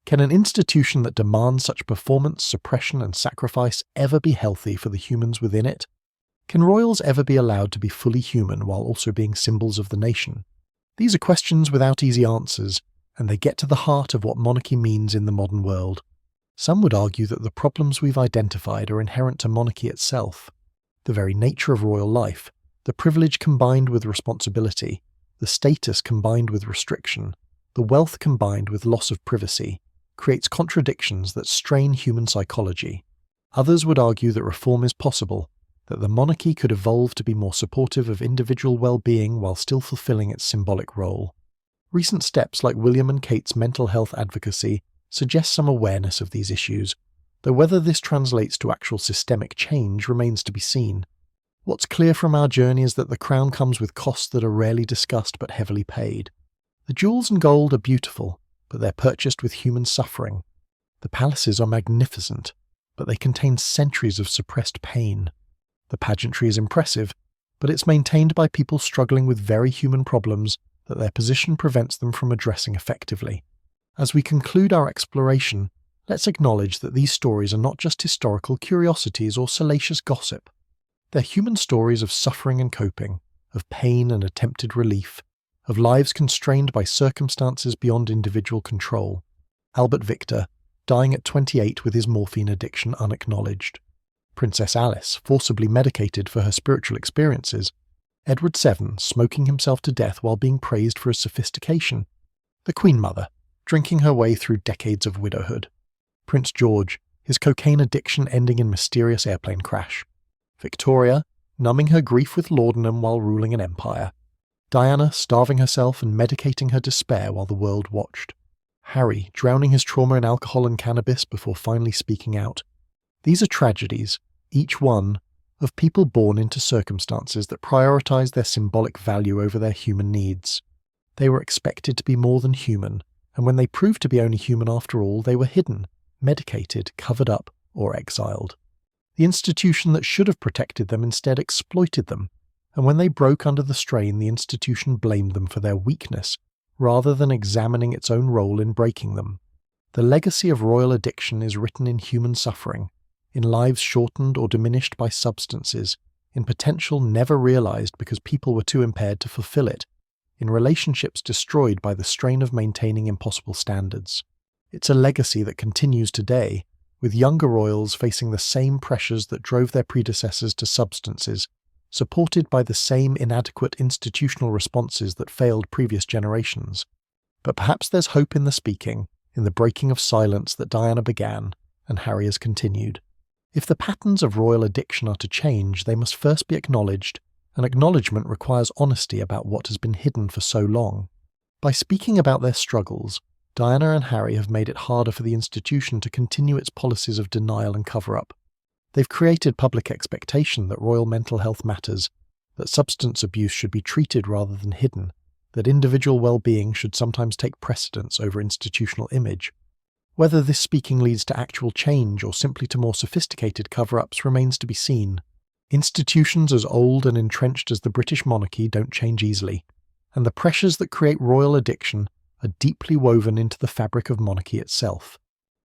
Can an institution that demands such performance, suppression, and sacrifice ever be healthy for the humans within it? Can royals ever be allowed to be fully human while also being symbols of the nation? These are questions without easy answers, and they get to the heart of what monarchy means in the modern world. Some would argue that the problems we've identified are inherent to monarchy itself. The very nature of royal life, the privilege combined with responsibility, the status combined with restriction, the wealth combined with loss of privacy, creates contradictions that strain human psychology. Others would argue that reform is possible, that the monarchy could evolve to be more supportive of individual well-being while still fulfilling its symbolic role. Recent steps like William and Kate's mental health advocacy suggest some awareness of these issues, though whether this translates to actual systemic change remains to be seen. What's clear from our journey is that the crown comes with costs that are rarely discussed but heavily paid. The jewels and gold are beautiful, but they're purchased with human suffering. The palaces are magnificent, but they contain centuries of suppressed pain. The pageantry is impressive, but it's maintained by people struggling with very human problems that their position prevents them from addressing effectively. As we conclude our exploration, let's acknowledge that these stories are not just historical curiosities or salacious gossip. They're human stories of suffering and coping, of pain and attempted relief, of lives constrained by circumstances beyond individual control. Albert Victor, dying at 28 with his morphine addiction unacknowledged. Princess Alice, forcibly medicated for her spiritual experiences. Edward VII, smoking himself to death while being praised for his sophistication. The Queen Mother, drinking her way through decades of widowhood. Prince George, his cocaine addiction ending in mysterious airplane crash. Victoria, numbing her grief with laudanum while ruling an empire. Diana, starving herself and medicating her despair while the world watched. Harry, drowning his trauma in alcohol and cannabis before finally speaking out. These are tragedies, each one, of people born into circumstances that prioritize their symbolic value over their human needs. They were expected to be more than human, and when they proved to be only human after all, they were hidden, medicated, covered up, or exiled. The institution that should have protected them instead exploited them, and when they broke under the strain, the institution blamed them for their weakness, rather than examining its own role in breaking them. The legacy of royal addiction is written in human suffering, in lives shortened or diminished by substances, in potential never realized because people were too impaired to fulfill it, in relationships destroyed by the strain of maintaining impossible standards. It's a legacy that continues today, with younger royals facing the same pressures that drove their predecessors to substances, supported by the same inadequate institutional responses that failed previous generations. But perhaps there's hope in the speaking, in the breaking of silence that Diana began, and Harry has continued. If the patterns of royal addiction are to change, they must first be acknowledged, and acknowledgement requires honesty about what has been hidden for so long. By speaking about their struggles, Diana and Harry have made it harder for the institution to continue its policies of denial and cover-up. They've created public expectation that royal mental health matters, that substance abuse should be treated rather than hidden, that individual well-being should sometimes take precedence over institutional image. Whether this speaking leads to actual change or simply to more sophisticated cover-ups remains to be seen. Institutions as old and entrenched as the British monarchy don't change easily, and the pressures that create royal addiction are deeply woven into the fabric of monarchy itself.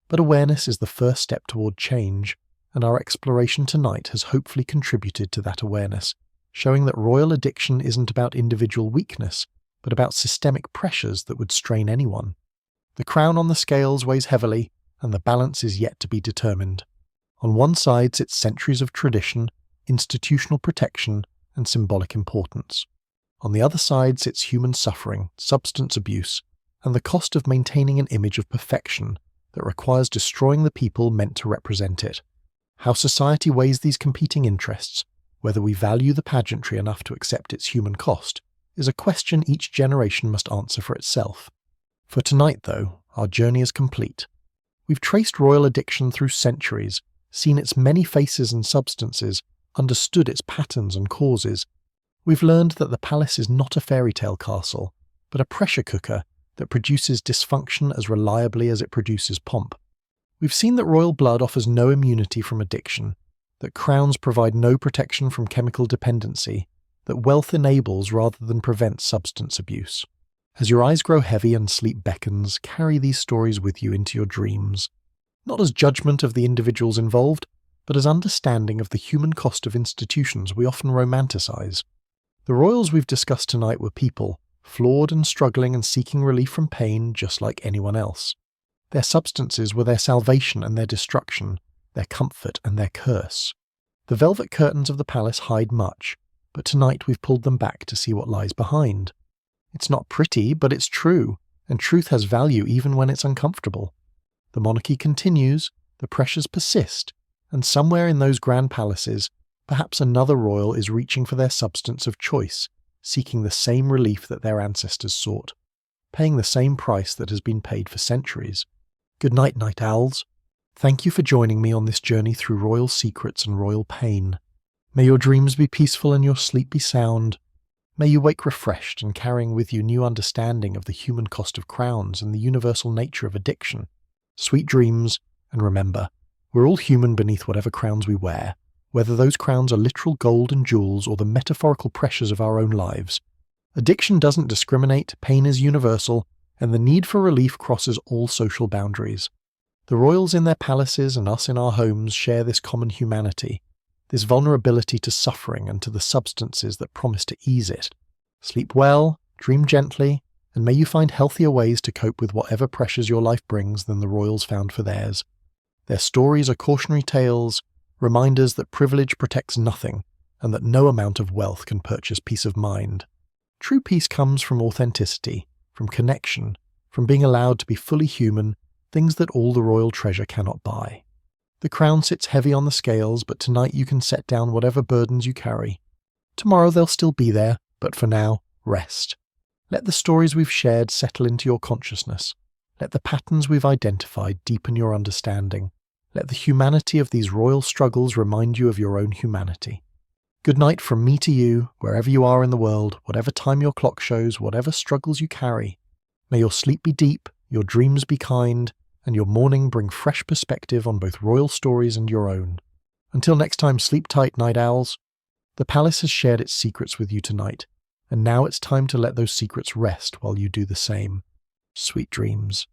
But awareness is the first step toward change, and our exploration tonight has hopefully contributed to that awareness, showing that royal addiction isn't about individual weakness, but about systemic pressures that would strain anyone. The crown on the scales weighs heavily, and the balance is yet to be determined. On one side sits centuries of tradition, institutional protection, and symbolic importance. On the other side sits human suffering, substance abuse, and the cost of maintaining an image of perfection that requires destroying the people meant to represent it. How society weighs these competing interests, whether we value the pageantry enough to accept its human cost, is a question each generation must answer for itself. For tonight, though, our journey is complete. We've traced royal addiction through centuries, seen its many faces and substances, understood its patterns and causes. We've learned that the palace is not a fairy tale castle, but a pressure cooker that produces dysfunction as reliably as it produces pomp. We've seen that royal blood offers no immunity from addiction, that crowns provide no protection from chemical dependency, that wealth enables rather than prevents substance abuse. As your eyes grow heavy and sleep beckons, carry these stories with you into your dreams, not as judgment of the individuals involved, but as understanding of the human cost of institutions we often romanticize. The royals we've discussed tonight were people, flawed and struggling and seeking relief from pain just like anyone else. Their substances were their salvation and their destruction, their comfort and their curse. The velvet curtains of the palace hide much, but tonight we've pulled them back to see what lies behind. It's not pretty, but it's true, and truth has value even when it's uncomfortable. The monarchy continues, the pressures persist, and somewhere in those grand palaces, perhaps another royal is reaching for their substance of choice, seeking the same relief that their ancestors sought, paying the same price that has been paid for centuries. Good night, night owls. Thank you for joining me on this journey through royal secrets and royal pain. May your dreams be peaceful and your sleep be sound. May you wake refreshed and carrying with you new understanding of the human cost of crowns and the universal nature of addiction. Sweet dreams, and remember, we're all human beneath whatever crowns we wear, whether those crowns are literal gold and jewels or the metaphorical pressures of our own lives. Addiction doesn't discriminate, pain is universal, and the need for relief crosses all social boundaries. The royals in their palaces and us in our homes share this common humanity, this vulnerability to suffering and to the substances that promise to ease it. Sleep well, dream gently, and may you find healthier ways to cope with whatever pressures your life brings than the royals found for theirs. Their stories are cautionary tales, reminders that privilege protects nothing, and that no amount of wealth can purchase peace of mind. True peace comes from authenticity, from connection, from being allowed to be fully human, things that all the royal treasure cannot buy. The crown sits heavy on the scales, but tonight you can set down whatever burdens you carry. Tomorrow they'll still be there, but for now, rest. Let the stories we've shared settle into your consciousness. Let the patterns we've identified deepen your understanding. Let the humanity of these royal struggles remind you of your own humanity. Good night from me to you, wherever you are in the world, whatever time your clock shows, whatever struggles you carry. May your sleep be deep, your dreams be kind, and your morning bring fresh perspective on both royal stories and your own. Until next time, sleep tight, night owls. The palace has shared its secrets with you tonight, and now it's time to let those secrets rest while you do the same. Sweet dreams.